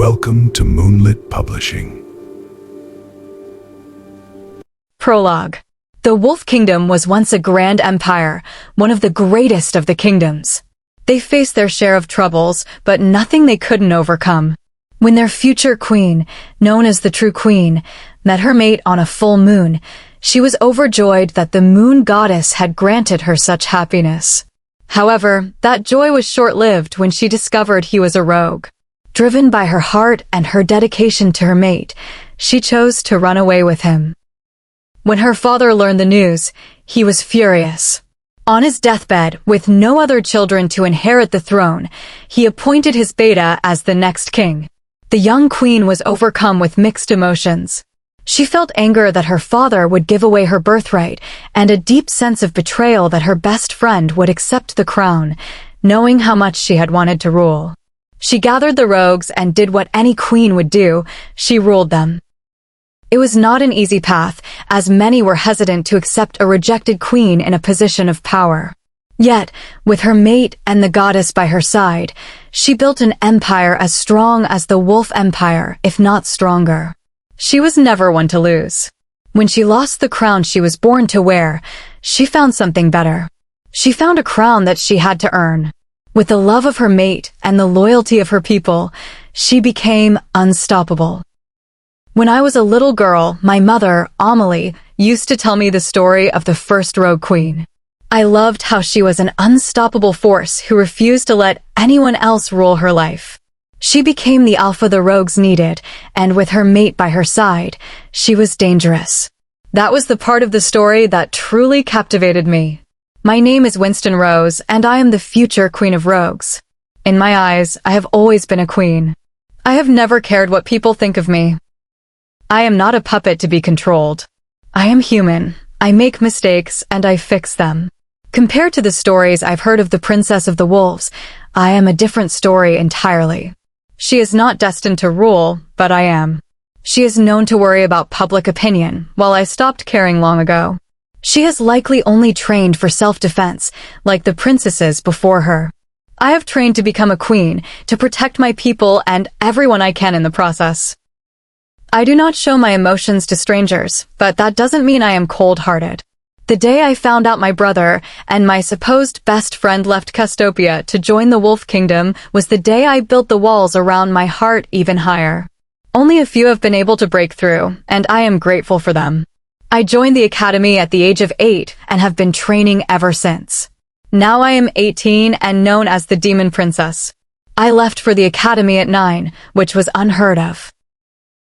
Welcome to Moonlit Publishing. Prologue. The Wolf Kingdom was once a grand empire, one of the greatest of the kingdoms. They faced their share of troubles, but nothing they couldn't overcome. When their future queen, known as the True Queen, met her mate on a full moon, she was overjoyed that the moon goddess had granted her such happiness. However, that joy was short-lived when she discovered he was a rogue. Driven by her heart and her dedication to her mate, she chose to run away with him. When her father learned the news, he was furious. On his deathbed, with no other children to inherit the throne, he appointed his beta as the next king. The young queen was overcome with mixed emotions. She felt anger that her father would give away her birthright, and a deep sense of betrayal that her best friend would accept the crown, knowing how much she had wanted to rule. She gathered the rogues and did what any queen would do: she ruled them. It was not an easy path, as many were hesitant to accept a rejected queen in a position of power. Yet, with her mate and the goddess by her side, she built an empire as strong as the Wolf Empire, if not stronger. She was never one to lose. When she lost the crown she was born to wear, she found something better. She found a crown that she had to earn. With the love of her mate and the loyalty of her people, she became unstoppable. When I was a little girl, my mother, Amelie, used to tell me the story of the first rogue queen. I loved how she was an unstoppable force who refused to let anyone else rule her life. She became the alpha the rogues needed, and with her mate by her side, she was dangerous. That was the part of the story that truly captivated me. My name is Winston Rose, and I am the future Queen of Rogues. In my eyes, I have always been a queen. I have never cared what people think of me. I am not a puppet to be controlled. I am human. I make mistakes, and I fix them. Compared to the stories I've heard of the Princess of the Wolves, I am a different story entirely. She is not destined to rule, but I am. She is known to worry about public opinion, while I stopped caring long ago. She has likely only trained for self-defense, like the princesses before her. I have trained to become a queen, to protect my people and everyone I can in the process. I do not show my emotions to strangers, but that doesn't mean I am cold-hearted. The day I found out my brother and my supposed best friend left Castopia to join the Wolf Kingdom was the day I built the walls around my heart even higher. Only a few have been able to break through, and I am grateful for them. I joined the academy at the age of 8 and have been training ever since. Now I am 18 and known as the Demon Princess. I left for the academy at 9, which was unheard of.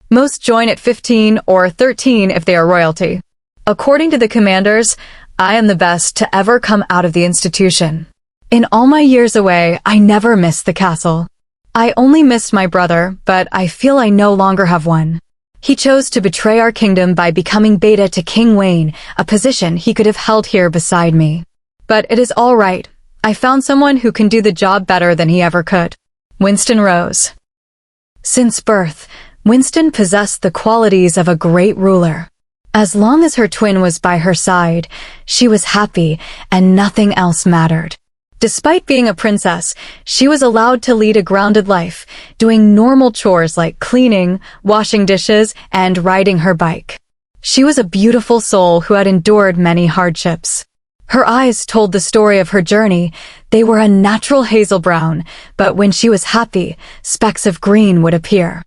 Most join at 15 or 13 if they are royalty. According to the commanders, I am the best to ever come out of the institution. In all my years away, I never missed the castle. I only missed my brother, but I feel I no longer have one. He chose to betray our kingdom by becoming beta to King Wayne, a position he could have held here beside me. But it is all right. I found someone who can do the job better than he ever could. Winston Rose. Since birth, Winston possessed the qualities of a great ruler. As long as her twin was by her side, she was happy and nothing else mattered. Despite being a princess, she was allowed to lead a grounded life, doing normal chores like cleaning, washing dishes, and riding her bike. She was a beautiful soul who had endured many hardships. Her eyes told the story of her journey. They were a natural hazel brown, but when she was happy, specks of green would appear.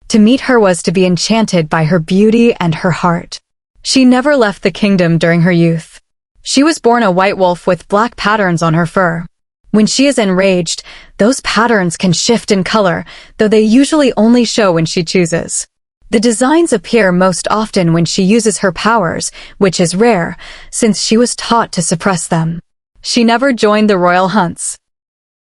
To meet her was to be enchanted by her beauty and her heart. She never left the kingdom during her youth. She was born a white wolf with black patterns on her fur. When she is enraged, those patterns can shift in color, though they usually only show when she chooses. The designs appear most often when she uses her powers, which is rare, since she was taught to suppress them. She never joined the royal hunts.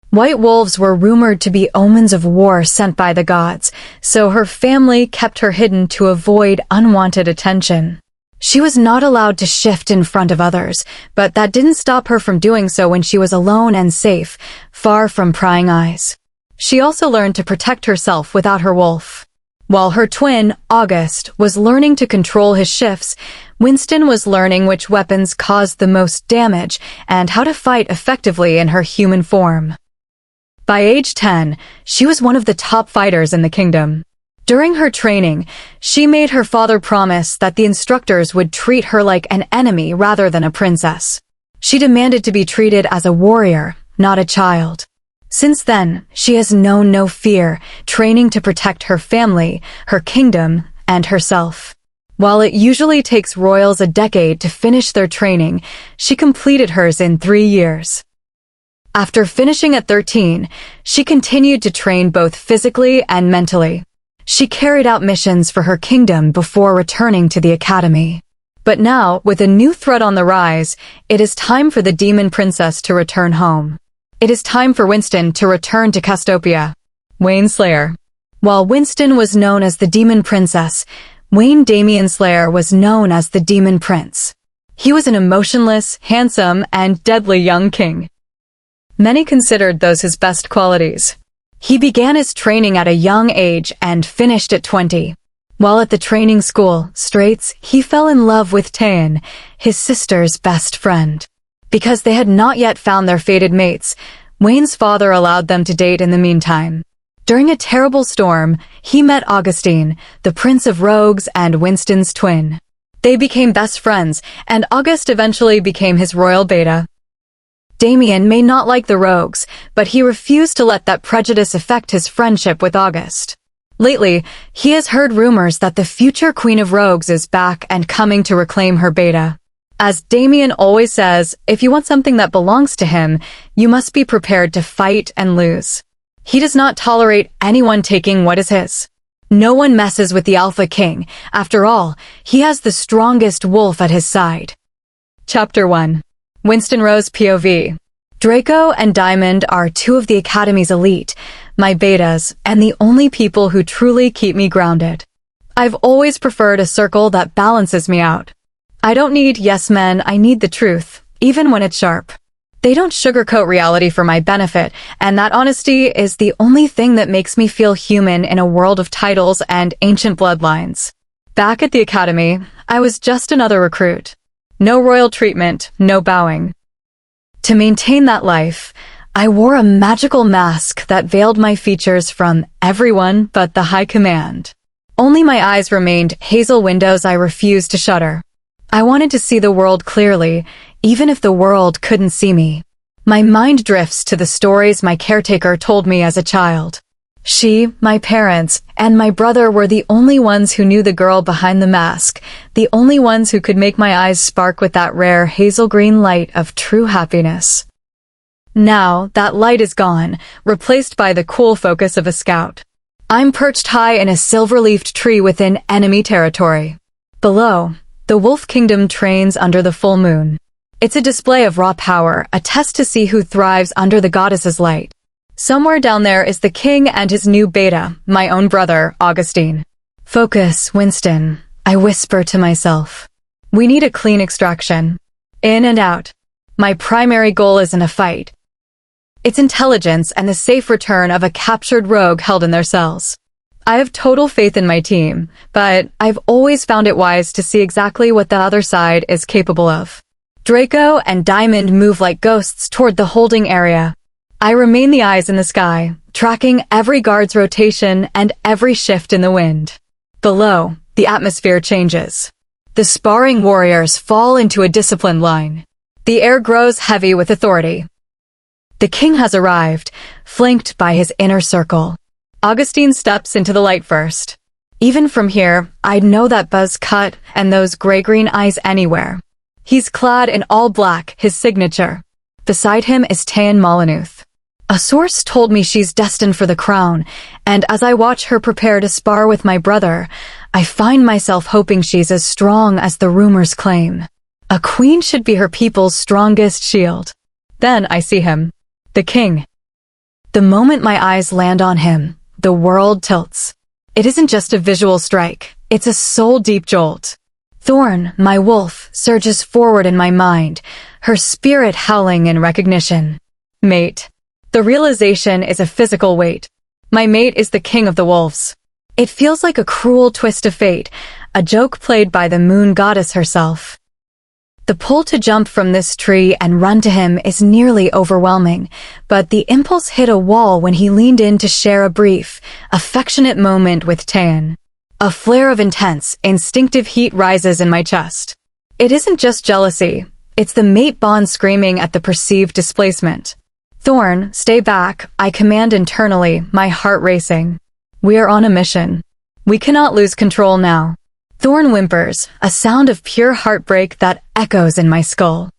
White wolves were rumored to be omens of war sent by the gods, so her family kept her hidden to avoid unwanted attention. She was not allowed to shift in front of others, but that didn't stop her from doing so when she was alone and safe, far from prying eyes. She also learned to protect herself without her wolf. While her twin, August, was learning to control his shifts, Winston was learning which weapons caused the most damage and how to fight effectively in her human form. By age 10, she was one of the top fighters in the kingdom. During her training, she made her father promise that the instructors would treat her like an enemy rather than a princess. She demanded to be treated as a warrior, not a child. Since then, she has known no fear, training to protect her family, her kingdom, and herself. While it usually takes royals a decade to finish their training, she completed hers in 3 years. After finishing at 13, she continued to train both physically and mentally. She carried out missions for her kingdom before returning to the academy. But now, with a new threat on the rise, it is time for the demon princess to return home. It is time for Winston to return to Castopia. Wayne Slayer. While Winston was known as the demon princess, Wayne Damian Slayer was known as the demon prince. He was an emotionless, handsome, and deadly young king. Many considered those his best qualities. He began his training at a young age and finished at 20. While at the training school, Straits, he fell in love with Taein, his sister's best friend. Because they had not yet found their fated mates, Wayne's father allowed them to date in the meantime. During a terrible storm, he met Augustine, the prince of rogues and Winston's twin. They became best friends, and August eventually became his royal beta. Damien may not like the rogues, but he refused to let that prejudice affect his friendship with August. Lately, he has heard rumors that the future Queen of Rogues is back and coming to reclaim her beta. As Damien always says, if you want something that belongs to him, you must be prepared to fight and lose. He does not tolerate anyone taking what is his. No one messes with the Alpha King. After all, he has the strongest wolf at his side. Chapter 1. Winston Rose POV. Draco and Diamond are 2 of the Academy's elite, my betas, and the only people who truly keep me grounded. I've always preferred a circle that balances me out. I don't need yes men, I need the truth, even when it's sharp. They don't sugarcoat reality for my benefit, and that honesty is the only thing that makes me feel human in a world of titles and ancient bloodlines. Back at the Academy, I was just another recruit. No royal treatment, no bowing. To maintain that life, I wore a magical mask that veiled my features from everyone but the high command. Only my eyes remained hazel windows I refused to shutter. I wanted to see the world clearly, even if the world couldn't see me. My mind drifts to the stories my caretaker told me as a child. She, my parents, and my brother were the only ones who knew the girl behind the mask, the only ones who could make my eyes spark with that rare hazel green light of true happiness. Now, that light is gone, replaced by the cool focus of a scout. I'm perched high in a silver-leafed tree within enemy territory. Below, the Wolf Kingdom trains under the full moon. It's a display of raw power, a test to see who thrives under the goddess's light. Somewhere down there is the king and his new beta, my own brother, Augustine. Focus, Winston, I whisper to myself. We need a clean extraction. In and out. My primary goal isn't a fight. It's intelligence and the safe return of a captured rogue held in their cells. I have total faith in my team, but I've always found it wise to see exactly what the other side is capable of. Draco and Diamond move like ghosts toward the holding area. I remain the eyes in the sky, tracking every guard's rotation and every shift in the wind. Below, the atmosphere changes. The sparring warriors fall into a disciplined line. The air grows heavy with authority. The king has arrived, flanked by his inner circle. Augustine steps into the light first. Even from here, I'd know that buzz cut and those gray-green eyes anywhere. He's clad in all black, his signature. Beside him is Taein Molinuth. A source told me she's destined for the crown, and as I watch her prepare to spar with my brother, I find myself hoping she's as strong as the rumors claim. A queen should be her people's strongest shield. Then I see him. The king. The moment my eyes land on him, the world tilts. It isn't just a visual strike, it's a soul-deep jolt. Thorn, my wolf, surges forward in my mind, her spirit howling in recognition. Mate. The realization is a physical weight. My mate is the king of the wolves. It feels like a cruel twist of fate, a joke played by the moon goddess herself. The pull to jump from this tree and run to him is nearly overwhelming, but the impulse hit a wall when he leaned in to share a brief, affectionate moment with Tan. A flare of intense, instinctive heat rises in my chest. It isn't just jealousy, it's the mate bond screaming at the perceived displacement. Thorn, stay back, I command internally, my heart racing. We are on a mission. We cannot lose control now. Thorn whimpers, a sound of pure heartbreak that echoes in my skull.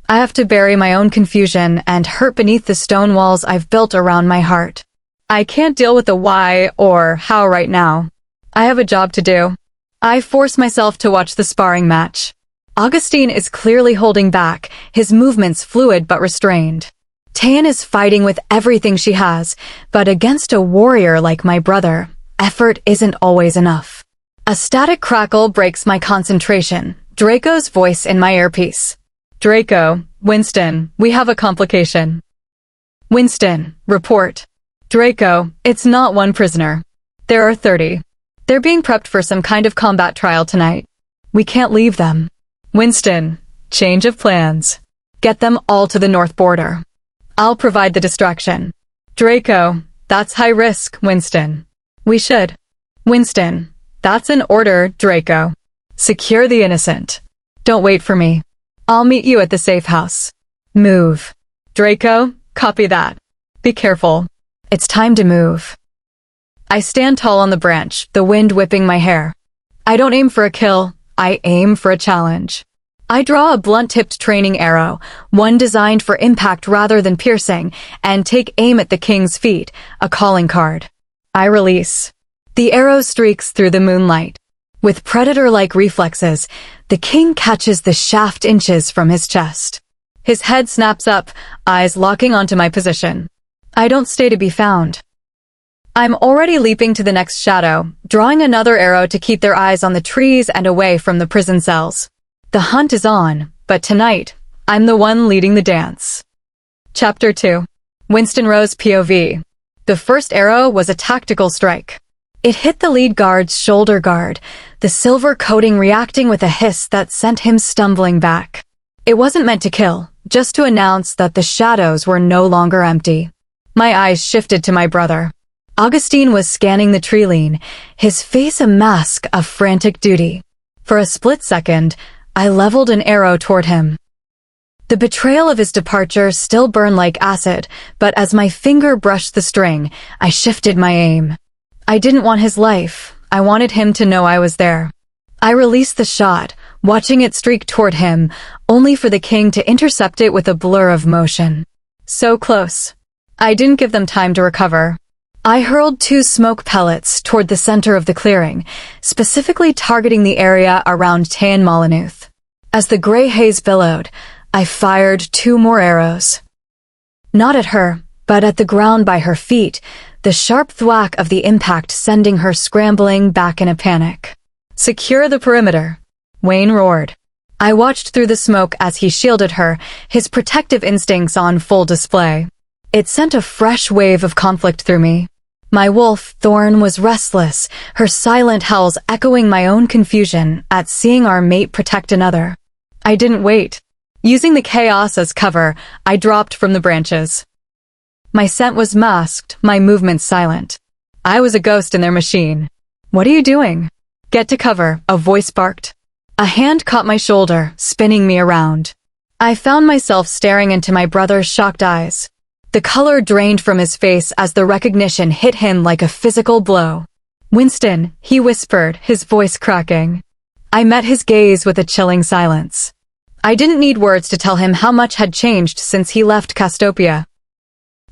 I have to bury my own confusion and hurt beneath the stone walls I've built around my heart. I can't deal with the why or how right now. I have a job to do. I force myself to watch the sparring match. Augustine is clearly holding back, his movements fluid but restrained. Tan is fighting with everything she has, but against a warrior like my brother, effort isn't always enough. A static crackle breaks my concentration, Draco's voice in my earpiece. Draco, Winston, we have a complication. Winston, report. Draco, it's not one prisoner. There are 30. They're being prepped for some kind of combat trial tonight. We can't leave them. Winston, change of plans. Get them all to the north border. I'll provide the distraction. Draco, that's high risk, Winston. We should. Winston, that's an order, Draco. Secure the innocent. Don't wait for me. I'll meet you at the safe house. Move. Draco, copy that. Be careful. It's time to move. I stand tall on the branch, the wind whipping my hair. I don't aim for a kill, I aim for a challenge. I draw a blunt-tipped training arrow, one designed for impact rather than piercing, and take aim at the king's feet, a calling card. I release. The arrow streaks through the moonlight. With predator-like reflexes, the king catches the shaft inches from his chest. His head snaps up, eyes locking onto my position. I don't stay to be found. I'm already leaping to the next shadow, drawing another arrow to keep their eyes on the trees and away from the prison cells. The hunt is on, but tonight, I'm the one leading the dance. Chapter 2. Winston Rose POV. The first arrow was a tactical strike. It hit the lead guard's shoulder guard, the silver coating reacting with a hiss that sent him stumbling back. It wasn't meant to kill, just to announce that the shadows were no longer empty. My eyes shifted to my brother. Augustine was scanning the tree line, his face a mask of frantic duty. For a split second, I leveled an arrow toward him. The betrayal of his departure still burned like acid, but as my finger brushed the string, I shifted my aim. I didn't want his life. I wanted him to know I was there. I released the shot, watching it streak toward him, only for the king to intercept it with a blur of motion. So close. I didn't give them time to recover. I hurled 2 smoke pellets toward the center of the clearing, specifically targeting the area around Tan Molyneuth. As the gray haze billowed, I fired 2 more arrows. Not at her, but at the ground by her feet, the sharp thwack of the impact sending her scrambling back in a panic. Secure the perimeter, Wayne roared. I watched through the smoke as he shielded her, his protective instincts on full display. It sent a fresh wave of conflict through me. My wolf, Thorn, was restless, her silent howls echoing my own confusion at seeing our mate protect another. I didn't wait. Using the chaos as cover, I dropped from the branches. My scent was masked, my movements silent. I was a ghost in their machine. What are you doing? Get to cover, a voice barked. A hand caught my shoulder, spinning me around. I found myself staring into my brother's shocked eyes. The color drained from his face as the recognition hit him like a physical blow. Winston, he whispered, his voice cracking. I met his gaze with a chilling silence. I didn't need words to tell him how much had changed since he left Castopia.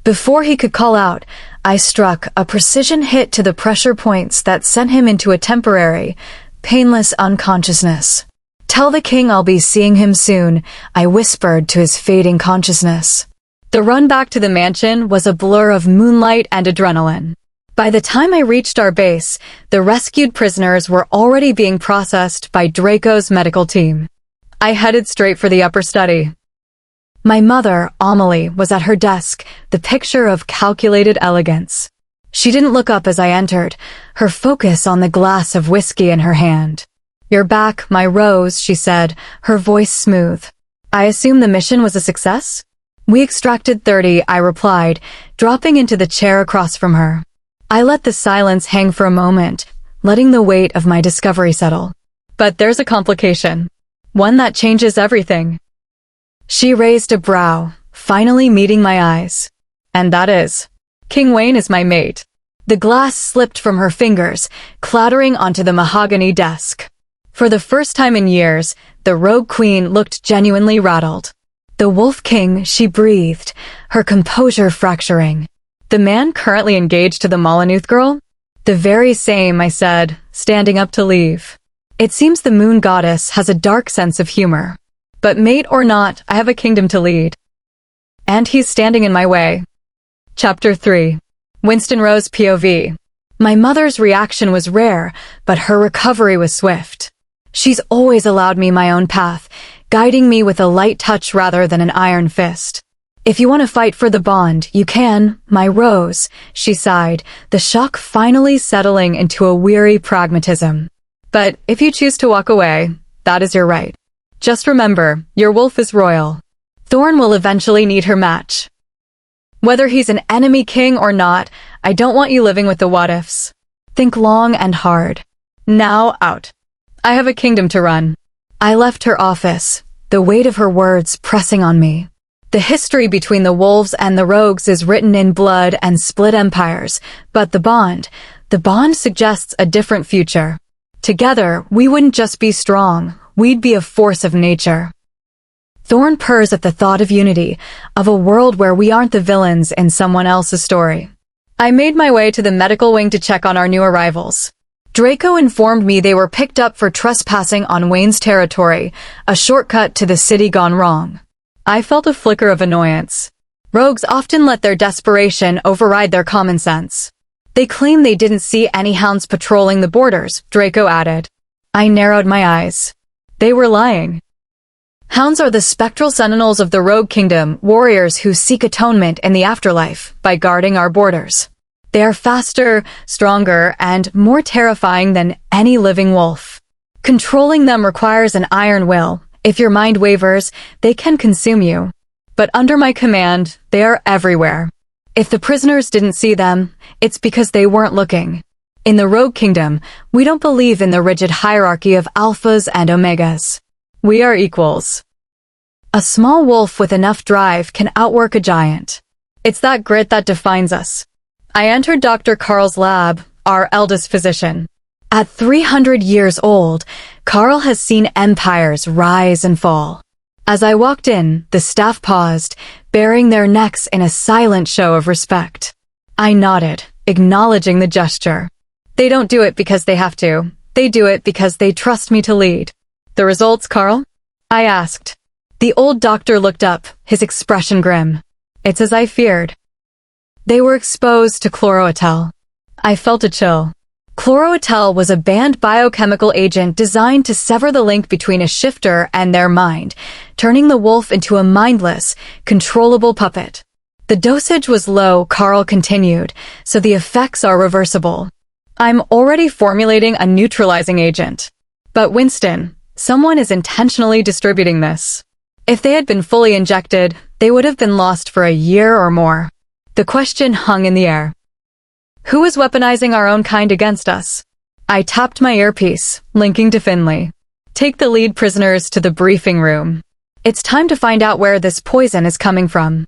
Before he could call out, I struck a precision hit to the pressure points that sent him into a temporary, painless unconsciousness. Tell the king I'll be seeing him soon, I whispered to his fading consciousness. The run back to the mansion was a blur of moonlight and adrenaline. By the time I reached our base, the rescued prisoners were already being processed by Draco's medical team. I headed straight for the upper study. My mother, Amelie, was at her desk, the picture of calculated elegance. She didn't look up as I entered, her focus on the glass of whiskey in her hand. "You're back, my Rose," she said, her voice smooth. "I assume the mission was a success?" "We extracted 30, I replied, dropping into the chair across from her. I let the silence hang for a moment, letting the weight of my discovery settle. "But there's a complication. One that changes everything." She raised a brow, finally meeting my eyes. "And that is, King Wayne is my mate." The glass slipped from her fingers, clattering onto the mahogany desk. For the first time in years, the Rogue Queen looked genuinely rattled. "The Wolf King," she breathed, her composure fracturing. "The man currently engaged to the Molyneux girl?" "The very same," I said, standing up to leave. "It seems the Moon Goddess has a dark sense of humor. But mate or not, I have a kingdom to lead. And he's standing in my way." Chapter 3. Winston Rose POV. My mother's reaction was rare, but her recovery was swift. She's always allowed me my own path, guiding me with a light touch rather than an iron fist. "If you want to fight for the bond, you can, my Rose," she sighed, the shock finally settling into a weary pragmatism. "But if you choose to walk away, that is your right. Just remember, your wolf is royal. Thorn will eventually need her match. Whether he's an enemy king or not, I don't want you living with the what-ifs. Think long and hard. Now out. I have a kingdom to run." I left her office, the weight of her words pressing on me. The history between the wolves and the rogues is written in blood and split empires, but the bond suggests a different future. Together, we wouldn't just be strong, we'd be a force of nature. Thorn purrs at the thought of unity, of a world where we aren't the villains in someone else's story. I made my way to the medical wing to check on our new arrivals. Draco informed me they were picked up for trespassing on Wayne's territory, a shortcut to the city gone wrong. I felt a flicker of annoyance. Rogues often let their desperation override their common sense. "They claim they didn't see any hounds patrolling the borders," Draco added. I narrowed my eyes. They were lying. Hounds are the spectral sentinels of the Rogue Kingdom, warriors who seek atonement in the afterlife by guarding our borders. They are faster, stronger, and more terrifying than any living wolf. Controlling them requires an iron will. If your mind wavers, they can consume you. But under my command, they are everywhere. If the prisoners didn't see them, it's because they weren't looking. In the Rogue Kingdom, we don't believe in the rigid hierarchy of alphas and omegas. We are equals. A small wolf with enough drive can outwork a giant. It's that grit that defines us. I entered Dr. Carl's lab, our eldest physician. At 300 years old, Carl has seen empires rise and fall. As I walked in, the staff paused, baring their necks in a silent show of respect. I nodded, acknowledging the gesture. They don't do it because they have to. They do it because they trust me to lead. "The results, Carl?" I asked. The old doctor looked up, his expression grim. "It's as I feared. They were exposed to chloroetel." I felt a chill. Chloroetel was a banned biochemical agent designed to sever the link between a shifter and their mind, turning the wolf into a mindless, controllable puppet. "The dosage was low," Carl continued, "so the effects are reversible. I'm already formulating a neutralizing agent. But Winston, someone is intentionally distributing this. If they had been fully injected, they would have been lost for a year or more." The question hung in the air. Who is weaponizing our own kind against us? I tapped my earpiece, linking to Finley. "Take the lead prisoners to the briefing room. It's time to find out where this poison is coming from."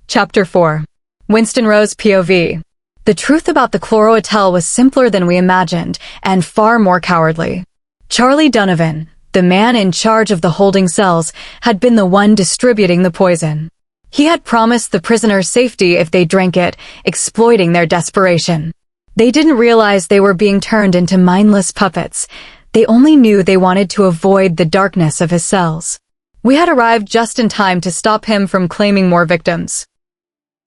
Chapter 4. Winston Rose POV. The truth about the chloroetel was simpler than we imagined, and far more cowardly. Charlie Donovan, the man in charge of the holding cells, had been the one distributing the poison. He had promised the prisoners safety if they drank it, exploiting their desperation. They didn't realize they were being turned into mindless puppets. They only knew they wanted to avoid the darkness of his cells. We had arrived just in time to stop him from claiming more victims.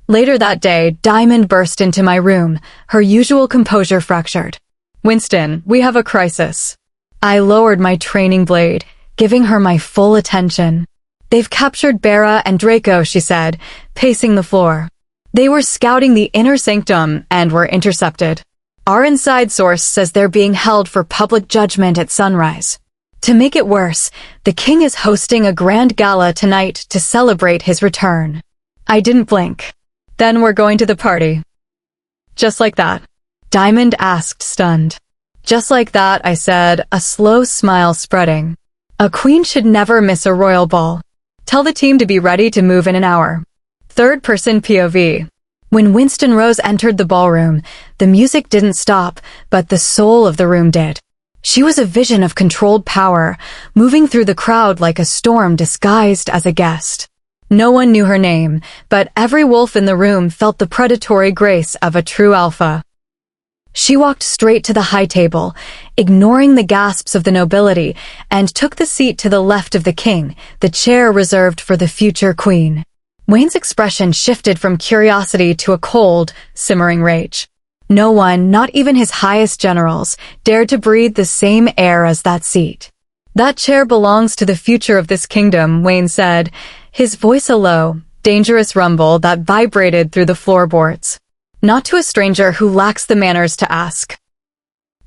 Later that day, Diamond burst into my room, her usual composure fractured. "Winston, we have a crisis." I lowered my training blade, giving her my full attention. "They've captured Bera and Draco," she said, pacing the floor. "They were scouting the inner sanctum and were intercepted. Our inside source says they're being held for public judgment at sunrise." To make it worse, the king is hosting a grand gala tonight to celebrate his return. I didn't blink. Then we're going to the party. Just like that. Diamond asked, stunned. Just like that, I said, a slow smile spreading. A queen should never miss a royal ball. Tell the team to be ready to move in an hour. Third-person POV. When Winston Rose entered the ballroom, the music didn't stop, but the soul of the room did. She was a vision of controlled power, moving through the crowd like a storm disguised as a guest. No one knew her name, but every wolf in the room felt the predatory grace of a true alpha. She walked straight to the high table, ignoring the gasps of the nobility, and took the seat to the left of the king, the chair reserved for the future queen. Wayne's expression shifted from curiosity to a cold, simmering rage. No one, not even his highest generals, dared to breathe the same air as that seat. That chair belongs to the future of this kingdom, Wayne said, his voice a low, dangerous rumble that vibrated through the floorboards. Not to a stranger who lacks the manners to ask.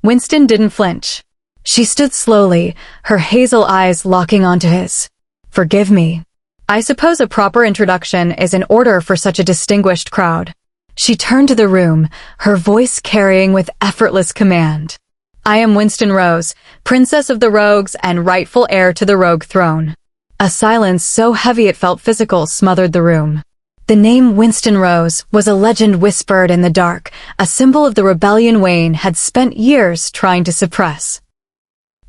Winston didn't flinch. She stood slowly, her hazel eyes locking onto his. Forgive me. I suppose a proper introduction is in order for such a distinguished crowd. She turned to the room, her voice carrying with effortless command. I am Winston Rose, Princess of the Rogues and rightful heir to the Rogue throne. A silence so heavy it felt physical smothered the room. The name Winston Rose was a legend whispered in the dark, a symbol of the rebellion Wayne had spent years trying to suppress.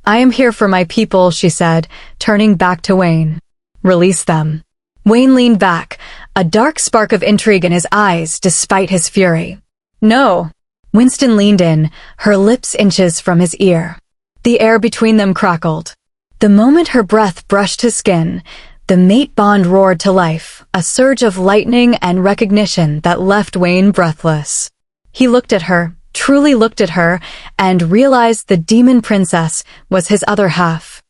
I am here for my people, she said, turning back to Wayne. Release them. Wayne leaned back, a dark spark of intrigue in his eyes despite his fury. No. Winston leaned in, her lips inches from his ear. The air between them crackled. The moment her breath brushed his skin, the mate bond roared to life, a surge of lightning and recognition that left Wayne breathless. He looked at her, truly looked at her, and realized the demon princess was his other half.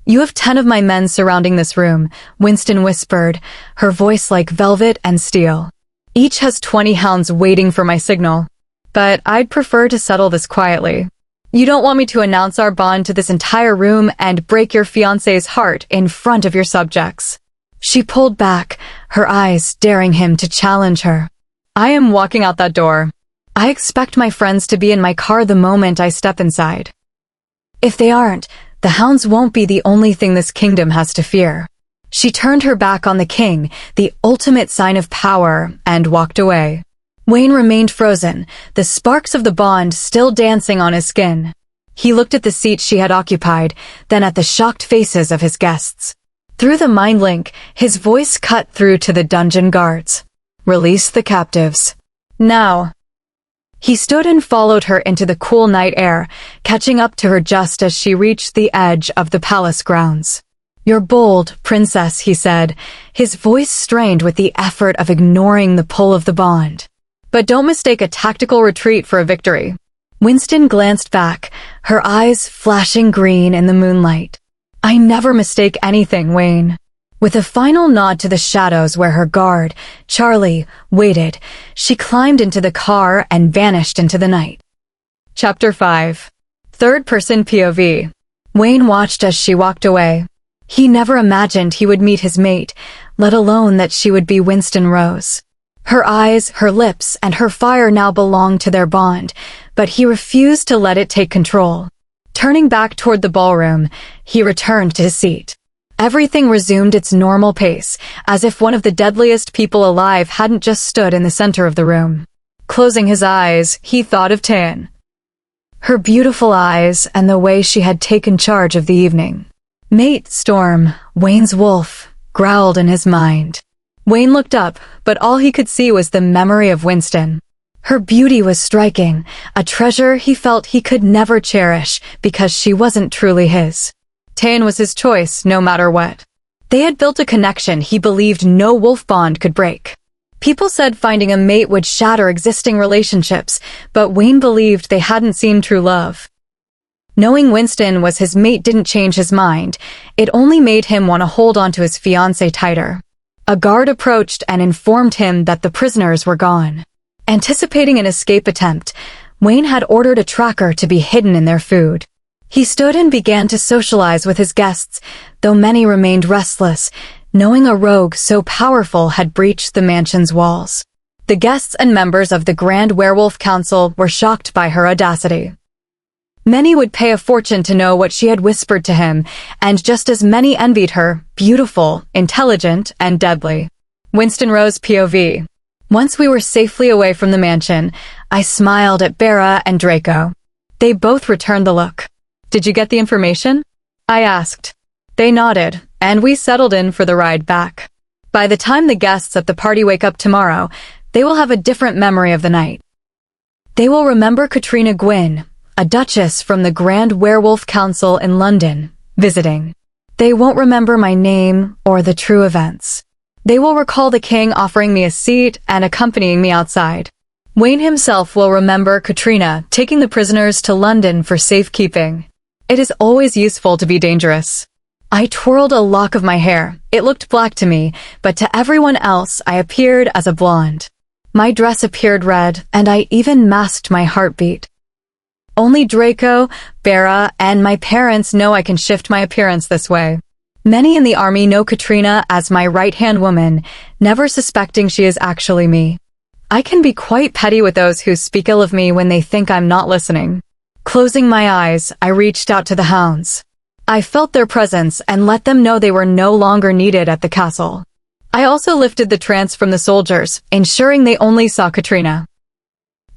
You have 10 of my men surrounding this room, Winston whispered, her voice like velvet and steel. Each has 20 hounds waiting for my signal. But I'd prefer to settle this quietly. You don't want me to announce our bond to this entire room and break your fiancé's heart in front of your subjects. She pulled back, her eyes daring him to challenge her. I am walking out that door. I expect my friends to be in my car the moment I step inside. If they aren't, the hounds won't be the only thing this kingdom has to fear. She turned her back on the king, the ultimate sign of power, and walked away. Wayne remained frozen, the sparks of the bond still dancing on his skin. He looked at the seat she had occupied, then at the shocked faces of his guests. Through the mind link, his voice cut through to the dungeon guards. Release the captives. Now. He stood and followed her into the cool night air, catching up to her just as she reached the edge of the palace grounds. You're bold, princess, he said, his voice strained with the effort of ignoring the pull of the bond. But don't mistake a tactical retreat for a victory. Winston glanced back, her eyes flashing green in the moonlight. I never mistake anything, Wayne. With a final nod to the shadows where her guard, Charlie, waited, she climbed into the car and vanished into the night. Chapter 5. Third-person POV. Wayne watched as she walked away. He never imagined he would meet his mate, let alone that she would be Winston Rose. Her eyes, her lips, and her fire now belonged to their bond, but he refused to let it take control. Turning back toward the ballroom, he returned to his seat. Everything resumed its normal pace, as if one of the deadliest people alive hadn't just stood in the center of the room. Closing his eyes, he thought of Tan. Her beautiful eyes and the way she had taken charge of the evening. Mate Storm, Wayne's wolf, growled in his mind. Wayne looked up, but all he could see was the memory of Winston. Her beauty was striking, a treasure he felt he could never cherish because she wasn't truly his. Tan was his choice, no matter what. They had built a connection he believed no wolf bond could break. People said finding a mate would shatter existing relationships, but Wayne believed they hadn't seen true love. Knowing Winston was his mate didn't change his mind, it only made him want to hold on to his fiancée tighter. A guard approached and informed him that the prisoners were gone. Anticipating an escape attempt, Wayne had ordered a tracker to be hidden in their food. He stood and began to socialize with his guests, though many remained restless, knowing a rogue so powerful had breached the mansion's walls. The guests and members of the Grand Werewolf Council were shocked by her audacity. Many would pay a fortune to know what she had whispered to him, and just as many envied her, beautiful, intelligent, and deadly. Winston Rose POV. Once we were safely away from the mansion, I smiled at Bera and Draco. They both returned the look. "Did you get the information?" I asked. They nodded, and we settled in for the ride back. By the time the guests at the party wake up tomorrow, they will have a different memory of the night. They will remember Katrina Gwyn, a duchess from the Grand Werewolf Council in London, visiting. They won't remember my name or the true events. They will recall the king offering me a seat and accompanying me outside. Wayne himself will remember Katrina taking the prisoners to London for safekeeping. It is always useful to be dangerous. I twirled a lock of my hair. It looked black to me, but to everyone else I appeared as a blonde. My dress appeared red, and I even masked my heartbeat. Only Draco, Bera, and my parents know I can shift my appearance this way. Many in the army know Katrina as my right-hand woman, never suspecting she is actually me. I can be quite petty with those who speak ill of me when they think I'm not listening. Closing my eyes, I reached out to the hounds. I felt their presence and let them know they were no longer needed at the castle. I also lifted the trance from the soldiers, ensuring they only saw Katrina.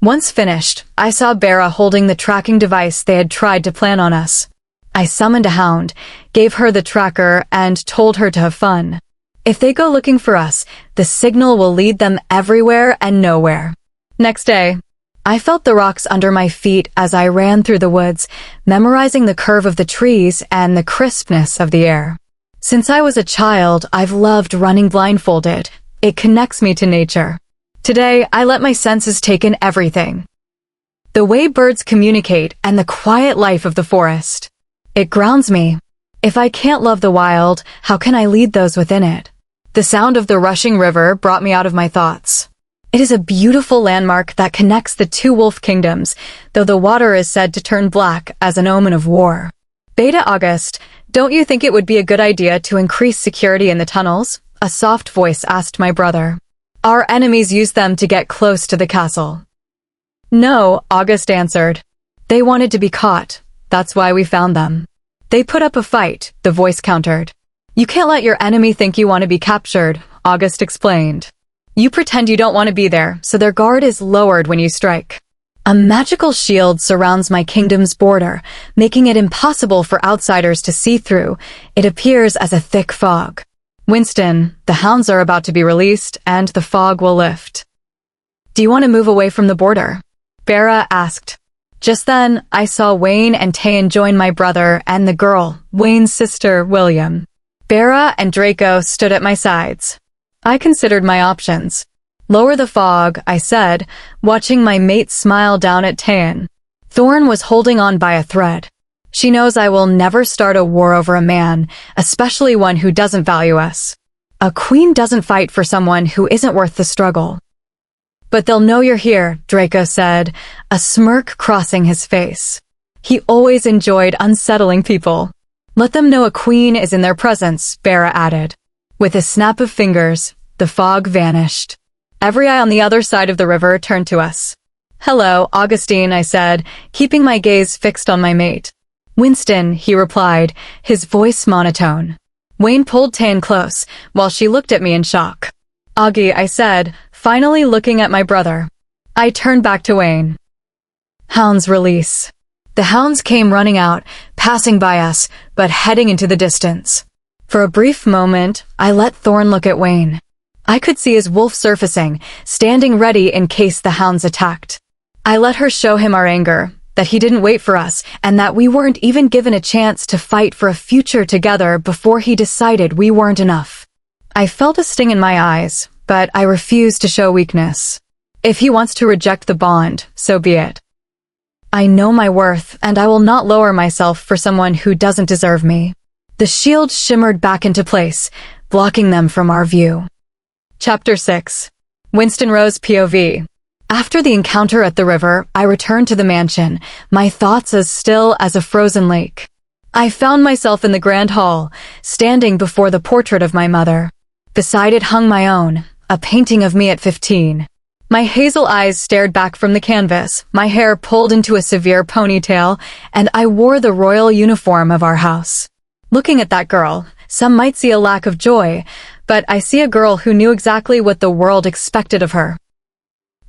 Once finished, I saw Bera holding the tracking device they had tried to plant on us. I summoned a hound, gave her the tracker, and told her to have fun. If they go looking for us, the signal will lead them everywhere and nowhere. Next day, I felt the rocks under my feet as I ran through the woods, memorizing the curve of the trees and the crispness of the air. Since I was a child, I've loved running blindfolded. It connects me to nature. Today, I let my senses take in everything. The way birds communicate and the quiet life of the forest. It grounds me. If I can't love the wild, how can I lead those within it? The sound of the rushing river brought me out of my thoughts. It is a beautiful landmark that connects the two wolf kingdoms, though the water is said to turn black as an omen of war. Beta August, don't you think it would be a good idea to increase security in the tunnels? A soft voice asked my brother. Our enemies use them to get close to the castle. No, August answered. They wanted to be caught. That's why we found them. They put up a fight, the voice countered. You can't let your enemy think you want to be captured, August explained. You pretend you don't want to be there, so their guard is lowered when you strike. A magical shield surrounds my kingdom's border, making it impossible for outsiders to see through. It appears as a thick fog. Winston, the hounds are about to be released, and the fog will lift. Do you want to move away from the border? Bera asked. Just then, I saw Wayne and Tayan join my brother and the girl, Wayne's sister, William. Bera and Draco stood at my sides. I considered my options. Lower the fog, I said, watching my mate smile down at Tayan. Thorn was holding on by a thread. She knows I will never start a war over a man, especially one who doesn't value us. A queen doesn't fight for someone who isn't worth the struggle. But they'll know you're here, Draco said, a smirk crossing his face. He always enjoyed unsettling people. Let them know a queen is in their presence, Bera added. With a snap of fingers, the fog vanished. Every eye on the other side of the river turned to us. Hello, Augustine, I said, keeping my gaze fixed on my mate. Winston, he replied, his voice monotone. Wayne pulled Tayan close, while she looked at me in shock. Augie, I said, finally looking at my brother. I turned back to Wayne. Hounds release. The hounds came running out, passing by us, but heading into the distance. For a brief moment, I let Thorn look at Wayne. I could see his wolf surfacing, standing ready in case the hounds attacked. I let her show him our anger, that he didn't wait for us, and that we weren't even given a chance to fight for a future together before he decided we weren't enough. I felt a sting in my eyes, but I refused to show weakness. If he wants to reject the bond, so be it. I know my worth, and I will not lower myself for someone who doesn't deserve me. The shield shimmered back into place, blocking them from our view. Chapter 6. Winston Rose POV. After the encounter at the river, I returned to the mansion, my thoughts as still as a frozen lake. I found myself in the grand hall, standing before the portrait of my mother. Beside it hung my own, a painting of me at 15. My hazel eyes stared back from the canvas, my hair pulled into a severe ponytail, and I wore the royal uniform of our house. Looking at that girl, some might see a lack of joy, but I see a girl who knew exactly what the world expected of her.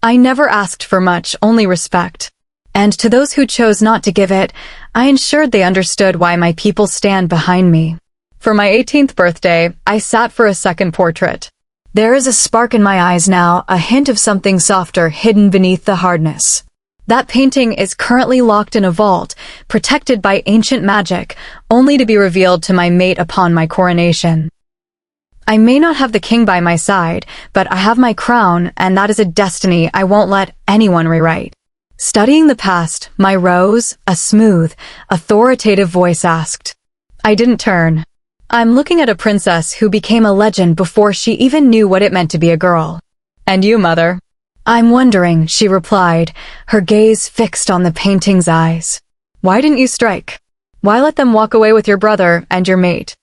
I never asked for much, only respect. And to those who chose not to give it, I ensured they understood why my people stand behind me. For my 18th birthday, I sat for a second portrait. There is a spark in my eyes now, a hint of something softer hidden beneath the hardness. That painting is currently locked in a vault, protected by ancient magic, only to be revealed to my mate upon my coronation. I may not have the king by my side, but I have my crown, and that is a destiny I won't let anyone rewrite. Studying the past, my Rose, a smooth, authoritative voice asked. I didn't turn. I'm looking at a princess who became a legend before she even knew what it meant to be a girl. And you, mother? I'm wondering, she replied, her gaze fixed on the painting's eyes. Why didn't you strike? Why let them walk away with your brother and your mate?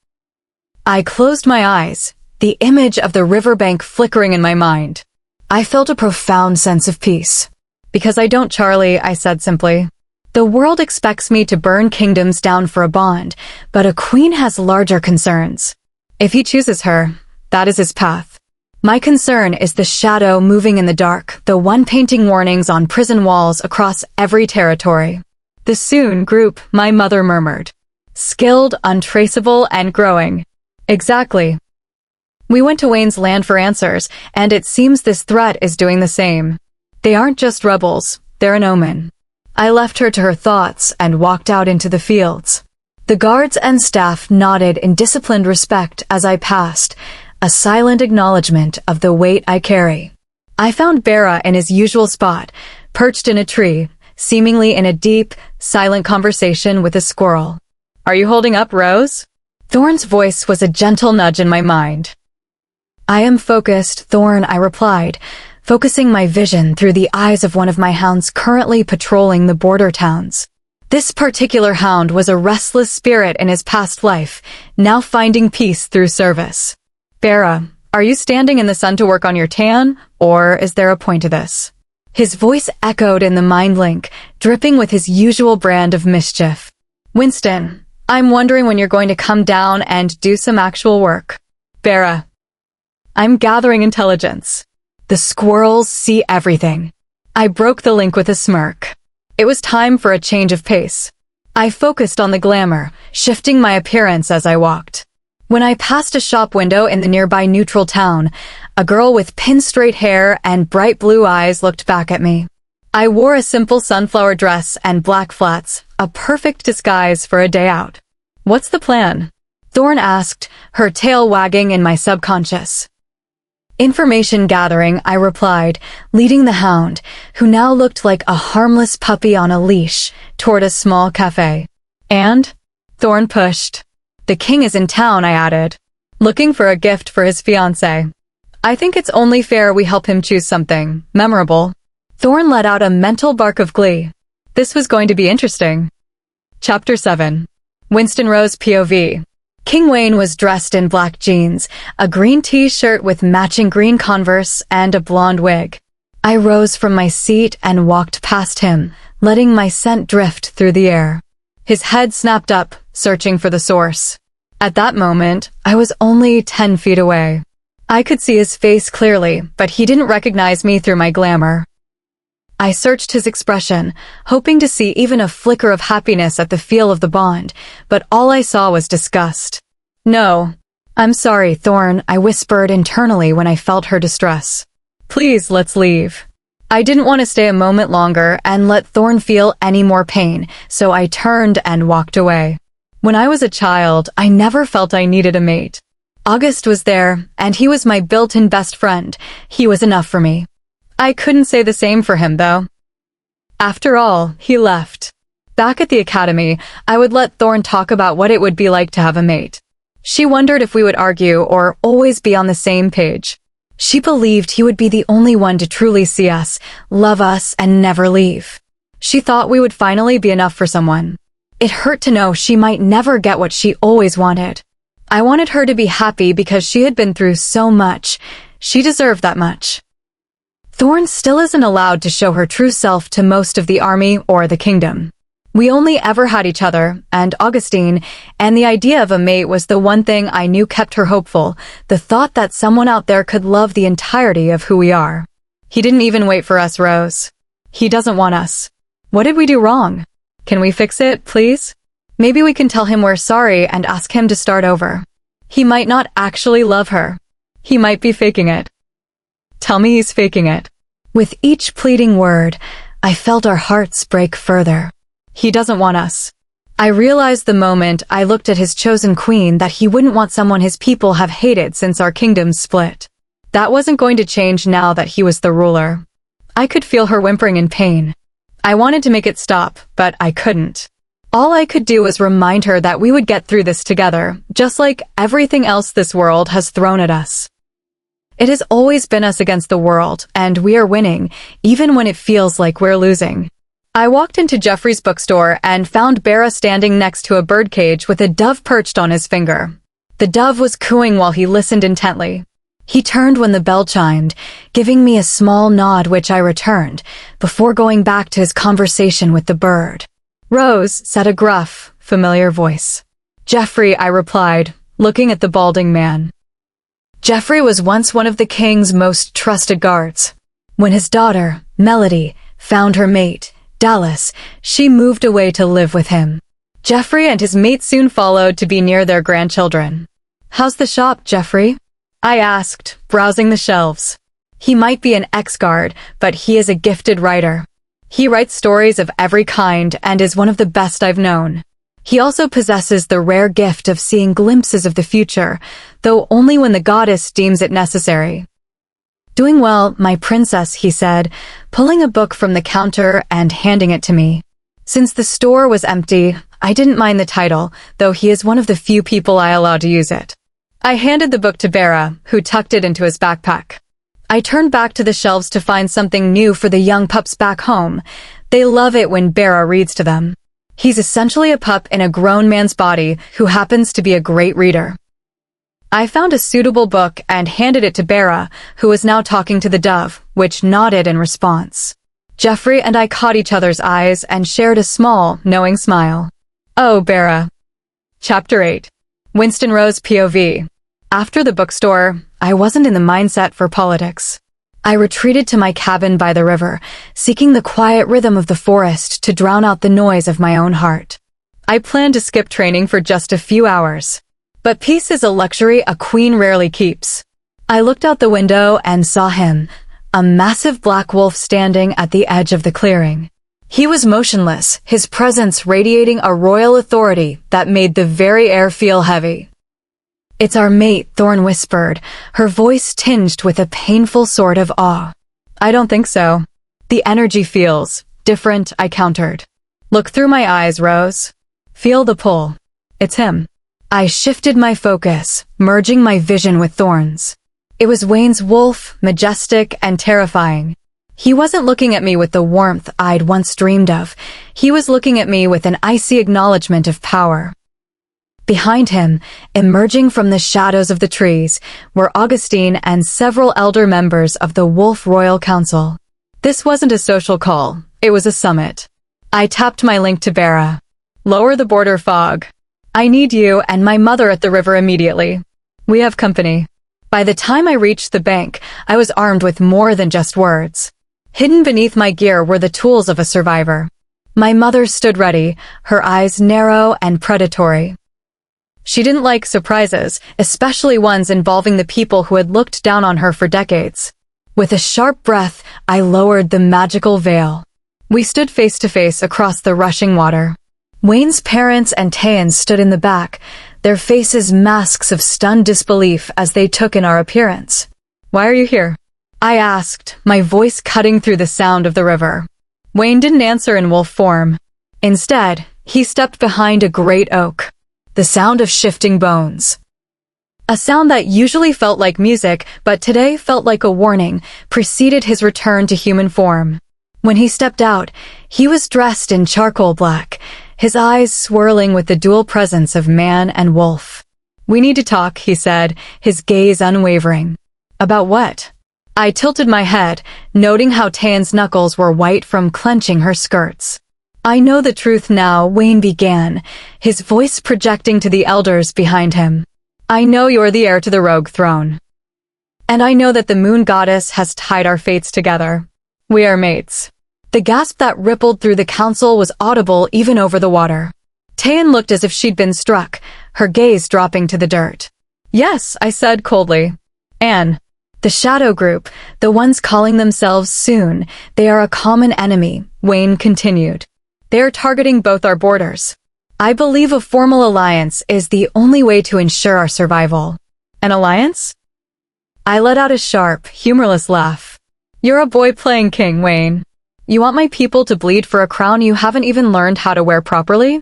I closed my eyes, the image of the riverbank flickering in my mind. I felt a profound sense of peace. Because I don't, Charlie, I said simply. The world expects me to burn kingdoms down for a bond, but a queen has larger concerns. If he chooses her, that is his path. My concern is the shadow moving in the dark, the one painting warnings on prison walls across every territory. The soon group, my mother murmured. Skilled, untraceable, and growing. Exactly. We went to Wayne's land for answers, and it seems this threat is doing the same. They aren't just rebels, they're an omen. I left her to her thoughts and walked out into the fields. The guards and staff nodded in disciplined respect as I passed, a silent acknowledgement of the weight I carry. I found Bera in his usual spot, perched in a tree, seemingly in a deep, silent conversation with a squirrel. Are you holding up, Rose? Thorn's voice was a gentle nudge in my mind. I am focused, Thorn, I replied, focusing my vision through the eyes of one of my hounds currently patrolling the border towns. This particular hound was a restless spirit in his past life, now finding peace through service. Bera, are you standing in the sun to work on your tan, or is there a point to this? His voice echoed in the mind link, dripping with his usual brand of mischief. Winston, I'm wondering when you're going to come down and do some actual work. Bera, I'm gathering intelligence. The squirrels see everything. I broke the link with a smirk. It was time for a change of pace. I focused on the glamour, shifting my appearance as I walked. When I passed a shop window in the nearby neutral town, a girl with pin-straight hair and bright blue eyes looked back at me. I wore a simple sunflower dress and black flats, a perfect disguise for a day out. What's the plan? Thorn asked, her tail wagging in my subconscious. Information gathering, I replied, leading the hound, who now looked like a harmless puppy on a leash, toward a small cafe. And? Thorn pushed. The king is in town, I added, looking for a gift for his fiancée. I think it's only fair we help him choose something memorable. Thorn let out a mental bark of glee. This was going to be interesting. Chapter 7. Winston Rose POV. King Wayne was dressed in black jeans, a green t-shirt with matching green Converse, and a blonde wig. I rose from my seat and walked past him, letting my scent drift through the air. His head snapped up, searching for the source. At that moment, I was only 10 feet away. I could see his face clearly, but he didn't recognize me through my glamour. I searched his expression, hoping to see even a flicker of happiness at the feel of the bond, but all I saw was disgust. No. I'm sorry, Thorn, I whispered internally when I felt her distress. Please, let's leave. I didn't want to stay a moment longer and let Thorn feel any more pain, so I turned and walked away. When I was a child, I never felt I needed a mate. August was there, and he was my built-in best friend. He was enough for me. I couldn't say the same for him, though. After all, he left. Back at the academy, I would let Thorn talk about what it would be like to have a mate. She wondered if we would argue or always be on the same page. She believed he would be the only one to truly see us, love us, and never leave. She thought we would finally be enough for someone. It hurt to know she might never get what she always wanted. I wanted her to be happy because she had been through so much. She deserved that much. Thorn still isn't allowed to show her true self to most of the army or the kingdom. We only ever had each other, and Augustine, and the idea of a mate was the one thing I knew kept her hopeful, the thought that someone out there could love the entirety of who we are. He didn't even wait for us, Rose. He doesn't want us. What did we do wrong? Can we fix it, please? Maybe we can tell him we're sorry and ask him to start over. He might not actually love her. He might be faking it. Tell me he's faking it. With each pleading word, I felt our hearts break further. He doesn't want us. I realized the moment I looked at his chosen queen that he wouldn't want someone his people have hated since our kingdoms split. That wasn't going to change now that he was the ruler. I could feel her whimpering in pain. I wanted to make it stop, but I couldn't. All I could do was remind her that we would get through this together, just like everything else this world has thrown at us. It has always been us against the world, and we are winning, even when it feels like we're losing. I walked into Jeffrey's bookstore and found Bera standing next to a birdcage with a dove perched on his finger. The dove was cooing while he listened intently. He turned when the bell chimed, giving me a small nod which I returned, before going back to his conversation with the bird. Rose, said a gruff, familiar voice. Jeffrey, I replied, looking at the balding man. Jeffrey was once one of the king's most trusted guards. When his daughter, Melody, found her mate, Dallas, she moved away to live with him. Jeffrey and his mate soon followed to be near their grandchildren. How's the shop, Jeffrey? I asked, browsing the shelves. He might be an ex-guard, but he is a gifted writer. He writes stories of every kind and is one of the best I've known. He also possesses the rare gift of seeing glimpses of the future, though only when the goddess deems it necessary. Doing well, my princess, he said, pulling a book from the counter and handing it to me. Since the store was empty, I didn't mind the title, though he is one of the few people I allow to use it. I handed the book to Bera, who tucked it into his backpack. I turned back to the shelves to find something new for the young pups back home. They love it when Bera reads to them. He's essentially a pup in a grown man's body who happens to be a great reader. I found a suitable book and handed it to Bera, who was now talking to the dove, which nodded in response. Jeffrey and I caught each other's eyes and shared a small, knowing smile. Oh, Bera. Chapter 8. Winston Rose POV. After the bookstore, I wasn't in the mindset for politics. I retreated to my cabin by the river, seeking the quiet rhythm of the forest to drown out the noise of my own heart. I planned to skip training for just a few hours. But peace is a luxury a queen rarely keeps. I looked out the window and saw him, a massive black wolf standing at the edge of the clearing. He was motionless, his presence radiating a royal authority that made the very air feel heavy. It's our mate, Thorn whispered, her voice tinged with a painful sort of awe. I don't think so. The energy feels different, I countered. Look through my eyes, Rose. Feel the pull. It's him. I shifted my focus, merging my vision with Thorn's. It was Wayne's wolf, majestic and terrifying. He wasn't looking at me with the warmth I'd once dreamed of. He was looking at me with an icy acknowledgement of power. Behind him, emerging from the shadows of the trees, were Augustine and several elder members of the Wolf Royal Council. This wasn't a social call, it was a summit. I tapped my link to Bera. Lower the border fog. I need you and my mother at the river immediately. We have company. By the time I reached the bank, I was armed with more than just words. Hidden beneath my gear were the tools of a survivor. My mother stood ready, her eyes narrow and predatory. She didn't like surprises, especially ones involving the people who had looked down on her for decades. With a sharp breath, I lowered the magical veil. We stood face to face across the rushing water. Wayne's parents and Tayan stood in the back, their faces masks of stunned disbelief as they took in our appearance. Why are you here? I asked, my voice cutting through the sound of the river. Wayne didn't answer in wolf form. Instead, he stepped behind a great oak. The sound of shifting bones. A sound that usually felt like music, but today felt like a warning, preceded his return to human form. When he stepped out, he was dressed in charcoal black, his eyes swirling with the dual presence of man and wolf. "We need to talk," he said, his gaze unwavering. "About what?" I tilted my head, noting how Tan's knuckles were white from clenching her skirts. "I know the truth now," Wayne began, his voice projecting to the elders behind him. "I know you're the heir to the rogue throne. And I know that the moon goddess has tied our fates together. We are mates." The gasp that rippled through the council was audible even over the water. Tan looked as if she'd been struck, her gaze dropping to the dirt. "Yes," I said coldly. "Anne, the shadow group, the ones calling themselves Soon, they are a common enemy," Wayne continued. "They are targeting both our borders. I believe a formal alliance is the only way to ensure our survival." "An alliance?" I let out a sharp, humorless laugh. "You're a boy playing king, Wayne. You want my people to bleed for a crown you haven't even learned how to wear properly?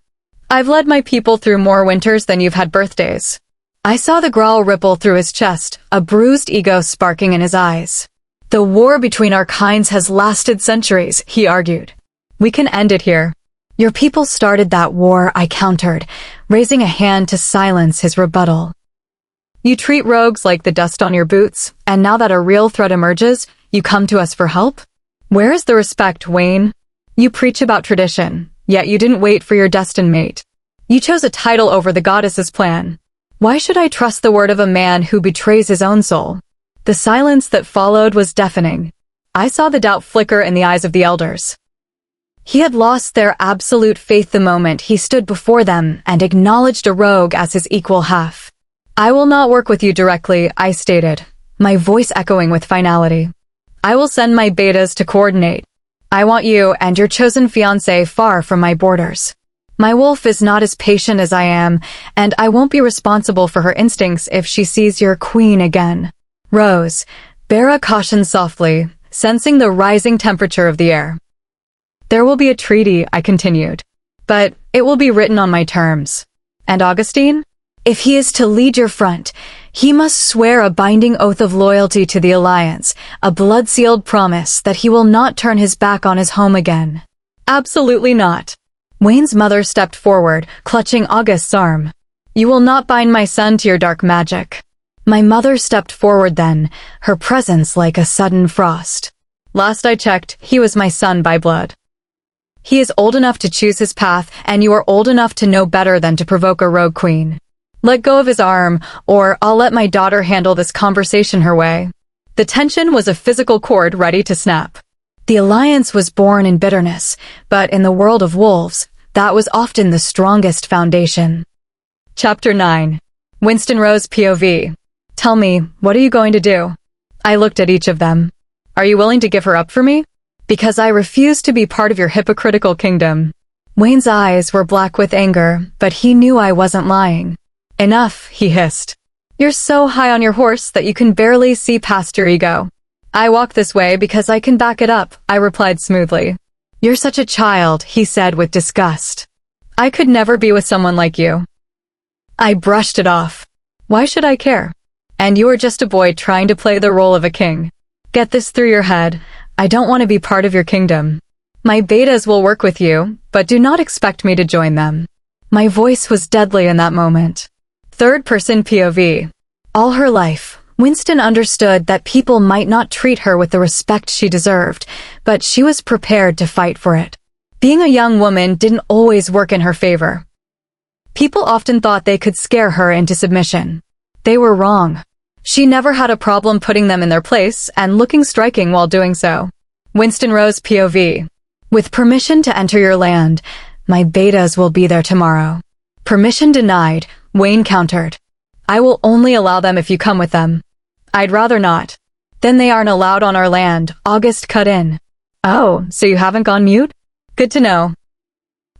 I've led my people through more winters than you've had birthdays." I saw the growl ripple through his chest, a bruised ego sparking in his eyes. "The war between our kinds has lasted centuries," he argued. "We can end it here." "Your people started that war," I countered, raising a hand to silence his rebuttal. "You treat rogues like the dust on your boots, and now that a real threat emerges, you come to us for help? Where is the respect, Wayne? You preach about tradition, yet you didn't wait for your destined mate. You chose a title over the goddess's plan. Why should I trust the word of a man who betrays his own soul?" The silence that followed was deafening. I saw the doubt flicker in the eyes of the elders. He had lost their absolute faith the moment he stood before them and acknowledged a rogue as his equal half. "I will not work with you directly," I stated, my voice echoing with finality. "I will send my betas to coordinate. I want you and your chosen fiancée far from my borders. My wolf is not as patient as I am, and I won't be responsible for her instincts if she sees your queen again." "Rose," Bera cautioned softly, sensing the rising temperature of the air. "There will be a treaty," I continued, "but it will be written on my terms. And Augustine? If he is to lead your front, he must swear a binding oath of loyalty to the Alliance, a blood-sealed promise that he will not turn his back on his home again." "Absolutely not." Wayne's mother stepped forward, clutching August's arm. "You will not bind my son to your dark magic." My mother stepped forward then, her presence like a sudden frost. "Last I checked, he was my son by blood. He is old enough to choose his path, and you are old enough to know better than to provoke a rogue queen. Let go of his arm, or I'll let my daughter handle this conversation her way." The tension was a physical cord ready to snap. The alliance was born in bitterness, but in the world of wolves, that was often the strongest foundation. Chapter 9. Winston Rose POV. "Tell me, what are you going to do?" I looked at each of them. "Are you willing to give her up for me? Because I refuse to be part of your hypocritical kingdom." Wayne's eyes were black with anger, but he knew I wasn't lying. "Enough," he hissed. "You're so high on your horse that you can barely see past your ego." "I walk this way because I can back it up," I replied smoothly. "You're such a child," he said with disgust. "I could never be with someone like you." I brushed it off. Why should I care? And you are just a boy trying to play the role of a king. Get this through your head. I don't want to be part of your kingdom. My betas will work with you, but do not expect me to join them. My voice was deadly in that moment. Third-person POV. All her life, Winston understood that people might not treat her with the respect she deserved, but she was prepared to fight for it. Being a young woman didn't always work in her favor. People often thought they could scare her into submission. They were wrong. She never had a problem putting them in their place and looking striking while doing so. Winston Rose POV. With permission to enter your land, my betas will be there tomorrow. Permission denied, Wayne countered. I will only allow them if you come with them. I'd rather not. Then they aren't allowed on our land, August cut in. Oh, so you haven't gone mute? Good to know.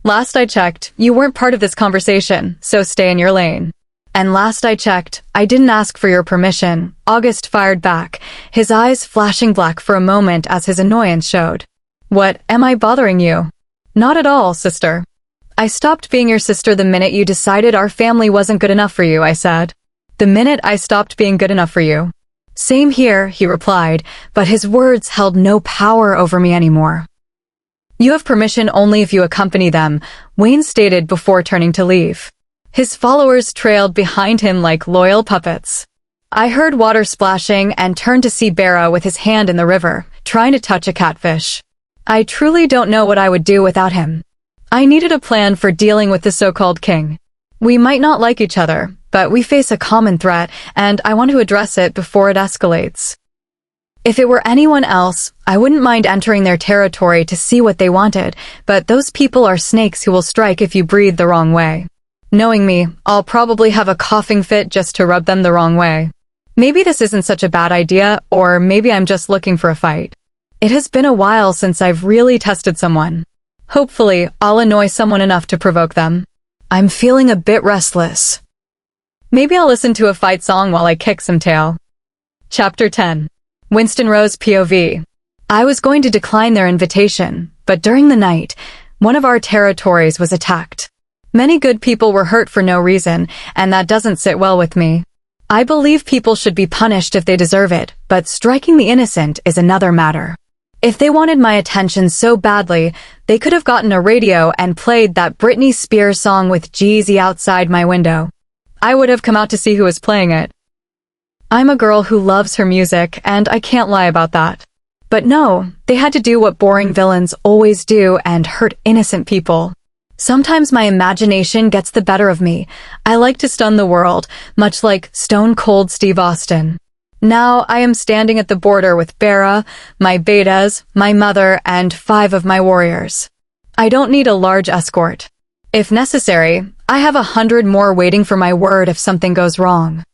Last I checked, you weren't part of this conversation, so stay in your lane. And last I checked, I didn't ask for your permission, August fired back, his eyes flashing black for a moment as his annoyance showed. What, am I bothering you? Not at all, sister. I stopped being your sister the minute you decided our family wasn't good enough for you, I said. The minute I stopped being good enough for you. Same here, he replied, but his words held no power over me anymore. You have permission only if you accompany them, Wayne stated before turning to leave. His followers trailed behind him like loyal puppets. I heard water splashing and turned to see Bera with his hand in the river, trying to touch a catfish. I truly don't know what I would do without him. I needed a plan for dealing with the so-called king. We might not like each other, but we face a common threat, and I want to address it before it escalates. If it were anyone else, I wouldn't mind entering their territory to see what they wanted, but those people are snakes who will strike if you breathe the wrong way. Knowing me, I'll probably have a coughing fit just to rub them the wrong way. Maybe this isn't such a bad idea, or maybe I'm just looking for a fight. It has been a while since I've really tested someone. Hopefully, I'll annoy someone enough to provoke them. I'm feeling a bit restless. Maybe I'll listen to a fight song while I kick some tail. Chapter 10. Winston Rose POV. I was going to decline their invitation, but during the night, one of our territories was attacked. Many good people were hurt for no reason, and that doesn't sit well with me. I believe people should be punished if they deserve it, but striking the innocent is another matter. If they wanted my attention so badly, they could have gotten a radio and played that Britney Spears song with Jeezy outside my window. I would have come out to see who was playing it. I'm a girl who loves her music, and I can't lie about that. But no, they had to do what boring villains always do and hurt innocent people. Sometimes my imagination gets the better of me. I like to stun the world, much like Stone Cold Steve Austin. Now I am standing at the border with Bera, my betas, my mother, and 5 of my warriors. I don't need a large escort. If necessary, I have 100 more waiting for my word if something goes wrong.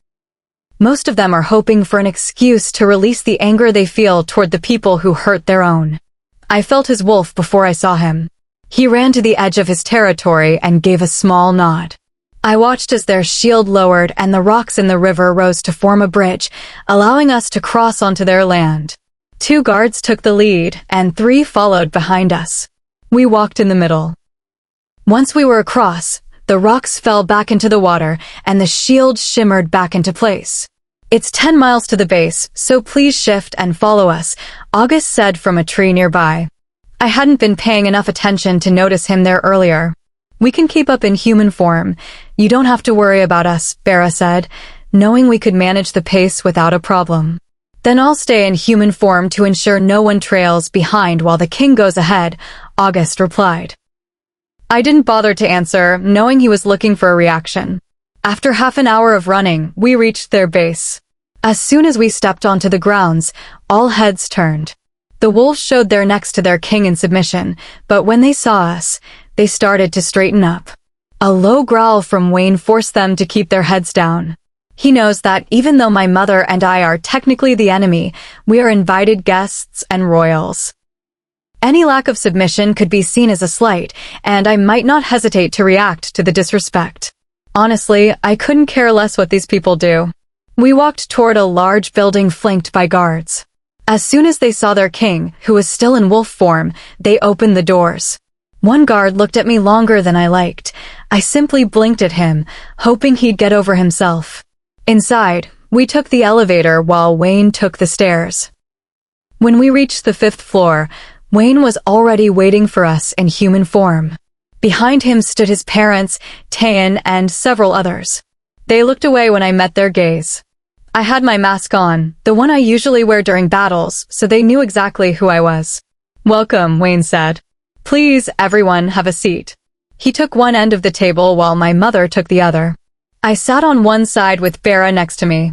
Most of them are hoping for an excuse to release the anger they feel toward the people who hurt their own. I felt his wolf before I saw him. He ran to the edge of his territory and gave a small nod. I watched as their shield lowered and the rocks in the river rose to form a bridge, allowing us to cross onto their land. 2 guards took the lead, and 3 followed behind us. We walked in the middle. Once we were across, the rocks fell back into the water, and the shield shimmered back into place. It's 10 miles to the base, so please shift and follow us, August said from a tree nearby. I hadn't been paying enough attention to notice him there earlier. We can keep up in human form. You don't have to worry about us, Bera said, knowing we could manage the pace without a problem. Then I'll stay in human form to ensure no one trails behind while the king goes ahead, August replied. I didn't bother to answer, knowing he was looking for a reaction. After half an hour of running, we reached their base. As soon as we stepped onto the grounds, all heads turned. The wolves showed their necks to their king in submission, but when they saw us, they started to straighten up. A low growl from Wayne forced them to keep their heads down. He knows that even though my mother and I are technically the enemy, we are invited guests and royals. Any lack of submission could be seen as a slight, and I might not hesitate to react to the disrespect. Honestly, I couldn't care less what these people do. We walked toward a large building flanked by guards. As soon as they saw their king, who was still in wolf form, they opened the doors. One guard looked at me longer than I liked. I simply blinked at him, hoping he'd get over himself. Inside, we took the elevator while Wayne took the stairs. When we reached the 5th floor, Wayne was already waiting for us in human form. Behind him stood his parents, Tayan, and several others. They looked away when I met their gaze. I had my mask on, the one I usually wear during battles, so they knew exactly who I was. Welcome, Wayne said. Please, everyone, have a seat. He took one end of the table while my mother took the other. I sat on one side with Bera next to me.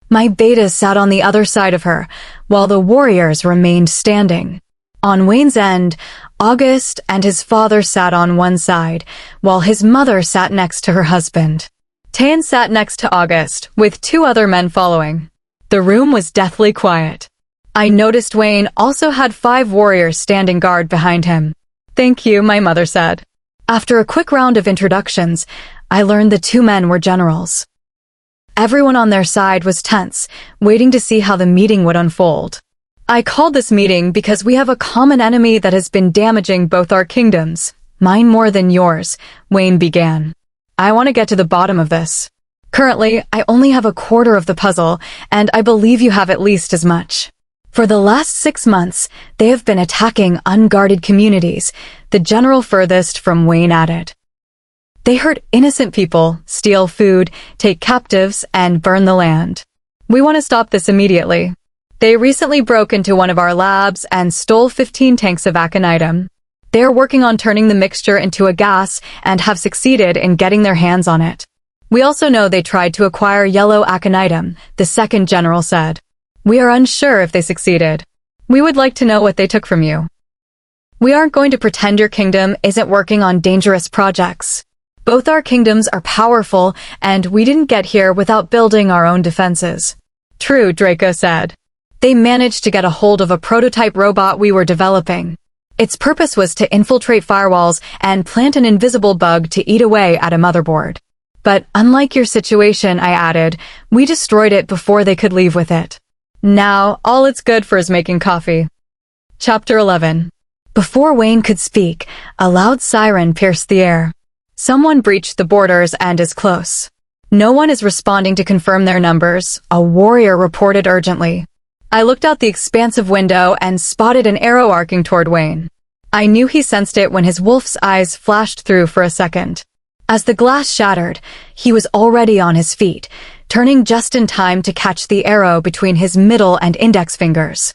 My betas sat on the other side of her, while the warriors remained standing. On Wayne's end, August and his father sat on one side, while his mother sat next to her husband. Tayan sat next to August, with 2 other men following. The room was deathly quiet. I noticed Wayne also had 5 warriors standing guard behind him. Thank you, my mother said. After a quick round of introductions, I learned the 2 men were generals. Everyone on their side was tense, waiting to see how the meeting would unfold. I called this meeting because we have a common enemy that has been damaging both our kingdoms. Mine more than yours, Wayne began. I want to get to the bottom of this. Currently, I only have a quarter of the puzzle, and I believe you have at least as much. For the last 6 months, they have been attacking unguarded communities, the general furthest from Wayne added. They hurt innocent people, steal food, take captives, and burn the land. We want to stop this immediately. They recently broke into one of our labs and stole 15 tanks of aconitum. They are working on turning the mixture into a gas and have succeeded in getting their hands on it. We also know they tried to acquire yellow aconitum, the second general said. We are unsure if they succeeded. We would like to know what they took from you. We aren't going to pretend your kingdom isn't working on dangerous projects. Both our kingdoms are powerful, and we didn't get here without building our own defenses. True, Draco said. They managed to get a hold of a prototype robot we were developing. Its purpose was to infiltrate firewalls and plant an invisible bug to eat away at a motherboard. But unlike your situation, I added, we destroyed it before they could leave with it. Now, all it's good for is making coffee. Chapter 11. Before Wayne could speak, a loud siren pierced the air. Someone breached the borders and is close. No one is responding to confirm their numbers, a warrior reported urgently. I looked out the expansive window and spotted an arrow arcing toward Wayne. I knew he sensed it when his wolf's eyes flashed through for a second. As the glass shattered, he was already on his feet, turning just in time to catch the arrow between his middle and index fingers.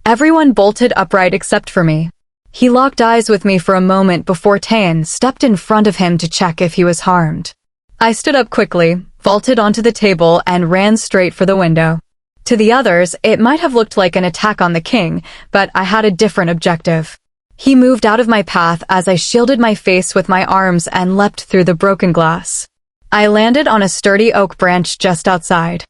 Everyone bolted upright except for me. He locked eyes with me for a moment before Tayan stepped in front of him to check if he was harmed. I stood up quickly, vaulted onto the table, and ran straight for the window. To the others, it might have looked like an attack on the king, but I had a different objective. He moved out of my path as I shielded my face with my arms and leapt through the broken glass. I landed on a sturdy oak branch just outside.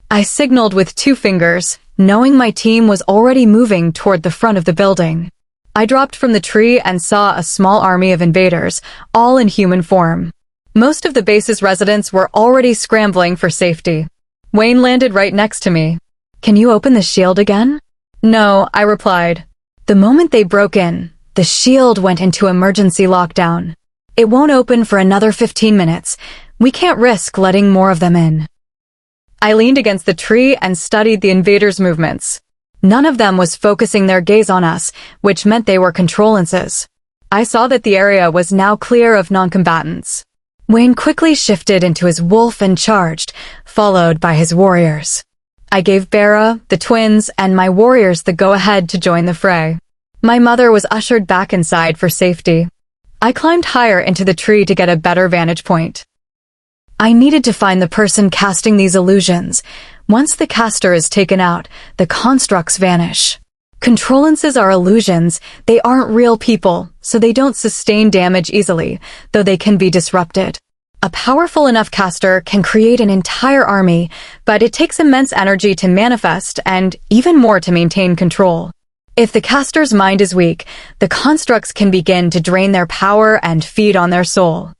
I signaled with 2 fingers, knowing my team was already moving toward the front of the building. I dropped from the tree and saw a small army of invaders, all in human form. Most of the base's residents were already scrambling for safety. Wayne landed right next to me. Can you open the shield again? No, I replied. The moment they broke in, the shield went into emergency lockdown. It won't open for another 15 minutes. We can't risk letting more of them in. I leaned against the tree and studied the invaders' movements. None of them was focusing their gaze on us, which meant they were controlances. I saw that the area was now clear of non-combatants. Wayne quickly shifted into his wolf and charged, followed by his warriors. I gave Bera, the twins, and my warriors the go-ahead to join the fray. My mother was ushered back inside for safety. I climbed higher into the tree to get a better vantage point. I needed to find the person casting these illusions. Once the caster is taken out, the constructs vanish. Controlances are illusions. They aren't real people, so they don't sustain damage easily, though they can be disrupted. A powerful enough caster can create an entire army, but it takes immense energy to manifest and even more to maintain control. If the caster's mind is weak, the constructs can begin to drain their power and feed on their soul.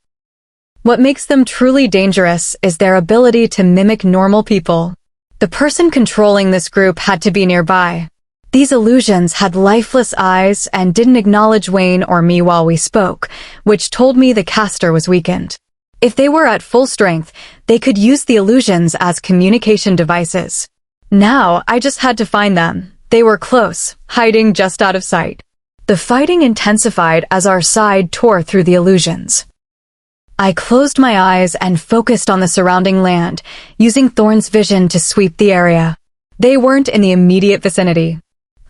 What makes them truly dangerous is their ability to mimic normal people. The person controlling this group had to be nearby. These illusions had lifeless eyes and didn't acknowledge Wayne or me while we spoke, which told me the caster was weakened. If they were at full strength, they could use the illusions as communication devices. Now, I just had to find them. They were close, hiding just out of sight. The fighting intensified as our side tore through the illusions. I closed my eyes and focused on the surrounding land, using Thorn's vision to sweep the area. They weren't in the immediate vicinity.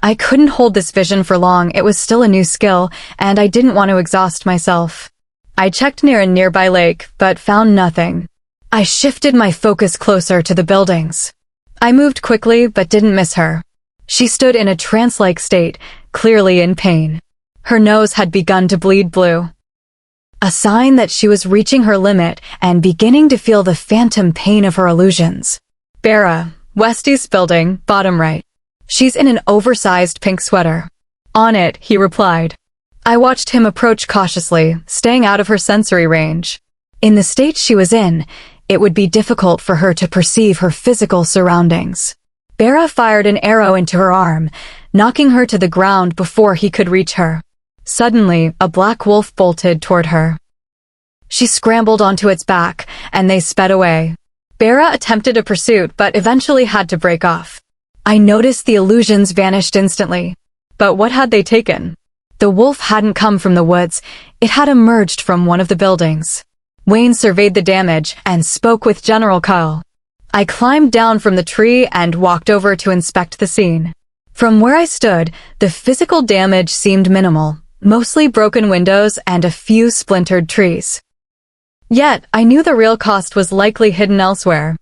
I couldn't hold this vision for long. It was still a new skill, and I didn't want to exhaust myself. I checked near a nearby lake, but found nothing. I shifted my focus closer to the buildings. I moved quickly, but didn't miss her. She stood in a trance-like state, clearly in pain. Her nose had begun to bleed blue. A sign that she was reaching her limit and beginning to feel the phantom pain of her illusions. Bera, Westy's building, bottom right. She's in an oversized pink sweater. On it, he replied. I watched him approach cautiously, staying out of her sensory range. In the state she was in, it would be difficult for her to perceive her physical surroundings. Bera fired an arrow into her arm, knocking her to the ground before he could reach her. Suddenly, a black wolf bolted toward her. She scrambled onto its back, and they sped away. Bera attempted a pursuit but eventually had to break off. I noticed the illusions vanished instantly. But what had they taken? The wolf hadn't come from the woods, it had emerged from one of the buildings. Wayne surveyed the damage and spoke with General Kyle. I climbed down from the tree and walked over to inspect the scene. From where I stood, the physical damage seemed minimal, mostly broken windows and a few splintered trees. Yet, I knew the real cost was likely hidden elsewhere.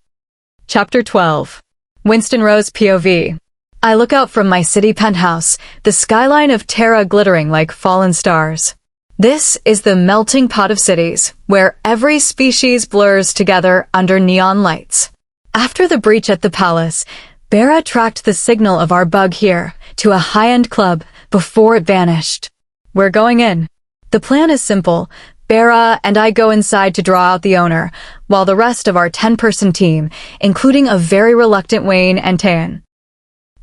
Chapter 12. Winston Rose POV. I look out from my city penthouse, the skyline of Terra glittering like fallen stars. This is the melting pot of cities, where every species blurs together under neon lights. After the breach at the palace, Bera tracked the signal of our bug here to a high-end club before it vanished. We're going in. The plan is simple. Bera and I go inside to draw out the owner, while the rest of our 10-person team, including a very reluctant Wayne and Tan,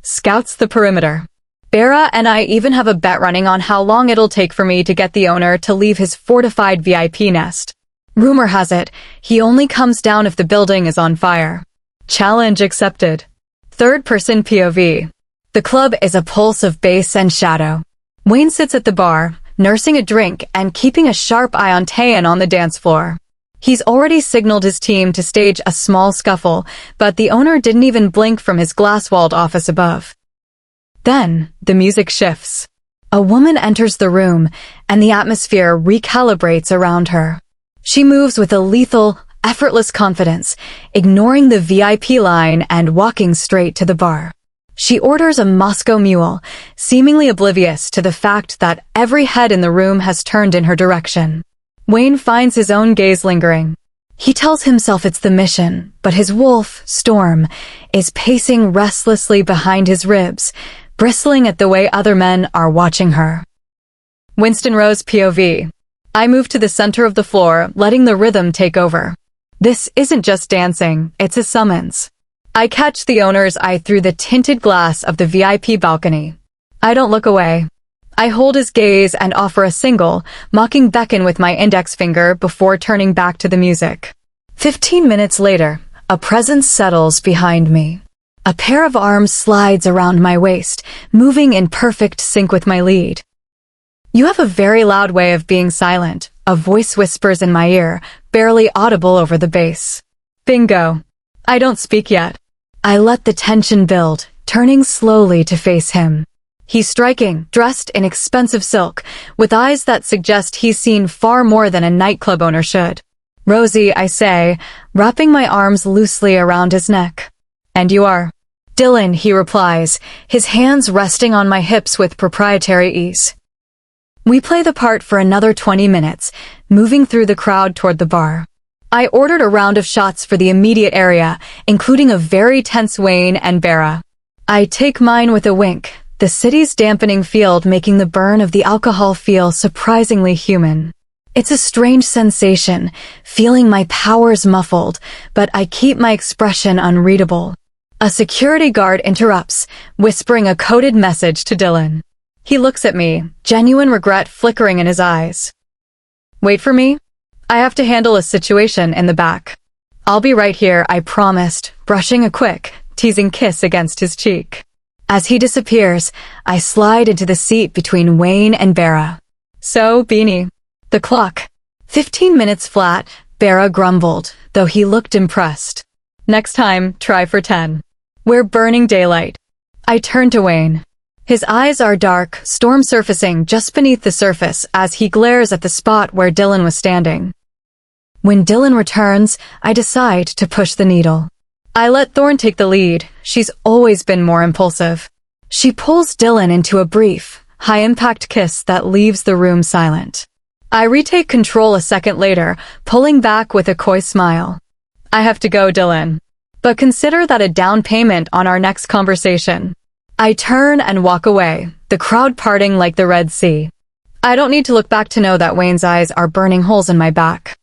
scouts the perimeter. Bera and I even have a bet running on how long it'll take for me to get the owner to leave his fortified VIP nest. Rumor has it, he only comes down if the building is on fire. Challenge accepted. Third-person POV. The club is a pulse of bass and shadow. Wayne sits at the bar, nursing a drink and keeping a sharp eye on Tayan on the dance floor. He's already signaled his team to stage a small scuffle, but the owner didn't even blink from his glass-walled office above. Then, the music shifts. A woman enters the room, and the atmosphere recalibrates around her. She moves with a lethal, effortless confidence, ignoring the VIP line and walking straight to the bar. She orders a Moscow Mule, seemingly oblivious to the fact that every head in the room has turned in her direction. Wayne finds his own gaze lingering. He tells himself it's the mission, but his wolf, Storm, is pacing restlessly behind his ribs, bristling at the way other men are watching her. Winston Rose POV. I move to the center of the floor, letting the rhythm take over. This isn't just dancing, it's a summons. I catch the owner's eye through the tinted glass of the VIP balcony. I don't look away. I hold his gaze and offer a single, mocking beckon with my index finger before turning back to the music. 15 minutes later, a presence settles behind me. A pair of arms slides around my waist, moving in perfect sync with my lead. You have a very loud way of being silent, a voice whispers in my ear, barely audible over the bass. Bingo. I don't speak yet. I let the tension build, turning slowly to face him. He's striking, dressed in expensive silk, with eyes that suggest he's seen far more than a nightclub owner should. Rosie, I say, wrapping my arms loosely around his neck. And you are? Dylan, he replies, his hands resting on my hips with proprietary ease. We play the part for another 20 minutes, moving through the crowd toward the bar. I ordered a round of shots for the immediate area, including a very tense Wayne and Bera. I take mine with a wink, the city's dampening field making the burn of the alcohol feel surprisingly human. It's a strange sensation, feeling my powers muffled, but I keep my expression unreadable. A security guard interrupts, whispering a coded message to Dylan. He looks at me, genuine regret flickering in his eyes. Wait for me? I have to handle a situation in the back. I'll be right here, I promised, brushing a quick, teasing kiss against his cheek. As he disappears, I slide into the seat between Wayne and Bera. So, Beanie. The clock. 15 minutes flat, Bera grumbled, though he looked impressed. Next time, try for 10. We're burning daylight. I turn to Wayne. His eyes are dark, storm surfacing just beneath the surface as he glares at the spot where Dylan was standing. When Dylan returns, I decide to push the needle. I let Thorne take the lead. She's always been more impulsive. She pulls Dylan into a brief, high-impact kiss that leaves the room silent. I retake control a second later, pulling back with a coy smile. I have to go, Dylan. But consider that a down payment on our next conversation. I turn and walk away, the crowd parting like the Red Sea. I don't need to look back to know that Wayne's eyes are burning holes in my back.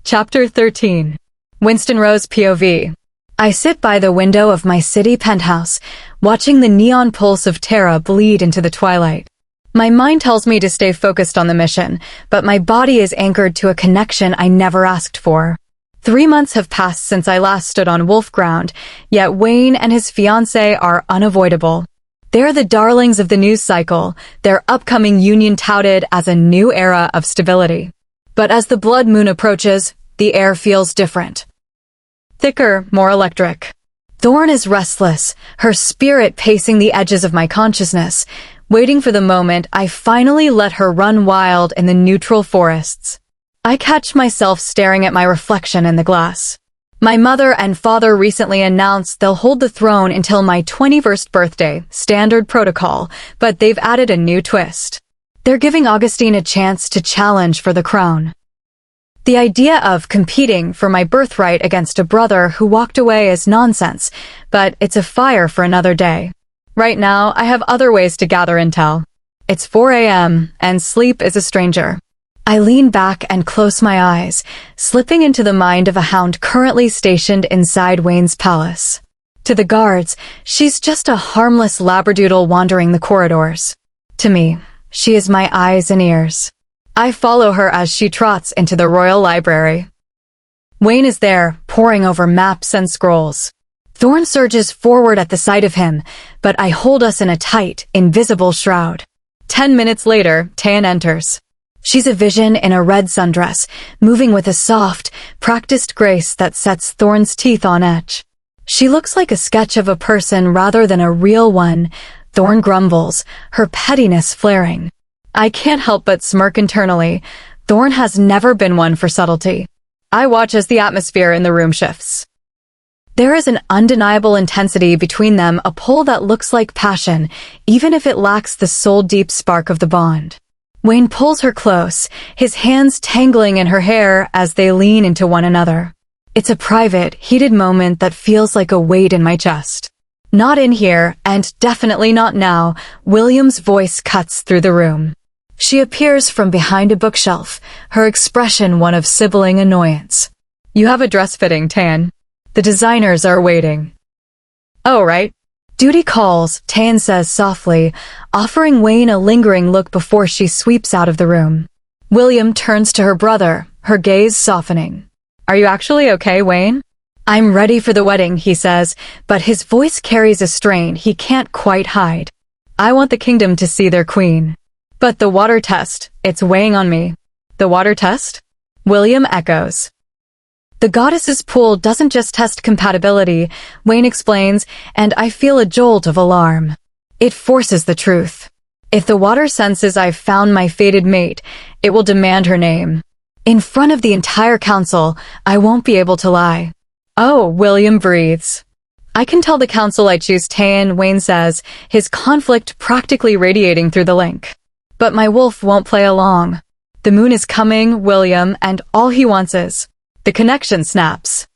Chapter 13. Winston Rose POV. I sit by the window of my city penthouse, watching the neon pulse of Terra bleed into the twilight. My mind tells me to stay focused on the mission, but my body is anchored to a connection I never asked for. 3 months have passed since I last stood on wolf ground, yet Wayne and his fiancée are unavoidable. They're the darlings of the news cycle, their upcoming union touted as a new era of stability. But as the blood moon approaches, the air feels different. Thicker, more electric. Thorn is restless, her spirit pacing the edges of my consciousness, waiting for the moment I finally let her run wild in the neutral forests. I catch myself staring at my reflection in the glass. My mother and father recently announced they'll hold the throne until my 21st birthday, standard protocol, but they've added a new twist. They're giving Augustine a chance to challenge for the crown. The idea of competing for my birthright against a brother who walked away is nonsense, but it's a fire for another day. Right now, I have other ways to gather intel. It's 4 a.m., and sleep is a stranger. I lean back and close my eyes, slipping into the mind of a hound currently stationed inside Wayne's palace. To the guards, she's just a harmless labradoodle wandering the corridors. To me, she is my eyes and ears. I follow her as she trots into the royal library. Wayne is there, poring over maps and scrolls. Thorn surges forward at the sight of him, but I hold us in a tight, invisible shroud. 10 minutes later, Tan enters. She's a vision in a red sundress, moving with a soft, practiced grace that sets Thorn's teeth on edge. She looks like a sketch of a person rather than a real one. Thorn grumbles, her pettiness flaring. I can't help but smirk internally. Thorn has never been one for subtlety. I watch as the atmosphere in the room shifts. There is an undeniable intensity between them, a pull that looks like passion, even if it lacks the soul-deep spark of the bond. Wayne pulls her close, his hands tangling in her hair as they lean into one another. It's a private, heated moment that feels like a weight in my chest. Not in here, and definitely not now. William's voice cuts through the room. She appears from behind a bookshelf, her expression one of sibling annoyance. You have a dress fitting, Tan. The designers are waiting. Oh, right. Duty calls, Tan says softly, offering Wayne a lingering look before she sweeps out of the room. William turns to her brother, her gaze softening. Are you actually okay, Wayne? I'm ready for the wedding, he says, but his voice carries a strain he can't quite hide. I want the kingdom to see their queen. But the water test, it's weighing on me. The water test? William echoes. The goddess's pool doesn't just test compatibility, Wayne explains, and I feel a jolt of alarm. It forces the truth. If the water senses I've found my fated mate, it will demand her name. In front of the entire council, I won't be able to lie. Oh, William breathes. I can tell the council I choose Tan, Wayne says, his conflict practically radiating through the link. But my wolf won't play along. The moon is coming, William, and all he wants is... The connection snaps.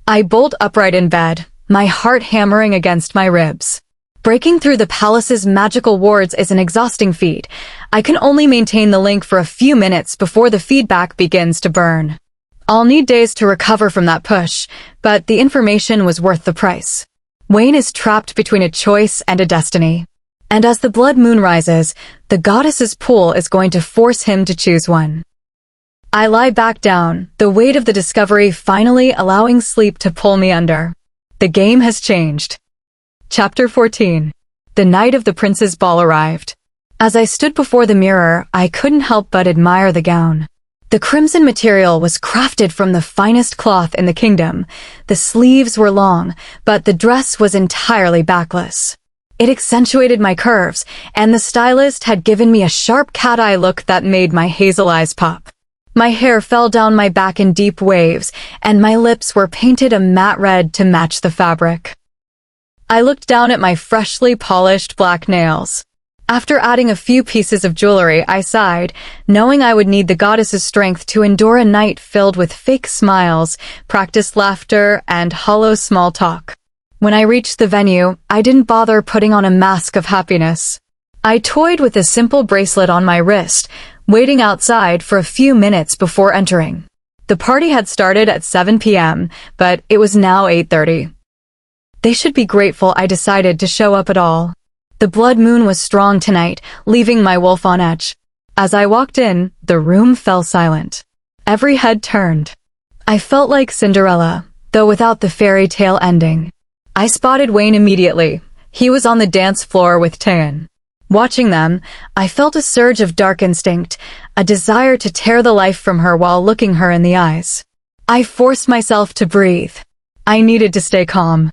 I bolt upright in bed, my heart hammering against my ribs. Breaking through the palace's magical wards is an exhausting feat. I can only maintain the link for a few minutes before the feedback begins to burn. I'll need days to recover from that push, but the information was worth the price. Wayne is trapped between a choice and a destiny. And as the blood moon rises, the goddess's pool is going to force him to choose one. I lie back down, the weight of the discovery finally allowing sleep to pull me under. The game has changed. Chapter 14. The night of the prince's ball arrived. As I stood before the mirror, I couldn't help but admire the gown. The crimson material was crafted from the finest cloth in the kingdom. The sleeves were long, but the dress was entirely backless. It accentuated my curves, and the stylist had given me a sharp cat-eye look that made my hazel eyes pop. My hair fell down my back in deep waves, and my lips were painted a matte red to match the fabric. I looked down at my freshly polished black nails. After adding a few pieces of jewelry, I sighed, knowing I would need the goddess's strength to endure a night filled with fake smiles, practiced laughter, and hollow small talk. When I reached the venue, I didn't bother putting on a mask of happiness. I toyed with a simple bracelet on my wrist, waiting outside for a few minutes before entering. The party had started at 7 p.m., but it was now 8:30. They should be grateful I decided to show up at all. The blood moon was strong tonight, leaving my wolf on edge. As I walked in, the room fell silent. Every head turned. I felt like Cinderella, though without the fairy tale ending. I spotted Wayne immediately. He was on the dance floor with Tan. Watching them, I felt a surge of dark instinct, a desire to tear the life from her while looking her in the eyes. I forced myself to breathe. I needed to stay calm.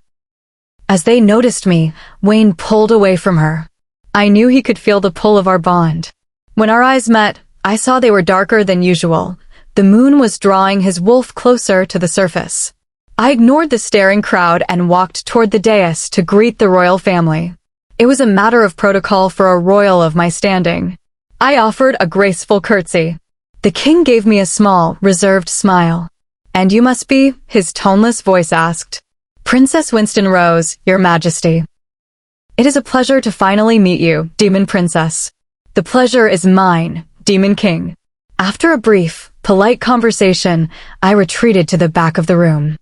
As they noticed me, Wayne pulled away from her. I knew he could feel the pull of our bond. When our eyes met, I saw they were darker than usual. The moon was drawing his wolf closer to the surface. I ignored the staring crowd and walked toward the dais to greet the royal family. It was a matter of protocol for a royal of my standing. I offered a graceful curtsy. The king gave me a small, reserved smile. "And you must be?" his toneless voice asked. "Princess Winston Rose, Your Majesty." "It is a pleasure to finally meet you, Demon Princess." "The pleasure is mine, Demon King." After a brief, polite conversation, I retreated to the back of the room.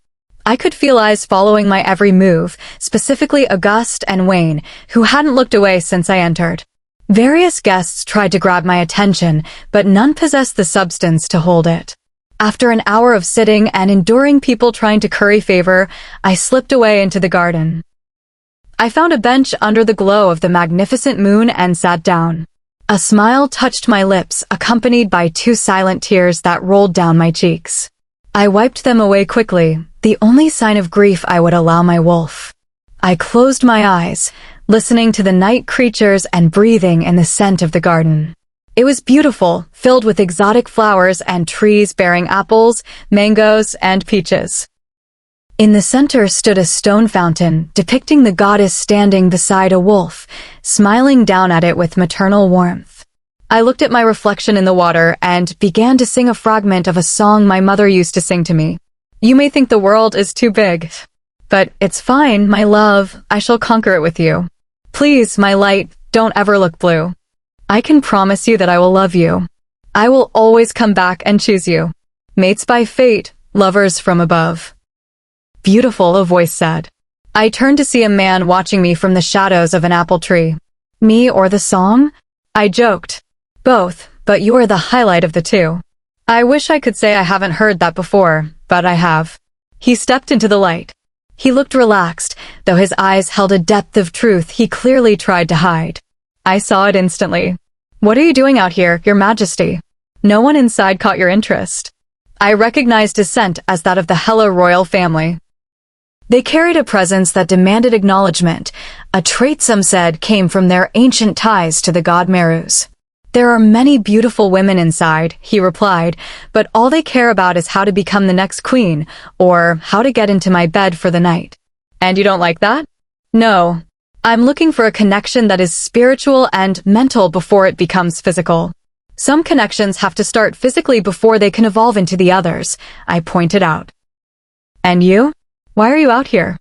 I could feel eyes following my every move, specifically Auguste and Wayne, who hadn't looked away since I entered. Various guests tried to grab my attention, but none possessed the substance to hold it. After an hour of sitting and enduring people trying to curry favor, I slipped away into the garden. I found a bench under the glow of the magnificent moon and sat down. A smile touched my lips, accompanied by 2 silent tears that rolled down my cheeks. I wiped them away quickly, the only sign of grief I would allow my wolf. I closed my eyes, listening to the night creatures and breathing in the scent of the garden. It was beautiful, filled with exotic flowers and trees bearing apples, mangoes, and peaches. In the center stood a stone fountain, depicting the goddess standing beside a wolf, smiling down at it with maternal warmth. I looked at my reflection in the water and began to sing a fragment of a song my mother used to sing to me. "You may think the world is too big, but it's fine, my love, I shall conquer it with you. Please, my light, don't ever look blue. I can promise you that I will love you. I will always come back and choose you. Mates by fate, lovers from above." "Beautiful," a voice said. I turned to see a man watching me from the shadows of an apple tree. "Me or the song?" I joked. "Both, but you are the highlight of the two." I wish I could say I haven't heard that before, but I have. He stepped into the light. He looked relaxed, though his eyes held a depth of truth he clearly tried to hide. I saw it instantly. "What are you doing out here, Your Majesty? No one inside caught your interest." I recognized his scent as that of the Hella royal family. They carried a presence that demanded acknowledgement, a trait some said came from their ancient ties to the god Merus. "There are many beautiful women inside," he replied, "but all they care about is how to become the next queen, or how to get into my bed for the night." "And you don't like that?" "No. I'm looking for a connection that is spiritual and mental before it becomes physical. Some connections have to start physically before they can evolve into the others," I pointed out. "And you? Why are you out here?"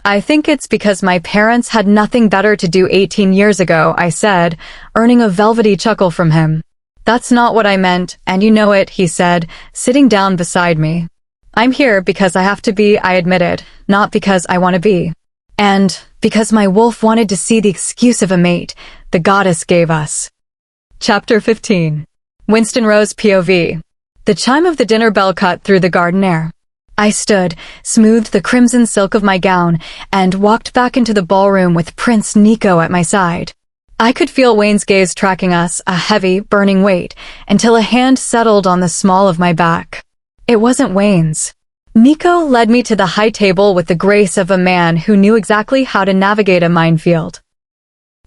"I think it's because my parents had nothing better to do 18 years ago," I said, earning a velvety chuckle from him. "That's not what I meant, and you know it," he said, sitting down beside me. "I'm here because I have to be," I admitted, "not because I want to be. And because my wolf wanted to see the excuse of a mate the goddess gave us." Chapter 15. Winston Rose POV. The chime of the dinner bell cut through the garden air. I stood, smoothed the crimson silk of my gown, and walked back into the ballroom with Prince Nico at my side. I could feel Wayne's gaze tracking us, a heavy, burning weight, until a hand settled on the small of my back. It wasn't Wayne's. Nico led me to the high table with the grace of a man who knew exactly how to navigate a minefield.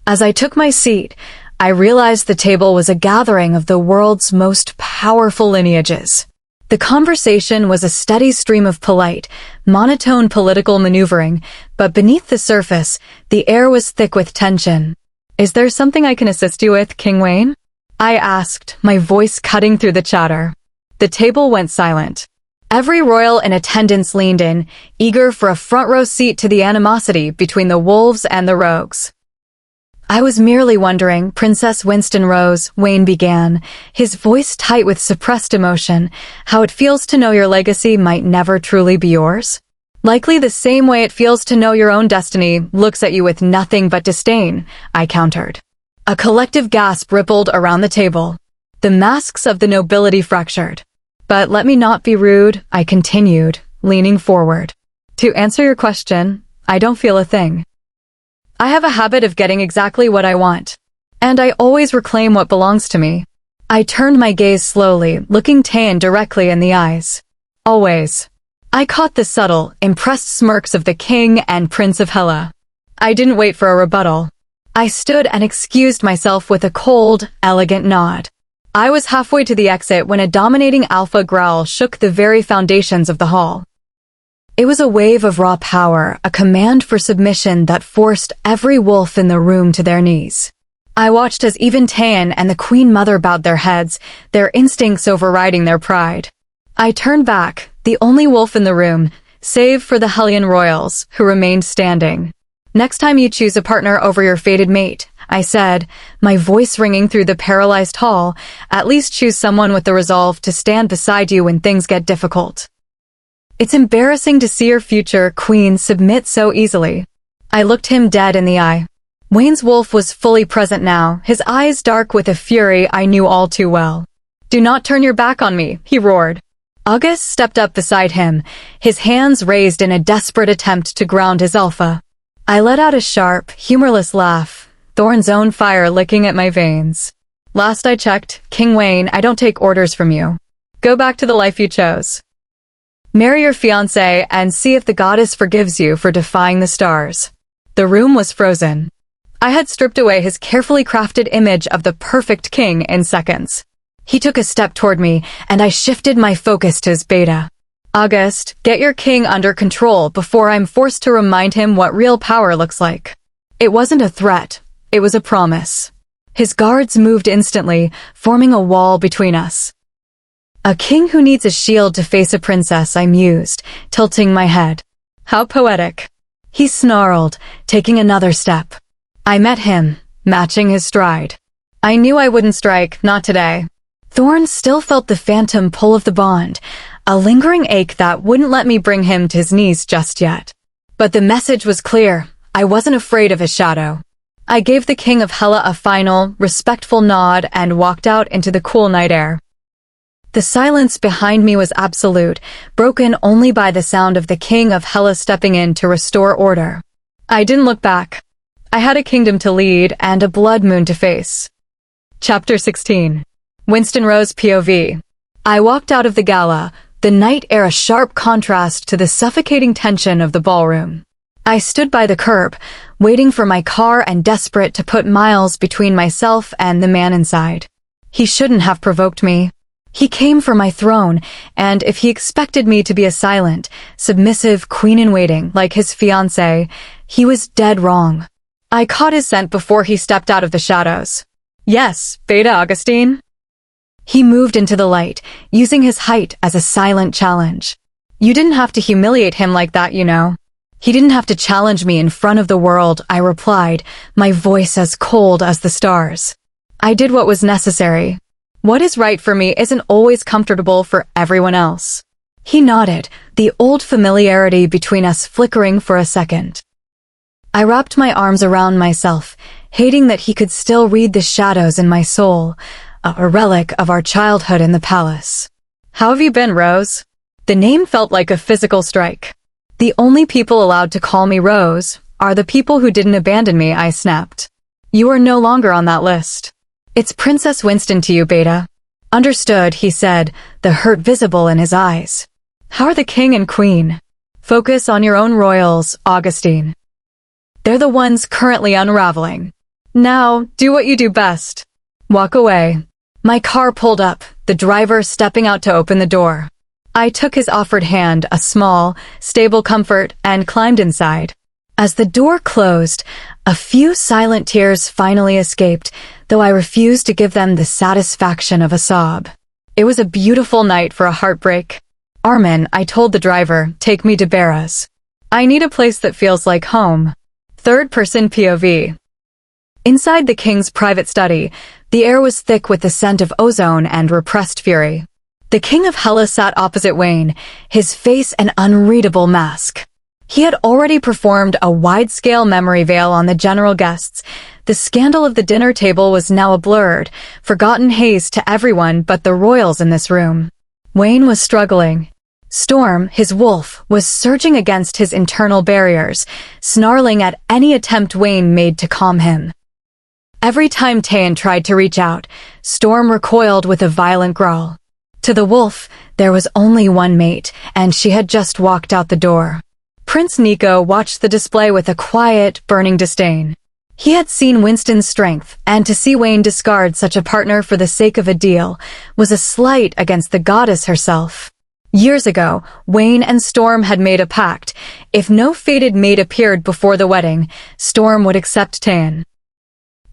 As I took my seat, I realized the table was a gathering of the world's most powerful lineages. The conversation was a steady stream of polite, monotone political maneuvering, but beneath the surface, the air was thick with tension. "Is there something I can assist you with, King Wayne?" I asked, my voice cutting through the chatter. The table went silent. Every royal in attendance leaned in, eager for a front-row seat to the animosity between the wolves and the rogues. "I was merely wondering, Princess Winston Rose," Wayne began, his voice tight with suppressed emotion, "how it feels to know your legacy might never truly be yours." Likely the same way it feels to know your own destiny looks at you with nothing but disdain, I countered. A collective gasp rippled around the table. The masks of the nobility fractured. But let me not be rude, I continued, leaning forward. To answer your question, I don't feel a thing. I have a habit of getting exactly what I want. And I always reclaim what belongs to me. I turned my gaze slowly, looking Tan directly in the eyes. Always. I caught the subtle, impressed smirks of the king and Prince of Hela. I didn't wait for a rebuttal. I stood and excused myself with a cold, elegant nod. I was halfway to the exit when a dominating alpha growl shook the very foundations of the hall. It was a wave of raw power, a command for submission that forced every wolf in the room to their knees. I watched as even Tan and the Queen Mother bowed their heads, their instincts overriding their pride. I turned back, the only wolf in the room, save for the Hellion royals, who remained standing. Next time you choose a partner over your fated mate, I said, my voice ringing through the paralyzed hall, at least choose someone with the resolve to stand beside you when things get difficult. It's embarrassing to see your future queen submit so easily. I looked him dead in the eye. Wayne's wolf was fully present now, his eyes dark with a fury I knew all too well. Do not turn your back on me, he roared. August stepped up beside him, his hands raised in a desperate attempt to ground his alpha. I let out a sharp, humorless laugh, Thorn's own fire licking at my veins. Last I checked, King Wayne, I don't take orders from you. Go back to the life you chose. Marry your fiancée and see if the goddess forgives you for defying the stars. The room was frozen. I had stripped away his carefully crafted image of the perfect king in seconds. He took a step toward me, and I shifted my focus to his beta. August, get your king under control before I'm forced to remind him what real power looks like. It wasn't a threat, it was a promise. His guards moved instantly, forming a wall between us. A king who needs a shield to face a princess, I mused, tilting my head. How poetic. He snarled, taking another step. I met him, matching his stride. I knew I wouldn't strike, not today. Thorn still felt the phantom pull of the bond, a lingering ache that wouldn't let me bring him to his knees just yet. But the message was clear. I wasn't afraid of his shadow. I gave the King of Hela a final, respectful nod and walked out into the cool night air. The silence behind me was absolute, broken only by the sound of the King of Hela stepping in to restore order. I didn't look back. I had a kingdom to lead and a blood moon to face. Chapter 16. Winston Rose POV. I walked out of the gala, the night air a sharp contrast to the suffocating tension of the ballroom. I stood by the curb, waiting for my car and desperate to put miles between myself and the man inside. He shouldn't have provoked me. He came for my throne, and if he expected me to be a silent, submissive queen-in-waiting like his fiancée, he was dead wrong. I caught his scent before he stepped out of the shadows. Yes, Beta Augustine? He moved into the light, using his height as a silent challenge. You didn't have to humiliate him like that, you know. He didn't have to challenge me in front of the world, I replied, my voice as cold as the stars. I did what was necessary. What is right for me isn't always comfortable for everyone else. He nodded, the old familiarity between us flickering for a second. I wrapped my arms around myself, hating that he could still read the shadows in my soul, a relic of our childhood in the palace. How have you been, Rose? The name felt like a physical strike. The only people allowed to call me Rose are the people who didn't abandon me, I snapped. You are no longer on that list. It's Princess Winston to you, Beta. Understood, he said, the hurt visible in his eyes. How are the king and queen? Focus on your own royals, Augustine. They're the ones currently unraveling. Now, do what you do best. Walk away. My car pulled up, the driver stepping out to open the door. I took his offered hand, a small, stable comfort, and climbed inside. As the door closed, a few silent tears finally escaped, though I refused to give them the satisfaction of a sob. It was a beautiful night for a heartbreak. Armin, I told the driver, take me to Barra's. I need a place that feels like home. Third-person POV. Inside the king's private study, the air was thick with the scent of ozone and repressed fury. The King of Hela sat opposite Wayne, his face an unreadable mask. He had already performed a wide-scale memory veil on the general guests. The scandal of the dinner table was now a blurred, forgotten haze to everyone but the royals in this room. Wayne was struggling. Storm, his wolf, was surging against his internal barriers, snarling at any attempt Wayne made to calm him. Every time Tayan tried to reach out, Storm recoiled with a violent growl. To the wolf, there was only one mate, and she had just walked out the door. Prince Nico watched the display with a quiet, burning disdain. He had seen Winston's strength, and to see Wayne discard such a partner for the sake of a deal was a slight against the goddess herself. Years ago, Wayne and Storm had made a pact. If no fated mate appeared before the wedding, Storm would accept Tayan.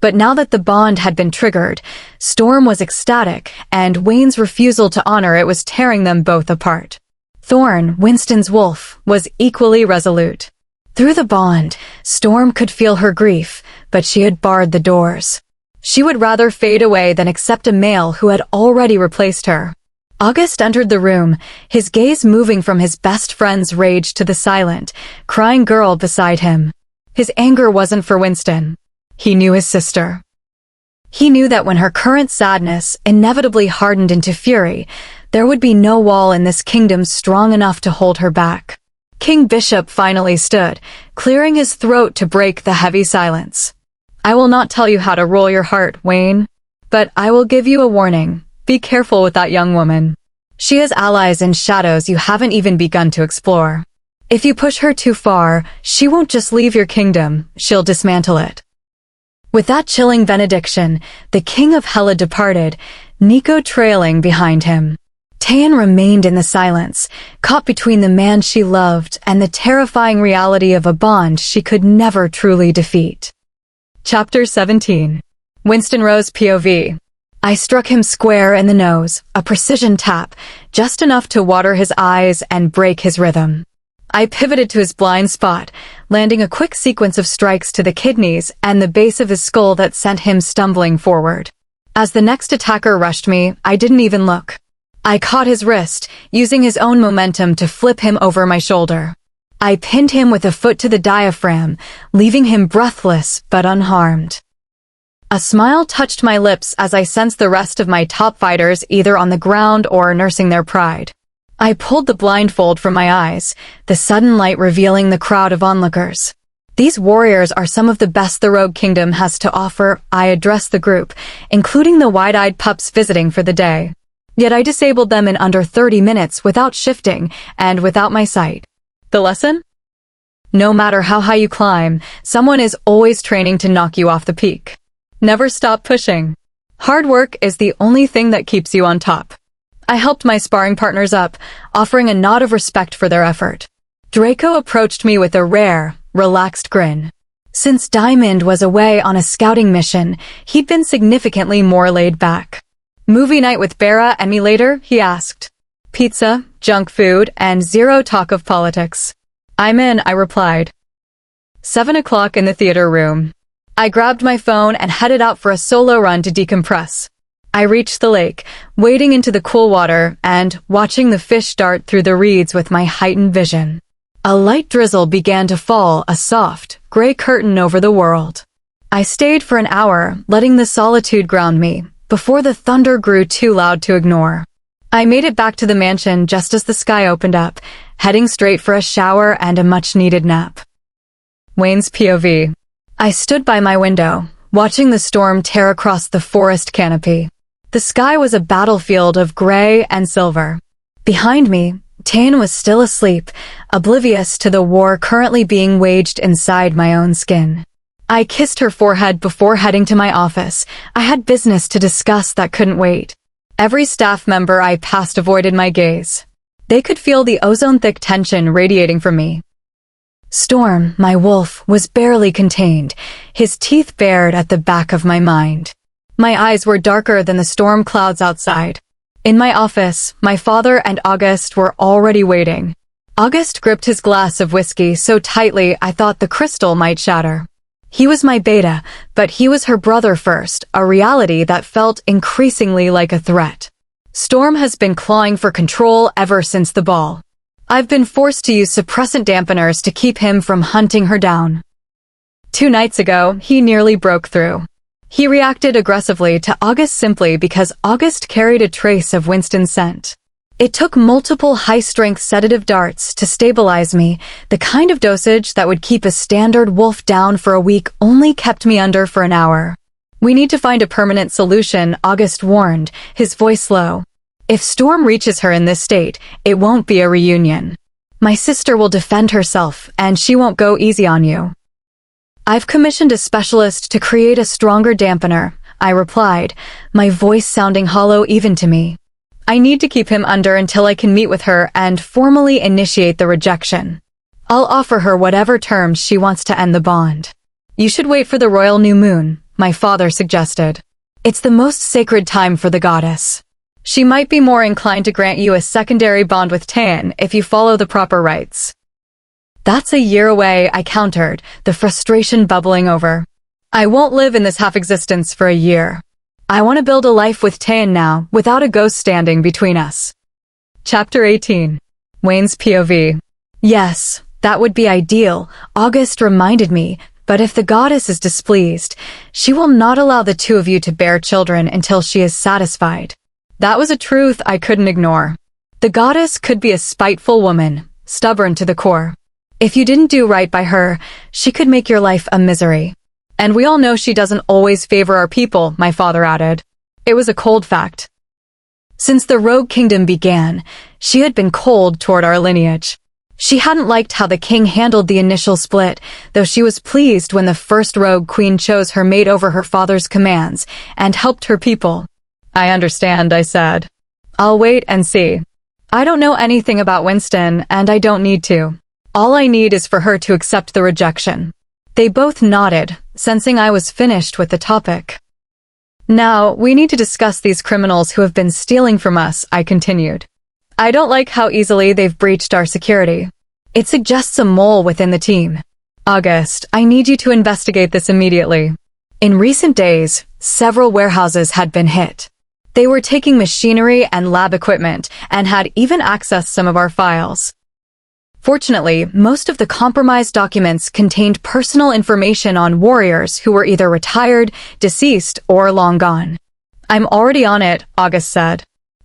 But now that the bond had been triggered, Storm was ecstatic, and Wayne's refusal to honor it was tearing them both apart. Thorn, Winston's wolf, was equally resolute. Through the bond, Storm could feel her grief, but she had barred the doors. She would rather fade away than accept a male who had already replaced her. August entered the room, his gaze moving from his best friend's rage to the silent, crying girl beside him. His anger wasn't for Winston. He knew his sister. He knew that when her current sadness inevitably hardened into fury, there would be no wall in this kingdom strong enough to hold her back. King Bishop finally stood, clearing his throat to break the heavy silence. I will not tell you how to rule your heart, Wayne, but I will give you a warning. Be careful with that young woman. She has allies in shadows you haven't even begun to explore. If you push her too far, she won't just leave your kingdom, she'll dismantle it. With that chilling benediction, the king of Hela departed, Nico trailing behind him. Tayan remained in the silence, caught between the man she loved and the terrifying reality of a bond she could never truly defeat. Chapter 17. Winston Rose POV. I struck him square in the nose, a precision tap, just enough to water his eyes and break his rhythm. I pivoted to his blind spot, landing a quick sequence of strikes to the kidneys and the base of his skull that sent him stumbling forward. As the next attacker rushed me, I didn't even look. I caught his wrist, using his own momentum to flip him over my shoulder. I pinned him with a foot to the diaphragm, leaving him breathless but unharmed. A smile touched my lips as I sensed the rest of my top fighters either on the ground or nursing their pride. I pulled the blindfold from my eyes, the sudden light revealing the crowd of onlookers. These warriors are some of the best the Rogue Kingdom has to offer. I addressed the group, including the wide-eyed pups visiting for the day. Yet I disabled them in under 30 minutes without shifting and without my sight. The lesson? No matter how high you climb, someone is always training to knock you off the peak. Never stop pushing. Hard work is the only thing that keeps you on top. I helped my sparring partners up, offering a nod of respect for their effort. Draco approached me with a rare, relaxed grin. Since Diamond was away on a scouting mission, he'd been significantly more laid back. Movie night with Bera and me later, he asked. Pizza, junk food, and zero talk of politics. I'm in, I replied. 7 o'clock in the theater room. I grabbed my phone and headed out for a solo run to decompress. I reached the lake, wading into the cool water and watching the fish dart through the reeds with my heightened vision. A light drizzle began to fall, a soft, gray curtain over the world. I stayed for an hour, letting the solitude ground me, before the thunder grew too loud to ignore. I made it back to the mansion just as the sky opened up, heading straight for a shower and a much-needed nap. Wayne's POV. I stood by my window, watching the storm tear across the forest canopy. The sky was a battlefield of gray and silver. Behind me, Tayan was still asleep, oblivious to the war currently being waged inside my own skin. I kissed her forehead before heading to my office. I had business to discuss that couldn't wait. Every staff member I passed avoided my gaze. They could feel the ozone-thick tension radiating from me. Storm, my wolf, was barely contained, his teeth bared at the back of my mind. My eyes were darker than the storm clouds outside. In my office, my father and August were already waiting. August gripped his glass of whiskey so tightly I thought the crystal might shatter. He was my beta, but he was her brother first, a reality that felt increasingly like a threat. Storm has been clawing for control ever since the ball. I've been forced to use suppressant dampeners to keep him from hunting her down. 2 nights ago, he nearly broke through. He reacted aggressively to August simply because August carried a trace of Winston's scent. It took multiple high-strength sedative darts to stabilize me. The kind of dosage that would keep a standard wolf down for a week only kept me under for an hour. We need to find a permanent solution, August warned, his voice low. If Storm reaches her in this state, it won't be a reunion. My sister will defend herself, and she won't go easy on you. I've commissioned a specialist to create a stronger dampener, I replied, my voice sounding hollow even to me. I need to keep him under until I can meet with her and formally initiate the rejection. I'll offer her whatever terms she wants to end the bond. You should wait for the royal new moon, my father suggested. It's the most sacred time for the goddess. She might be more inclined to grant you a secondary bond with Tan if you follow the proper rites. That's a year away, I countered, the frustration bubbling over. I won't live in this half-existence for a year. I want to build a life with Tan now, without a ghost standing between us. Chapter 18. Wayne's POV. Yes, that would be ideal, August reminded me, but if the goddess is displeased, she will not allow the two of you to bear children until she is satisfied. That was a truth I couldn't ignore. The goddess could be a spiteful woman, stubborn to the core. If you didn't do right by her, she could make your life a misery. And we all know she doesn't always favor our people, my father added. It was a cold fact. Since the Rogue Kingdom began, she had been cold toward our lineage. She hadn't liked how the king handled the initial split, though she was pleased when the first Rogue Queen chose her mate over her father's commands and helped her people. I understand, I said. I'll wait and see. I don't know anything about Winston, and I don't need to. All I need is for her to accept the rejection. They both nodded, sensing I was finished with the topic. Now, we need to discuss these criminals who have been stealing from us, I continued. I don't like how easily they've breached our security. It suggests a mole within the team. August, I need you to investigate this immediately. In recent days, several warehouses had been hit. They were taking machinery and lab equipment and had even accessed some of our files. Fortunately, most of the compromised documents contained personal information on warriors who were either retired, deceased, or long gone. I'm already on it, August said.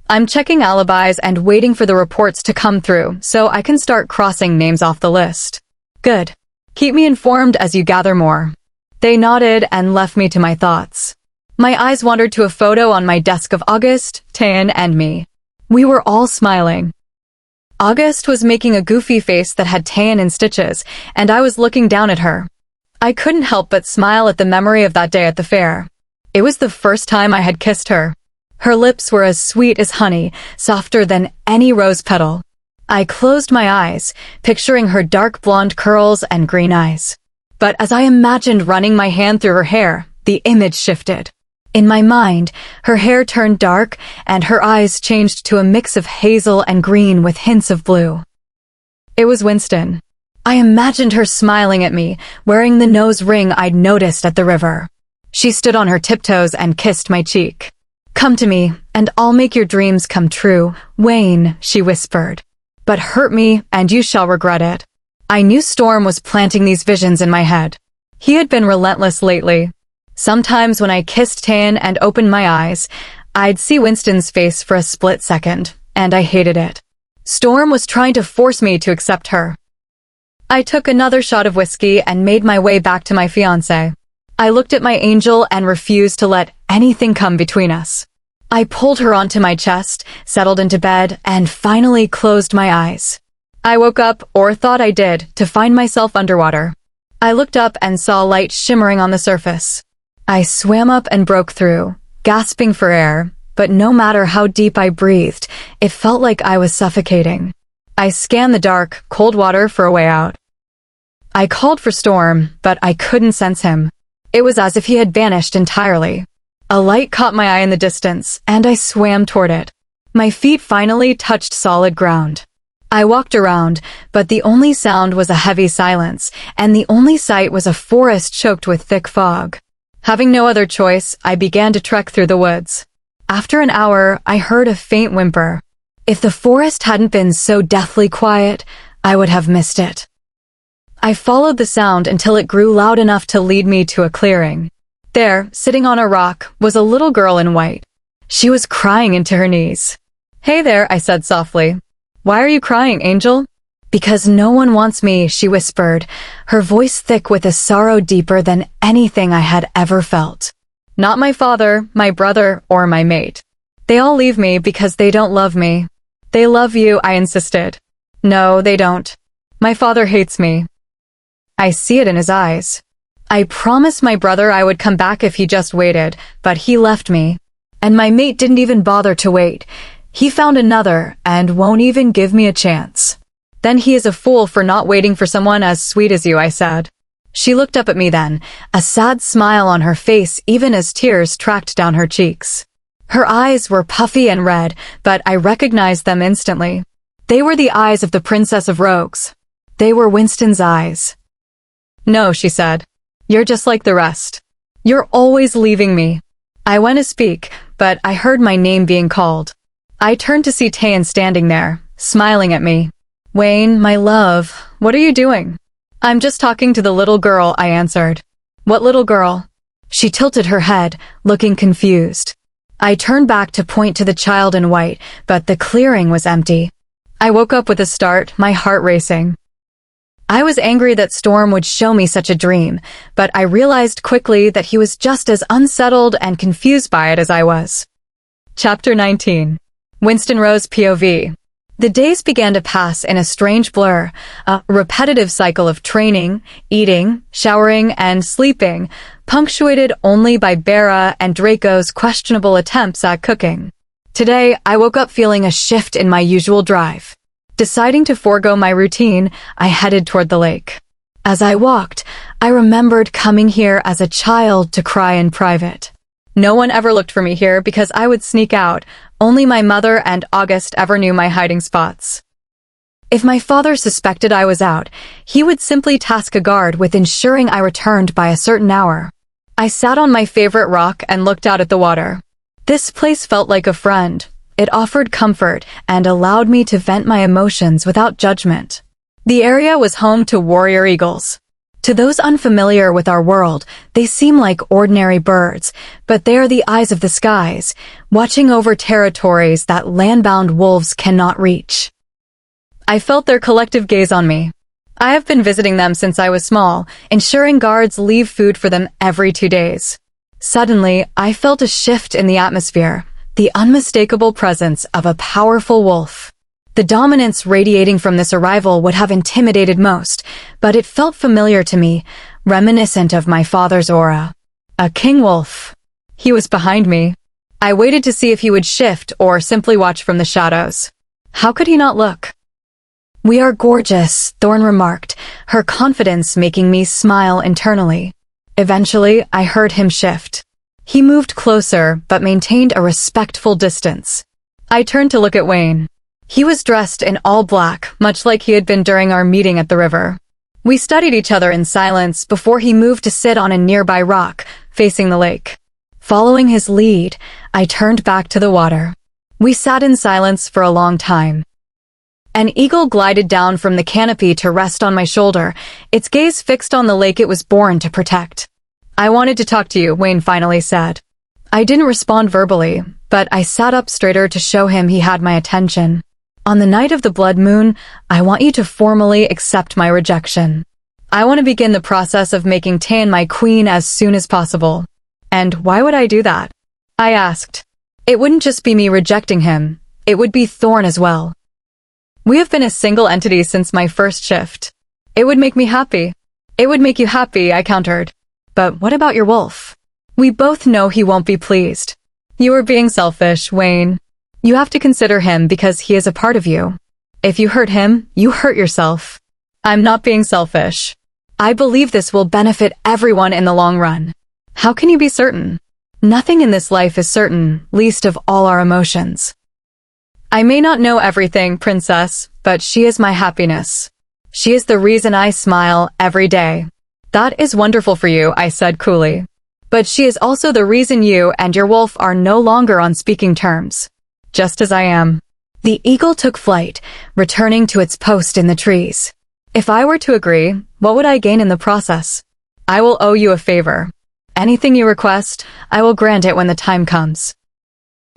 I'm checking alibis and waiting for the reports to come through so I can start crossing names off the list. Good. Keep me informed as you gather more. They nodded and left me to my thoughts. My eyes wandered to a photo on my desk of August, Tan, and me. We were all smiling. August was making a goofy face that had Tan in stitches, and I was looking down at her. I couldn't help but smile at the memory of that day at the fair. It was the first time I had kissed her. Her lips were as sweet as honey, softer than any rose petal. I closed my eyes, picturing her dark blonde curls and green eyes. But as I imagined running my hand through her hair, the image shifted. In my mind, her hair turned dark, and her eyes changed to a mix of hazel and green with hints of blue. It was Winston. I imagined her smiling at me, wearing the nose ring I'd noticed at the river. She stood on her tiptoes and kissed my cheek. Come to me, and I'll make your dreams come true, Wayne, she whispered. But hurt me, and you shall regret it. I knew Storm was planting these visions in my head. He had been relentless lately. Sometimes when I kissed Tan and opened my eyes, I'd see Winston's face for a split second, and I hated it. Storm was trying to force me to accept her. I took another shot of whiskey and made my way back to my fiancé. I looked at my angel and refused to let anything come between us. I pulled her onto my chest, settled into bed, and finally closed my eyes. I woke up, or thought I did, to find myself underwater. I looked up and saw light shimmering on the surface. I swam up and broke through, gasping for air, but no matter how deep I breathed, it felt like I was suffocating. I scanned the dark, cold water for a way out. I called for Storm, but I couldn't sense him. It was as if he had vanished entirely. A light caught my eye in the distance, and I swam toward it. My feet finally touched solid ground. I walked around, but the only sound was a heavy silence, and the only sight was a forest choked with thick fog. Having no other choice, I began to trek through the woods. After an hour, I heard a faint whimper. If the forest hadn't been so deathly quiet, I would have missed it. I followed the sound until it grew loud enough to lead me to a clearing. There, sitting on a rock, was a little girl in white. She was crying into her knees. "Hey there," I said softly. "Why are you crying, Angel?" "Because no one wants me," she whispered, her voice thick with a sorrow deeper than anything I had ever felt. "Not my father, my brother, or my mate. They all leave me because they don't love me." "They love you," I insisted. "No, they don't. My father hates me. I see it in his eyes. I promised my brother I would come back if he just waited, but he left me. And my mate didn't even bother to wait. He found another and won't even give me a chance." "Then he is a fool for not waiting for someone as sweet as you," I said. She looked up at me then, a sad smile on her face even as tears tracked down her cheeks. Her eyes were puffy and red, but I recognized them instantly. They were the eyes of the Princess of Rogues. They were Winston's eyes. "No," she said. "You're just like the rest. You're always leaving me." I went to speak, but I heard my name being called. I turned to see Tan standing there, smiling at me. "Wayne, my love, what are you doing?" "I'm just talking to the little girl," I answered. "What little girl?" She tilted her head, looking confused. I turned back to point to the child in white, but the clearing was empty. I woke up with a start, my heart racing. I was angry that Storm would show me such a dream, but I realized quickly that he was just as unsettled and confused by it as I was. Chapter 19. Winston Rose POV. The days began to pass in a strange blur, a repetitive cycle of training, eating, showering, and sleeping, punctuated only by Bera and Draco's questionable attempts at cooking. Today, I woke up feeling a shift in my usual drive. Deciding to forego my routine, I headed toward the lake. As I walked, I remembered coming here as a child to cry in private. No one ever looked for me here because I would sneak out. Only my mother and August ever knew my hiding spots. If my father suspected I was out, he would simply task a guard with ensuring I returned by a certain hour. I sat on my favorite rock and looked out at the water. This place felt like a friend. It offered comfort and allowed me to vent my emotions without judgment. The area was home to warrior eagles. To those unfamiliar with our world, they seem like ordinary birds, but they are the eyes of the skies, watching over territories that land-bound wolves cannot reach. I felt their collective gaze on me. I have been visiting them since I was small, ensuring guards leave food for them every 2 days. Suddenly, I felt a shift in the atmosphere. The unmistakable presence of a powerful wolf. The dominance radiating from this arrival would have intimidated most, but it felt familiar to me, reminiscent of my father's aura. A king wolf. He was behind me. I waited to see if he would shift or simply watch from the shadows. How could he not look? "We are gorgeous," Thorn remarked, her confidence making me smile internally. Eventually, I heard him shift. He moved closer, but maintained a respectful distance. I turned to look at Wayne. He was dressed in all black, much like he had been during our meeting at the river. We studied each other in silence before he moved to sit on a nearby rock, facing the lake. Following his lead, I turned back to the water. We sat in silence for a long time. An eagle glided down from the canopy to rest on my shoulder, its gaze fixed on the lake it was born to protect. "I wanted to talk to you," Wayne finally said. I didn't respond verbally, but I sat up straighter to show him he had my attention. "On the night of the blood moon, I want you to formally accept my rejection. I want to begin the process of making Tan my queen as soon as possible." "And why would I do that?" I asked. "It wouldn't just be me rejecting him. It would be Thorn as well. We have been a single entity since my first shift. It would make me happy." "It would make you happy," I countered. "But what about your wolf? We both know he won't be pleased." "You are being selfish, Wayne. You have to consider him because he is a part of you. If you hurt him, you hurt yourself." "I'm not being selfish. I believe this will benefit everyone in the long run." "How can you be certain?" "Nothing in this life is certain, least of all our emotions." "I may not know everything, Princess, but she is my happiness. She is the reason I smile every day." "That is wonderful for you," I said coolly. "But she is also the reason you and your wolf are no longer on speaking terms. Just as I am." The eagle took flight, returning to its post in the trees. If I were to agree, what would I gain in the process? I will owe you a favor. Anything you request, I will grant it when the time comes.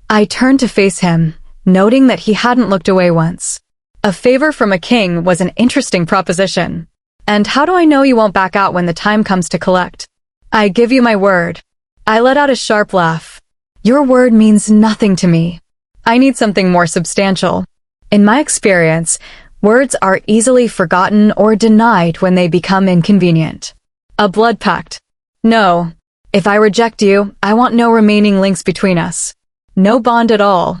I turned to face him, noting that he hadn't looked away once. A favor from a king was an interesting proposition. And how do I know you won't back out when the time comes to collect? I give you my word. I let out a sharp laugh. Your word means nothing to me. I need something more substantial. In my experience, words are easily forgotten or denied when they become inconvenient. A blood pact. No. If I reject you, I want no remaining links between us. No bond at all.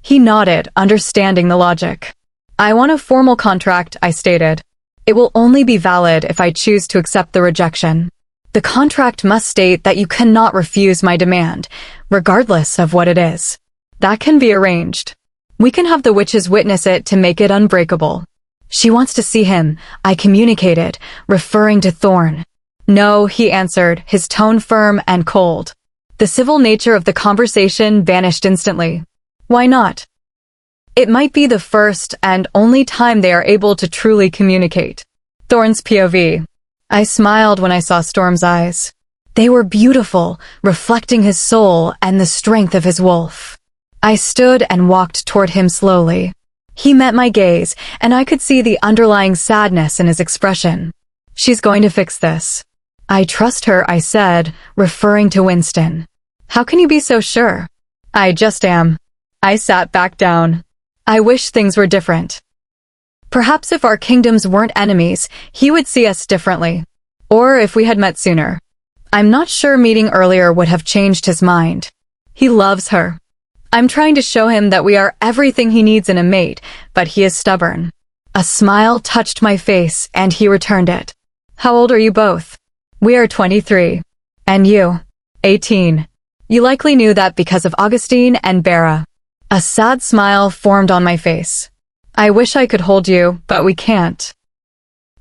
He nodded, understanding the logic. I want a formal contract, I stated. It will only be valid if I choose to accept the rejection. The contract must state that you cannot refuse my demand, regardless of what it is. That can be arranged. We can have the witches witness it to make it unbreakable. She wants to see him, I communicated, referring to Thorn. No, he answered, his tone firm and cold. The civil nature of the conversation vanished instantly. Why not? It might be the first and only time they are able to truly communicate. Thorn's POV. I smiled when I saw Storm's eyes. They were beautiful, reflecting his soul and the strength of his wolf. I stood and walked toward him slowly. He met my gaze, and I could see the underlying sadness in his expression. She's going to fix this. I trust her, I said, referring to Winston. How can you be so sure? I just am. I sat back down. I wish things were different. Perhaps if our kingdoms weren't enemies, he would see us differently. Or if we had met sooner. I'm not sure meeting earlier would have changed his mind. He loves her. I'm trying to show him that we are everything he needs in a mate, but he is stubborn. A smile touched my face, and he returned it. How old are you both? We are 23. And you? 18. You likely knew that because of Augustine and Bera. A sad smile formed on my face. I wish I could hold you, but we can't.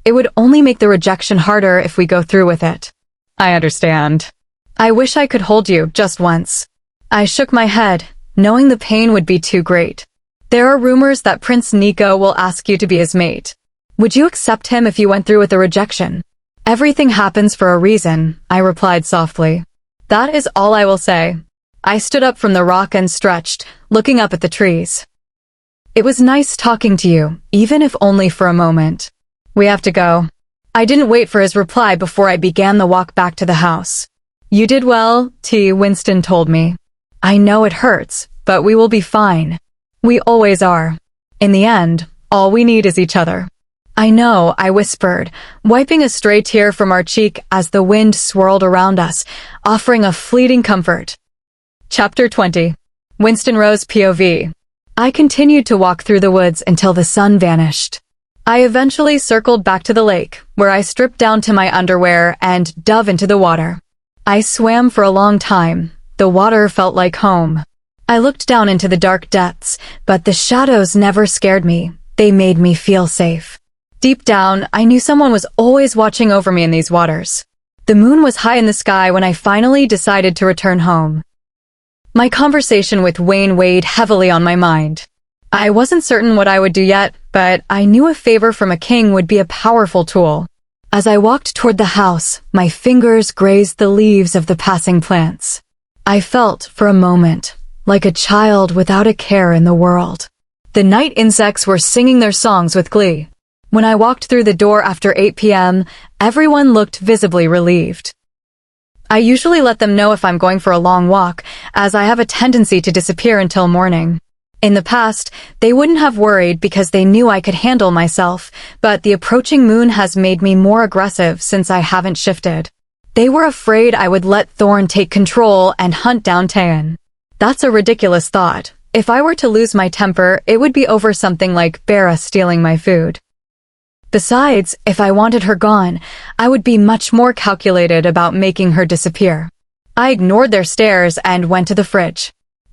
It would only make the rejection harder if we go through with it. I understand. I wish I could hold you just once. I shook my head, knowing the pain would be too great. There are rumors that Prince Nico will ask you to be his mate. Would you accept him if you went through with the rejection? Everything happens for a reason, I replied softly. That is all I will say. I stood up from the rock and stretched, looking up at the trees. It was nice talking to you, even if only for a moment. We have to go. I didn't wait for his reply before I began the walk back to the house. You did well, T. Winston told me. I know it hurts, but we will be fine. We always are. In the end, all we need is each other. I know, I whispered, wiping a stray tear from our cheek as the wind swirled around us, offering a fleeting comfort. Chapter 20. Winston Rose POV. I continued to walk through the woods until the sun vanished. I eventually circled back to the lake, where I stripped down to my underwear and dove into the water. I swam for a long time. The water felt like home. I looked down into the dark depths, but the shadows never scared me. They made me feel safe. Deep down, I knew someone was always watching over me in these waters. The moon was high in the sky when I finally decided to return home. My conversation with Wayne weighed heavily on my mind. I wasn't certain what I would do yet, but I knew a favor from a king would be a powerful tool. As I walked toward the house, my fingers grazed the leaves of the passing plants. I felt, for a moment, like a child without a care in the world. The night insects were singing their songs with glee. When I walked through the door after 8 p.m., everyone looked visibly relieved. I usually let them know if I'm going for a long walk, as I have a tendency to disappear until morning. In the past, they wouldn't have worried because they knew I could handle myself, but the approaching moon has made me more aggressive since I haven't shifted. They were afraid I would let Thorn take control and hunt down Taean. That's a ridiculous thought. If I were to lose my temper, it would be over something like Bera stealing my food. Besides, if I wanted her gone, I would be much more calculated about making her disappear. I ignored their stares and went to the fridge.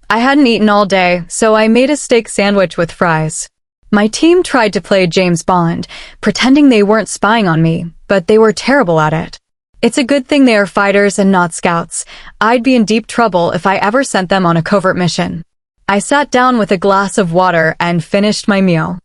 I hadn't eaten all day, so I made a steak sandwich with fries. My team tried to play James Bond, pretending they weren't spying on me, but they were terrible at it. It's a good thing they are fighters and not scouts. I'd be in deep trouble if I ever sent them on a covert mission. I sat down with a glass of water and finished my meal.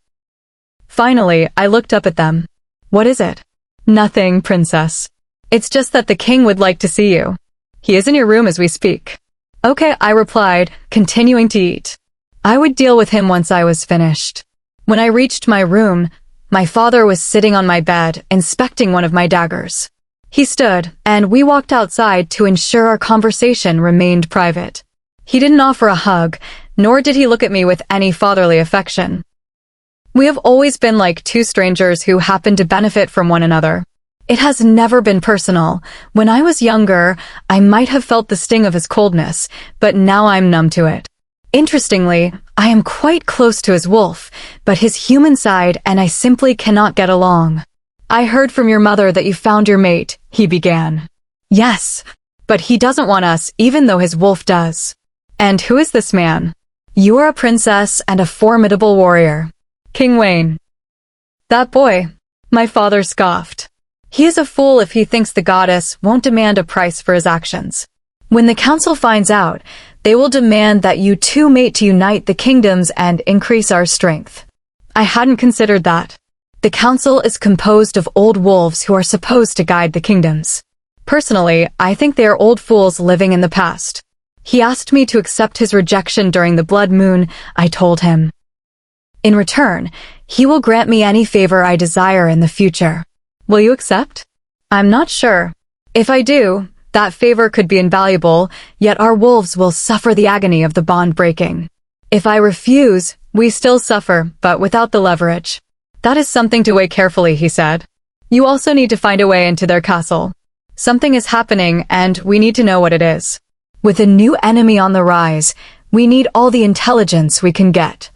Finally, I looked up at them. What is it? Nothing, princess. It's just that the king would like to see you. He is in your room as we speak. Okay, I replied, continuing to eat. I would deal with him once I was finished. When I reached my room, my father was sitting on my bed, inspecting one of my daggers. He stood, and we walked outside to ensure our conversation remained private. He didn't offer a hug, nor did he look at me with any fatherly affection. We have always been like two strangers who happen to benefit from one another. It has never been personal. When I was younger, I might have felt the sting of his coldness, but now I'm numb to it. Interestingly, I am quite close to his wolf, but his human side and I simply cannot get along. I heard from your mother that you found your mate, he began. Yes, but he doesn't want us, even though his wolf does. And who is this man? You are a princess and a formidable warrior. King Wayne. That boy, my father scoffed. He is a fool if he thinks the goddess won't demand a price for his actions. When the council finds out, they will demand that you two mate to unite the kingdoms and increase our strength. I hadn't considered that. The council is composed of old wolves who are supposed to guide the kingdoms. Personally, I think they are old fools living in the past. He asked me to accept his rejection during the blood moon, I told him. In return, he will grant me any favor I desire in the future. Will you accept? I'm not sure. If I do, that favor could be invaluable, yet our wolves will suffer the agony of the bond breaking. If I refuse, we still suffer, but without the leverage. That is something to weigh carefully, he said. You also need to find a way into their castle. Something is happening, and we need to know what it is. With a new enemy on the rise, we need all the intelligence we can get.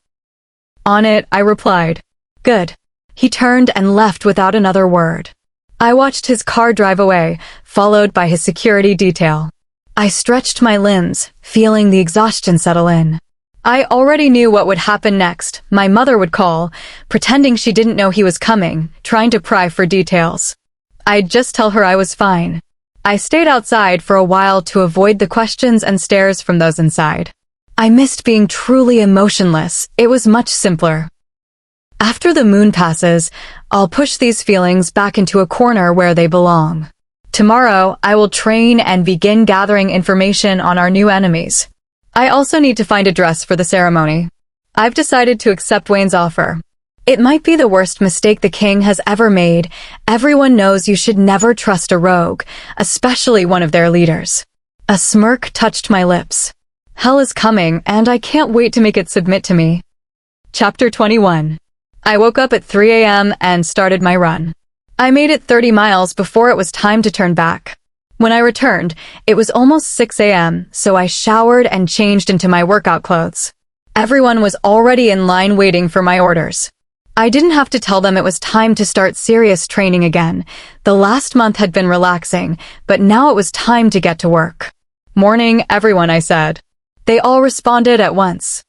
On it, I replied. Good. He turned and left without another word. I watched his car drive away, followed by his security detail. I stretched my limbs, feeling the exhaustion settle in. I already knew what would happen next. My mother would call, pretending she didn't know he was coming, trying to pry for details. I'd just tell her I was fine. I stayed outside for a while to avoid the questions and stares from those inside. I missed being truly emotionless. It was much simpler. After the moon passes, I'll push these feelings back into a corner where they belong. Tomorrow, I will train and begin gathering information on our new enemies. I also need to find a dress for the ceremony. I've decided to accept Wayne's offer. It might be the worst mistake the king has ever made. Everyone knows you should never trust a rogue, especially one of their leaders. A smirk touched my lips. Hell is coming, and I can't wait to make it submit to me. Chapter 21. I woke up at 3 a.m. and started my run. I made it 30 miles before it was time to turn back. When I returned, it was almost 6 a.m., so I showered and changed into my workout clothes. Everyone was already in line waiting for my orders. I didn't have to tell them it was time to start serious training again. The last month had been relaxing, but now it was time to get to work. Morning, everyone, I said. They all responded at once.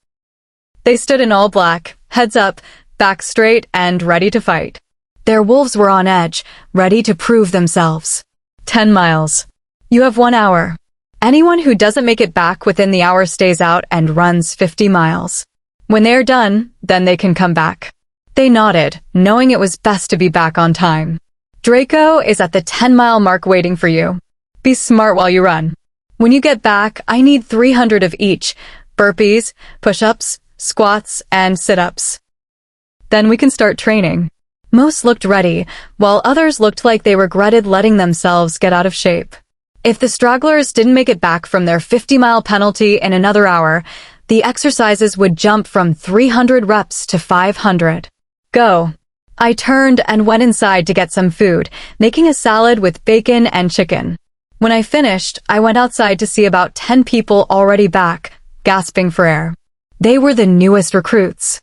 They stood in all black, heads up, back straight, and ready to fight. Their wolves were on edge, ready to prove themselves. 10 miles. You have 1 hour. Anyone who doesn't make it back within the hour stays out and runs 50 miles. When they are done, then they can come back. They nodded, knowing it was best to be back on time. Draco is at the 10-mile mark waiting for you. Be smart while you run. When you get back, I need 300 of each: burpees, push-ups, squats, and sit-ups. Then we can start training. Most looked ready, while others looked like they regretted letting themselves get out of shape. If the stragglers didn't make it back from their 50-mile penalty in another hour, the exercises would jump from 300 reps to 500. Go. I turned and went inside to get some food, making a salad with bacon and chicken. When I finished, I went outside to see about 10 people already back, gasping for air. They were the newest recruits.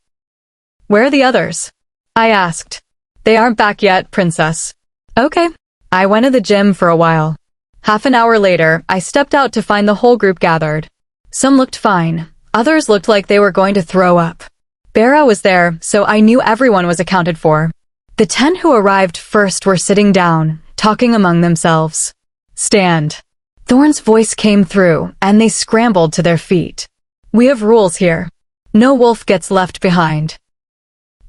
Where are the others? I asked. They aren't back yet, princess. Okay. I went to the gym for a while. Half an hour later, I stepped out to find the whole group gathered. Some looked fine. Others looked like they were going to throw up. Bera was there, so I knew everyone was accounted for. The 10 who arrived first were sitting down, talking among themselves. Stand. Thorn's voice came through, and they scrambled to their feet. We have rules here. No wolf gets left behind.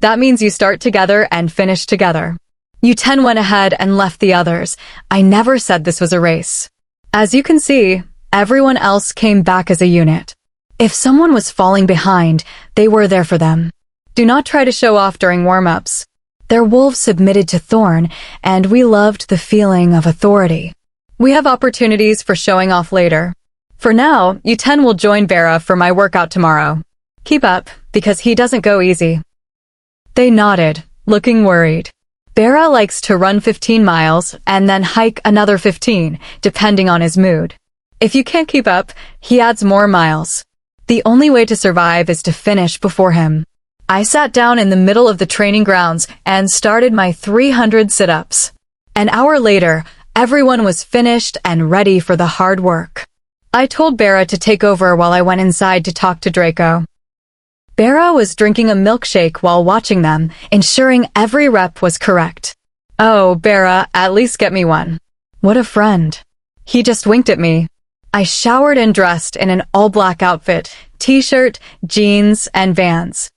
That means you start together and finish together. You 10 went ahead and left the others. I never said this was a race. As you can see, everyone else came back as a unit. If someone was falling behind, they were there for them. Do not try to show off during warm-ups. Their wolves submitted to Thorn, and we loved the feeling of authority. We have opportunities for showing off later. For now, you 10 will join Vera for my workout tomorrow. Keep up, because he doesn't go easy. They nodded, looking worried. Vera likes to run 15 miles and then hike another 15, depending on his mood. If you can't keep up, he adds more miles. The only way to survive is to finish before him. I sat down in the middle of the training grounds and started my 300 sit-ups. An hour later, everyone was finished and ready for the hard work. I told Vera to take over while I went inside to talk to Draco. Vera was drinking a milkshake while watching them, ensuring every rep was correct. Oh, Vera, at least get me one. What a friend. He just winked at me. I showered and dressed in an all-black outfit, t-shirt, jeans, and Vans.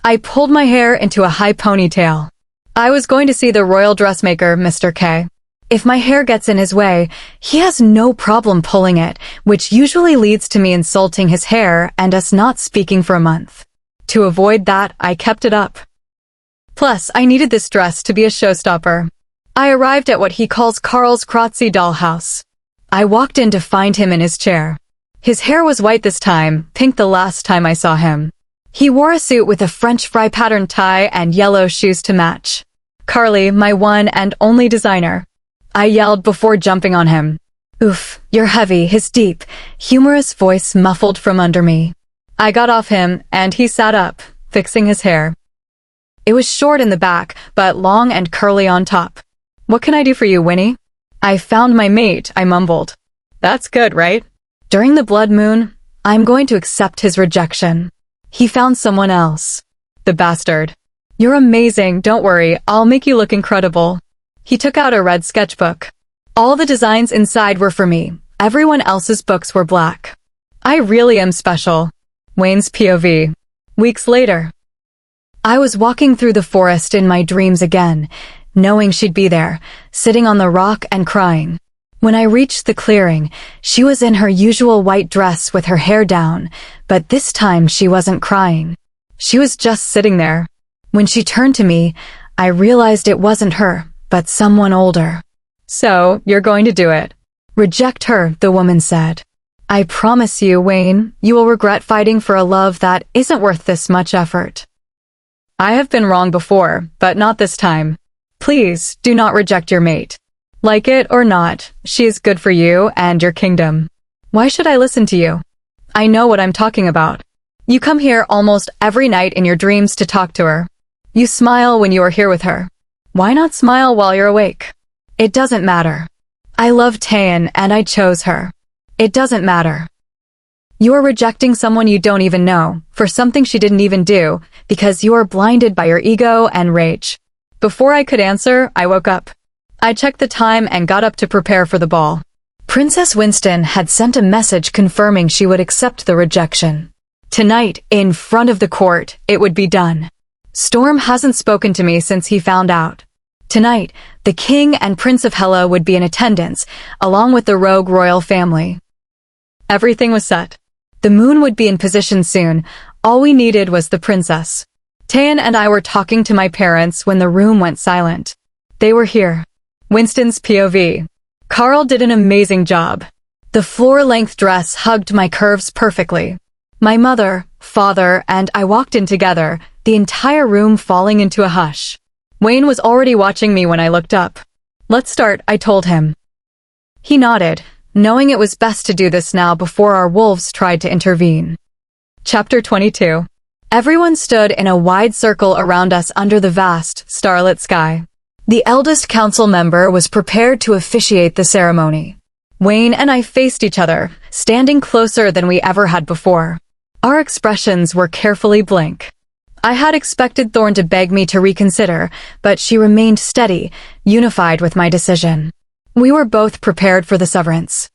I pulled my hair into a high ponytail. I was going to see the royal dressmaker, Mr. K. If my hair gets in his way, he has no problem pulling it, which usually leads to me insulting his hair and us not speaking for a month. To avoid that, I kept it up. Plus, I needed this dress to be a showstopper. I arrived at what he calls Carl's Kratzy dollhouse. I walked in to find him in his chair. His hair was white this time, pink the last time I saw him. He wore a suit with a French fry pattern tie and yellow shoes to match. Carly, my one and only designer. I yelled before jumping on him. Oof, you're heavy, his deep, humorous voice muffled from under me. I got off him, and he sat up, fixing his hair. It was short in the back, but long and curly on top. What can I do for you, Winnie? I found my mate, I mumbled. That's good, right? During the blood moon, I'm going to accept his rejection. He found someone else. The bastard. You're amazing, don't worry, I'll make you look incredible. He took out a red sketchbook. All the designs inside were for me. Everyone else's books were black. I really am special. Wayne's POV. Weeks later. I was walking through the forest in my dreams again, knowing she'd be there, sitting on the rock and crying. When I reached the clearing, she was in her usual white dress with her hair down, but this time she wasn't crying. She was just sitting there. When she turned to me, I realized it wasn't her, but someone older. So, you're going to do it. Reject her, the woman said. I promise you, Wayne, you will regret fighting for a love that isn't worth this much effort. I have been wrong before, but not this time. Please, do not reject your mate. Like it or not, she is good for you and your kingdom. Why should I listen to you? I know what I'm talking about. You come here almost every night in your dreams to talk to her. You smile when you are here with her. Why not smile while you're awake? It doesn't matter. I love Taein and I chose her. It doesn't matter. You are rejecting someone you don't even know, for something she didn't even do, because you are blinded by your ego and rage. Before I could answer, I woke up. I checked the time and got up to prepare for the ball. Princess Winston had sent a message confirming she would accept the rejection. Tonight, in front of the court, it would be done. Storm hasn't spoken to me since he found out. Tonight, the king and Prince of Hela would be in attendance, along with the rogue royal family. Everything was set. The moon would be in position soon. All we needed was the princess. Taein and I were talking to my parents when the room went silent. They were here. Winston's POV. Carl did an amazing job. The floor-length dress hugged my curves perfectly. My mother, father, and I walked in together, the entire room falling into a hush. Wayne was already watching me when I looked up. Let's start, I told him. He nodded, knowing it was best to do this now before our wolves tried to intervene. Chapter 22. Everyone stood in a wide circle around us under the vast, starlit sky. The eldest council member was prepared to officiate the ceremony. Wayne and I faced each other, standing closer than we ever had before. Our expressions were carefully blank. I had expected Thorn to beg me to reconsider, but she remained steady, unified with my decision. We were both prepared for the severance.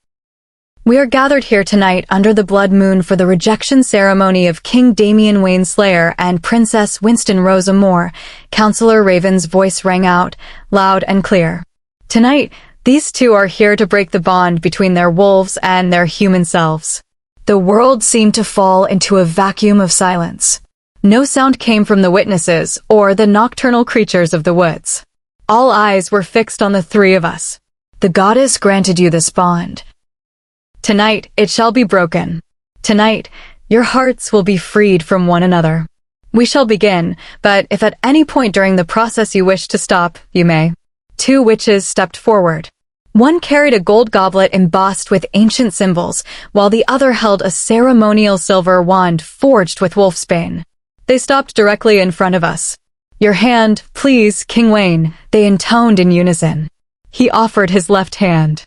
We are gathered here tonight under the blood moon for the rejection ceremony of King Damian Wayne Slayer and Princess Winston Rose Amore. Counselor Raven's voice rang out, loud and clear. Tonight, these two are here to break the bond between their wolves and their human selves. The world seemed to fall into a vacuum of silence. No sound came from the witnesses or the nocturnal creatures of the woods. All eyes were fixed on the three of us. The goddess granted you this bond. Tonight, it shall be broken. Tonight, your hearts will be freed from one another. We shall begin, but if at any point during the process you wish to stop, you may. Two witches stepped forward. One carried a gold goblet embossed with ancient symbols, while the other held a ceremonial silver wand forged with wolfsbane. They stopped directly in front of us. Your hand, please, King Wayne, they intoned in unison. He offered his left hand.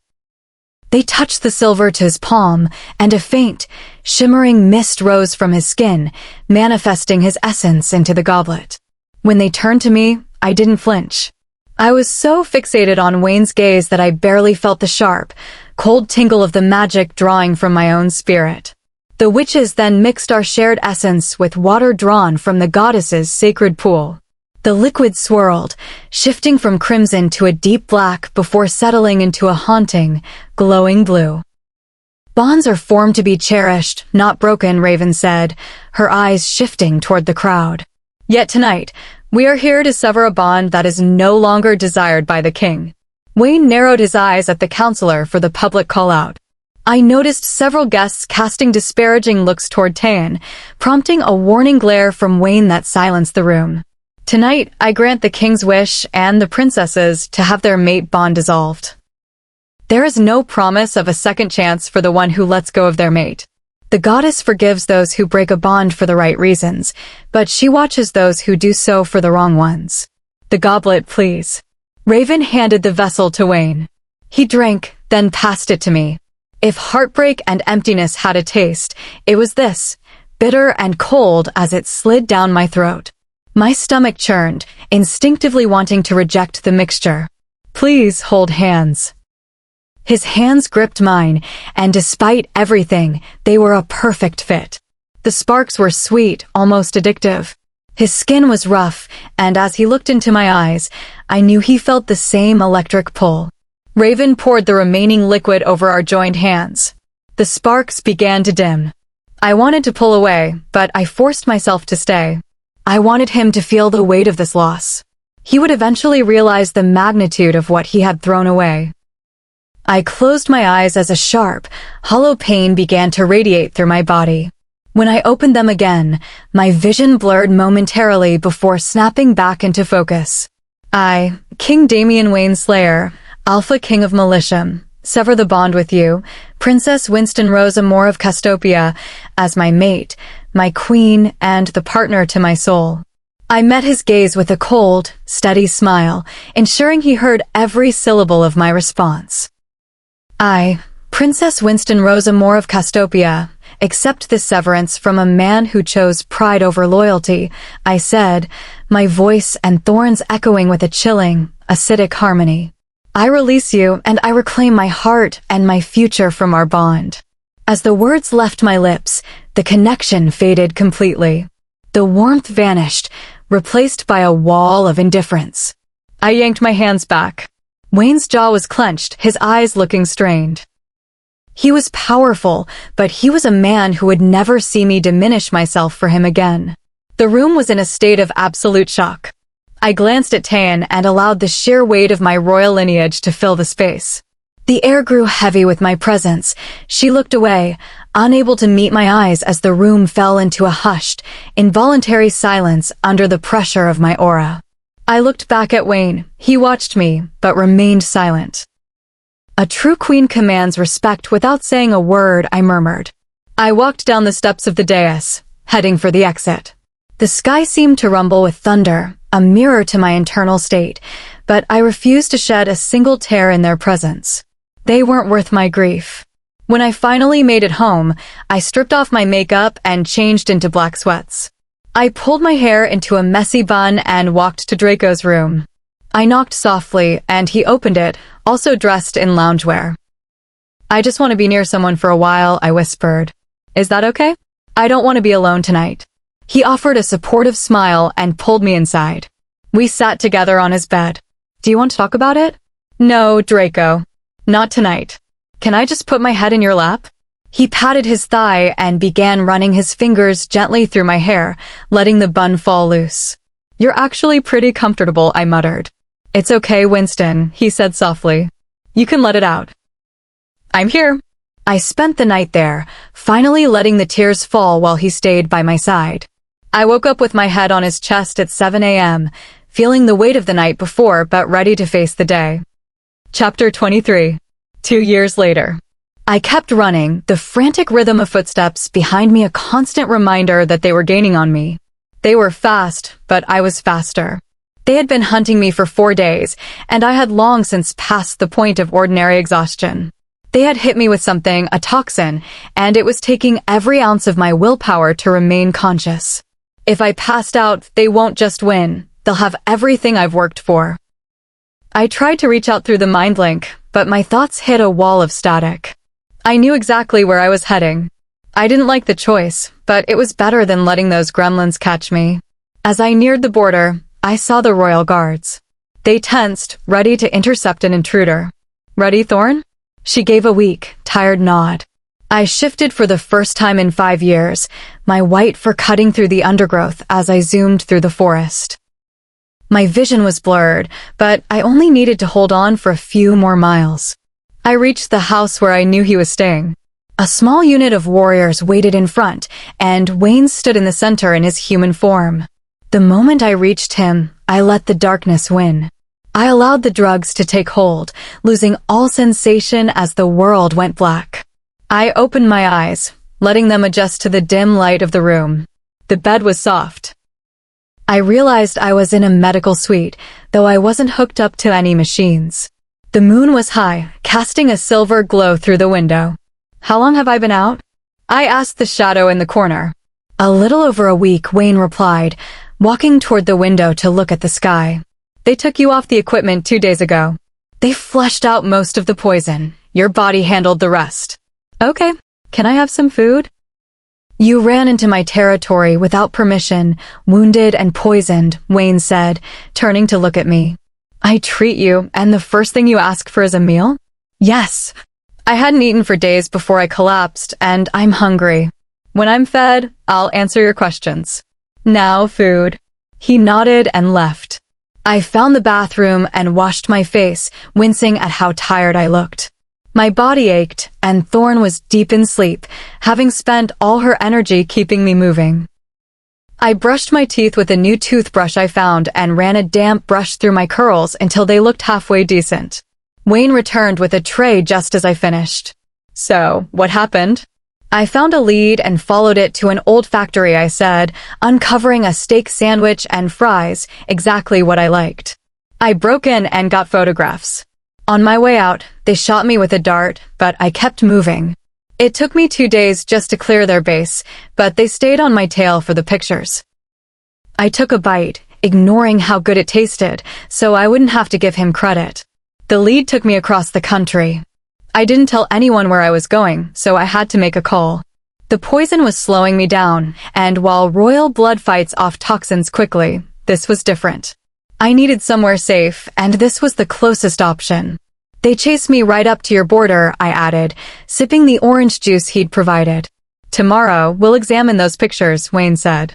They touched the silver to his palm, and a faint, shimmering mist rose from his skin, manifesting his essence into the goblet. When they turned to me, I didn't flinch. I was so fixated on Wayne's gaze that I barely felt the sharp, cold tingle of the magic drawing from my own spirit. The witches then mixed our shared essence with water drawn from the goddess's sacred pool. The liquid swirled, shifting from crimson to a deep black before settling into a haunting, glowing blue. Bonds are formed to be cherished, not broken, Raven said, her eyes shifting toward the crowd. Yet tonight, we are here to sever a bond that is no longer desired by the king. Wayne narrowed his eyes at the counselor for the public call-out. I noticed several guests casting disparaging looks toward Tayan, prompting a warning glare from Wayne that silenced the room. Tonight, I grant the king's wish and the princesses to have their mate bond dissolved. There is no promise of a second chance for the one who lets go of their mate. The goddess forgives those who break a bond for the right reasons, but she watches those who do so for the wrong ones. The goblet, please. Raven handed the vessel to Wayne. He drank, then passed it to me. If heartbreak and emptiness had a taste, it was this, bitter and cold as it slid down my throat. My stomach churned, instinctively wanting to reject the mixture. Please hold hands. His hands gripped mine, and despite everything, they were a perfect fit. The sparks were sweet, almost addictive. His skin was rough, and as he looked into my eyes, I knew he felt the same electric pull. Raven poured the remaining liquid over our joined hands. The sparks began to dim. I wanted to pull away, but I forced myself to stay. I wanted him to feel the weight of this loss. He would eventually realize the magnitude of what he had thrown away. I closed my eyes as a sharp, hollow pain began to radiate through my body. When I opened them again, my vision blurred momentarily before snapping back into focus. I, King Damian Wayne Slayer, Alpha King of Malicium, sever the bond with you, Princess Winston Rose Amore of Castopia, as my mate, my queen, and the partner to my soul. I met his gaze with a cold, steady smile, ensuring he heard every syllable of my response. I, Princess Winston Rose Amore of Castopia, accept this severance from a man who chose pride over loyalty, I said, my voice and thorns echoing with a chilling, acidic harmony. I release you, and I reclaim my heart and my future from our bond. As the words left my lips, the connection faded completely. The warmth vanished, replaced by a wall of indifference. I yanked my hands back. Wayne's jaw was clenched, his eyes looking strained. He was powerful, but he was a man who would never see me diminish myself for him again. The room was in a state of absolute shock. I glanced at Tayan and allowed the sheer weight of my royal lineage to fill the space. The air grew heavy with my presence. She looked away, unable to meet my eyes as the room fell into a hushed, involuntary silence under the pressure of my aura. I looked back at Wayne. He watched me, but remained silent. A true queen commands respect without saying a word, I murmured. I walked down the steps of the dais, heading for the exit. The sky seemed to rumble with thunder, a mirror to my internal state, but I refused to shed a single tear in their presence. They weren't worth my grief. When I finally made it home, I stripped off my makeup and changed into black sweats. I pulled my hair into a messy bun and walked to Draco's room. I knocked softly, and he opened it, also dressed in loungewear. I just want to be near someone for a while, I whispered. Is that okay? I don't want to be alone tonight. He offered a supportive smile and pulled me inside. We sat together on his bed. Do you want to talk about it? No, Draco. Not tonight. Can I just put my head in your lap? He patted his thigh and began running his fingers gently through my hair, letting the bun fall loose. You're actually pretty comfortable, I muttered. It's okay, Winston, he said softly. You can let it out. I'm here. I spent the night there, finally letting the tears fall while he stayed by my side. I woke up with my head on his chest at 7 a.m., feeling the weight of the night before but ready to face the day. Chapter 23. 2 years later. I kept running, the frantic rhythm of footsteps behind me a constant reminder that they were gaining on me. They were fast, but I was faster. They had been hunting me for 4 days, and I had long since passed the point of ordinary exhaustion. They had hit me with something, a toxin, and it was taking every ounce of my willpower to remain conscious. If I passed out, they won't just win. They'll have everything I've worked for. I tried to reach out through the mind link, but my thoughts hit a wall of static. I knew exactly where I was heading. I didn't like the choice, but it was better than letting those gremlins catch me. As I neared the border, I saw the royal guards. They tensed, ready to intercept an intruder. Ready, Thorn? She gave a weak, tired nod. I shifted for the first time in 5 years, my white fur cutting through the undergrowth as I zoomed through the forest. My vision was blurred, but I only needed to hold on for a few more miles. I reached the house where I knew he was staying. A small unit of warriors waited in front, and Wayne stood in the center in his human form. The moment I reached him, I let the darkness win. I allowed the drugs to take hold, losing all sensation as the world went black. I opened my eyes, letting them adjust to the dim light of the room. The bed was soft. I realized I was in a medical suite, though I wasn't hooked up to any machines. The moon was high, casting a silver glow through the window. How long have I been out? I asked the shadow in the corner. A little over a week, Wayne replied, walking toward the window to look at the sky. They took you off the equipment 2 days ago. They flushed out most of the poison. Your body handled the rest. Okay, can I have some food? You ran into my territory without permission, wounded and poisoned, Wayne said, turning to look at me. I treat you, and the first thing you ask for is a meal? Yes. I hadn't eaten for days before I collapsed, and I'm hungry. When I'm fed, I'll answer your questions. Now, food. He nodded and left. I found the bathroom and washed my face, wincing at how tired I looked. My body ached, and Thorn was deep in sleep, having spent all her energy keeping me moving. I brushed my teeth with a new toothbrush I found and ran a damp brush through my curls until they looked halfway decent. Wayne returned with a tray just as I finished. So, what happened? I found a lead and followed it to an old factory, I said, uncovering a steak sandwich and fries, exactly what I liked. I broke in and got photographs. On my way out, they shot me with a dart, but I kept moving. It took me 2 days just to clear their base, but they stayed on my tail for the pictures. I took a bite, ignoring how good it tasted, so I wouldn't have to give him credit. The lead took me across the country. I didn't tell anyone where I was going, so I had to make a call. The poison was slowing me down, and while royal blood fights off toxins quickly, this was different. I needed somewhere safe, and this was the closest option. They chased me right up to your border, I added, sipping the orange juice he'd provided. Tomorrow, we'll examine those pictures, Wayne said.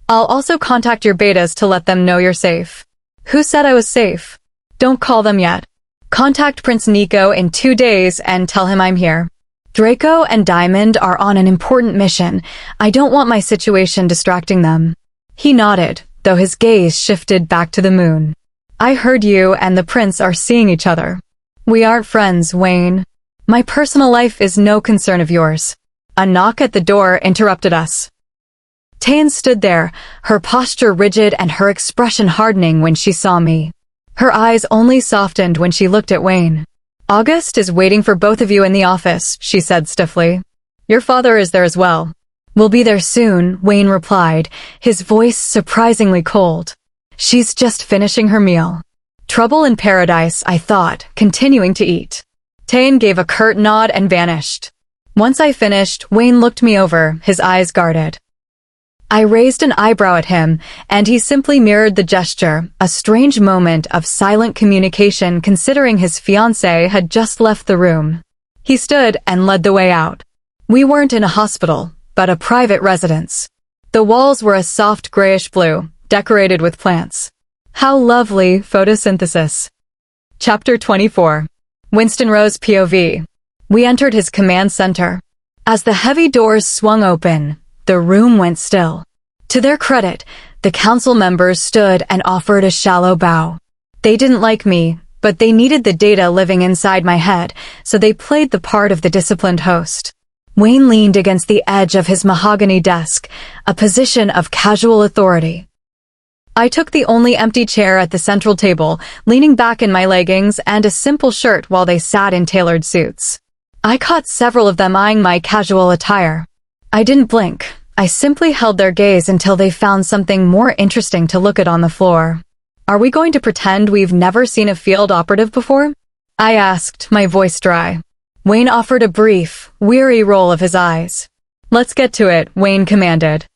I'll also contact your betas to let them know you're safe. Who said I was safe? Don't call them yet. Contact Prince Nico in 2 days and tell him I'm here. Draco and Diamond are on an important mission. I don't want my situation distracting them. He nodded, though his gaze shifted back to the moon. I heard you and the prince are seeing each other. We aren't friends, Wayne. My personal life is no concern of yours. A knock at the door interrupted us. Tane stood there, her posture rigid and her expression hardening when she saw me. Her eyes only softened when she looked at Wayne. August is waiting for both of you in the office, she said stiffly. Your father is there as well. We'll be there soon, Wayne replied, his voice surprisingly cold. She's just finishing her meal. Trouble in paradise, I thought, continuing to eat. Tane gave a curt nod and vanished. Once I finished, Wayne looked me over, his eyes guarded. I raised an eyebrow at him, and he simply mirrored the gesture, a strange moment of silent communication considering his fiancée had just left the room. He stood and led the way out. We weren't in a hospital, but a private residence. The walls were a soft grayish blue, decorated with plants. How lovely photosynthesis. Chapter 24. Winston Rose POV. We entered his command center. As the heavy doors swung open, the room went still. To their credit, the council members stood and offered a shallow bow. They didn't like me, but they needed the data living inside my head, so they played the part of the disciplined host. Wayne leaned against the edge of his mahogany desk, a position of casual authority. I took the only empty chair at the central table, leaning back in my leggings and a simple shirt while they sat in tailored suits. I caught several of them eyeing my casual attire. I didn't blink. I simply held their gaze until they found something more interesting to look at on the floor. Are we going to pretend we've never seen a field operative before? I asked, my voice dry. Wayne offered a brief, weary roll of his eyes. Let's get to it, Wayne commanded.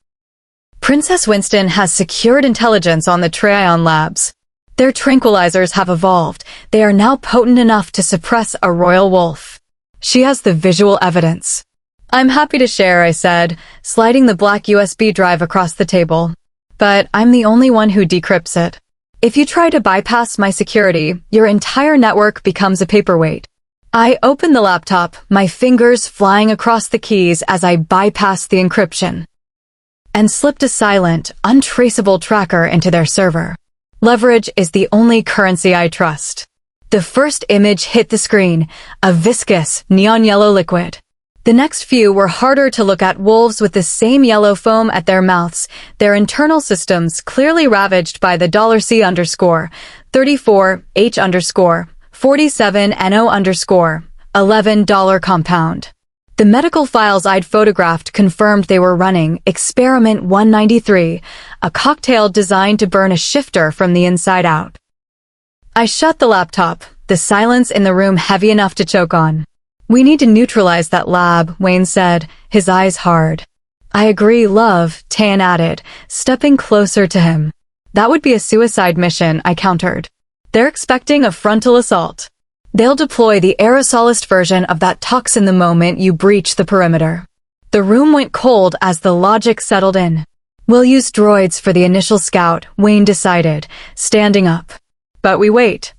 Princess Winston has secured intelligence on the Trion labs. Their tranquilizers have evolved. They are now potent enough to suppress a royal wolf. She has the visual evidence. I'm happy to share, I said, sliding the black USB drive across the table. But I'm the only one who decrypts it. If you try to bypass my security, your entire network becomes a paperweight. I opened the laptop, my fingers flying across the keys as I bypassed the encryption, and slipped a silent, untraceable tracker into their server. Leverage is the only currency I trust. The first image hit the screen, a viscous, neon yellow liquid. The next few were harder to look at, wolves with the same yellow foam at their mouths, their internal systems clearly ravaged by the $$C_34H_47NO_$11 compound. The medical files I'd photographed confirmed they were running Experiment 193, a cocktail designed to burn a shifter from the inside out. I shut the laptop, the silence in the room heavy enough to choke on. We need to neutralize that lab, Wayne said, his eyes hard. I agree, love, Tan added, stepping closer to him. That would be a suicide mission, I countered. They're expecting a frontal assault. They'll deploy the aerosolist version of that toxin the moment you breach the perimeter. The room went cold as the logic settled in. We'll use droids for the initial scout, Wayne decided, standing up. But we wait.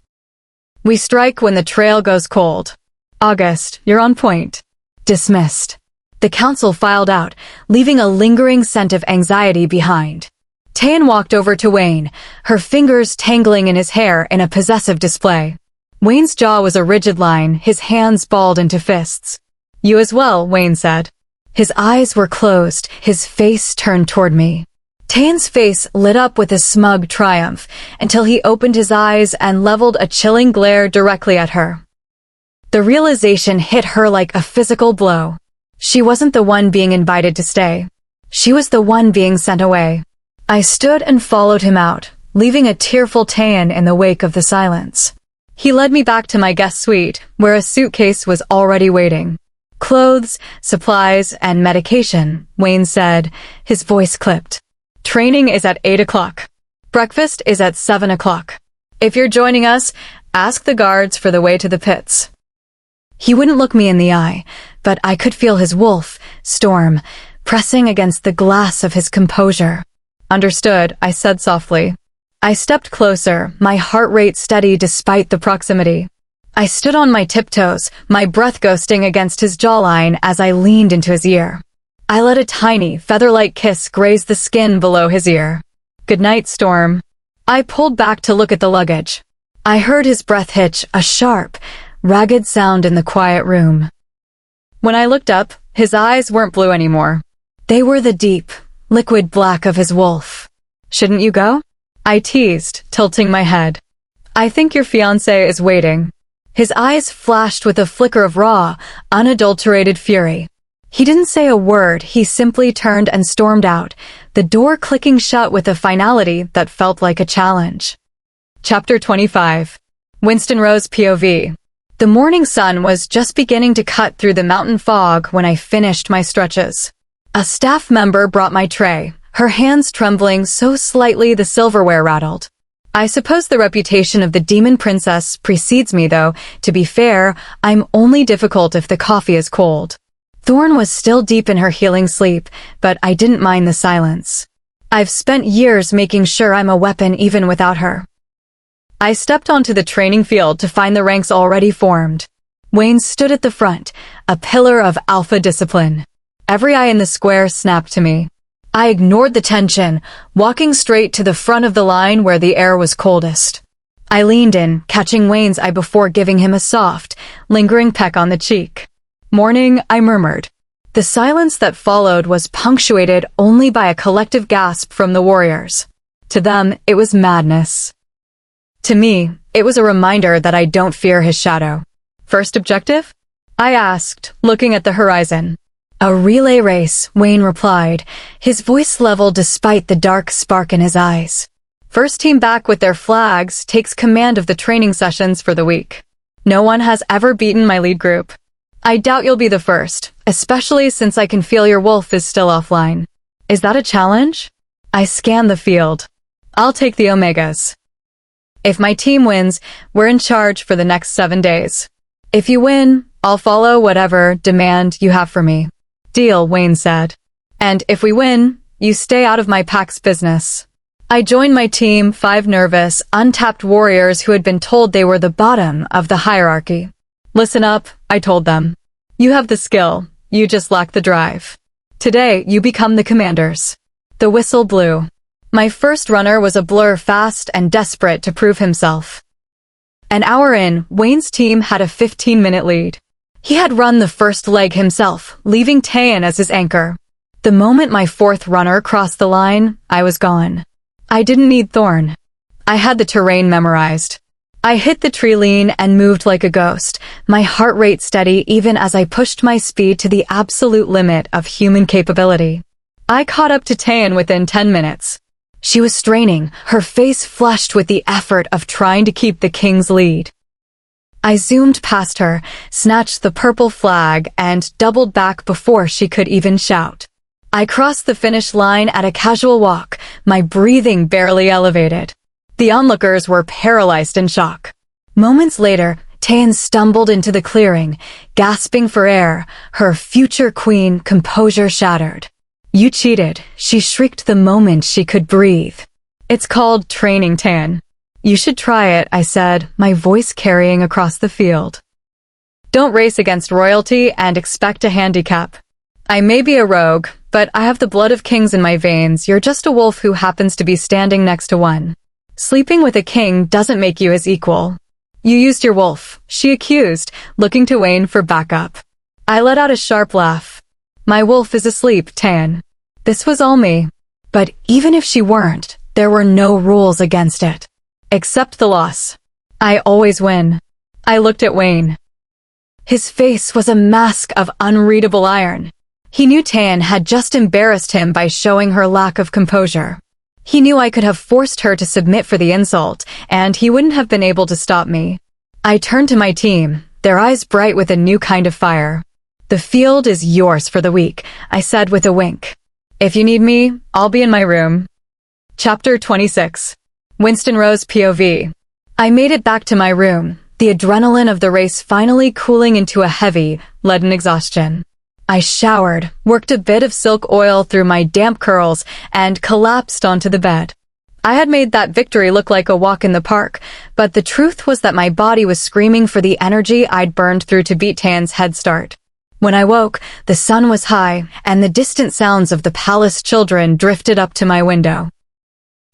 We strike when the trail goes cold. August, you're on point. Dismissed. The council filed out, leaving a lingering scent of anxiety behind. Tan walked over to Wayne, her fingers tangling in his hair in a possessive display. Wayne's jaw was a rigid line, his hands balled into fists. You as well, Wayne said. His eyes were closed, his face turned toward me. Tan's face lit up with a smug triumph until he opened his eyes and leveled a chilling glare directly at her. The realization hit her like a physical blow. She wasn't the one being invited to stay. She was the one being sent away. I stood and followed him out, leaving a tearful Tan in the wake of the silence. He led me back to my guest suite, where a suitcase was already waiting. Clothes, supplies, and medication, Wayne said, his voice clipped. Training is at 8 o'clock. Breakfast is at 7 o'clock. If you're joining us, ask the guards for the way to the pits. He wouldn't look me in the eye, but I could feel his wolf, Storm, pressing against the glass of his composure. Understood, I said softly. I stepped closer, my heart rate steady despite the proximity. I stood on my tiptoes, my breath ghosting against his jawline as I leaned into his ear. I let a tiny, feather-like kiss graze the skin below his ear. Good night, Storm. I pulled back to look at the luggage. I heard his breath hitch, a sharp, ragged sound in the quiet room. When I looked up, his eyes weren't blue anymore. They were the deep, liquid black of his wolf. Shouldn't you go? I teased, tilting my head. I think your fiancé is waiting. His eyes flashed with a flicker of raw, unadulterated fury. He didn't say a word, he simply turned and stormed out, the door clicking shut with a finality that felt like a challenge. Chapter 25. Winston Rose POV. The morning sun was just beginning to cut through the mountain fog when I finished my stretches. A staff member brought my tray, her hands trembling so slightly the silverware rattled. I suppose the reputation of the demon princess precedes me, though. To be fair, I'm only difficult if the coffee is cold. Thorn was still deep in her healing sleep, but I didn't mind the silence. I've spent years making sure I'm a weapon even without her. I stepped onto the training field to find the ranks already formed. Wayne stood at the front, a pillar of alpha discipline. Every eye in the square snapped to me. I ignored the tension, walking straight to the front of the line where the air was coldest. I leaned in, catching Wayne's eye before giving him a soft, lingering peck on the cheek. "Morning," I murmured. The silence that followed was punctuated only by a collective gasp from the warriors. To them, it was madness. To me, it was a reminder that I don't fear his shadow. "First objective?" I asked, looking at the horizon. "A relay race," Wayne replied, his voice level despite the dark spark in his eyes. "First team back with their flags takes command of the training sessions for the week. No one has ever beaten my lead group. I doubt you'll be the first, especially since I can feel your wolf is still offline. Is that a challenge?" I scanned the field. "I'll take the Omegas. If my team wins, we're in charge for the next 7 days. If you win, I'll follow whatever demand you have for me." "Deal," Wayne said. "And if we win, you stay out of my pack's business." I joined my team, 5 nervous, untapped warriors who had been told they were the bottom of the hierarchy. "Listen up," I told them. "You have the skill, you just lack the drive. Today, you become the commanders." The whistle blew. My first runner was a blur, fast and desperate to prove himself. An hour in, Wayne's team had a 15-minute lead. He had run the first leg himself, leaving Tayan as his anchor. The moment my 4th runner crossed the line, I was gone. I didn't need Thorn. I had the terrain memorized. I hit the tree lean and moved like a ghost, my heart rate steady even as I pushed my speed to the absolute limit of human capability. I caught up to Tayan within 10 minutes. She was straining, her face flushed with the effort of trying to keep the king's lead. I zoomed past her, snatched the purple flag, and doubled back before she could even shout. I crossed the finish line at a casual walk, my breathing barely elevated. The onlookers were paralyzed in shock. Moments later, Tayan stumbled into the clearing, gasping for air, her future queen composure shattered. "You cheated," she shrieked the moment she could breathe. "It's called training, Tayan. You should try it," I said, my voice carrying across the field. "Don't race against royalty and expect a handicap. I may be a rogue, but I have the blood of kings in my veins. You're just a wolf who happens to be standing next to one. Sleeping with a king doesn't make you his equal." "You used your wolf," she accused, looking to Wayne for backup. I let out a sharp laugh. "My wolf is asleep, Tayan." This was all me. But even if she weren't, there were no rules against it. Except the loss. I always win. I looked at Wayne. His face was a mask of unreadable iron. He knew Tayan had just embarrassed him by showing her lack of composure. He knew I could have forced her to submit for the insult, and he wouldn't have been able to stop me. I turned to my team, their eyes bright with a new kind of fire. "The field is yours for the week," I said with a wink. "If you need me, I'll be in my room." Chapter 26. Winston Rose POV. I made it back to my room, the adrenaline of the race finally cooling into a heavy, leaden exhaustion. I showered, worked a bit of silk oil through my damp curls, and collapsed onto the bed. I had made that victory look like a walk in the park, but the truth was that my body was screaming for the energy I'd burned through to beat Tayan's head start. When I woke, the sun was high, and the distant sounds of the palace children drifted up to my window.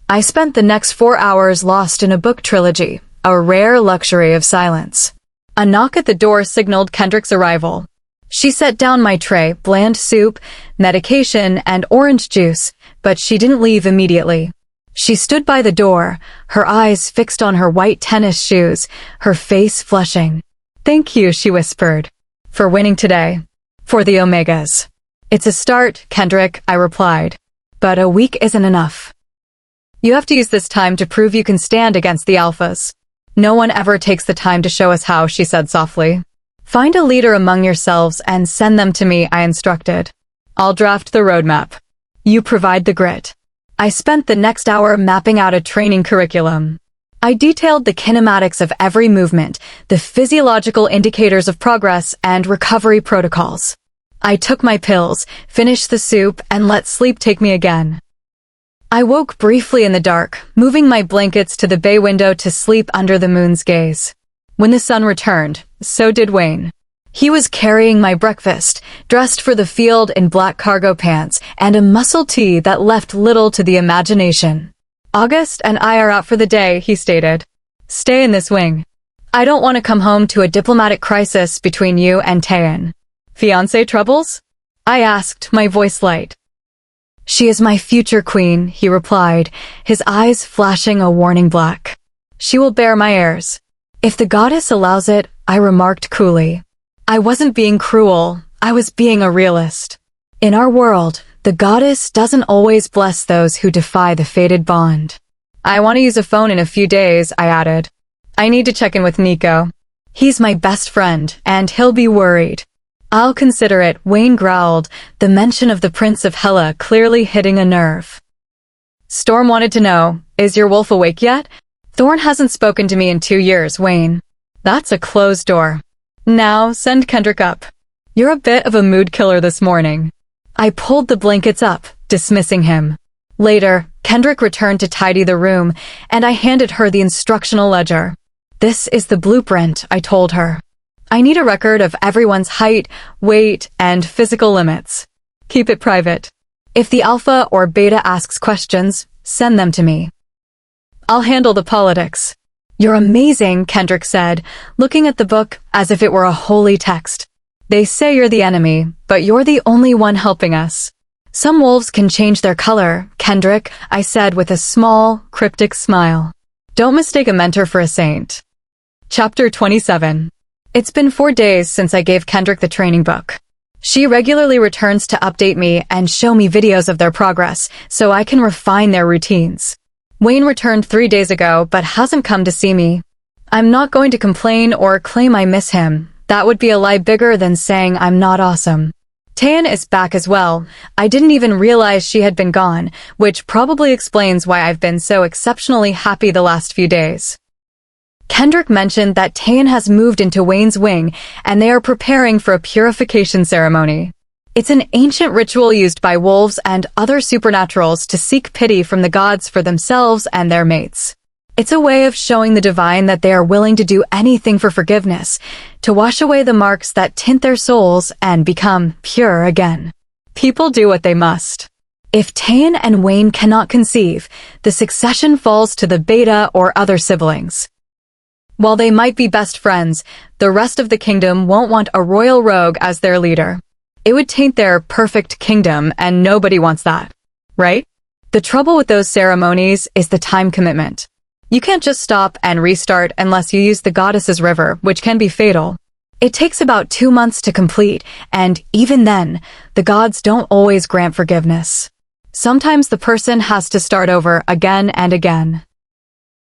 I spent the next 4 hours lost in a book trilogy, a rare luxury of silence. A knock at the door signaled Kendrick's arrival. She set down my tray, bland soup, medication, and orange juice, but she didn't leave immediately. She stood by the door, her eyes fixed on her white tennis shoes, her face flushing. "Thank you," she whispered, "for winning today. For the Omegas." "It's a start, Kendrick," I replied. "But a week isn't enough. You have to use this time to prove you can stand against the alphas." No one ever takes the time to show us how, she said softly. Find a leader among yourselves and send them to me, I instructed. I'll draft the roadmap. You provide the grit. I spent the next hour mapping out a training curriculum. I detailed the kinematics of every movement, the physiological indicators of progress, and recovery protocols. I took my pills, finished the soup, and let sleep take me again. I woke briefly in the dark, moving my blankets to the bay window to sleep under the moon's gaze. When the sun returned, so did Wayne. He was carrying my breakfast, dressed for the field in black cargo pants and a muscle tee that left little to the imagination. August and I are out for the day, he stated. Stay in this wing. I don't want to come home to a diplomatic crisis between you and Taein. Fiancé troubles? I asked, my voice light. She is my future queen, he replied, his eyes flashing a warning black. She will bear my heirs. If the goddess allows it, I remarked coolly. I wasn't being cruel, I was being a realist. In our world, the goddess doesn't always bless those who defy the fated bond. I want to use a phone in a few days, I added. I need to check in with Nico. He's my best friend, and he'll be worried. I'll consider it, Wayne growled, the mention of the Prince of Hela clearly hitting a nerve. Storm wanted to know, is your wolf awake yet? Thorn hasn't spoken to me in 2 years, Wayne. That's a closed door. Now, send Kendrick up. You're a bit of a mood killer this morning. I pulled the blankets up, dismissing him. Later, Kendrick returned to tidy the room, and I handed her the instructional ledger. This is the blueprint, I told her. I need a record of everyone's height, weight, and physical limits. Keep it private. If the alpha or beta asks questions, send them to me. I'll handle the politics. You're amazing, Kendrick said, looking at the book as if it were a holy text. They say you're the enemy, but you're the only one helping us. Some wolves can change their color, Kendrick, I said with a small, cryptic smile. Don't mistake a mentor for a saint. Chapter 27. It's been 4 days since I gave Kendrick the training book. She regularly returns to update me and show me videos of their progress so I can refine their routines. Wayne returned 3 days ago but hasn't come to see me. I'm not going to complain or claim I miss him. That would be a lie bigger than saying I'm not awesome. Taein is back as well. I didn't even realize she had been gone, which probably explains why I've been so exceptionally happy the last few days. Kendrick mentioned that Taein has moved into Wayne's wing and they are preparing for a purification ceremony. It's an ancient ritual used by wolves and other supernaturals to seek pity from the gods for themselves and their mates. It's a way of showing the divine that they are willing to do anything for forgiveness, to wash away the marks that tint their souls and become pure again. People do what they must. If Taein and Wayne cannot conceive, the succession falls to the beta or other siblings. While they might be best friends, the rest of the kingdom won't want a royal rogue as their leader. It would taint their perfect kingdom, and nobody wants that. Right? The trouble with those ceremonies is the time commitment. You can't just stop and restart unless you use the goddess's river, which can be fatal. It takes about 2 months to complete, and even then, the gods don't always grant forgiveness. Sometimes the person has to start over again and again.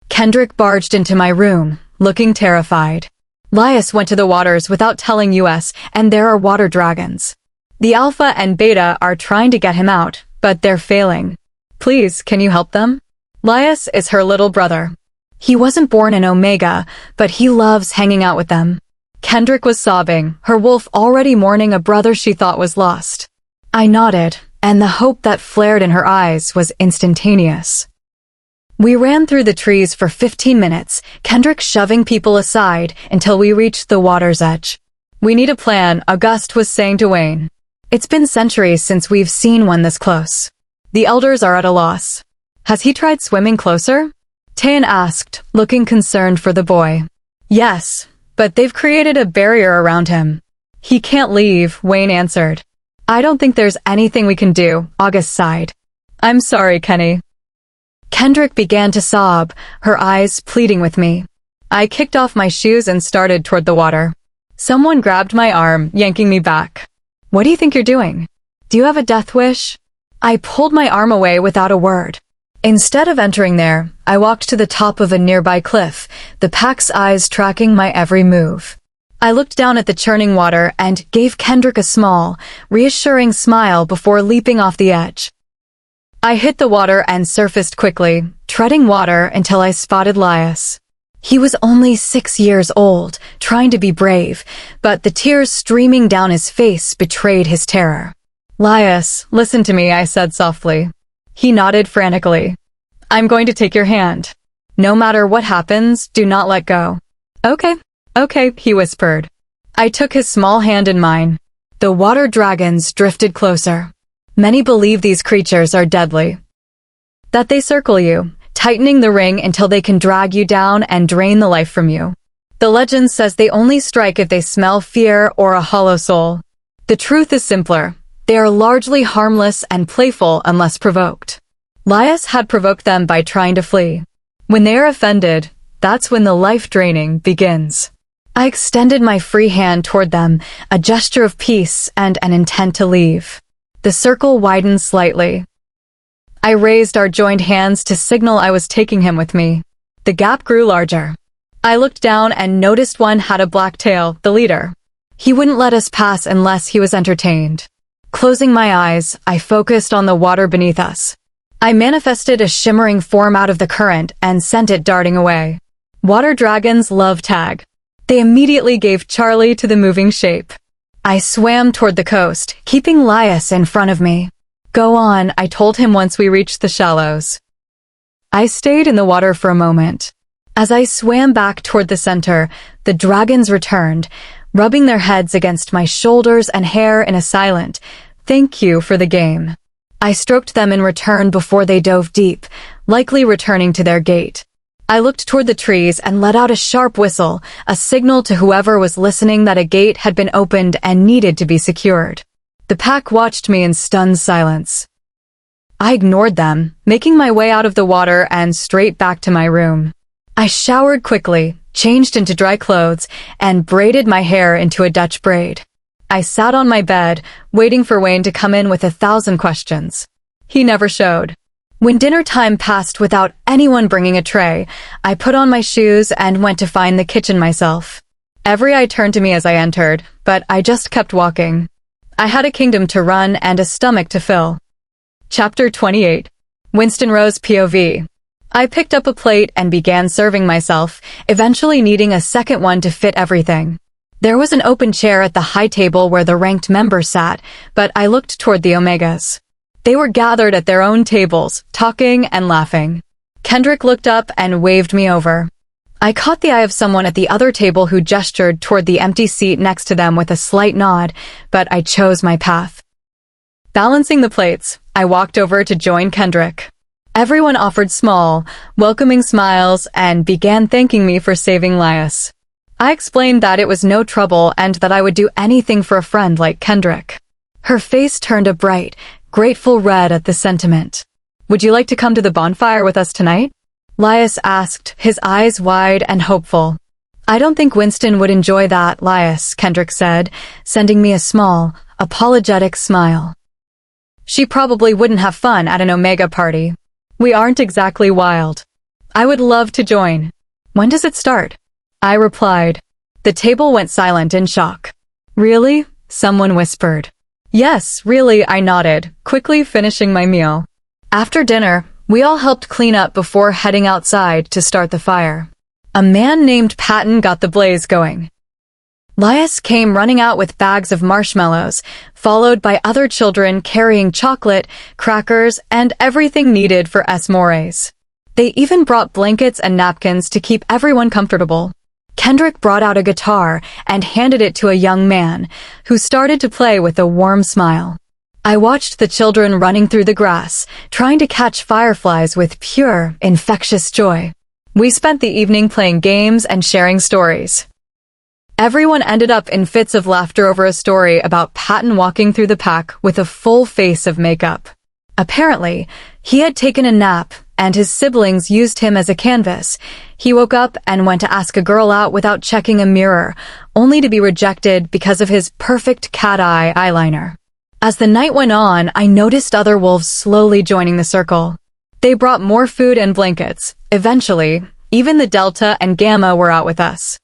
Kendrick barged into my room, looking terrified. Lias went to the waters without telling us, and there are water dragons. The alpha and beta are trying to get him out, but they're failing. Please, can you help them? Lias is her little brother. He wasn't born in Omega, but he loves hanging out with them. Kendrick was sobbing, her wolf already mourning a brother she thought was lost. I nodded, and the hope that flared in her eyes was instantaneous. We ran through the trees for 15 minutes, Kendrick shoving people aside until we reached the water's edge. We need a plan, Auguste was saying to Wayne. It's been centuries since we've seen one this close. The elders are at a loss. Has he tried swimming closer? Taein asked, looking concerned for the boy. Yes, but they've created a barrier around him. He can't leave, Wayne answered. I don't think there's anything we can do, Auguste sighed. I'm sorry, Kenny. Kendrick began to sob, her eyes pleading with me. I kicked off my shoes and started toward the water. Someone grabbed my arm, yanking me back. What do you think you're doing? Do you have a death wish? I pulled my arm away without a word. Instead of entering there, I walked to the top of a nearby cliff, the pack's eyes tracking my every move. I looked down at the churning water and gave Kendrick a small, reassuring smile before leaping off the edge. I hit the water and surfaced quickly, treading water until I spotted Lias. He was only 6 years old, trying to be brave, but the tears streaming down his face betrayed his terror. "Lias, listen to me," I said softly. He nodded frantically. "I'm going to take your hand. No matter what happens, do not let go." Okay, he whispered. I took his small hand in mine. The water dragons drifted closer. Many believe these creatures are deadly. That they circle you, tightening the ring until they can drag you down and drain the life from you. The legend says they only strike if they smell fear or a hollow soul. The truth is simpler. They are largely harmless and playful unless provoked. Lias had provoked them by trying to flee. When they are offended, that's when the life draining begins. I extended my free hand toward them, a gesture of peace and an intent to leave. The circle widened slightly. I raised our joined hands to signal I was taking him with me. The gap grew larger. I looked down and noticed one had a black tail, the leader. He wouldn't let us pass unless he was entertained. Closing my eyes, I focused on the water beneath us. I manifested a shimmering form out of the current and sent it darting away. Water dragons love tag. They immediately gave Charlie to the moving shape. I swam toward the coast, keeping Lias in front of me. "Go on," I told him once we reached the shallows. I stayed in the water for a moment. As I swam back toward the center, the dragons returned, rubbing their heads against my shoulders and hair in a silent, "Thank you for the game." I stroked them in return before they dove deep, likely returning to their gate. I looked toward the trees and let out a sharp whistle, a signal to whoever was listening that a gate had been opened and needed to be secured. The pack watched me in stunned silence. I ignored them, making my way out of the water and straight back to my room. I showered quickly, changed into dry clothes, and braided my hair into a Dutch braid. I sat on my bed, waiting for Wayne to come in with 1,000 questions. He never showed. When dinner time passed without anyone bringing a tray, I put on my shoes and went to find the kitchen myself. Every eye turned to me as I entered, but I just kept walking. I had a kingdom to run and a stomach to fill. Chapter 28. Winston Rose POV. I picked up a plate and began serving myself, eventually needing a second one to fit everything. There was an open chair at the high table where the ranked members sat, but I looked toward the Omegas. They were gathered at their own tables, talking and laughing. Kendrick looked up and waved me over. I caught the eye of someone at the other table who gestured toward the empty seat next to them with a slight nod, but I chose my path. Balancing the plates, I walked over to join Kendrick. Everyone offered small, welcoming smiles and began thanking me for saving Lias. I explained that it was no trouble and that I would do anything for a friend like Kendrick. Her face turned a bright, grateful red at the sentiment. "Would you like to come to the bonfire with us tonight?" Lias asked, his eyes wide and hopeful. "I don't think Winston would enjoy that, Lias," Kendrick said, sending me a small, apologetic smile. "She probably wouldn't have fun at an Omega party. We aren't exactly wild. I would love to join. When does it start?" I replied. The table went silent in shock. "Really?" someone whispered. "Yes, really," I nodded, quickly finishing my meal. After dinner, we all helped clean up before heading outside to start the fire. A man named Patton got the blaze going. Lias came running out with bags of marshmallows, followed by other children carrying chocolate, crackers, and everything needed for s'mores. They even brought blankets and napkins to keep everyone comfortable. Kendrick brought out a guitar and handed it to a young man, who started to play with a warm smile. I watched the children running through the grass, trying to catch fireflies with pure, infectious joy. We spent the evening playing games and sharing stories. Everyone ended up in fits of laughter over a story about Patton walking through the pack with a full face of makeup. Apparently, he had taken a nap, and his siblings used him as a canvas. He woke up and went to ask a girl out without checking a mirror, only to be rejected because of his perfect cat-eye eyeliner. As the night went on, I noticed other wolves slowly joining the circle. They brought more food and blankets. Eventually, even the Delta and Gamma were out with us.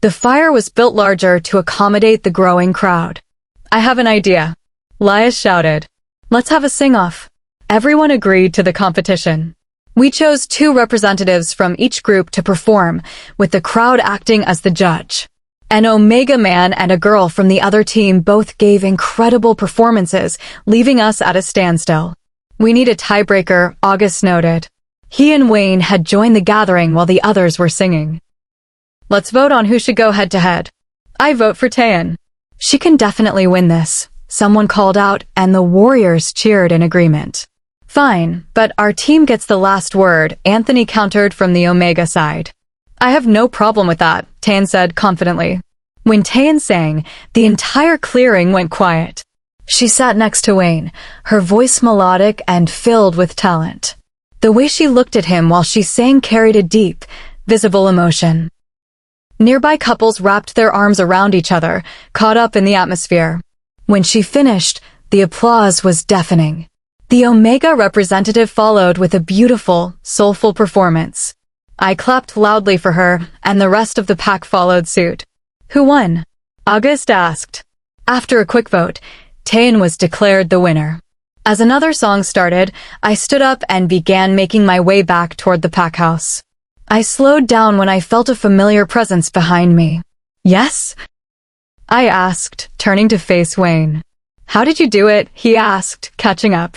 The fire was built larger to accommodate the growing crowd. I have an idea. Lias shouted. Let's have a sing-off. Everyone agreed to the competition. We chose 2 representatives from each group to perform, with the crowd acting as the judge. An Omega man and a girl from the other team both gave incredible performances, leaving us at a standstill. We need a tiebreaker, August noted. He and Wayne had joined the gathering while the others were singing. Let's vote on who should go head-to-head. I vote for Taeyeon. She can definitely win this, someone called out, and the warriors cheered in agreement. Fine, but our team gets the last word, Anthony countered from the Omega side. I have no problem with that, Taeyeon said confidently. When Taeyeon sang, the entire clearing went quiet. She sat next to Wayne, her voice melodic and filled with talent. The way she looked at him while she sang carried a deep, visible emotion. Nearby couples wrapped their arms around each other, caught up in the atmosphere. When she finished, the applause was deafening. The Omega representative followed with a beautiful, soulful performance. I clapped loudly for her, and the rest of the pack followed suit. Who won? August asked. After a quick vote, Taeyeon was declared the winner. As another song started, I stood up and began making my way back toward the pack house. I slowed down when I felt a familiar presence behind me. Yes? I asked, turning to face Wayne. How did you do it? He asked, catching up.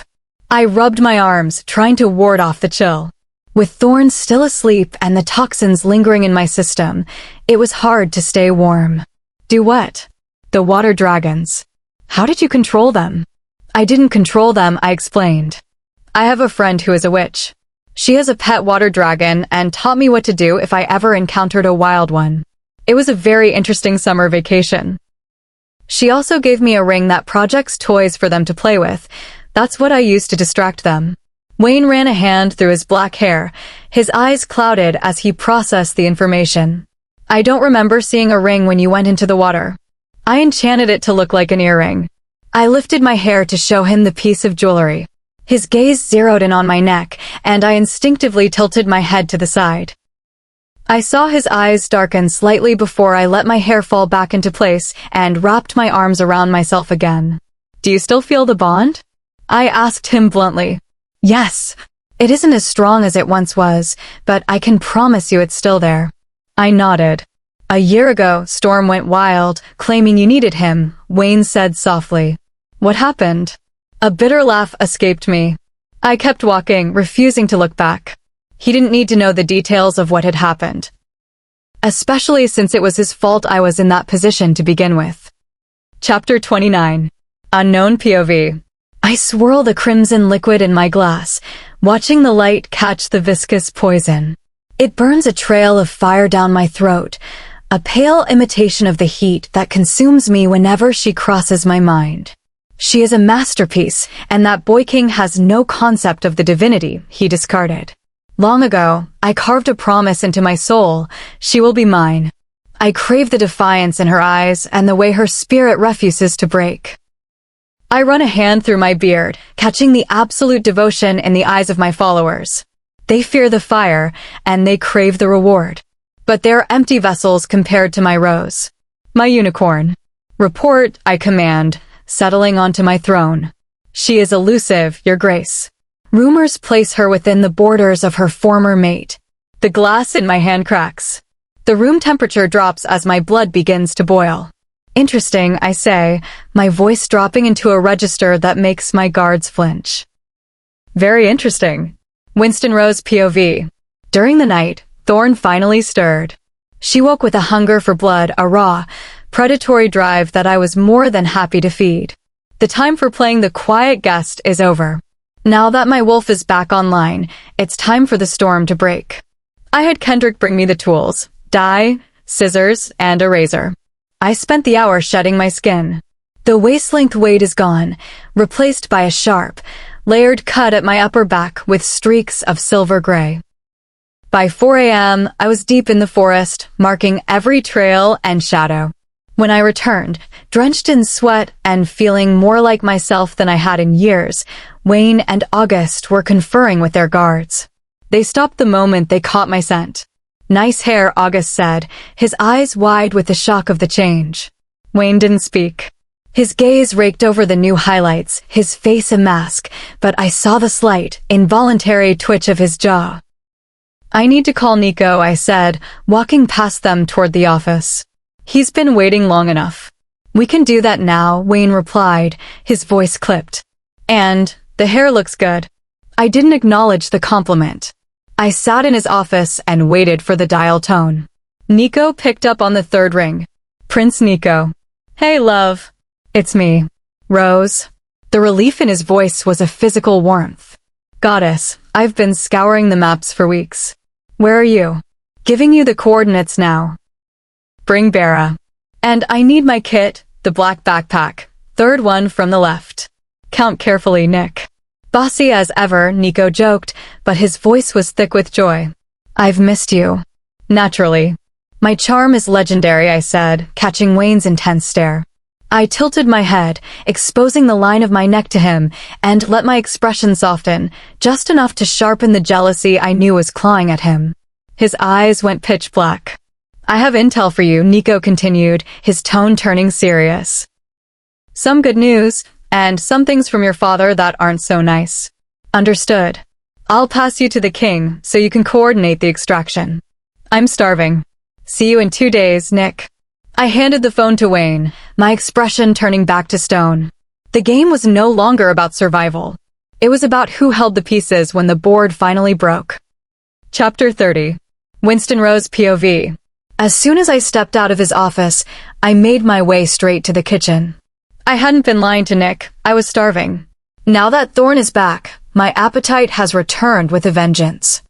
I rubbed my arms, trying to ward off the chill. With Thorn still asleep and the toxins lingering in my system, it was hard to stay warm. Do what? The water dragons. How did you control them? I didn't control them, I explained. I have a friend who is a witch. She has a pet water dragon and taught me what to do if I ever encountered a wild one. It was a very interesting summer vacation. She also gave me a ring that projects toys for them to play with. That's what I used to distract them. Wayne ran a hand through his black hair, his eyes clouded as he processed the information. I don't remember seeing a ring when you went into the water. I enchanted it to look like an earring. I lifted my hair to show him the piece of jewelry. His gaze zeroed in on my neck, and I instinctively tilted my head to the side. I saw his eyes darken slightly before I let my hair fall back into place and wrapped my arms around myself again. Do you still feel the bond? I asked him bluntly. Yes. It isn't as strong as it once was, but I can promise you it's still there. I nodded. A year ago, Storm went wild, claiming you needed him, Wayne said softly. What happened? A bitter laugh escaped me. I kept walking, refusing to look back. He didn't need to know the details of what had happened. Especially since it was his fault I was in that position to begin with. Chapter 29. Unknown POV. I swirl the crimson liquid in my glass, watching the light catch the viscous poison. It burns a trail of fire down my throat, a pale imitation of the heat that consumes me whenever she crosses my mind. She is a masterpiece, and that boy king has no concept of the divinity he discarded. Long ago, I carved a promise into my soul, she will be mine. I crave the defiance in her eyes and the way her spirit refuses to break. I run a hand through my beard, catching the absolute devotion in the eyes of my followers. They fear the fire, and they crave the reward. But they're empty vessels compared to my rose. My unicorn. Report, I command, settling onto my throne. She is elusive, your grace. Rumors place her within the borders of her former mate. The glass in my hand cracks. The room temperature drops as my blood begins to boil. Interesting, I say, my voice dropping into a register that makes my guards flinch. Very interesting. Winston Rose POV. During the night, Thorn finally stirred. She woke with a hunger for blood, a raw, predatory drive that I was more than happy to feed. The time for playing the quiet guest is over. Now that my wolf is back online, it's time for the storm to break. I had Kendrick bring me the tools, dye, scissors, and a razor. I spent the hour shedding my skin. The waist-length weight is gone, replaced by a sharp, layered cut at my upper back with streaks of silver gray. By 4 a.m., I was deep in the forest, marking every trail and shadow. When I returned, drenched in sweat and feeling more like myself than I had in years, Wayne and August were conferring with their guards. They stopped the moment they caught my scent. "Nice hair," August said, his eyes wide with the shock of the change. Wayne didn't speak. His gaze raked over the new highlights, his face a mask, but I saw the slight, involuntary twitch of his jaw. "I need to call Nico," I said, walking past them toward the office. "He's been waiting long enough." "We can do that now," Wayne replied, his voice clipped. "And, the hair looks good." I didn't acknowledge the compliment. I sat in his office and waited for the dial tone. Nico picked up on the third ring. "Prince Nico." "Hey, love." "It's me. Rose." The relief in his voice was a physical warmth. "Goddess, I've been scouring the maps for weeks. Where are you?" "Giving you the coordinates now." "Bring Bara. And I need my kit, the black backpack. Third one from the left. Count carefully, Nick." Bossy as ever, Nico joked, but his voice was thick with joy. "I've missed you." "Naturally." "My charm is legendary," I said, catching Wayne's intense stare. I tilted my head, exposing the line of my neck to him, and let my expression soften, just enough to sharpen the jealousy I knew was clawing at him. His eyes went pitch black. "I have intel for you," Nico continued, his tone turning serious. "Some good news, and some things from your father that aren't so nice." "Understood. I'll pass you to the king, so you can coordinate the extraction." "I'm starving." "See you in 2 days, Nick." I handed the phone to Wayne, my expression turning back to stone. The game was no longer about survival. It was about who held the pieces when the board finally broke. Chapter 30. Winston Rose POV. As soon as I stepped out of his office, I made my way straight to the kitchen. I hadn't been lying to Nick. I was starving. Now that Thorne is back, my appetite has returned with a vengeance.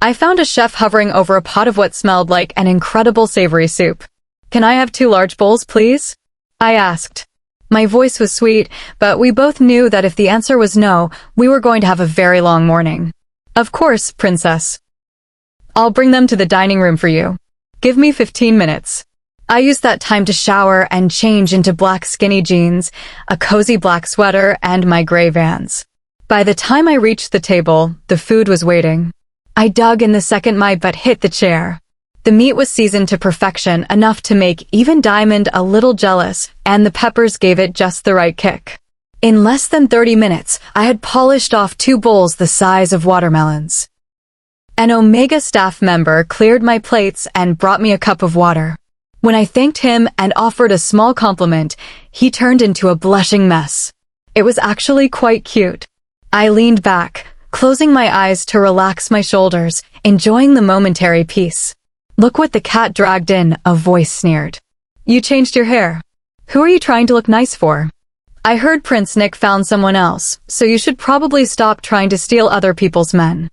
I found a chef hovering over a pot of what smelled like an incredible savory soup. "Can I have 2 large bowls, please?" I asked. My voice was sweet, but we both knew that if the answer was no, we were going to have a very long morning. "Of course, princess. I'll bring them to the dining room for you. Give me 15 minutes. I used that time to shower and change into black skinny jeans, a cozy black sweater, and my gray Vans. By the time I reached the table, the food was waiting. I dug in the second my butt hit the chair. The meat was seasoned to perfection, enough to make even Diamond a little jealous, and the peppers gave it just the right kick. In less than 30 minutes, I had polished off 2 bowls the size of watermelons. An Omega staff member cleared my plates and brought me a cup of water. When I thanked him and offered a small compliment, he turned into a blushing mess. It was actually quite cute. I leaned back, closing my eyes to relax my shoulders, enjoying the momentary peace. "Look what the cat dragged in," a voice sneered. "You changed your hair. Who are you trying to look nice for?" "I heard Prince Nick found someone else, so you should probably stop trying to steal other people's men."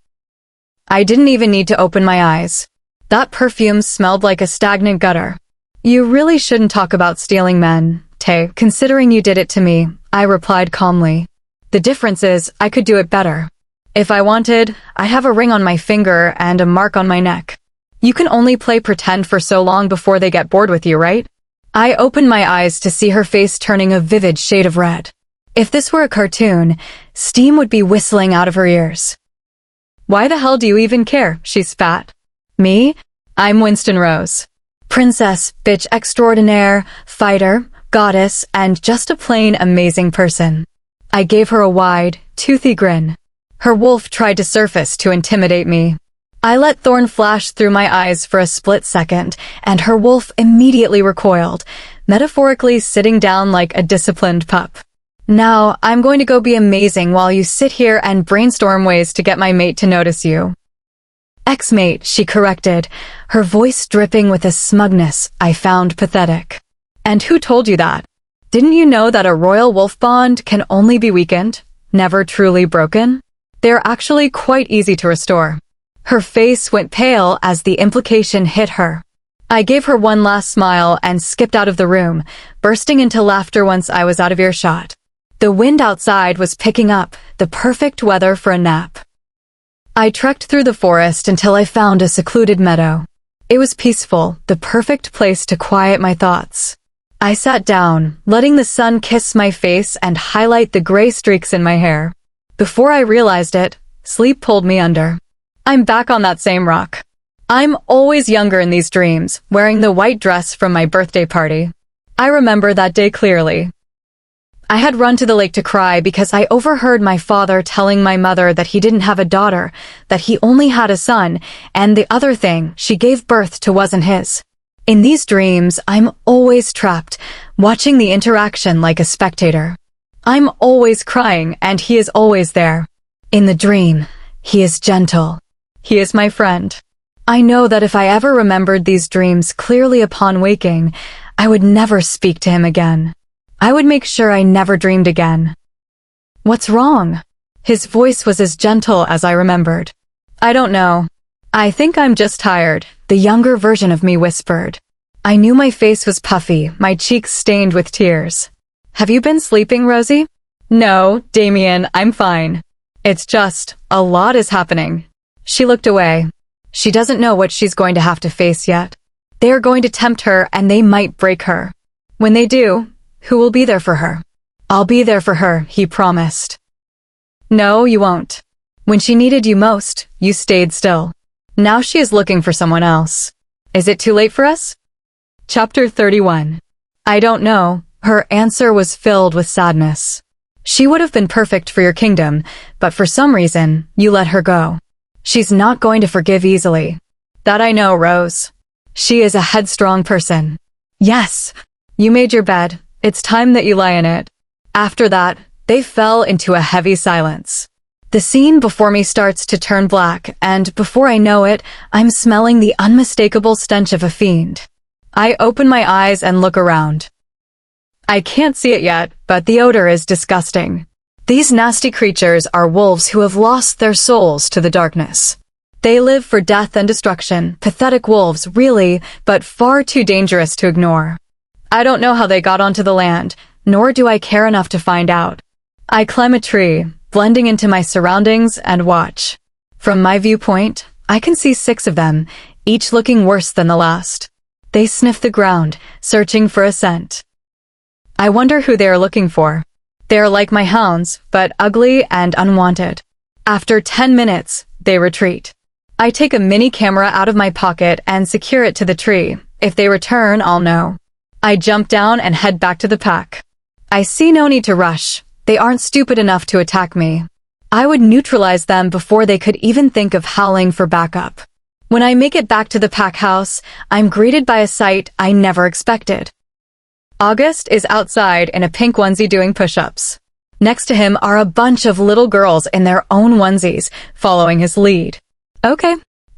I didn't even need to open my eyes. That perfume smelled like a stagnant gutter. "You really shouldn't talk about stealing men, Tay, considering you did it to me," I replied calmly. "The difference is, I could do it better. If I wanted, I have a ring on my finger and a mark on my neck. You can only play pretend for so long before they get bored with you, right?" I opened my eyes to see her face turning a vivid shade of red. If this were a cartoon, steam would be whistling out of her ears. "Why the hell do you even care?" she spat. "Me? I'm Winston Rose. Princess, bitch extraordinaire, fighter, goddess, and just a plain amazing person." I gave her a wide, toothy grin. Her wolf tried to surface to intimidate me. I let Thorne flash through my eyes for a split second, and her wolf immediately recoiled, metaphorically sitting down like a disciplined pup. "Now, I'm going to go be amazing while you sit here and brainstorm ways to get my mate to notice you." "Ex-mate," she corrected, her voice dripping with a smugness I found pathetic. "And who told you that? Didn't you know that a royal wolf bond can only be weakened, never truly broken? They're actually quite easy to restore." Her face went pale as the implication hit her. I gave her one last smile and skipped out of the room, bursting into laughter once I was out of earshot. The wind outside was picking up, the perfect weather for a nap. I trekked through the forest until I found a secluded meadow. It was peaceful, the perfect place to quiet my thoughts. I sat down, letting the sun kiss my face and highlight the gray streaks in my hair. Before I realized it, sleep pulled me under. I'm back on that same rock. I'm always younger in these dreams, wearing the white dress from my birthday party. I remember that day clearly. I had run to the lake to cry because I overheard my father telling my mother that he didn't have a daughter, that he only had a son, and the other thing she gave birth to wasn't his. In these dreams, I'm always trapped, watching the interaction like a spectator. I'm always crying, and he is always there. In the dream, he is gentle. He is my friend. I know that if I ever remembered these dreams clearly upon waking, I would never speak to him again. I would make sure I never dreamed again. What's wrong? His voice was as gentle as I remembered. I don't know. I think I'm just tired, the younger version of me whispered. I knew my face was puffy, my cheeks stained with tears. Have you been sleeping, Rosie? No, Damien, I'm fine. It's just, a lot is happening. She looked away. She doesn't know what she's going to have to face yet. They are going to tempt her and they might break her. When they do, who will be there for her? I'll be there for her, he promised. No, you won't. When she needed you most, you stayed still. Now she is looking for someone else. Is it too late for us? Chapter 31. I don't know. Her answer was filled with sadness. She would have been perfect for your kingdom, but for some reason, you let her go. She's not going to forgive easily. That I know, Rose. She is a headstrong person. Yes, you made your bed. It's time that you lie in it. After that, they fell into a heavy silence. The scene before me starts to turn black, and before I know it, I'm smelling the unmistakable stench of a fiend. I open my eyes and look around. I can't see it yet, but the odor is disgusting. These nasty creatures are wolves who have lost their souls to the darkness. They live for death and destruction, pathetic wolves, really, but far too dangerous to ignore. I don't know how they got onto the land, nor do I care enough to find out. I climb a tree, blending into my surroundings, and watch. From my viewpoint, I can see 6 of them, each looking worse than the last. They sniff the ground, searching for a scent. I wonder who they are looking for. They are like my hounds, but ugly and unwanted. After 10 minutes, they retreat. I take a mini camera out of my pocket and secure it to the tree. If they return, I'll know. I jump down and head back to the pack. I see no need to rush. They aren't stupid enough to attack me. I would neutralize them before they could even think of howling for backup. When I make it back to the pack house, I'm greeted by a sight I never expected. August is outside in a pink onesie doing push-ups. Next to him are a bunch of little girls in their own onesies, following his lead. Okay,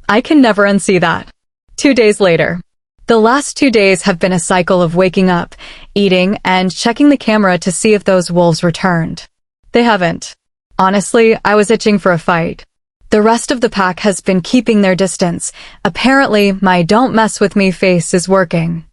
I can never unsee that. 2 days later. The last 2 days have been a cycle of waking up, eating, and checking the camera to see if those wolves returned. They haven't. Honestly, I was itching for a fight. The rest of the pack has been keeping their distance. Apparently, my don't mess with me face is working.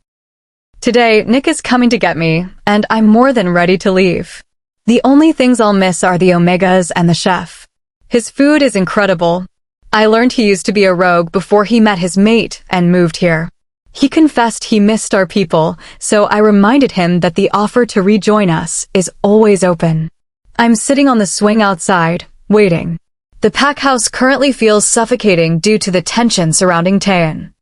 Today, Nick is coming to get me, and I'm more than ready to leave. The only things I'll miss are the omegas and the chef. His food is incredible. I learned he used to be a rogue before he met his mate and moved here. He confessed he missed our people, so I reminded him that the offer to rejoin us is always open. I'm sitting on the swing outside, waiting. The pack house currently feels suffocating due to the tension surrounding Taein.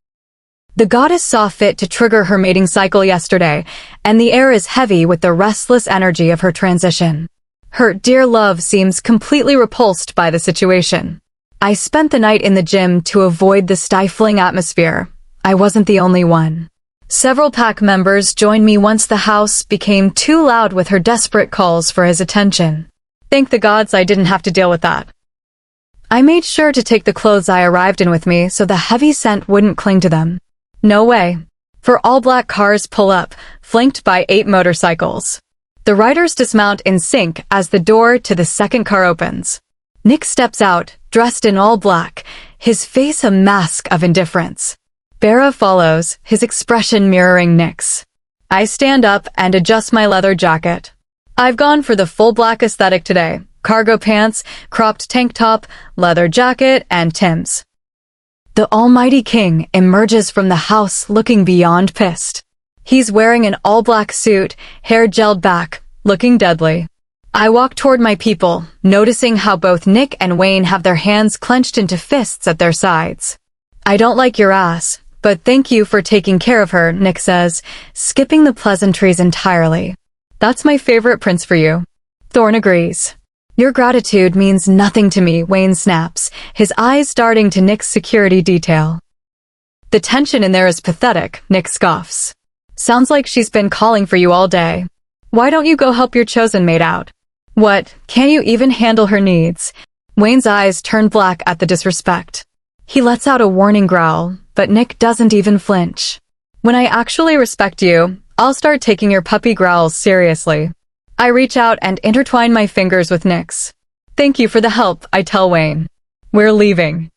The goddess saw fit to trigger her mating cycle yesterday, and the air is heavy with the restless energy of her transition. Her dear love seems completely repulsed by the situation. I spent the night in the gym to avoid the stifling atmosphere. I wasn't the only one. Several pack members joined me once the house became too loud with her desperate calls for his attention. Thank the gods I didn't have to deal with that. I made sure to take the clothes I arrived in with me so the heavy scent wouldn't cling to them. No way. 4 all-black cars pull up, flanked by 8 motorcycles. The riders dismount in sync as the door to the second car opens. Nick steps out, dressed in all black, his face a mask of indifference. Bera follows, his expression mirroring Nick's. I stand up and adjust my leather jacket. I've gone for the full black aesthetic today. Cargo pants, cropped tank top, leather jacket, and Tim's. The almighty king emerges from the house looking beyond pissed. He's wearing an all-black suit, hair gelled back, looking deadly. I walk toward my people, noticing how both Nick and Wayne have their hands clenched into fists at their sides. I don't like your ass, but thank you for taking care of her, Nick says, skipping the pleasantries entirely. That's my favorite prince for you. Thorne agrees. Your gratitude means nothing to me, Wayne snaps, his eyes darting to Nick's security detail. The tension in there is pathetic, Nick scoffs. Sounds like she's been calling for you all day. Why don't you go help your chosen mate out? What, can't you even handle her needs? Wayne's eyes turn black at the disrespect. He lets out a warning growl, but Nick doesn't even flinch. When I actually respect you, I'll start taking your puppy growls seriously. I reach out and intertwine my fingers with Nick's. Thank you for the help, I tell Wayne. We're leaving.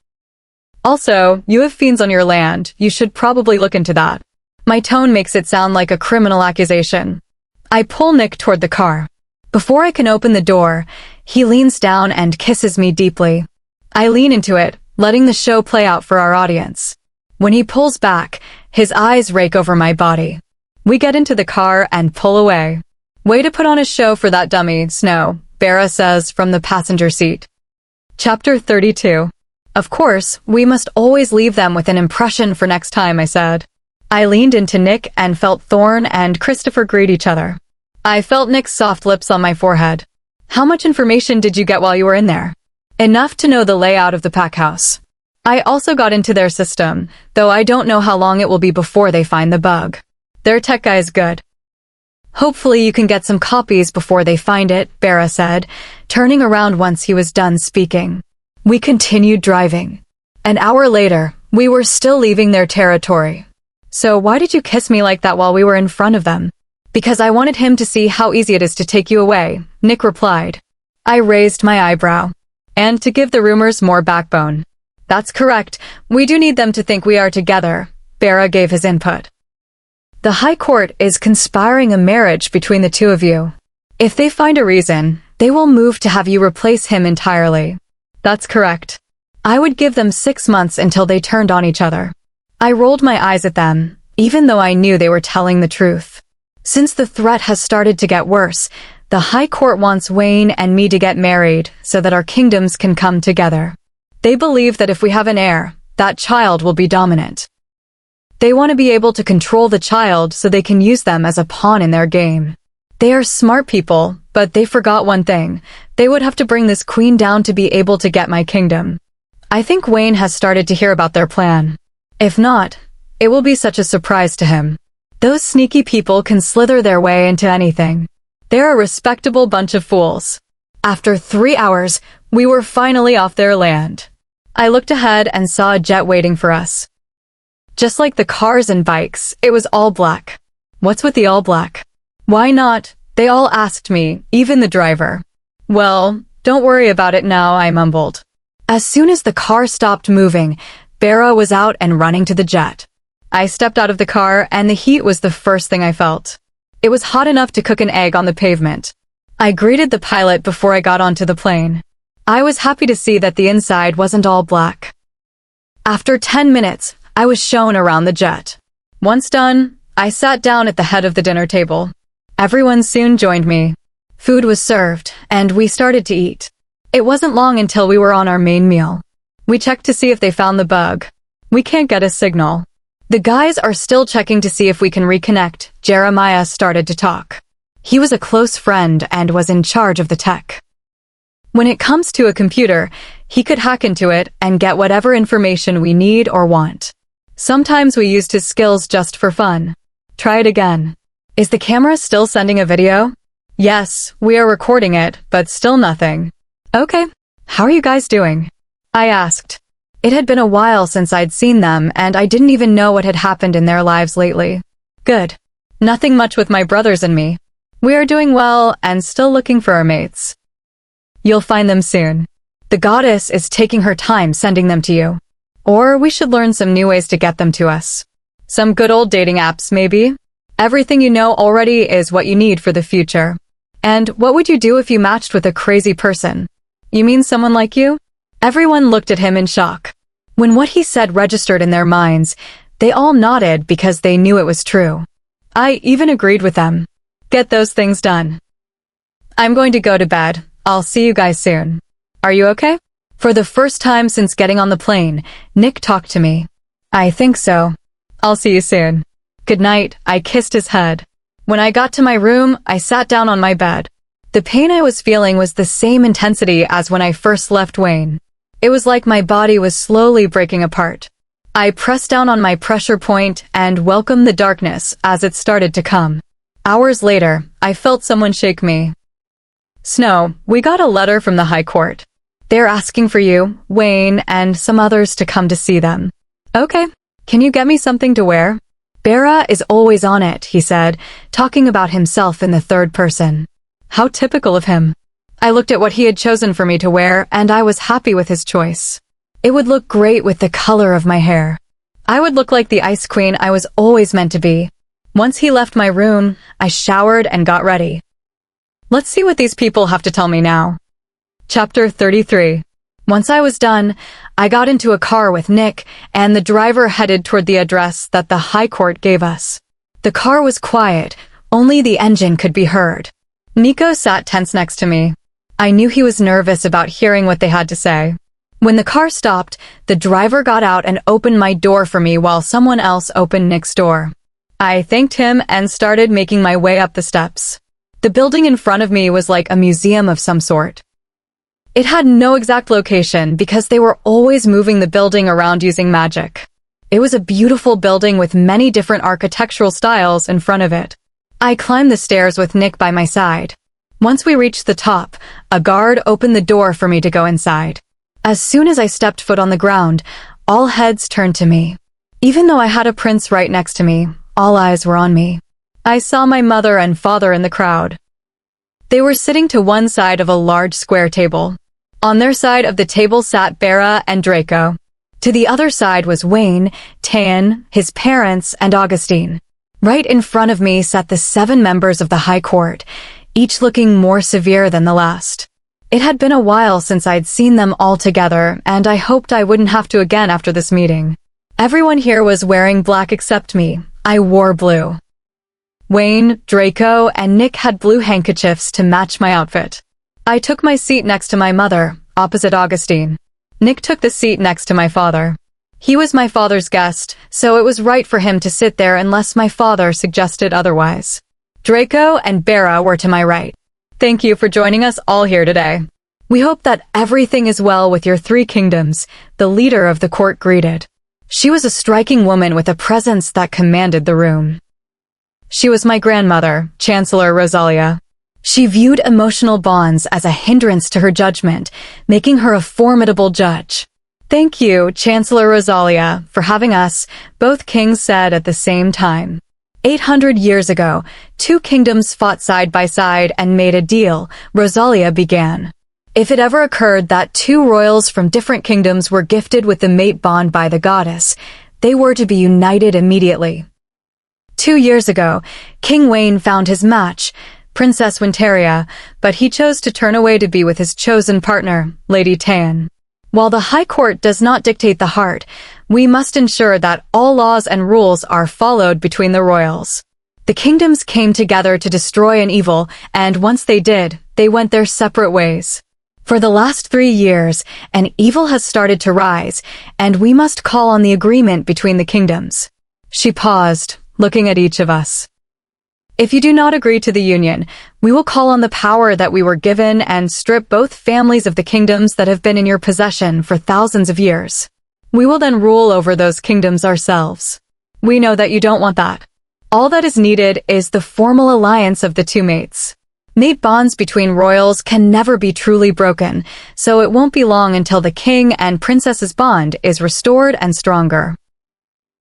Also, you have fiends on your land, you should probably look into that. My tone makes it sound like a criminal accusation. I pull Nick toward the car. Before I can open the door, he leans down and kisses me deeply. I lean into it, letting the show play out for our audience. When he pulls back, his eyes rake over my body. We get into the car and pull away. Way to put on a show for that dummy, Snow, Bera says from the passenger seat. Chapter 32. Of course, we must always leave them with an impression for next time, I said. I leaned into Nick and felt Thorne and Christopher greet each other. I felt Nick's soft lips on my forehead. How much information did you get while you were in there? Enough to know the layout of the pack house. I also got into their system, though I don't know how long it will be before they find the bug. Their tech guy is good. Hopefully you can get some copies before they find it, Bera said, turning around once he was done speaking. We continued driving. An hour later, we were still leaving their territory. So why did you kiss me like that while we were in front of them? Because I wanted him to see how easy it is to take you away, Nick replied. I raised my eyebrow. And to give the rumors more backbone. That's correct, we do need them to think we are together, Bera gave his input. The High Court is conspiring a marriage between the two of you. If they find a reason, they will move to have you replace him entirely. That's correct. I would give them 6 months until they turned on each other. I rolled my eyes at them, even though I knew they were telling the truth. Since the threat has started to get worse, the High Court wants Wayne and me to get married so that our kingdoms can come together. They believe that if we have an heir, that child will be dominant. They want to be able to control the child so they can use them as a pawn in their game. They are smart people, but they forgot one thing. They would have to bring this queen down to be able to get my kingdom. I think Wayne has started to hear about their plan. If not, it will be such a surprise to him. Those sneaky people can slither their way into anything. They're a respectable bunch of fools. After 3 hours, we were finally off their land. I looked ahead and saw a jet waiting for us. Just like the cars and bikes, it was all black. What's with the all black? Why not? They all asked me, even the driver. Well, don't worry about it now, I mumbled. As soon as the car stopped moving, Bera was out and running to the jet. I stepped out of the car and the heat was the first thing I felt. It was hot enough to cook an egg on the pavement. I greeted the pilot before I got onto the plane. I was happy to see that the inside wasn't all black. After 10 minutes, I was shown around the jet. Once done, I sat down at the head of the dinner table. Everyone soon joined me. Food was served, and we started to eat. It wasn't long until we were on our main meal. We checked to see if they found the bug. We can't get a signal. The guys are still checking to see if we can reconnect. Jeremiah started to talk. He was a close friend and was in charge of the tech. When it comes to a computer, he could hack into it and get whatever information we need or want. Sometimes we used his skills just for fun. Try it again. Is the camera still sending a video? Yes, we are recording it, but still nothing. Okay, how are you guys doing? I asked. It had been a while since I'd seen them, and I didn't even know what had happened in their lives lately. Good. Nothing much with my brothers and me. We are doing well and still looking for our mates. You'll find them soon. The goddess is taking her time sending them to you. Or we should learn some new ways to get them to us. Some good old dating apps, maybe? Everything you know already is what you need for the future. And what would you do if you matched with a crazy person? You mean someone like you? Everyone looked at him in shock. When what he said registered in their minds, they all nodded because they knew it was true. I even agreed with them. Get those things done. I'm going to go to bed. I'll see you guys soon. Are you okay? For the first time since getting on the plane, Nick talked to me. I think so. I'll see you soon. Good night. I kissed his head. When I got to my room, I sat down on my bed. The pain I was feeling was the same intensity as when I first left Wayne. It was like my body was slowly breaking apart. I pressed down on my pressure point and welcomed the darkness as it started to come. Hours later, I felt someone shake me. Snow, we got a letter from the High Court. They're asking for you, Wayne, and some others to come to see them. Okay. Can you get me something to wear? Bera is always on it, he said, talking about himself in the third person. How typical of him. I looked at what he had chosen for me to wear, and I was happy with his choice. It would look great with the color of my hair. I would look like the Ice Queen I was always meant to be. Once he left my room, I showered and got ready. Let's see what these people have to tell me now. Chapter 33. Once I was done, I got into a car with Nick, and the driver headed toward the address that the High Court gave us. The car was quiet, only the engine could be heard. Nico sat tense next to me. I knew he was nervous about hearing what they had to say. When the car stopped, the driver got out and opened my door for me while someone else opened Nick's door. I thanked him and started making my way up the steps. The building in front of me was like a museum of some sort. It had no exact location because they were always moving the building around using magic. It was a beautiful building with many different architectural styles in front of it. I climbed the stairs with Nick by my side. Once we reached the top, a guard opened the door for me to go inside. As soon as I stepped foot on the ground, all heads turned to me. Even though I had a prince right next to me, all eyes were on me. I saw my mother and father in the crowd. They were sitting to one side of a large square table. On their side of the table sat Bera and Draco. To the other side was Wayne, Tan, his parents, and Augustine. Right in front of me sat the 7 members of the High Court, each looking more severe than the last. It had been a while since I'd seen them all together, and I hoped I wouldn't have to again after this meeting. Everyone here was wearing black except me. I wore blue. Wayne, Draco, and Nick had blue handkerchiefs to match my outfit. I took my seat next to my mother, opposite Augustine. Nick took the seat next to my father. He was my father's guest, so it was right for him to sit there unless my father suggested otherwise. Draco and Bera were to my right. Thank you for joining us all here today. We hope that everything is well with your 3 kingdoms, the leader of the court greeted. She was a striking woman with a presence that commanded the room. She was my grandmother, Chancellor Rosalia. She viewed emotional bonds as a hindrance to her judgment, making her a formidable judge. Thank you, Chancellor Rosalia, for having us, both kings said at the same time. 800 years ago, 2 kingdoms fought side by side and made a deal, Rosalia began. If it ever occurred that 2 royals from different kingdoms were gifted with the mate bond by the goddess, they were to be united immediately. 2 years ago, King Wayne found his match, Princess Winteria, but he chose to turn away to be with his chosen partner, Lady Tan. While the High Court does not dictate the heart, we must ensure that all laws and rules are followed between the royals. The kingdoms came together to destroy an evil, and once they did, they went their separate ways. For the last 3 years, an evil has started to rise, and we must call on the agreement between the kingdoms. She paused, looking at each of us. If you do not agree to the union, we will call on the power that we were given and strip both families of the kingdoms that have been in your possession for thousands of years. We will then rule over those kingdoms ourselves. We know that you don't want that. All that is needed is the formal alliance of the 2 mates. Mate bonds between royals can never be truly broken, so it won't be long until the king and princess's bond is restored and stronger.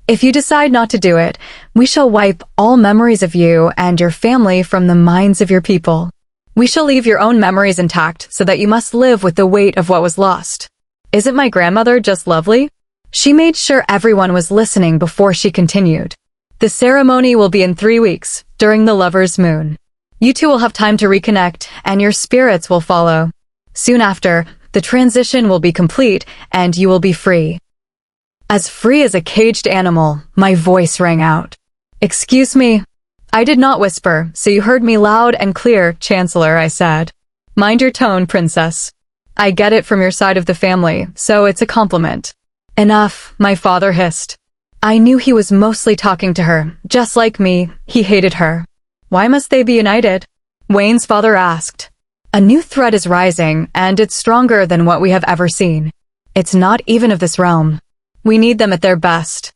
If you decide not to do it, we shall wipe all memories of you and your family from the minds of your people. We shall leave your own memories intact so that you must live with the weight of what was lost. Isn't my grandmother just lovely? She made sure everyone was listening before she continued. The ceremony will be in 3 weeks, during the lover's moon. You 2 will have time to reconnect, and your spirits will follow. Soon after, the transition will be complete, and you will be free. As free as a caged animal, my voice rang out. Excuse me. I did not whisper, so you heard me loud and clear, Chancellor, I said. Mind your tone, princess. I get it from your side of the family, so it's a compliment. Enough, my father hissed. I knew he was mostly talking to her. Just like me, he hated her. Why must they be united? Wayne's father asked. A new threat is rising, and it's stronger than what we have ever seen. It's not even of this realm. We need them at their best.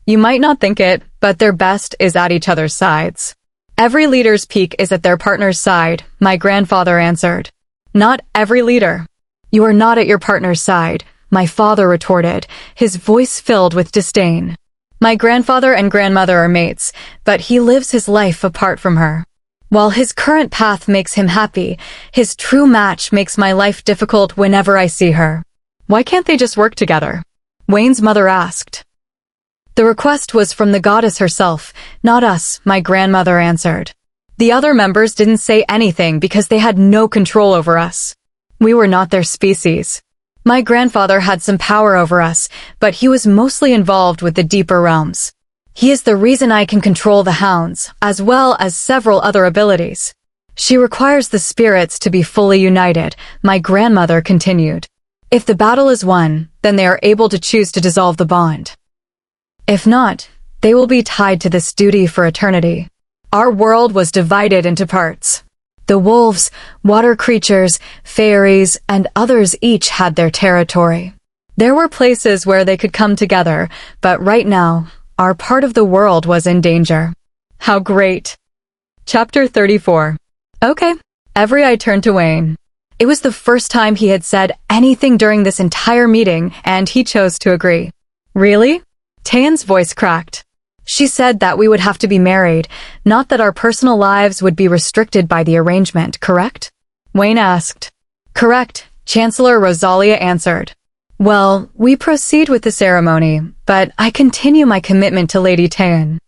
You might not think it, but their best is at each other's sides. Every leader's peak is at their partner's side, my grandfather answered. Not every leader. You are not at your partner's side, my father retorted, his voice filled with disdain. My grandfather and grandmother are mates, but he lives his life apart from her. While his current path makes him happy, his true match makes my life difficult whenever I see her. Why can't they just work together? Wayne's mother asked. The request was from the goddess herself, not us, my grandmother answered. The other members didn't say anything because they had no control over us. We were not their species. My grandfather had some power over us, but he was mostly involved with the deeper realms. He is the reason I can control the hounds, as well as several other abilities. She requires the spirits to be fully united, my grandmother continued. If the battle is won, then they are able to choose to dissolve the bond. If not, they will be tied to this duty for eternity. Our world was divided into parts. The wolves, water creatures, fairies, and others each had their territory. There were places where they could come together, but right now, our part of the world was in danger. How great! Chapter 34. Okay. Every eye turned to Wayne. It was the first time he had said anything during this entire meeting, and he chose to agree. Really? Tayan's voice cracked. She said that we would have to be married, not that our personal lives would be restricted by the arrangement, correct? Wayne asked. Correct, Chancellor Rosalia answered. Well, we proceed with the ceremony, but I continue my commitment to Lady Tayan.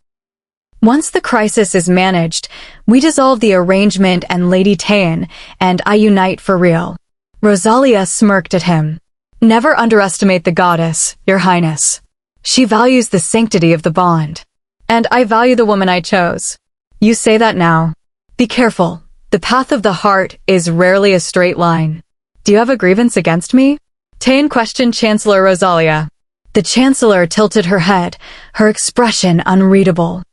Once the crisis is managed, we dissolve the arrangement and Lady Tayan and I unite for real. Rosalia smirked at him. Never underestimate the goddess, Your Highness. She values the sanctity of the bond. And I value the woman I chose. You say that now. Be careful. The path of the heart is rarely a straight line. Do you have a grievance against me? Tayan questioned Chancellor Rosalia. The Chancellor tilted her head, her expression unreadable.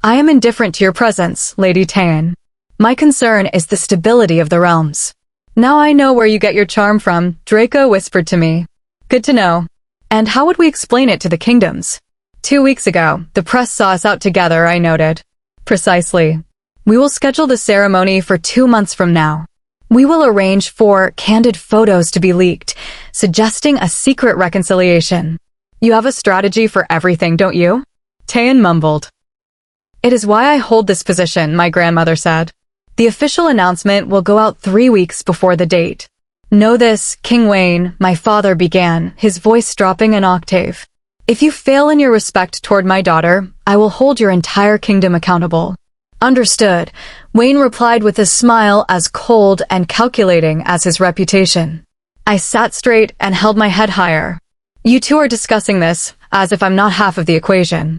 I am indifferent to your presence, Lady Tayan. My concern is the stability of the realms. Now I know where you get your charm from, Draco whispered to me. Good to know. And how would we explain it to the kingdoms? 2 weeks ago, the press saw us out together, I noted. Precisely. We will schedule the ceremony for 2 months from now. We will arrange for candid photos to be leaked, suggesting a secret reconciliation. You have a strategy for everything, don't you? Tayan mumbled. It is why I hold this position, my grandmother said. The official announcement will go out 3 weeks before the date. Know this, King Wayne, my father began, his voice dropping an octave. If you fail in your respect toward my daughter, I will hold your entire kingdom accountable. Understood, Wayne replied with a smile as cold and calculating as his reputation. I sat straight and held my head higher. You two are discussing this, as if I'm not half of the equation.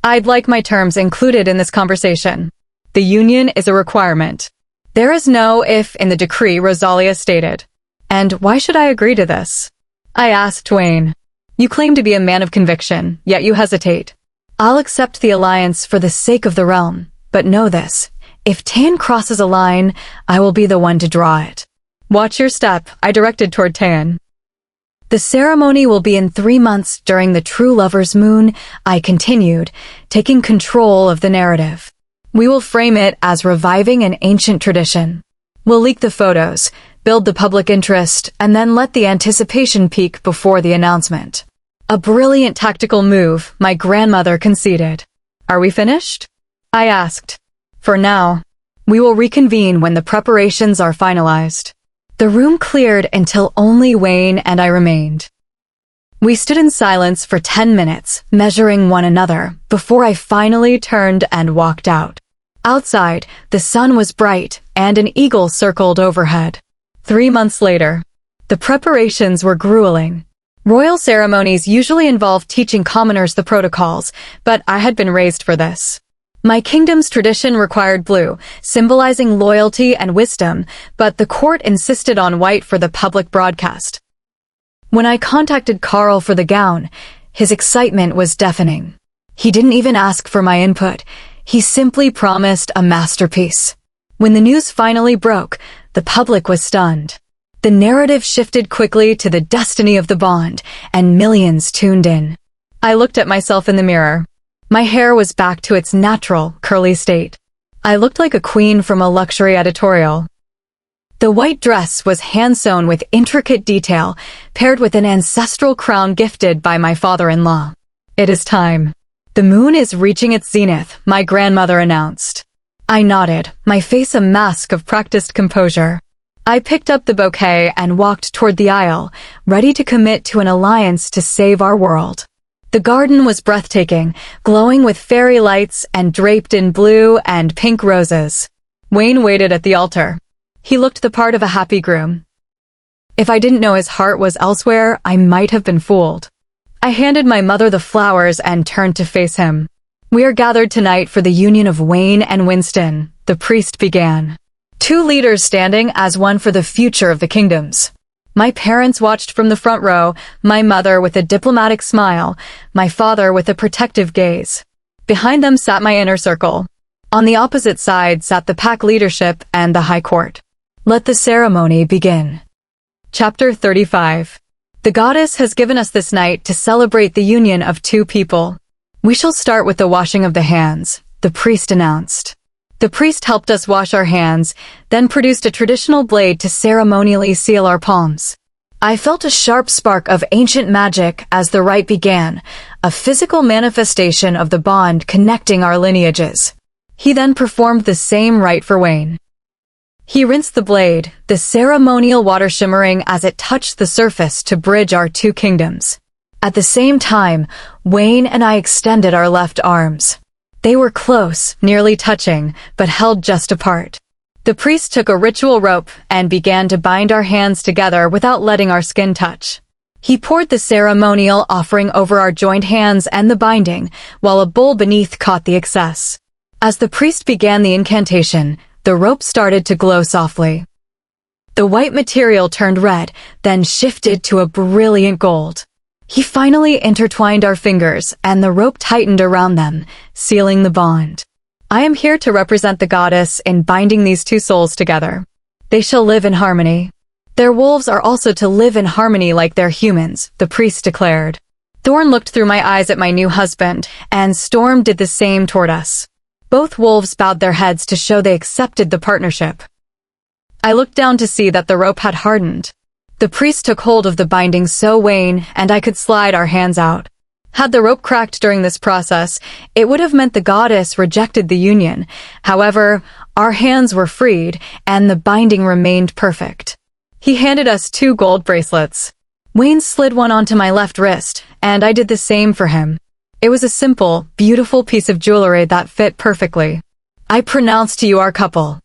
I'd like my terms included in this conversation. The union is a requirement. There is no if in the decree, Rosalia stated. And why should I agree to this? I asked Wayne. You claim to be a man of conviction, yet you hesitate. I'll accept the alliance for the sake of the realm. But know this, if Tayan crosses a line, I will be the one to draw it. Watch your step, I directed toward Tayan. The ceremony will be in 3 months during the true lover's moon, I continued, taking control of the narrative. We will frame it as reviving an ancient tradition. We'll leak the photos, build the public interest, and then let the anticipation peak before the announcement. A brilliant tactical move, my grandmother conceded. Are we finished? I asked. For now. We will reconvene when the preparations are finalized. The room cleared until only Wayne and I remained. We stood in silence for 10 minutes, measuring one another, before I finally turned and walked out. Outside, the sun was bright, and an eagle circled overhead. 3 months later. The preparations were grueling. Royal ceremonies usually involve teaching commoners the protocols, but I had been raised for this. My kingdom's tradition required blue, symbolizing loyalty and wisdom, but the court insisted on white for the public broadcast. When I contacted Carl for the gown, his excitement was deafening. He didn't even ask for my input. He simply promised a masterpiece. When the news finally broke, the public was stunned. The narrative shifted quickly to the destiny of the bond, and millions tuned in. I looked at myself in the mirror. My hair was back to its natural, curly state. I looked like a queen from a luxury editorial. The white dress was hand-sewn with intricate detail, paired with an ancestral crown gifted by my father-in-law. It is time. The moon is reaching its zenith, my grandmother announced. I nodded, my face a mask of practiced composure. I picked up the bouquet and walked toward the aisle, ready to commit to an alliance to save our world. The garden was breathtaking, glowing with fairy lights and draped in blue and pink roses. Wayne waited at the altar. He looked the part of a happy groom. If I didn't know his heart was elsewhere, I might have been fooled. I handed my mother the flowers and turned to face him. We are gathered tonight for the union of Wayne and Winston, the priest began. Two leaders standing as one for the future of the kingdoms. My parents watched from the front row, my mother with a diplomatic smile, my father with a protective gaze. Behind them sat my inner circle. On the opposite side sat the pack leadership and the high court. Let the ceremony begin. Chapter 35. The goddess has given us this night to celebrate the union of two people. We shall start with the washing of the hands, the priest announced. The priest helped us wash our hands, then produced a traditional blade to ceremonially seal our palms. I felt a sharp spark of ancient magic as the rite began, a physical manifestation of the bond connecting our lineages. He then performed the same rite for Wayne. He rinsed the blade, the ceremonial water shimmering as it touched the surface to bridge our two kingdoms. At the same time, Wayne and I extended our left arms. They were close, nearly touching, but held just apart. The priest took a ritual rope and began to bind our hands together without letting our skin touch. He poured the ceremonial offering over our joined hands and the binding, while a bowl beneath caught the excess. As the priest began the incantation, the rope started to glow softly. The white material turned red, then shifted to a brilliant gold. He finally intertwined our fingers, and the rope tightened around them, sealing the bond. I am here to represent the goddess in binding these two souls together. They shall live in harmony. Their wolves are also to live in harmony like their humans, the priest declared. Thorn looked through my eyes at my new husband, and Storm did the same toward us. Both wolves bowed their heads to show they accepted the partnership. I looked down to see that the rope had hardened. The priest took hold of the binding so Wayne and I could slide our hands out. Had the rope cracked during this process, it would have meant the goddess rejected the union. However, our hands were freed, and the binding remained perfect. He handed us 2 gold bracelets. Wayne slid one onto my left wrist, and I did the same for him. It was a simple, beautiful piece of jewelry that fit perfectly. I pronounce to you our couple.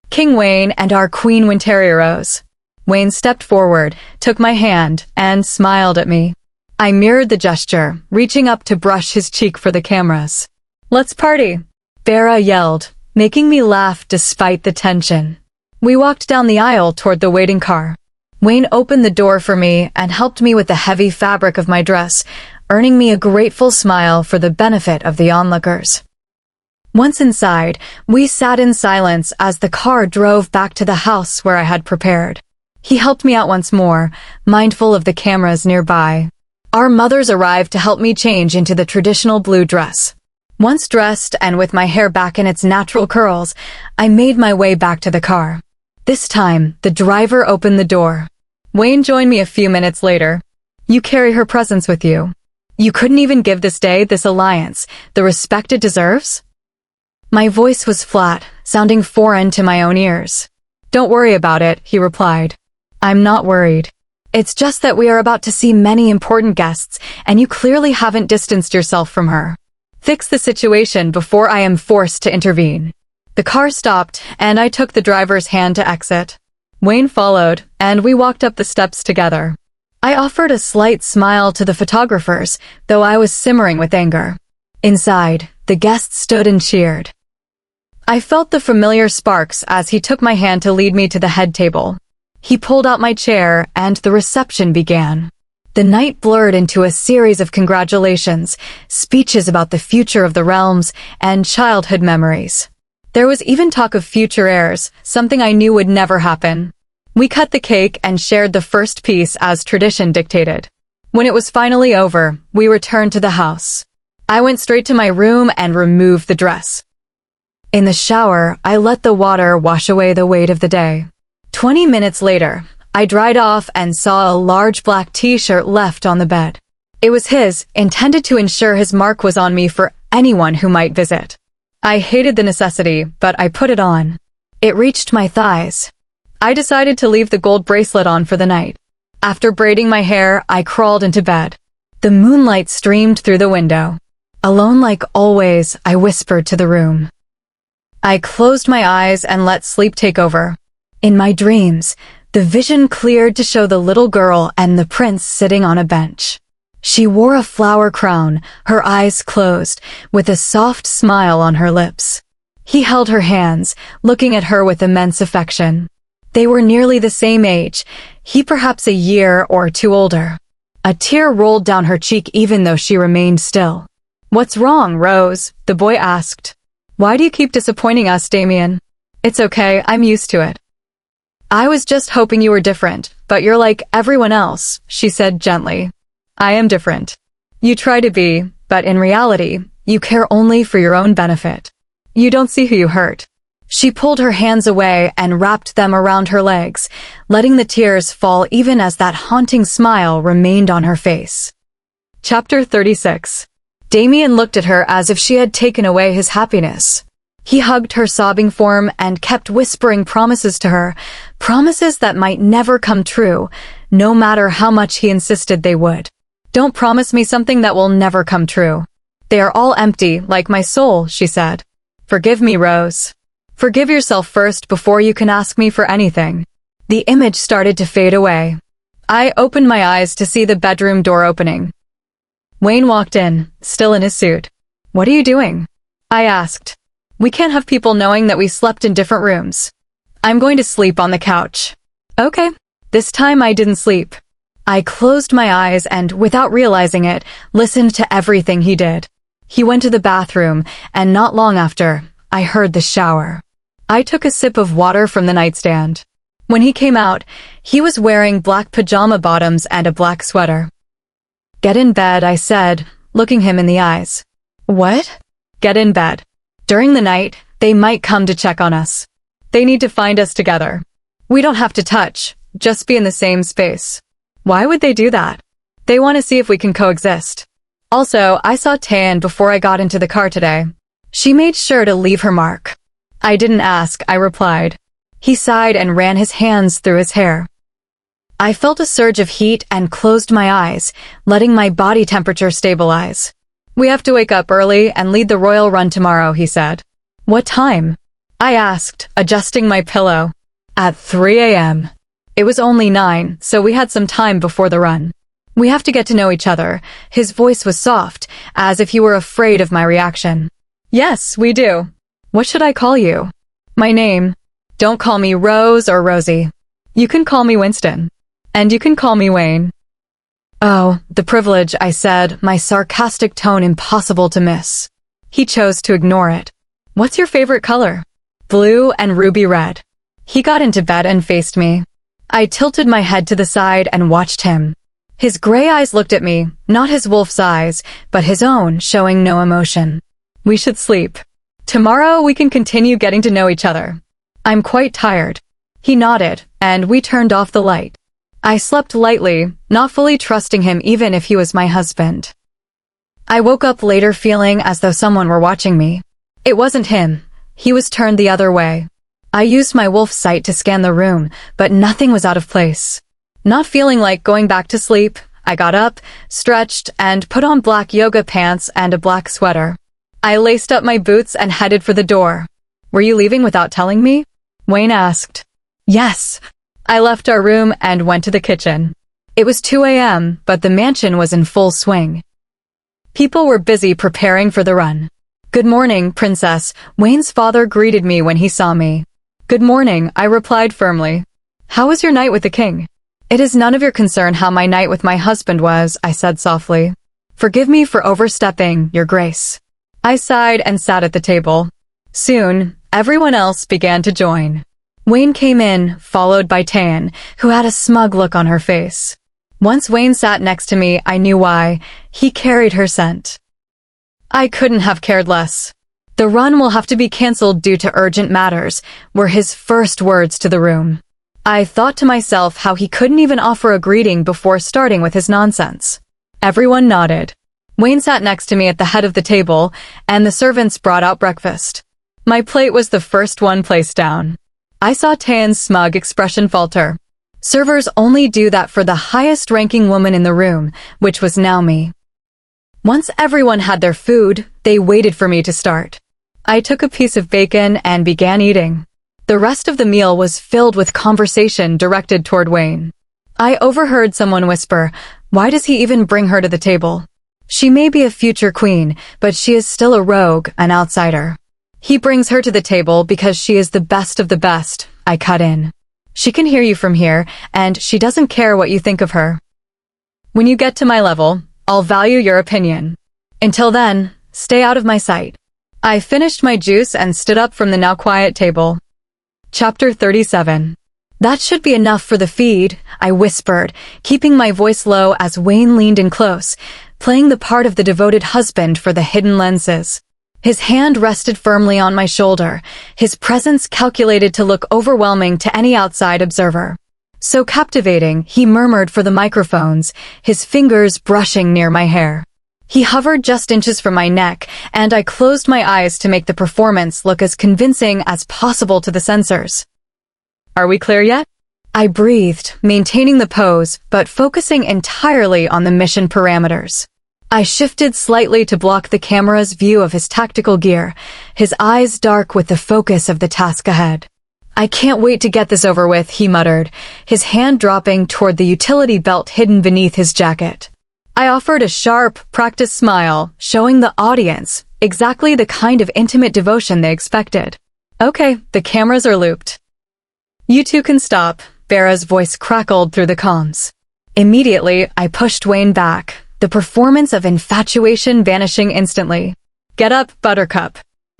King Wayne and our Queen Winteria Rose. Wayne stepped forward, took my hand, and smiled at me. I mirrored the gesture, reaching up to brush his cheek for the cameras. Let's party, Vera yelled, making me laugh despite the tension. We walked down the aisle toward the waiting car. Wayne opened the door for me and helped me with the heavy fabric of my dress, earning me a grateful smile for the benefit of the onlookers. Once inside, we sat in silence as the car drove back to the house where I had prepared. He helped me out once more, mindful of the cameras nearby. Our mothers arrived to help me change into the traditional blue dress. Once dressed and with my hair back in its natural curls, I made my way back to the car. This time, the driver opened the door. Wayne joined me a few minutes later. You carry her presence with you. You couldn't even give this day, this alliance, the respect it deserves? My voice was flat, sounding foreign to my own ears. Don't worry about it, he replied. I'm not worried. It's just that we are about to see many important guests, and you clearly haven't distanced yourself from her. Fix the situation before I am forced to intervene. The car stopped, and I took the driver's hand to exit. Wayne followed, and we walked up the steps together. I offered a slight smile to the photographers, though I was simmering with anger. Inside, The guests stood and cheered. I felt the familiar sparks as he took my hand to lead me to the head table. He pulled out my chair, and the reception began. The night blurred into a series of congratulations, speeches about the future of the realms, and childhood memories. There was even talk of future heirs, something I knew would never happen. We cut the cake and shared the first piece as tradition dictated. When it was finally over, we returned to the house. I went straight to my room and removed the dress. In the shower, I let the water wash away the weight of the day. 20 minutes later, I dried off and saw a large black t-shirt left on the bed. It was his, intended to ensure his mark was on me for anyone who might visit. I hated the necessity, but I put it on. It reached my thighs. I decided to leave the gold bracelet on for the night. After braiding my hair, I crawled into bed. The moonlight streamed through the window. Alone like always, I whispered to the room. I closed my eyes and let sleep take over. In my dreams, the vision cleared to show the little girl and the prince sitting on a bench. She wore a flower crown, her eyes closed, with a soft smile on her lips. He held her hands, looking at her with immense affection. They were nearly the same age, he perhaps a year or two older. A tear rolled down her cheek even though she remained still. "What's wrong, Rose?" the boy asked. "Why do you keep disappointing us, Damien?" "It's okay, I'm used to it." "I was just hoping you were different, but you're like everyone else," she said gently. "I am different. You try to be, but in reality, you care only for your own benefit. You don't see who you hurt." She pulled her hands away and wrapped them around her legs, letting the tears fall even as that haunting smile remained on her face. Chapter 36. Damien looked at her as if she had taken away his happiness. He hugged her sobbing form and kept whispering promises to her, promises that might never come true, no matter how much he insisted they would. "Don't promise me something that will never come true. They are all empty, like my soul," she said. "Forgive me, Rose. Forgive yourself first before you can ask me for anything." The image started to fade away. I opened my eyes to see the bedroom door opening. Wayne walked in, still in his suit. "What are you doing?" I asked. "We can't have people knowing that we slept in different rooms." "I'm going to sleep on the couch." "Okay." This time I didn't sleep. I closed my eyes and, without realizing it, listened to everything he did. He went to the bathroom, and not long after, I heard the shower. I took a sip of water from the nightstand. When he came out, he was wearing black pajama bottoms and a black sweater. "Get in bed," I said, looking him in the eyes. "What?" "Get in bed. During the night, they might come to check on us. They need to find us together. We don't have to touch, just be in the same space." "Why would they do that?" "They want to see if we can coexist. Also, I saw Tan before I got into the car today. She made sure to leave her mark." "I didn't ask," I replied. He sighed and ran his hands through his hair. I felt a surge of heat and closed my eyes, letting my body temperature stabilize. "We have to wake up early and lead the royal run tomorrow," he said. "What time?" I asked, adjusting my pillow. "At 3 a.m. It was only 9, so we had some time before the run. "We have to get to know each other." His voice was soft, as if he were afraid of my reaction. "Yes, we do. What should I call you?" "My name. Don't call me Rose or Rosie. You can call me Winston. And you can call me Wayne." "Oh, the privilege," I said, my sarcastic tone impossible to miss. He chose to ignore it. "What's your favorite color?" "Blue and ruby red." He got into bed and faced me. I tilted my head to the side and watched him. His gray eyes looked at me, not his wolf's eyes, but his own, showing no emotion. "We should sleep. Tomorrow we can continue getting to know each other. I'm quite tired." He nodded, and we turned off the light. I slept lightly, not fully trusting him even if he was my husband. I woke up later feeling as though someone were watching me. It wasn't him. He was turned the other way. I used my wolf sight to scan the room, but nothing was out of place. Not feeling like going back to sleep, I got up, stretched, and put on black yoga pants and a black sweater. I laced up my boots and headed for the door. "Were you leaving without telling me?" Wayne asked. "Yes." I left our room and went to the kitchen. It was 2 a.m., but the mansion was in full swing. People were busy preparing for the run. "Good morning, princess." Wayne's father greeted me when he saw me. "Good morning," I replied firmly. "How was your night with the king?" "It is none of your concern how my night with my husband was," I said softly. "Forgive me for overstepping, your grace." I sighed and sat at the table. Soon, everyone else began to join. Wayne came in, followed by Tan, who had a smug look on her face. Once Wayne sat next to me, I knew why. He carried her scent. I couldn't have cared less. "The run will have to be cancelled due to urgent matters," were his first words to the room. I thought to myself how he couldn't even offer a greeting before starting with his nonsense. Everyone nodded. Wayne sat next to me at the head of the table, and the servants brought out breakfast. My plate was the first one placed down. I saw Tan's smug expression falter. Servers only do that for the highest-ranking woman in the room, which was now me. Once everyone had their food, they waited for me to start. I took a piece of bacon and began eating. The rest of the meal was filled with conversation directed toward Wayne. I overheard someone whisper, "Why does he even bring her to the table? She may be a future queen, but she is still a rogue, an outsider. He brings her to the table because she is the best of the best," I cut in. "She can hear you from here, and she doesn't care what you think of her. When you get to my level, I'll value your opinion. Until then, stay out of my sight." I finished my juice and stood up from the now quiet table. Chapter 37. "That should be enough for the feed," I whispered, keeping my voice low as Wayne leaned in close, playing the part of the devoted husband for the hidden lenses. His hand rested firmly on my shoulder, his presence calculated to look overwhelming to any outside observer. So captivating, he murmured for the microphones, his fingers brushing near my hair. He hovered just inches from my neck, and I closed my eyes to make the performance look as convincing as possible to the censors. "Are we clear yet?" I breathed, maintaining the pose, but focusing entirely on the mission parameters. I shifted slightly to block the camera's view of his tactical gear, his eyes dark with the focus of the task ahead. "I can't wait to get this over with," he muttered, his hand dropping toward the utility belt hidden beneath his jacket. I offered a sharp, practiced smile, showing the audience exactly the kind of intimate devotion they expected. "Okay, the cameras are looped. You two can stop," Vera's voice crackled through the comms. Immediately, I pushed Wayne back, the performance of infatuation vanishing instantly. "Get up, Buttercup.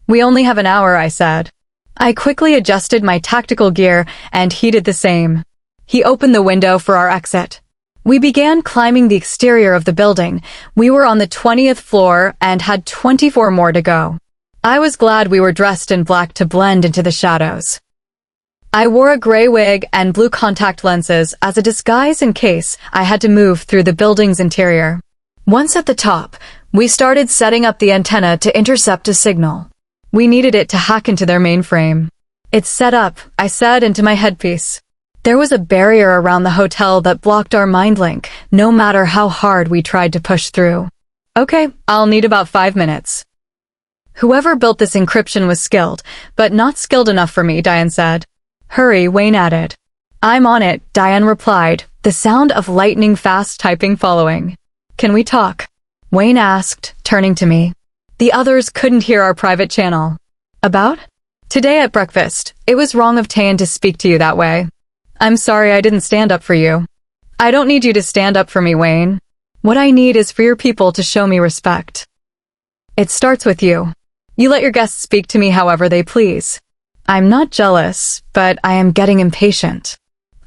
We only have an hour," I said. I quickly adjusted my tactical gear, and he did the same. He opened the window for our exit. We began climbing the exterior of the building. We were on the 20th floor and had 24 more to go. I was glad we were dressed in black to blend into the shadows. I wore a gray wig and blue contact lenses as a disguise in case I had to move through the building's interior. Once at the top, we started setting up the antenna to intercept a signal. We needed it to hack into their mainframe. "It's set up," I said into my headpiece. There was a barrier around the hotel that blocked our mind link, no matter how hard we tried to push through. "Okay, I'll need about 5 minutes." Whoever built this encryption was skilled, but not skilled enough for me, Diane said. "Hurry," Wayne added. "I'm on it," Diane replied, the sound of lightning-fast typing following. "Can we talk?" Wayne asked, turning to me. The others couldn't hear our private channel. "About?" "Today at breakfast, it was wrong of Tan to speak to you that way. I'm sorry I didn't stand up for you." "I don't need you to stand up for me, Wayne. What I need is for your people to show me respect. It starts with you. You let your guests speak to me however they please. I'm not jealous, but I am getting impatient."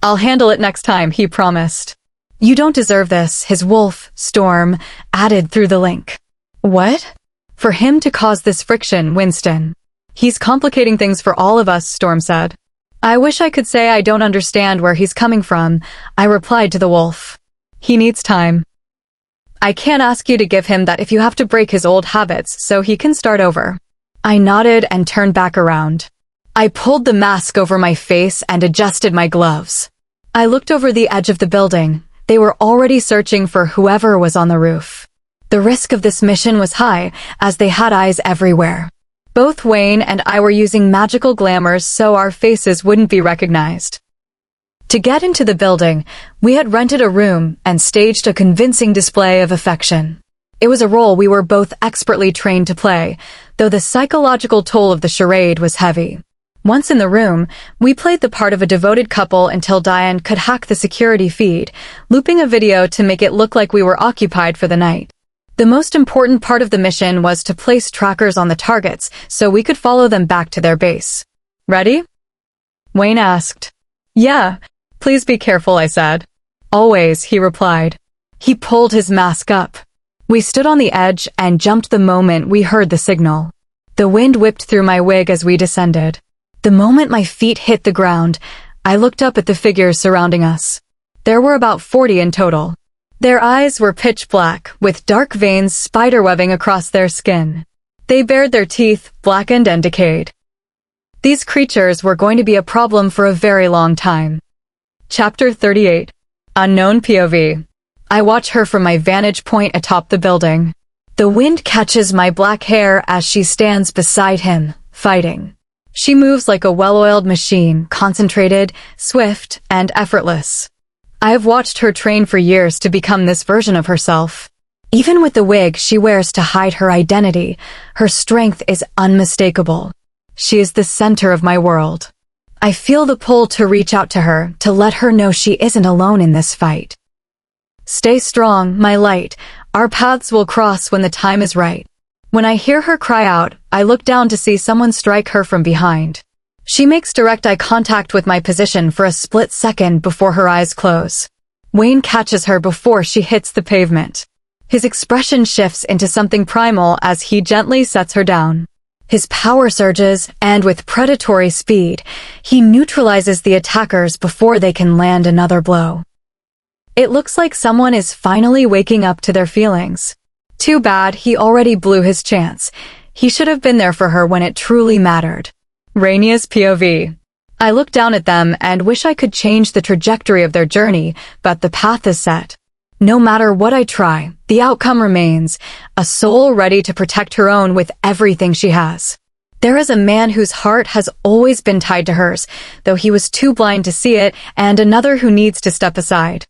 "I'll handle it next time," he promised. "You don't deserve this," his wolf, Storm, added through the link. "What?" "For him to cause this friction, Winston. He's complicating things for all of us," Storm said. "I wish I could say I don't understand where he's coming from," I replied to the wolf. "He needs time. I can't ask you to give him that if you have to break his old habits so he can start over." I nodded and turned back around. I pulled the mask over my face and adjusted my gloves. I looked over the edge of the building. They were already searching for whoever was on the roof. The risk of this mission was high, as they had eyes everywhere. Both Wayne and I were using magical glamours so our faces wouldn't be recognized. To get into the building, we had rented a room and staged a convincing display of affection. It was a role we were both expertly trained to play, though the psychological toll of the charade was heavy. Once in the room, we played the part of a devoted couple until Diane could hack the security feed, looping a video to make it look like we were occupied for the night. The most important part of the mission was to place trackers on the targets so we could follow them back to their base. Ready? Wayne asked. Yeah, please be careful, I said. Always, he replied. He pulled his mask up. We stood on the edge and jumped the moment we heard the signal. The wind whipped through my wig as we descended. The moment my feet hit the ground, I looked up at the figures surrounding us. There were about 40 in total. Their eyes were pitch black, with dark veins spiderwebbing across their skin. They bared their teeth, blackened and decayed. These creatures were going to be a problem for a very long time. Chapter 38. Unknown POV. I watch her from my vantage point atop the building. The wind catches my black hair as she stands beside him, fighting. She moves like a well-oiled machine, concentrated, swift, and effortless. I have watched her train for years to become this version of herself. Even with the wig she wears to hide her identity, her strength is unmistakable. She is the center of my world. I feel the pull to reach out to her, to let her know she isn't alone in this fight. Stay strong, my light. Our paths will cross when the time is right. When I hear her cry out, I look down to see someone strike her from behind. She makes direct eye contact with my position for a split second before her eyes close. Wayne catches her before she hits the pavement. His expression shifts into something primal as he gently sets her down. His power surges, and with predatory speed, he neutralizes the attackers before they can land another blow. It looks like someone is finally waking up to their feelings. Too bad he already blew his chance. He should have been there for her when it truly mattered. Rainia's POV. I look down at them and wish I could change the trajectory of their journey, but the path is set. No matter what I try, the outcome remains, a soul ready to protect her own with everything she has. There is a man whose heart has always been tied to hers, though he was too blind to see it, and another who needs to step aside.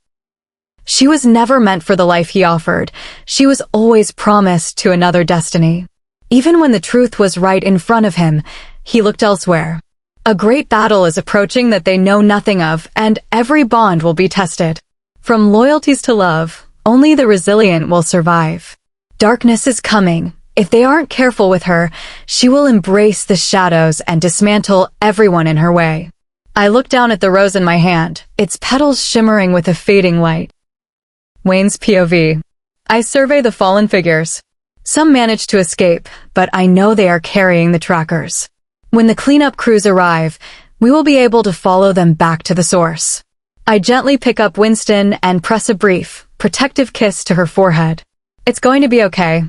She was never meant for the life he offered. She was always promised to another destiny. Even when the truth was right in front of him, he looked elsewhere. A great battle is approaching that they know nothing of, and every bond will be tested. From loyalties to love, only the resilient will survive. Darkness is coming. If they aren't careful with her, she will embrace the shadows and dismantle everyone in her way. I look down at the rose in my hand, its petals shimmering with a fading light. Wayne's POV. I survey the fallen figures. Some manage to escape, but I know they are carrying the trackers. When the cleanup crews arrive, we will be able to follow them back to the source. I gently pick up Winston and press a brief, protective kiss to her forehead. It's going to be okay.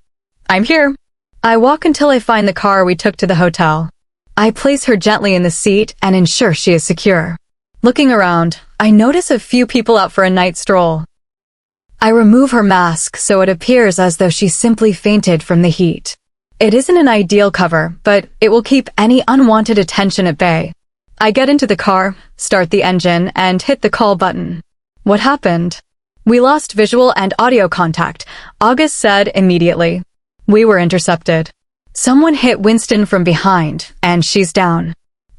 I'm here. I walk until I find the car we took to the hotel. I place her gently in the seat and ensure she is secure. Looking around, I notice a few people out for a night stroll. I remove her mask so it appears as though she simply fainted from the heat. It isn't an ideal cover, but it will keep any unwanted attention at bay. I get into the car, start the engine, and hit the call button. What happened? We lost visual and audio contact, August said immediately. We were intercepted. Someone hit Winston from behind, and she's down.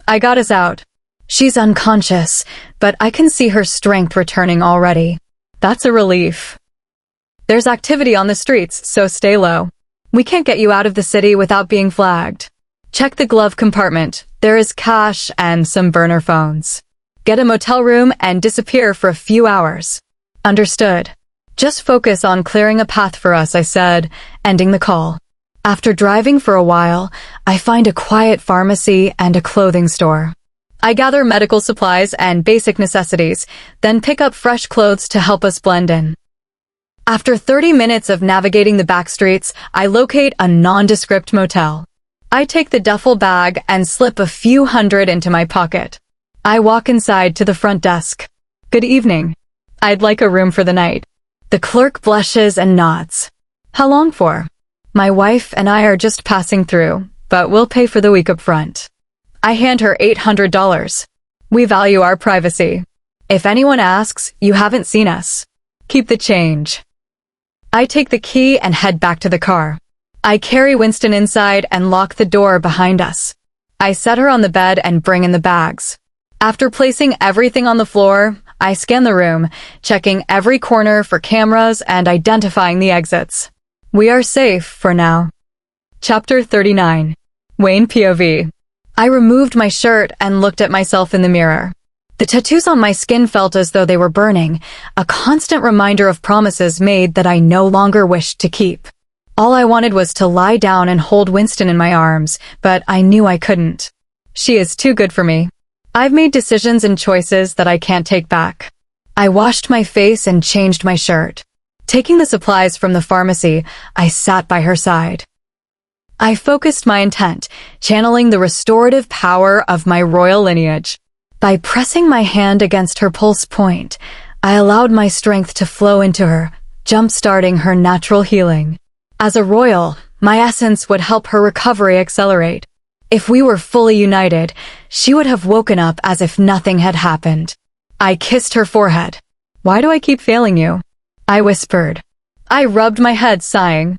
I got us out. She's unconscious, but I can see her strength returning already. That's a relief. There's activity on the streets, so stay low. We can't get you out of the city without being flagged. Check the glove compartment. There is cash and some burner phones. Get a motel room and disappear for a few hours. Understood. Just focus on clearing a path for us, I said, ending the call. After driving for a while, I find a quiet pharmacy and a clothing store. I gather medical supplies and basic necessities, then pick up fresh clothes to help us blend in. After 30 minutes of navigating the back streets, I locate a nondescript motel. I take the duffel bag and slip a few hundred into my pocket. I walk inside to the front desk. Good evening. I'd like a room for the night. The clerk blushes and nods. How long for? My wife and I are just passing through, but we'll pay for the week up front. I hand her $800. We value our privacy. If anyone asks, you haven't seen us. Keep the change. I take the key and head back to the car. I carry Winston inside and lock the door behind us. I set her on the bed and bring in the bags. After placing everything on the floor, I scan the room, checking every corner for cameras and identifying the exits. We are safe for now. Chapter 39. Wayne POV. I removed my shirt and looked at myself in the mirror. The tattoos on my skin felt as though they were burning, a constant reminder of promises made that I no longer wished to keep. All I wanted was to lie down and hold Winston in my arms, but I knew I couldn't. She is too good for me. I've made decisions and choices that I can't take back. I washed my face and changed my shirt. Taking the supplies from the pharmacy, I sat by her side. I focused my intent, channeling the restorative power of my royal lineage. By pressing my hand against her pulse point, I allowed my strength to flow into her, jump-starting her natural healing. As a royal, my essence would help her recovery accelerate. If we were fully united, she would have woken up as if nothing had happened. I kissed her forehead. "Why do I keep failing you?" I whispered. I rubbed my head, sighing.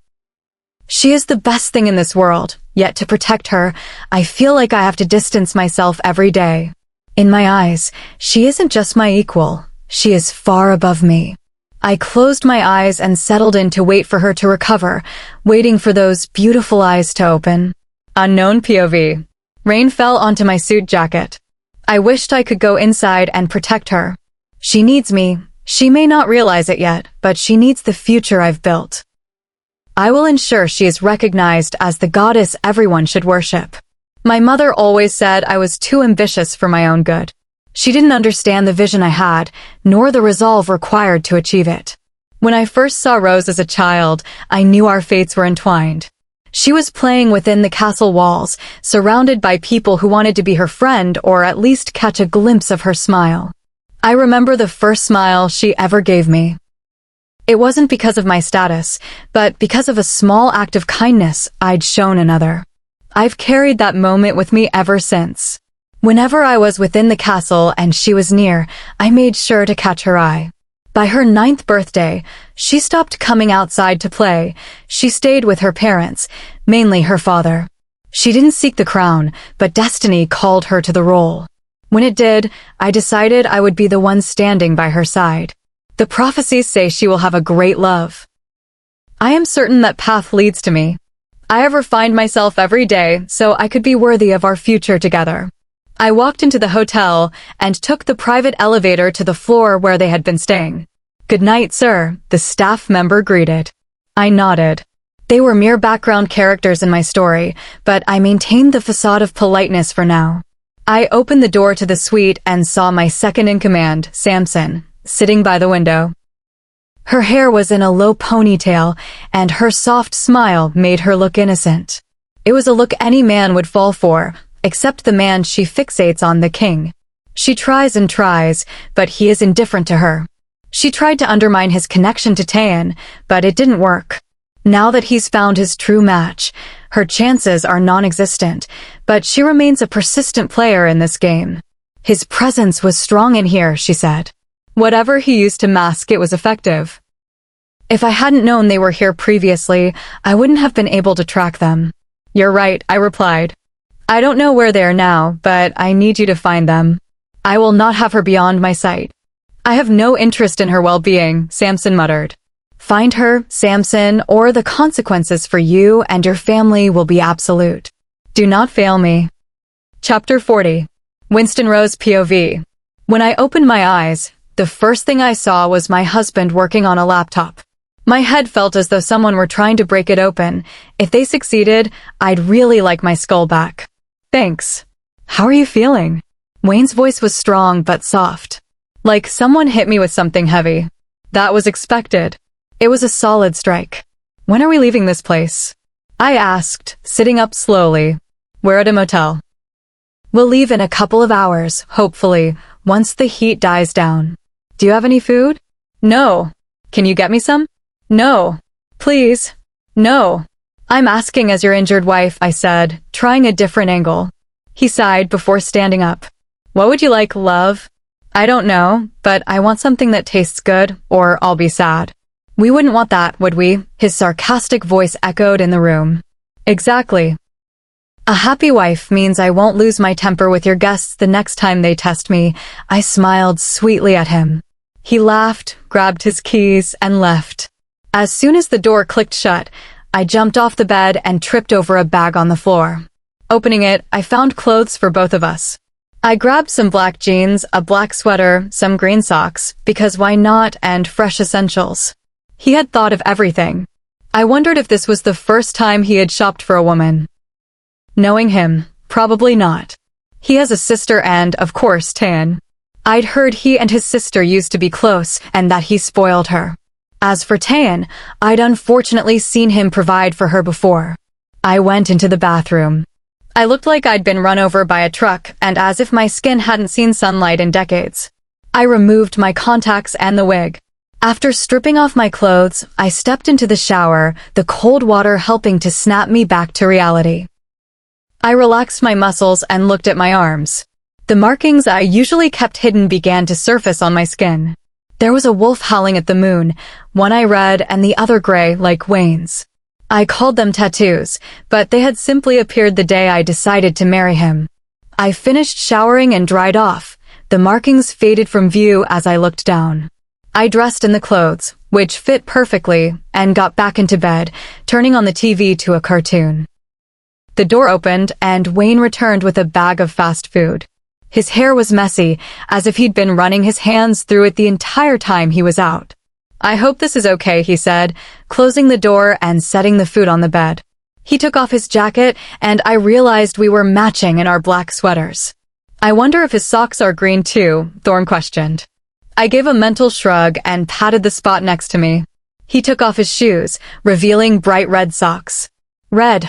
She is the best thing in this world, yet to protect her, I feel like I have to distance myself every day. In my eyes, she isn't just my equal, she is far above me. I closed my eyes and settled in to wait for her to recover, waiting for those beautiful eyes to open. Unknown POV. Rain fell onto my suit jacket. I wished I could go inside and protect her. She needs me. She may not realize it yet, but she needs the future I've built. I will ensure she is recognized as the goddess everyone should worship. My mother always said I was too ambitious for my own good. She didn't understand the vision I had, nor the resolve required to achieve it. When I first saw Rose as a child, I knew our fates were entwined. She was playing within the castle walls, surrounded by people who wanted to be her friend or at least catch a glimpse of her smile. I remember the first smile she ever gave me. It wasn't because of my status, but because of a small act of kindness I'd shown another. I've carried that moment with me ever since. Whenever I was within the castle and she was near, I made sure to catch her eye. By her 9th birthday, she stopped coming outside to play. She stayed with her parents, mainly her father. She didn't seek the crown, but destiny called her to the role. When it did, I decided I would be the one standing by her side. The prophecies say she will have a great love. I am certain that path leads to me. I have refined myself every day so I could be worthy of our future together. I walked into the hotel and took the private elevator to the floor where they had been staying. "Good night, sir," the staff member greeted. I nodded. They were mere background characters in my story, but I maintained the facade of politeness for now. I opened the door to the suite and saw my second-in-command, Samson, sitting by the window. Her hair was in a low ponytail, and her soft smile made her look innocent. It was a look any man would fall for, except the man she fixates on, the king. She tries and tries, but he is indifferent to her. She tried to undermine his connection to Taein, but it didn't work. Now that he's found his true match, her chances are non-existent, but she remains a persistent player in this game. His presence was strong in here, she said. Whatever he used to mask it was effective. If I hadn't known they were here previously, I wouldn't have been able to track them. "You're right," I replied. "I don't know where they are now, but I need you to find them. I will not have her beyond my sight." "I have no interest in her well-being," Samson muttered. "Find her, Samson, or the consequences for you and your family will be absolute. Do not fail me." Chapter 40. Winston Rose POV. When I opened my eyes, the first thing I saw was my husband working on a laptop. My head felt as though someone were trying to break it open. If they succeeded, I'd really like my skull back. "Thanks. How are you feeling?" Wayne's voice was strong but soft. Like someone hit me with something heavy. That was expected. It was a solid strike. "When are we leaving this place?" I asked, sitting up slowly. "We're at a motel. We'll leave in a couple of hours, hopefully, once the heat dies down." "Do you have any food?" "No." "Can you get me some?" "No." "Please." "No." "I'm asking as your injured wife," I said, trying a different angle. He sighed before standing up. "What would you like, love?" "I don't know, but I want something that tastes good, or I'll be sad." We wouldn't want that, would we? His sarcastic voice echoed in the room. Exactly. A happy wife means I won't lose my temper with your guests the next time they test me. I smiled sweetly at him. He laughed, grabbed his keys, and left. As soon as the door clicked shut, I jumped off the bed and tripped over a bag on the floor. Opening it, I found clothes for both of us. I grabbed some black jeans, a black sweater, some green socks, because why not, and fresh essentials. He had thought of everything. I wondered if this was the first time he had shopped for a woman. Knowing him, probably not. He has a sister and, of course, Tan. I'd heard he and his sister used to be close and that he spoiled her. As for Tan, I'd unfortunately seen him provide for her before. I went into the bathroom. I looked like I'd been run over by a truck and as if my skin hadn't seen sunlight in decades. I removed my contacts and the wig. After stripping off my clothes, I stepped into the shower, the cold water helping to snap me back to reality. I relaxed my muscles and looked at my arms. The markings I usually kept hidden began to surface on my skin. There was a wolf howling at the moon, one eye red and the other gray like Wayne's. I called them tattoos, but they had simply appeared the day I decided to marry him. I finished showering and dried off. The markings faded from view as I looked down. I dressed in the clothes, which fit perfectly, and got back into bed, turning on the TV to a cartoon. The door opened, and Wayne returned with a bag of fast food. His hair was messy, as if he'd been running his hands through it the entire time he was out. I hope this is okay, he said, closing the door and setting the food on the bed. He took off his jacket, and I realized we were matching in our black sweaters. I wonder if his socks are green too, Thorne questioned. I gave a mental shrug and patted the spot next to me. He took off his shoes, revealing bright red socks. Red.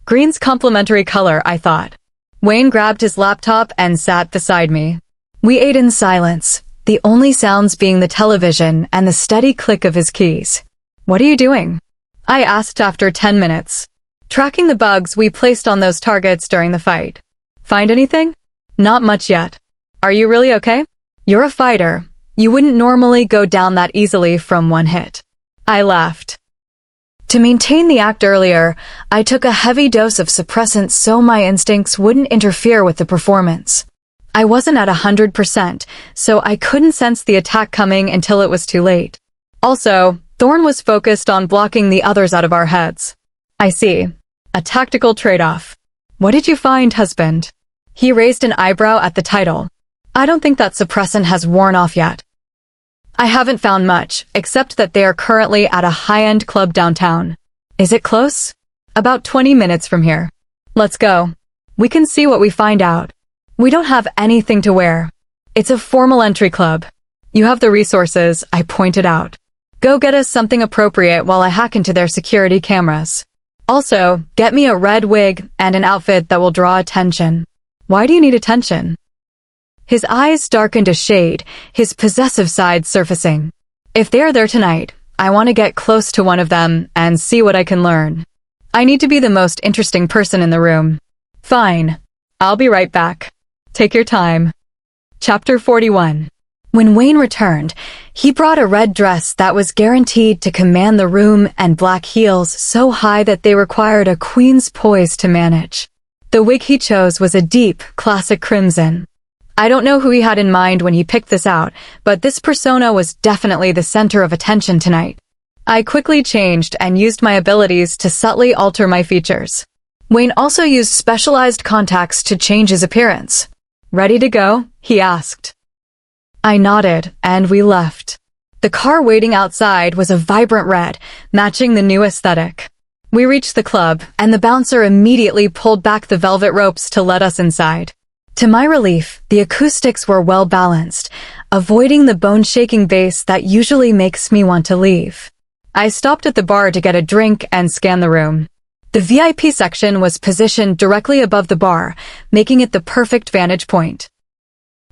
Green's complementary color, I thought. Wayne grabbed his laptop and sat beside me. We ate in silence, the only sounds being the television and the steady click of his keys. What are you doing? I asked after 10 minutes. Tracking the bugs we placed on those targets during the fight. Find anything? Not much yet. Are you really okay? You're a fighter. You wouldn't normally go down that easily from one hit. I laughed. To maintain the act earlier, I took a heavy dose of suppressants so my instincts wouldn't interfere with the performance. I wasn't at 100%, so I couldn't sense the attack coming until it was too late. Also, Thorne was focused on blocking the others out of our heads. I see. A tactical trade-off. What did you find, husband? He raised an eyebrow at the title. I don't think that suppressant has worn off yet. I haven't found much, except that they are currently at a high-end club downtown. Is it close? About 20 minutes from here. Let's go. We can see what we find out. We don't have anything to wear. It's a formal entry club. You have the resources, I pointed out. Go get us something appropriate while I hack into their security cameras. Also, get me a red wig and an outfit that will draw attention. Why do you need attention? His eyes darkened a shade, his possessive side surfacing. If they're there tonight, I want to get close to one of them and see what I can learn. I need to be the most interesting person in the room. Fine. I'll be right back. Take your time. Chapter 41. When Wayne returned, he brought a red dress that was guaranteed to command the room and black heels so high that they required a queen's poise to manage. The wig he chose was a deep, classic crimson. I don't know who he had in mind when he picked this out, but this persona was definitely the center of attention tonight. I quickly changed and used my abilities to subtly alter my features. Wayne also used specialized contacts to change his appearance. Ready to go? He asked. I nodded, and we left. The car waiting outside was a vibrant red, matching the new aesthetic. We reached the club, and the bouncer immediately pulled back the velvet ropes to let us inside. To my relief, the acoustics were well balanced, avoiding the bone-shaking bass that usually makes me want to leave. I stopped at the bar to get a drink and scan the room. The VIP section was positioned directly above the bar, making it the perfect vantage point.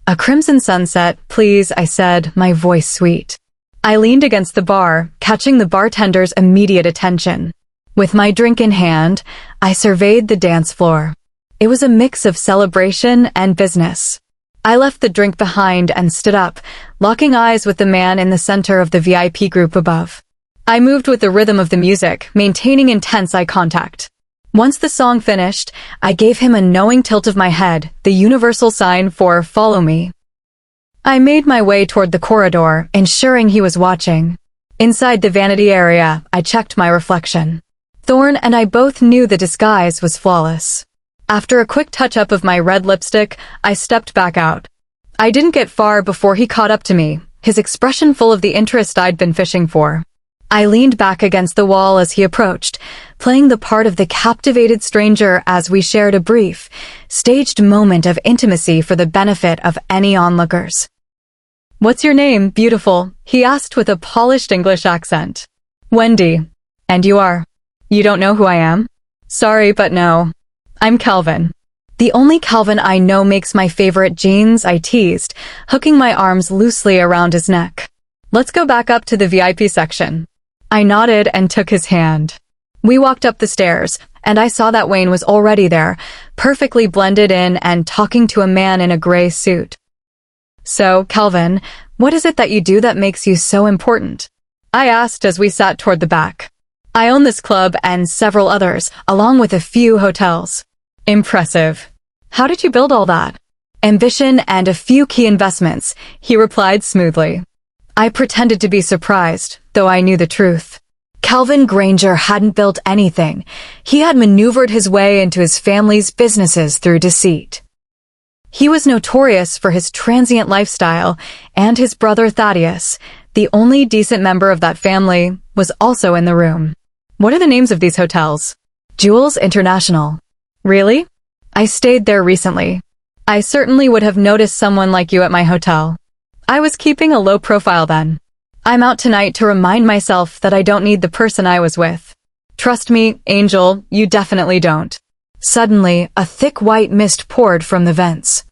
A crimson sunset, please, I said, my voice sweet. I leaned against the bar, catching the bartender's immediate attention. With my drink in hand, I surveyed the dance floor. It was a mix of celebration and business. I left the drink behind and stood up, locking eyes with the man in the center of the VIP group above. I moved with the rhythm of the music, maintaining intense eye contact. Once the song finished, I gave him a knowing tilt of my head, the universal sign for "follow me." I made my way toward the corridor, ensuring he was watching. Inside the vanity area, I checked my reflection. Thorne and I both knew the disguise was flawless. After a quick touch-up of my red lipstick, I stepped back out. I didn't get far before he caught up to me, his expression full of the interest I'd been fishing for. I leaned back against the wall as he approached, playing the part of the captivated stranger as we shared a brief, staged moment of intimacy for the benefit of any onlookers. "What's your name, beautiful?" he asked with a polished English accent. "Wendy. And you are? You don't know who I am?" "Sorry, but no. I'm Calvin." "The only Calvin I know makes my favorite jeans," I teased, hooking my arms loosely around his neck. "Let's go back up to the VIP section." I nodded and took his hand. We walked up the stairs, and I saw that Wayne was already there, perfectly blended in and talking to a man in a gray suit. "So, Calvin, what is it that you do that makes you so important?" I asked as we sat toward the back. "I own this club and several others, along with a few hotels." "Impressive. How did you build all that?" "Ambition and a few key investments," he replied smoothly. I pretended to be surprised, though I knew the truth. Calvin Granger hadn't built anything. He had maneuvered his way into his family's businesses through deceit. He was notorious for his transient lifestyle, and his brother Thaddeus, the only decent member of that family, was also in the room. "What are the names of these hotels?" "Jewels International." "Really? I stayed there recently. I certainly would have noticed someone like you at my hotel. I was keeping a low profile then. I'm out tonight to remind myself that I don't need the person I was with. Trust me, Angel, you definitely don't." Suddenly, a thick white mist poured from the vents.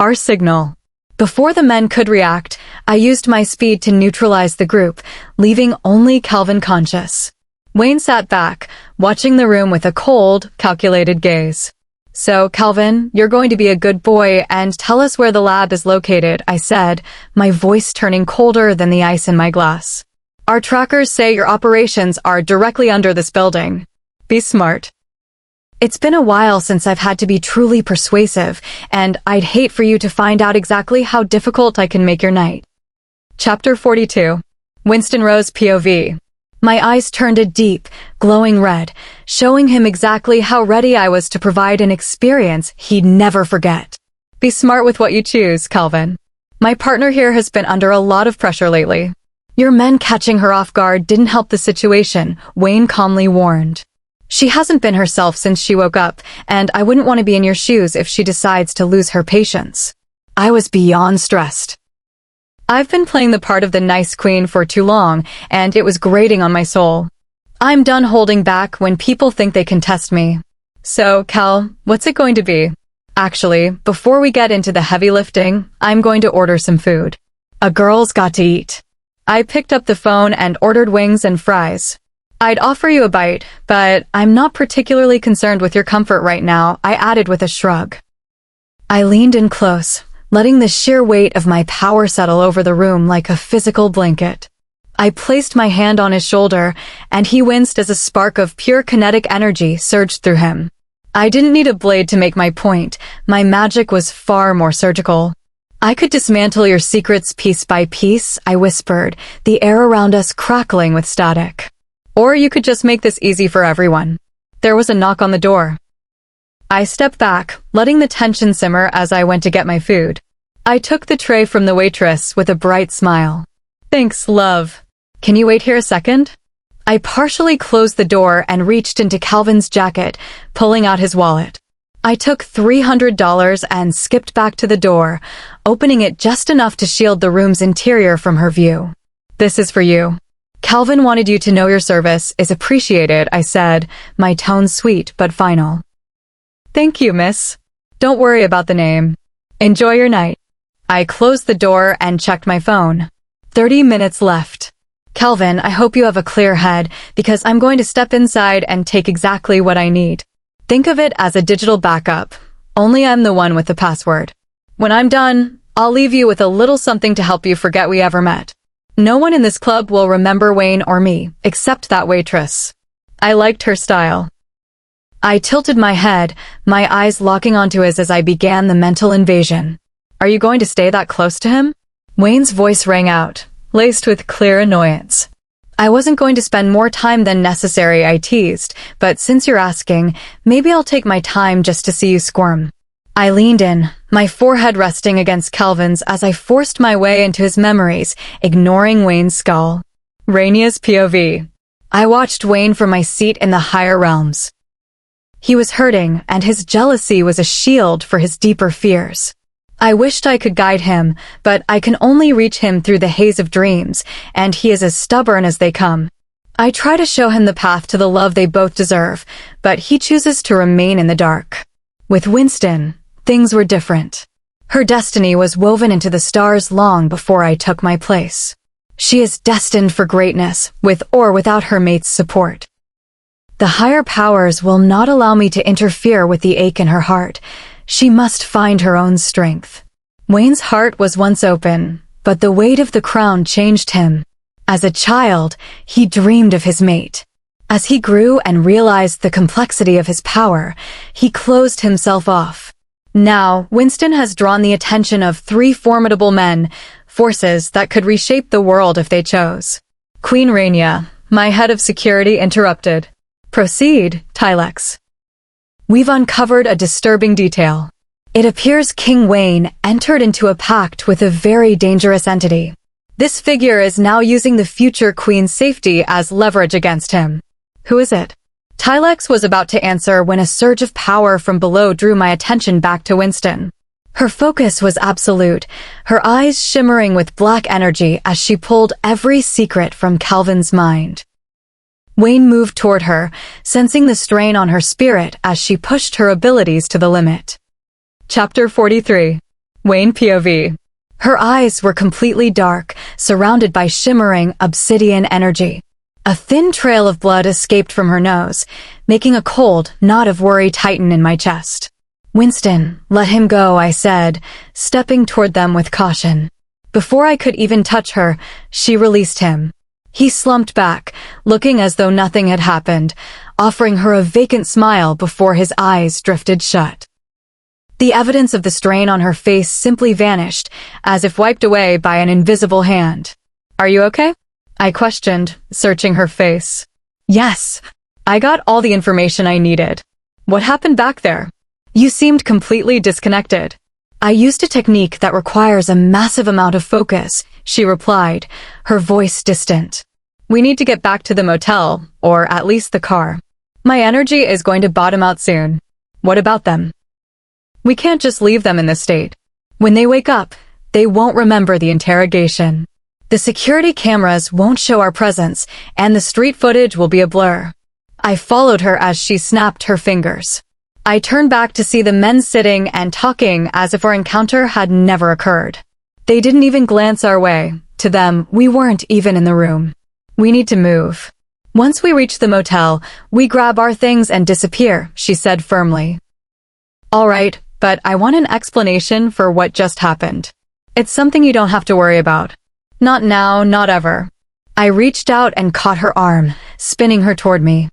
Our signal. Before the men could react, I used my speed to neutralize the group, leaving only Calvin conscious. Wayne sat back, watching the room with a cold, calculated gaze. "So, Calvin, you're going to be a good boy and tell us where the lab is located," I said, my voice turning colder than the ice in my glass. "Our trackers say your operations are directly under this building. Be smart." It's been a while since I've had to be truly persuasive, and I'd hate for you to find out exactly how difficult I can make your night. Chapter 42. Winston Rose POV. My eyes turned a deep, glowing red, showing him exactly how ready I was to provide an experience he'd never forget. "Be smart with what you choose, Calvin. My partner here has been under a lot of pressure lately." "Your men catching her off guard didn't help the situation," Wayne calmly warned. "She hasn't been herself since she woke up, and I wouldn't want to be in your shoes if she decides to lose her patience." I was beyond stressed. I've been playing the part of the nice queen for too long, and it was grating on my soul. I'm done holding back when people think they can test me. "So, Cal, what's it going to be?" "Actually, before we get into the heavy lifting, I'm going to order some food. A girl's got to eat." I picked up the phone and ordered wings and fries. "I'd offer you a bite, but I'm not particularly concerned with your comfort right now," I added with a shrug. I leaned in close, letting the sheer weight of my power settle over the room like a physical blanket. I placed my hand on his shoulder, and he winced as a spark of pure kinetic energy surged through him. I didn't need a blade to make my point. My magic was far more surgical. "I could dismantle your secrets piece by piece," I whispered, the air around us crackling with static. "Or you could just make this easy for everyone." There was a knock on the door. I stepped back, letting the tension simmer as I went to get my food. I took the tray from the waitress with a bright smile. "Thanks, love. Can you wait here a second?" I partially closed the door and reached into Calvin's jacket, pulling out his wallet. I took $300 and skipped back to the door, opening it just enough to shield the room's interior from her view. "This is for you. Calvin wanted you to know your service is appreciated," I said, my tone sweet but final. "Thank you, miss. Don't worry about the name. Enjoy your night." I closed the door and checked my phone. 30 minutes left. "Calvin, I hope you have a clear head, because I'm going to step inside and take exactly what I need. Think of it as a digital backup. Only I'm the one with the password." When I'm done, I'll leave you with a little something to help you forget we ever met. No one in this club will remember Wayne or me, except that waitress. I liked her style. I tilted my head, my eyes locking onto his as I began the mental invasion. Are you going to stay that close to him? Wayne's voice rang out, laced with clear annoyance. I wasn't going to spend more time than necessary, I teased, but since you're asking, maybe I'll take my time just to see you squirm. I leaned in, my forehead resting against Calvin's as I forced my way into his memories, ignoring Wayne's skull. Rainia's POV. I watched Wayne from my seat in the higher realms. He was hurting, and his jealousy was a shield for his deeper fears. I wished I could guide him, but I can only reach him through the haze of dreams, and he is as stubborn as they come. I try to show him the path to the love they both deserve, but he chooses to remain in the dark. With Winston, things were different. Her destiny was woven into the stars long before I took my place. She is destined for greatness, with or without her mate's support. The higher powers will not allow me to interfere with the ache in her heart. She must find her own strength. Wayne's heart was once open, but the weight of the crown changed him. As a child, he dreamed of his mate. As he grew and realized the complexity of his power, he closed himself off. Now, Winston has drawn the attention of 3 formidable men, forces that could reshape the world if they chose. Queen Rainia, my head of security, interrupted. Proceed, Tylex. We've uncovered a disturbing detail. It appears King Wayne entered into a pact with a very dangerous entity. This figure is now using the future queen's safety as leverage against him. Who is it? Tylex was about to answer when a surge of power from below drew my attention back to Winston. Her focus was absolute, her eyes shimmering with black energy as she pulled every secret from Calvin's mind. Wayne moved toward her, sensing the strain on her spirit as she pushed her abilities to the limit. Chapter 43. Wayne POV. Her eyes were completely dark, surrounded by shimmering obsidian energy. A thin trail of blood escaped from her nose, making a cold knot of worry tighten in my chest. Winston, let him go, I said, stepping toward them with caution. Before I could even touch her, she released him. He slumped back, looking as though nothing had happened, offering her a vacant smile before his eyes drifted shut. The evidence of the strain on her face simply vanished, as if wiped away by an invisible hand. Are you okay? I questioned, searching her face. Yes. I got all the information I needed. What happened back there? You seemed completely disconnected. I used a technique that requires a massive amount of focus, she replied, her voice distant. We need to get back to the motel, or at least the car. My energy is going to bottom out soon. What about them? We can't just leave them in this state. When they wake up, they won't remember the interrogation. The security cameras won't show our presence, and the street footage will be a blur. I followed her as she snapped her fingers. I turned back to see the men sitting and talking as if our encounter had never occurred. They didn't even glance our way. To them, we weren't even in the room. We need to move. Once we reach the motel, we grab our things and disappear, she said firmly. All right, but I want an explanation for what just happened. It's something you don't have to worry about. Not now, not ever. I reached out and caught her arm, spinning her toward me.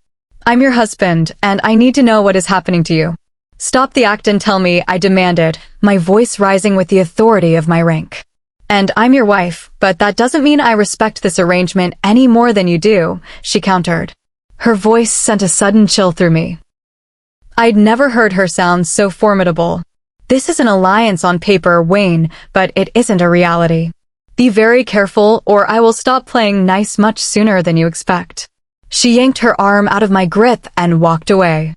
I'm your husband, and I need to know what is happening to you. Stop the act and tell me, I demanded, my voice rising with the authority of my rank. And I'm your wife, but that doesn't mean I respect this arrangement any more than you do, she countered. Her voice sent a sudden chill through me. I'd never heard her sound so formidable. This is an alliance on paper, Wayne, but it isn't a reality. Be very careful, or I will stop playing nice much sooner than you expect. She yanked her arm out of my grip and walked away.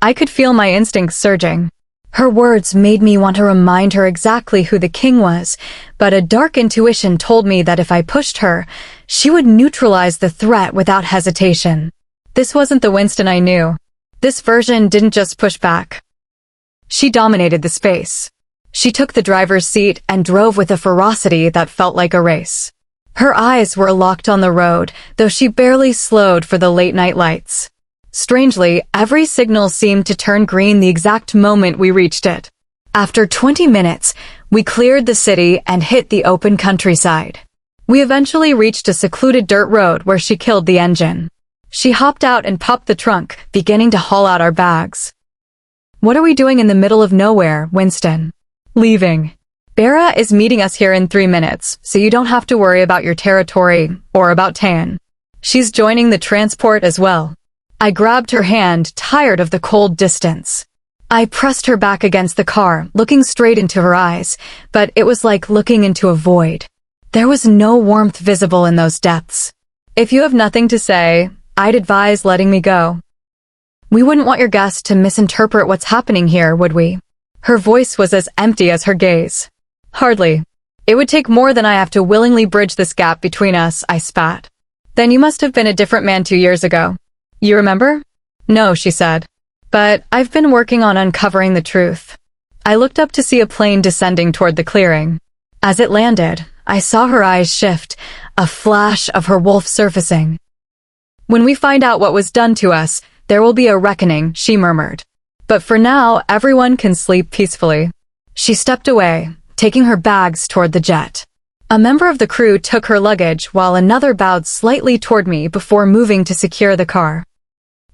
I could feel my instincts surging. Her words made me want to remind her exactly who the king was, but a dark intuition told me that if I pushed her, she would neutralize the threat without hesitation. This wasn't the Winston I knew. This version didn't just push back. She dominated the space. She took the driver's seat and drove with a ferocity that felt like a race. Her eyes were locked on the road, though she barely slowed for the late-night lights. Strangely, every signal seemed to turn green the exact moment we reached it. After 20 minutes, We cleared the city and hit the open countryside. We eventually reached a secluded dirt road where she killed the engine. She hopped out and popped the trunk, beginning to haul out our bags. What are we doing in the middle of nowhere, Winston? Leaving. Bera is meeting us here in 3 minutes, so you don't have to worry about your territory or about Tan. She's joining the transport as well. I grabbed her hand, tired of the cold distance. I pressed her back against the car, looking straight into her eyes, but it was like looking into a void. There was no warmth visible in those depths. If you have nothing to say, I'd advise letting me go. We wouldn't want your guest to misinterpret what's happening here, would we? Her voice was as empty as her gaze. Hardly. It would take more than I have to willingly bridge this gap between us, I spat. Then you must have been a different man 2 years ago. You remember? No, she said. But I've been working on uncovering the truth. I looked up to see a plane descending toward the clearing. As it landed, I saw her eyes shift, a flash of her wolf surfacing. When we find out what was done to us, there will be a reckoning, she murmured. But for now, everyone can sleep peacefully. She stepped away, taking her bags toward the jet. A member of the crew took her luggage while another bowed slightly toward me before moving to secure the car.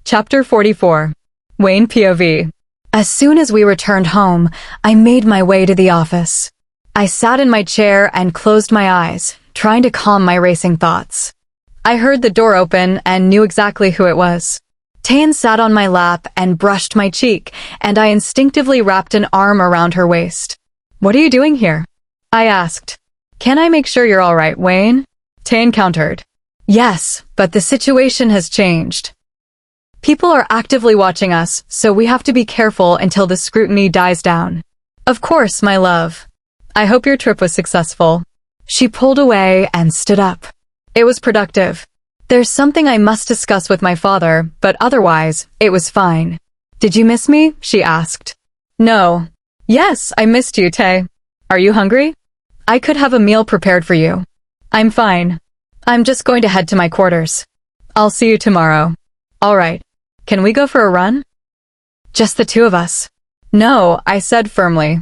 Chapter 44. Wayne POV. As soon as we returned home, I made my way to the office. I sat in my chair and closed my eyes, trying to calm my racing thoughts. I heard the door open and knew exactly who it was. Tan sat on my lap and brushed my cheek, and I instinctively wrapped an arm around her waist. What are you doing here? I asked. Can I make sure you're all right, Wayne? Tan countered. Yes, but the situation has changed. People are actively watching us, so we have to be careful until the scrutiny dies down. Of course, my love. I hope your trip was successful. She pulled away and stood up. It was productive. There's something I must discuss with my father, but otherwise, it was fine. Did you miss me? She asked. No. Yes, I missed you, Tay. Are you hungry? I could have a meal prepared for you. I'm fine. I'm just going to head to my quarters. I'll see you tomorrow. All right. Can we go for a run? Just the two of us. No, I said firmly.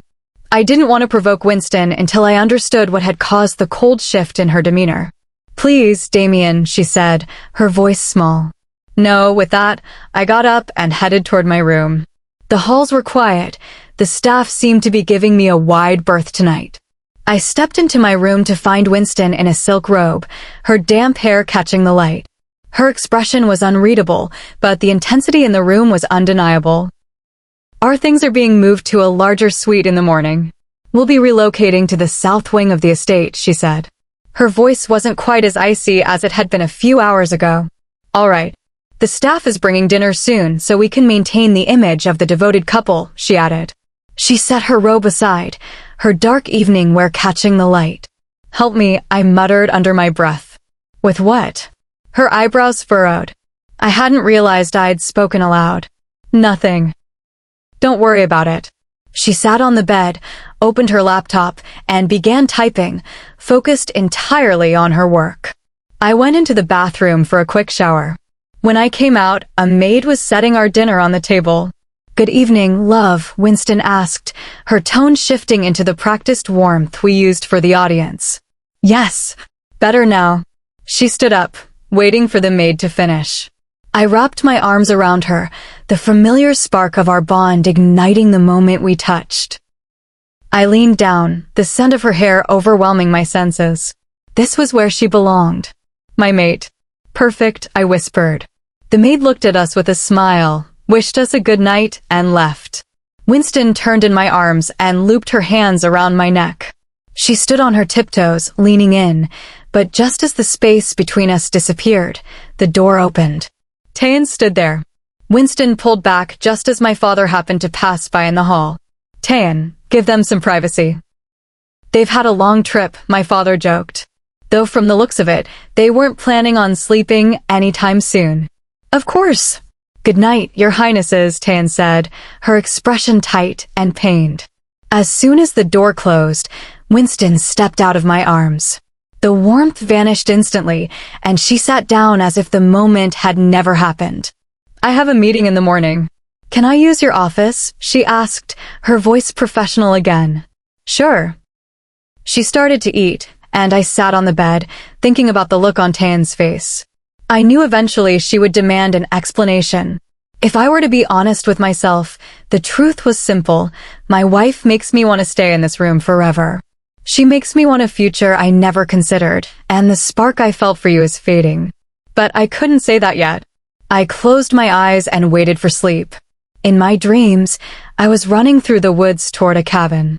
I didn't want to provoke Winston until I understood what had caused the cold shift in her demeanor. Please, Damien, she said, her voice small. No, with that, I got up and headed toward my room. The halls were quiet. The staff seemed to be giving me a wide berth tonight. I stepped into my room to find Winston in a silk robe, her damp hair catching the light. Her expression was unreadable, but the intensity in the room was undeniable. Our things are being moved to a larger suite in the morning. We'll be relocating to the south wing of the estate, she said. Her voice wasn't quite as icy as it had been a few hours ago. All right. The staff is bringing dinner soon, so we can maintain the image of the devoted couple, she added. She set her robe aside, her dark evening wear catching the light. Help me, I muttered under my breath. With what? Her eyebrows furrowed. I hadn't realized I'd spoken aloud. Nothing. Don't worry about it. She sat on the bed, opened her laptop, and began typing, focused entirely on her work. I went into the bathroom for a quick shower. When I came out, a maid was setting our dinner on the table. Good evening, love, Winston asked, her tone shifting into the practiced warmth we used for the audience. Yes, better now. She stood up, waiting for the maid to finish. I wrapped my arms around her, the familiar spark of our bond igniting the moment we touched. I leaned down, the scent of her hair overwhelming my senses. This was where she belonged. My mate. Perfect, I whispered. The maid looked at us with a smile, wished us a good night, and left. Winston turned in my arms and looped her hands around my neck. She stood on her tiptoes, leaning in, but just as the space between us disappeared, the door opened. Tayan stood there. Winston pulled back just as my father happened to pass by in the hall. Tayan, give them some privacy. They've had a long trip, my father joked. Though from the looks of it, they weren't planning on sleeping anytime soon. Of course. Good night, your highnesses, Tayan said, her expression tight and pained. As soon as the door closed, Winston stepped out of my arms. The warmth vanished instantly, and she sat down as if the moment had never happened. I have a meeting in the morning. Can I use your office? She asked, her voice professional again. Sure. She started to eat, and I sat on the bed, thinking about the look on Tan's face. I knew eventually she would demand an explanation. If I were to be honest with myself, the truth was simple. My wife makes me want to stay in this room forever. She makes me want a future I never considered, and the spark I felt for you is fading. But I couldn't say that yet. I closed my eyes and waited for sleep. In my dreams, I was running through the woods toward a cabin.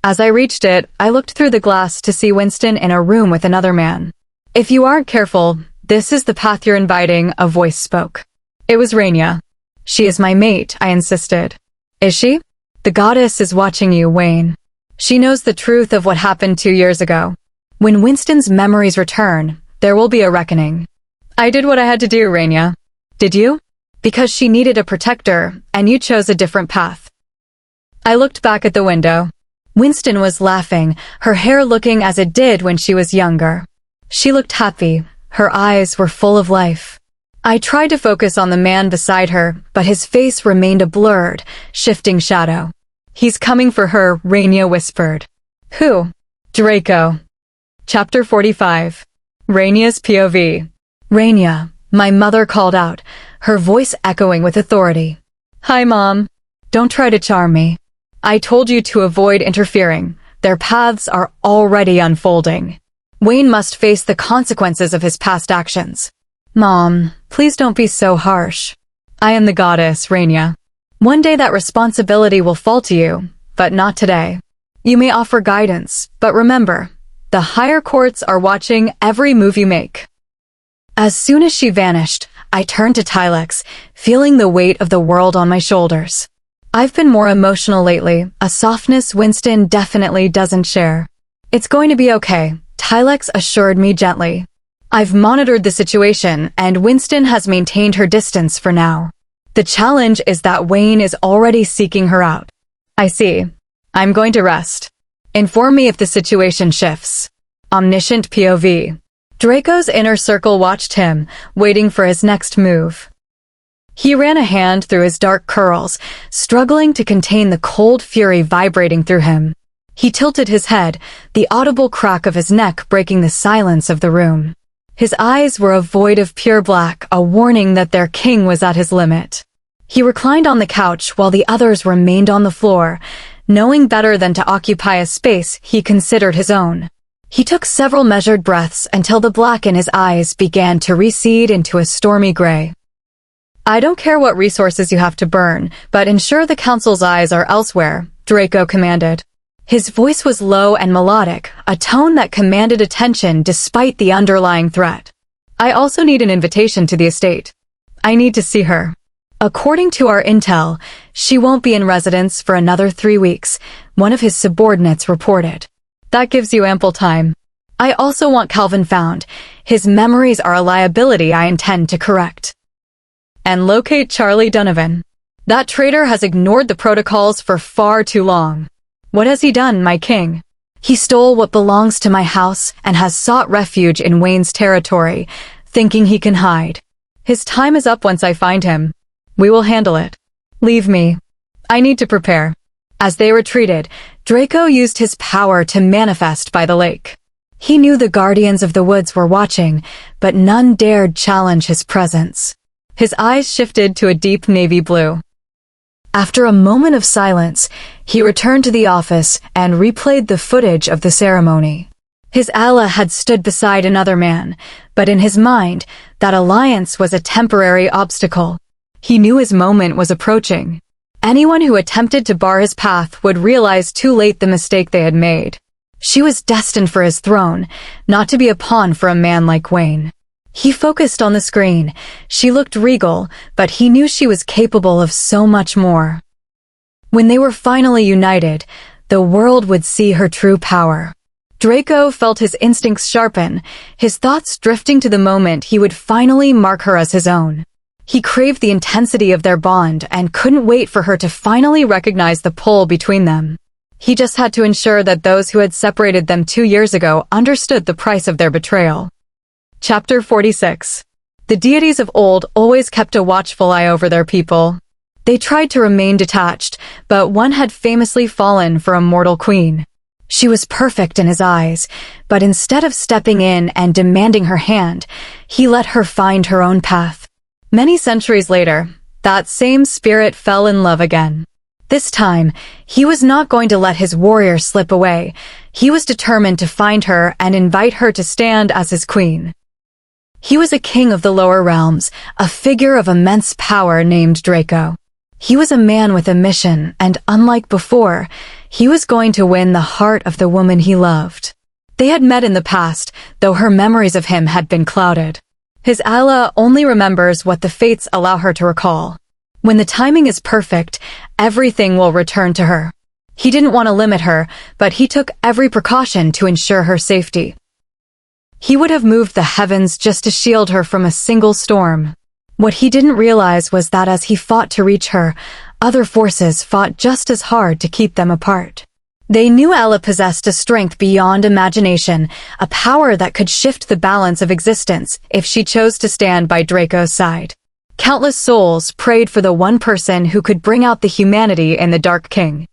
As I reached it, I looked through the glass to see Winston in a room with another man. "If you aren't careful, this is the path you're inviting," a voice spoke. It was Rainia. "She is my mate," I insisted. "Is she?" "The goddess is watching you, Wayne. She knows the truth of what happened 2 years ago. When Winston's memories return, there will be a reckoning." "I did what I had to do, Rainia." "Did you?" "Because she needed a protector, and you chose a different path." I looked back at the window. Winston was laughing, her hair looking as it did when she was younger. She looked happy. Her eyes were full of life. I tried to focus on the man beside her, but his face remained a blurred, shifting shadow. "He's coming for her," Rainia whispered. "Who?" "Draco." Chapter 45. Rainia's POV. "Rainia," my mother called out, her voice echoing with authority. "Hi, Mom. Don't try to charm me. I told you to avoid interfering. Their paths are already unfolding. Wayne must face the consequences of his past actions." "Mom, please don't be so harsh. I am the goddess, Rainia. One day that responsibility will fall to you, but not today. You may offer guidance, but remember, the higher courts are watching every move you make." As soon as she vanished, I turned to Tylex, feeling the weight of the world on my shoulders. "I've been more emotional lately, a softness Winston definitely doesn't share." "It's going to be okay," Tylex assured me gently. "I've monitored the situation, and Winston has maintained her distance for now. The challenge is that Wayne is already seeking her out." "I see. I'm going to rest. Inform me if the situation shifts." Omniscient POV. Draco's inner circle watched him, waiting for his next move. He ran a hand through his dark curls, struggling to contain the cold fury vibrating through him. He tilted his head, the audible crack of his neck breaking the silence of the room. His eyes were a void of pure black, a warning that their king was at his limit. He reclined on the couch while the others remained on the floor, knowing better than to occupy a space he considered his own. He took several measured breaths until the black in his eyes began to recede into a stormy gray. "I don't care what resources you have to burn, but ensure the council's eyes are elsewhere," Draco commanded. His voice was low and melodic, a tone that commanded attention despite the underlying threat. "I also need an invitation to the estate. I need to see her. According to our intel, she won't be in residence for another 3 weeks," one of his subordinates reported. "That gives you ample time. I also want Calvin found. His memories are a liability I intend to correct. And locate Charlie Donovan. That traitor has ignored the protocols for far too long. What has he done, my king? He stole what belongs to my house and has sought refuge in Wayne's territory, thinking he can hide. His time is up once I find him. We will handle it. Leave me. I need to prepare." As they retreated, Draco used his power to manifest by the lake. He knew the guardians of the woods were watching, but none dared challenge his presence. His eyes shifted to a deep navy blue. After a moment of silence, he returned to the office and replayed the footage of the ceremony. His ally had stood beside another man, but in his mind, that alliance was a temporary obstacle. He knew his moment was approaching. Anyone who attempted to bar his path would realize too late the mistake they had made. She was destined for his throne, not to be a pawn for a man like Wayne. He focused on the screen. She looked regal, but he knew she was capable of so much more. When they were finally united, the world would see her true power. Draco felt his instincts sharpen, his thoughts drifting to the moment he would finally mark her as his own. He craved the intensity of their bond and couldn't wait for her to finally recognize the pull between them. He just had to ensure that those who had separated them 2 years ago understood the price of their betrayal. Chapter 46. The deities of old always kept a watchful eye over their people. They tried to remain detached, but one had famously fallen for a mortal queen. She was perfect in his eyes, but instead of stepping in and demanding her hand, he let her find her own path. Many centuries later, that same spirit fell in love again. This time, he was not going to let his warrior slip away. He was determined to find her and invite her to stand as his queen. He was a king of the lower realms, a figure of immense power named Draco. He was a man with a mission, and unlike before, he was going to win the heart of the woman he loved. They had met in the past, though her memories of him had been clouded. His Ala only remembers what the fates allow her to recall. When the timing is perfect, everything will return to her. He didn't want to limit her, but he took every precaution to ensure her safety. He would have moved the heavens just to shield her from a single storm. What he didn't realize was that as he fought to reach her, other forces fought just as hard to keep them apart. They knew Ella possessed a strength beyond imagination, a power that could shift the balance of existence if she chose to stand by Draco's side. Countless souls prayed for the one person who could bring out the humanity in the Dark King.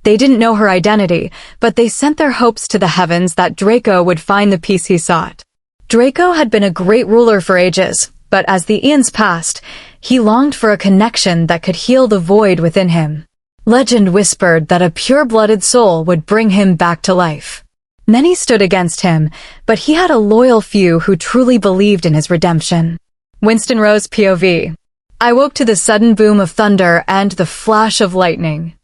They didn't know her identity, but they sent their hopes to the heavens that Draco would find the peace he sought. Draco had been a great ruler for ages, but as the eons passed, he longed for a connection that could heal the void within him. Legend whispered that a pure-blooded soul would bring him back to life. Many stood against him, but he had a loyal few who truly believed in his redemption. Winston Rose POV. I woke to the sudden boom of thunder and the flash of lightning.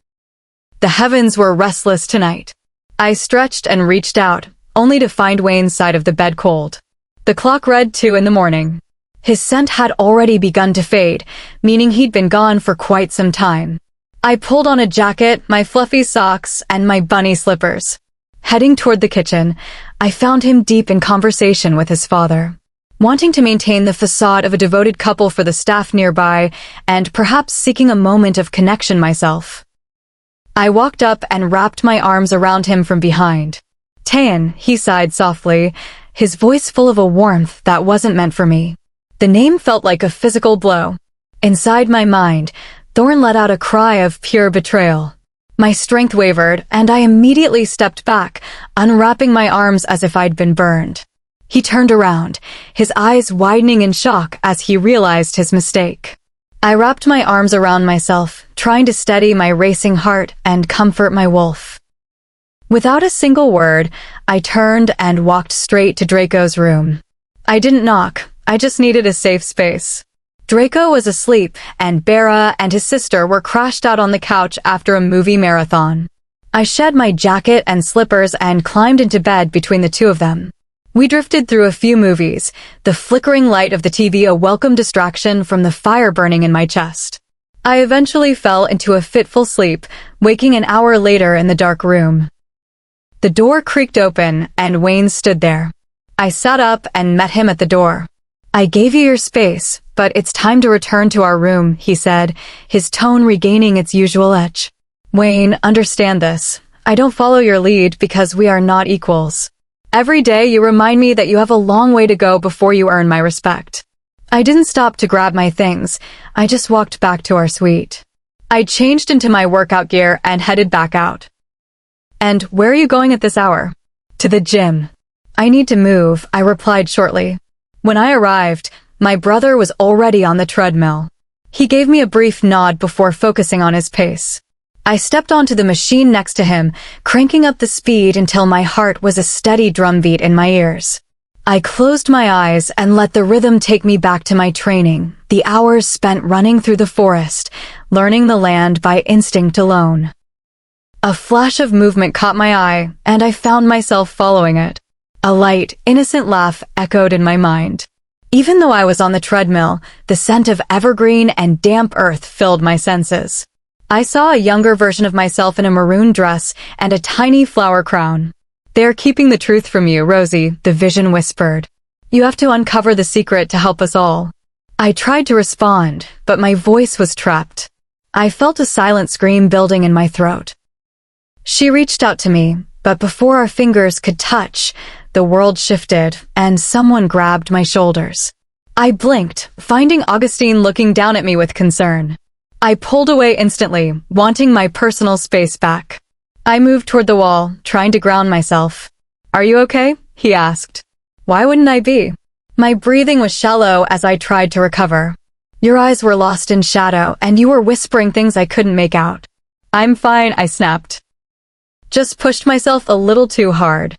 The heavens were restless tonight. I stretched and reached out, only to find Wayne's side of the bed cold. The clock read 2 in the morning. His scent had already begun to fade, meaning he'd been gone for quite some time. I pulled on a jacket, my fluffy socks, and my bunny slippers. Heading toward the kitchen, I found him deep in conversation with his father. Wanting to maintain the facade of a devoted couple for the staff nearby, and perhaps seeking a moment of connection myself. I walked up and wrapped my arms around him from behind. Tan, he sighed softly, his voice full of a warmth that wasn't meant for me. The name felt like a physical blow. Inside my mind, Thorn let out a cry of pure betrayal. My strength wavered, and I immediately stepped back, unwrapping my arms as if I'd been burned. He turned around, his eyes widening in shock as he realized his mistake. I wrapped my arms around myself, trying to steady my racing heart and comfort my wolf. Without a single word, I turned and walked straight to Draco's room. I didn't knock, I just needed a safe space. Draco was asleep, and Bera and his sister were crashed out on the couch after a movie marathon. I shed my jacket and slippers and climbed into bed between the two of them. We drifted through a few movies, the flickering light of the TV a welcome distraction from the fire burning in my chest. I eventually fell into a fitful sleep, waking an hour later in the dark room. The door creaked open, and Wayne stood there. I sat up and met him at the door. I gave you your space, but it's time to return to our room, he said, his tone regaining its usual edge. Wayne, understand this. I don't follow your lead because we are not equals. Every day you remind me that you have a long way to go before you earn my respect. I didn't stop to grab my things. I just walked back to our suite. I changed into my workout gear and headed back out. And where are you going at this hour? To the gym. I need to move, I replied shortly. When I arrived, my brother was already on the treadmill. He gave me a brief nod before focusing on his pace. I stepped onto the machine next to him, cranking up the speed until my heart was a steady drumbeat in my ears. I closed my eyes and let the rhythm take me back to my training, the hours spent running through the forest, learning the land by instinct alone. A flash of movement caught my eye, and I found myself following it. A light, innocent laugh echoed in my mind. Even though I was on the treadmill, the scent of evergreen and damp earth filled my senses. I saw a younger version of myself in a maroon dress and a tiny flower crown. They're keeping the truth from you, Rosie, the vision whispered. You have to uncover the secret to help us all. I tried to respond, but my voice was trapped. I felt a silent scream building in my throat. She reached out to me, but before our fingers could touch, the world shifted, and someone grabbed my shoulders. I blinked, finding Augustine looking down at me with concern. I pulled away instantly, wanting my personal space back. I moved toward the wall, trying to ground myself. Are you okay? He asked. Why wouldn't I be? My breathing was shallow as I tried to recover. Your eyes were lost in shadow, and you were whispering things I couldn't make out. I'm fine, I snapped. Just pushed myself a little too hard.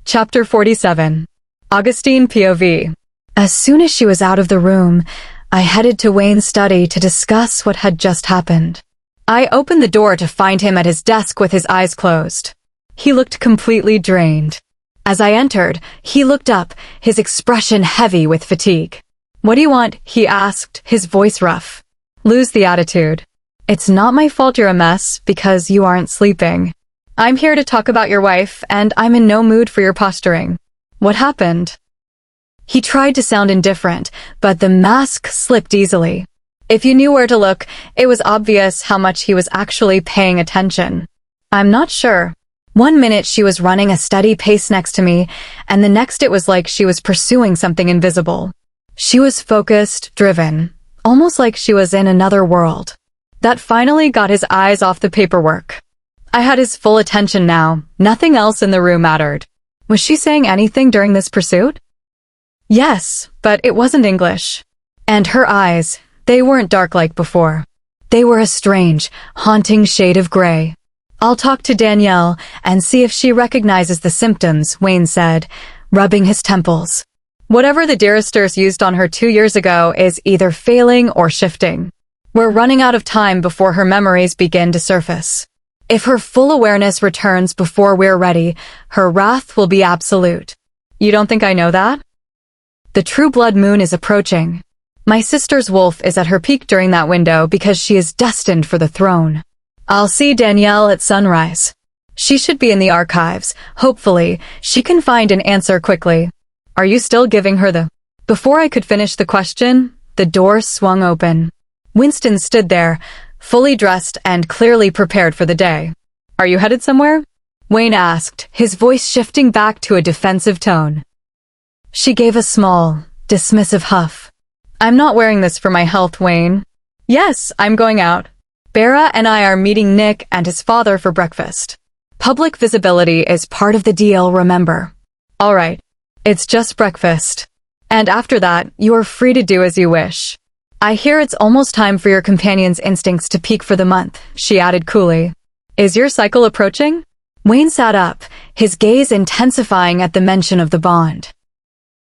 Chapter 47. Augustine POV. As soon as she was out of the room, I headed to Wayne's study to discuss what had just happened. I opened the door to find him at his desk with his eyes closed. He looked completely drained. As I entered, he looked up, his expression heavy with fatigue. What do you want? He asked, his voice rough. Lose the attitude. It's not my fault you're a mess because you aren't sleeping. I'm here to talk about your wife, and I'm in no mood for your posturing. What happened? He tried to sound indifferent, but the mask slipped easily. If you knew where to look, it was obvious how much he was actually paying attention. I'm not sure. One minute she was running a steady pace next to me, and the next it was like she was pursuing something invisible. She was focused, driven, almost like she was in another world. That finally got his eyes off the paperwork. I had his full attention now. Nothing else in the room mattered. Was she saying anything during this pursuit? Yes, but it wasn't English. And her eyes, they weren't dark like before. They were a strange, haunting shade of gray. I'll talk to Danielle and see if she recognizes the symptoms, Wayne said, rubbing his temples. Whatever the Diristers used on her 2 years ago is either failing or shifting. We're running out of time before her memories begin to surface. If her full awareness returns before we're ready, her wrath will be absolute. You don't think I know that? The true blood moon is approaching. My sister's wolf is at her peak during that window because she is destined for the throne. I'll see Danielle at sunrise. She should be in the archives. Hopefully, she can find an answer quickly. Are you still giving her the... Before I could finish the question, the door swung open. Winston stood there, fully dressed and clearly prepared for the day. Are you headed somewhere? Wayne asked, his voice shifting back to a defensive tone. She gave a small, dismissive huff. I'm not wearing this for my health, Wayne. Yes, I'm going out. Bera and I are meeting Nick and his father for breakfast. Public visibility is part of the deal, remember. All right. It's just breakfast. And after that, you are free to do as you wish. I hear it's almost time for your companion's instincts to peak for the month, she added coolly. Is your cycle approaching? Wayne sat up, his gaze intensifying at the mention of the bond.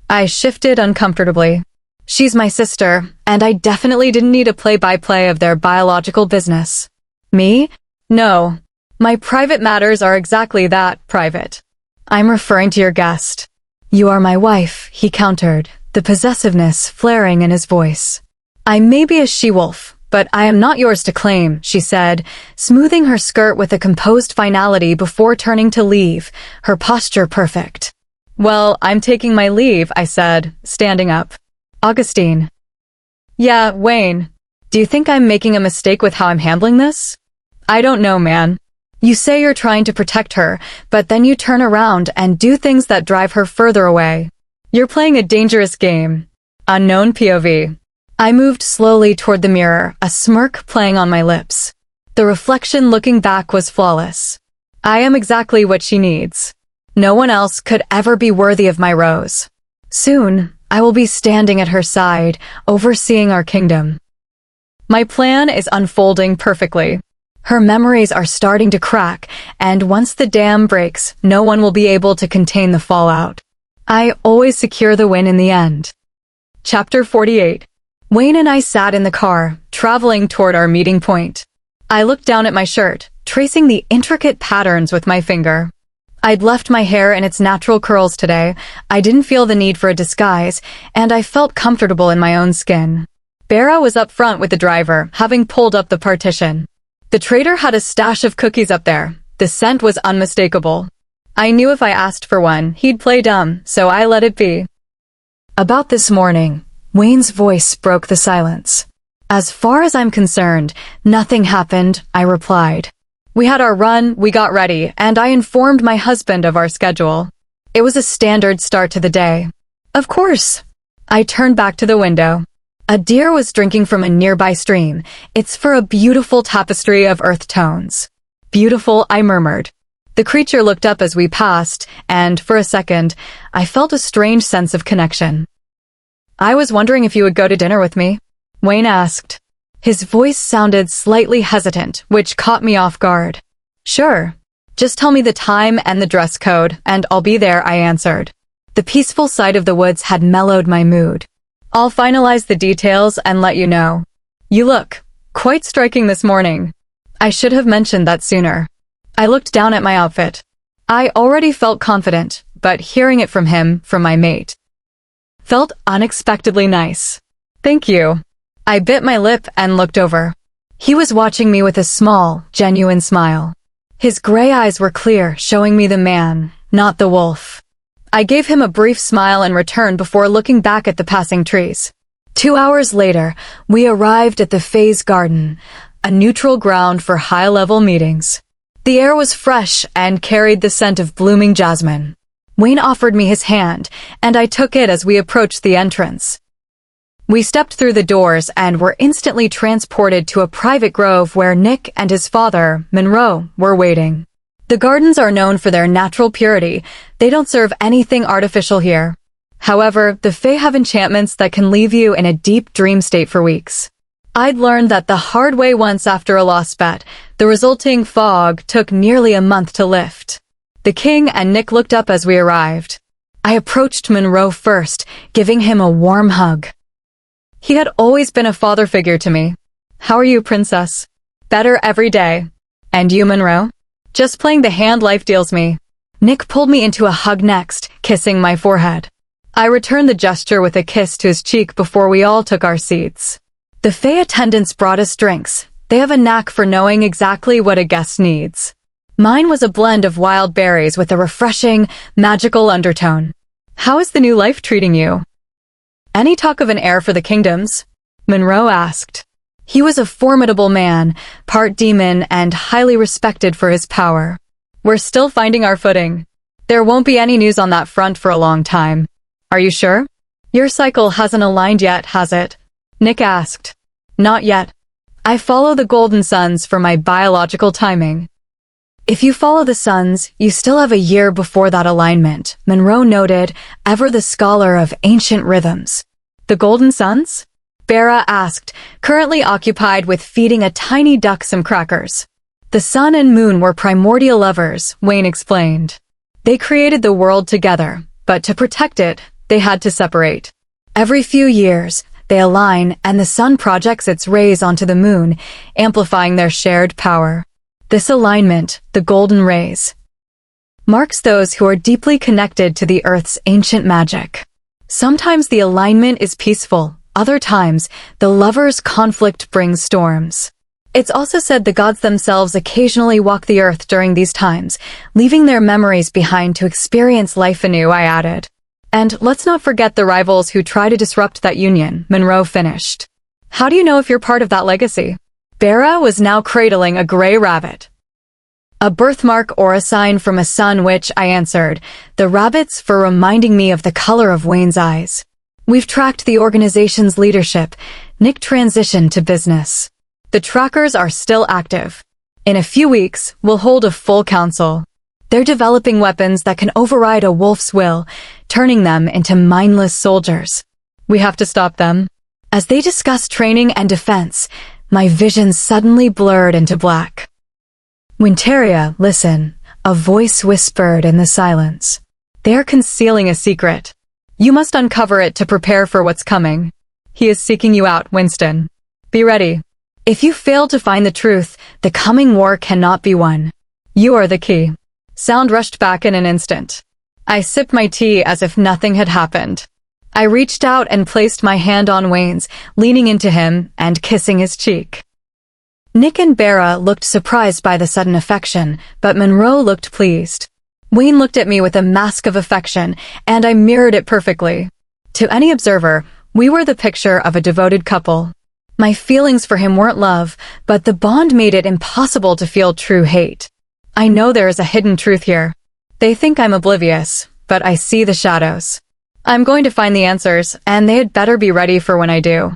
I shifted uncomfortably. She's my sister, and I definitely didn't need a play-by-play of their biological business. Me? No. My private matters are exactly that, private. I'm referring to your guest. You are my wife, he countered, the possessiveness flaring in his voice. I may be a she-wolf, but I am not yours to claim, she said, smoothing her skirt with a composed finality before turning to leave, her posture perfect. Well, I'm taking my leave, I said, standing up. Augustine. Yeah, Wayne. Do you think I'm making a mistake with how I'm handling this? I don't know, man. You say you're trying to protect her, but then you turn around and do things that drive her further away. You're playing a dangerous game. Unknown POV. I moved slowly toward the mirror, a smirk playing on my lips. The reflection looking back was flawless. I am exactly what she needs. No one else could ever be worthy of my rose. Soon, I will be standing at her side, overseeing our kingdom. My plan is unfolding perfectly. Her memories are starting to crack, and once the dam breaks, no one will be able to contain the fallout. I always secure the win in the end. Chapter 48. Wayne and I sat in the car, traveling toward our meeting point. I looked down at my shirt, tracing the intricate patterns with my finger. I'd left my hair in its natural curls today, I didn't feel the need for a disguise, and I felt comfortable in my own skin. Bera was up front with the driver, having pulled up the partition. The trader had a stash of cookies up there. The scent was unmistakable. I knew if I asked for one, he'd play dumb, so I let it be. About this morning, Wayne's voice broke the silence. As far as I'm concerned, nothing happened, I replied. We had our run, we got ready, and I informed my husband of our schedule. It was a standard start to the day. Of course. I turned back to the window. A deer was drinking from a nearby stream, its fur a beautiful tapestry of earth tones. beautiful," I murmured. The creature looked up as we passed, and, for a second, I felt a strange sense of connection. "I was wondering if you would go to dinner with me," Wayne asked. His voice sounded slightly hesitant, which caught me off guard. "Sure. Just tell me the time and the dress code, and I'll be there," I answered. The peaceful sight of the woods had mellowed my mood. "I'll finalize the details and let you know. You look quite striking this morning." I should have mentioned that sooner. I looked down at my outfit. I already felt confident, but hearing it from him, from my mate, felt unexpectedly nice. "Thank you." I bit my lip and looked over. He was watching me with a small, genuine smile. His gray eyes were clear, showing me the man, not the wolf. I gave him a brief smile in return before looking back at the passing trees. 2 hours later, we arrived at the Fae's Garden, a neutral ground for high-level meetings. The air was fresh and carried the scent of blooming jasmine. Wayne offered me his hand, and I took it as we approached the entrance. We stepped through the doors and were instantly transported to a private grove where Nick and his father, Monroe, were waiting. The gardens are known for their natural purity. They don't serve anything artificial here. However, the Fae have enchantments that can leave you in a deep dream state for weeks. I'd learned that the hard way once after a lost bet. The resulting fog took nearly a month to lift. The king and Nick looked up as we arrived. I approached Monroe first, giving him a warm hug. He had always been a father figure to me. "How are you, princess?" "Better every day." "And you, Monroe?" "Just playing the hand life deals me." Nick pulled me into a hug next, kissing my forehead. I returned the gesture with a kiss to his cheek before we all took our seats. The Fae attendants brought us drinks. They have a knack for knowing exactly what a guest needs. Mine was a blend of wild berries with a refreshing, magical undertone. "How is the new life treating you?" "Any talk of an heir for the kingdoms?" Monroe asked. He was a formidable man, part demon and highly respected for his power. "We're still finding our footing. There won't be any news on that front for a long time." "Are you sure?" "Your cycle hasn't aligned yet, has it?" Nick asked. "Not yet. I follow the golden suns for my biological timing." "If you follow the suns, you still have a year before that alignment," Monroe noted, ever the scholar of ancient rhythms. "The golden suns?" Bera asked, currently occupied with feeding a tiny duck some crackers. "The sun and moon were primordial lovers," Wayne explained. "They created the world together, but to protect it, they had to separate. Every few years, they align and the sun projects its rays onto the moon, amplifying their shared power. This alignment, the golden rays, marks those who are deeply connected to the Earth's ancient magic. Sometimes the alignment is peaceful, other times, the lovers' conflict brings storms. It's also said the gods themselves occasionally walk the Earth during these times, leaving their memories behind to experience life anew," I added. "And let's not forget the rivals who try to disrupt that union," Monroe finished. "How do you know if you're part of that legacy?" Bera was now cradling a gray rabbit. "A birthmark or a sign from a sun," which I answered, the rabbits for reminding me of the color of Wayne's eyes. "We've tracked the organization's leadership. Nick transitioned to business. The trackers are still active. In a few weeks, we'll hold a full council. They're developing weapons that can override a wolf's will, turning them into mindless soldiers. We have to stop them." As they discussed training and defense, my vision suddenly blurred into black. "Winteria, listen," a voice whispered in the silence. "They're concealing a secret. You must uncover it to prepare for what's coming. He is seeking you out, Winston. Be ready. If you fail to find the truth, the coming war cannot be won. You are the key." Sound rushed back in an instant. I sipped my tea as if nothing had happened. I reached out and placed my hand on Wayne's, leaning into him and kissing his cheek. Nick and Bera looked surprised by the sudden affection, but Monroe looked pleased. Wayne looked at me with a mask of affection, and I mirrored it perfectly. To any observer, we were the picture of a devoted couple. My feelings for him weren't love, but the bond made it impossible to feel true hate. I know there is a hidden truth here. They think I'm oblivious, but I see the shadows. I'm going to find the answers, and they had better be ready for when I do.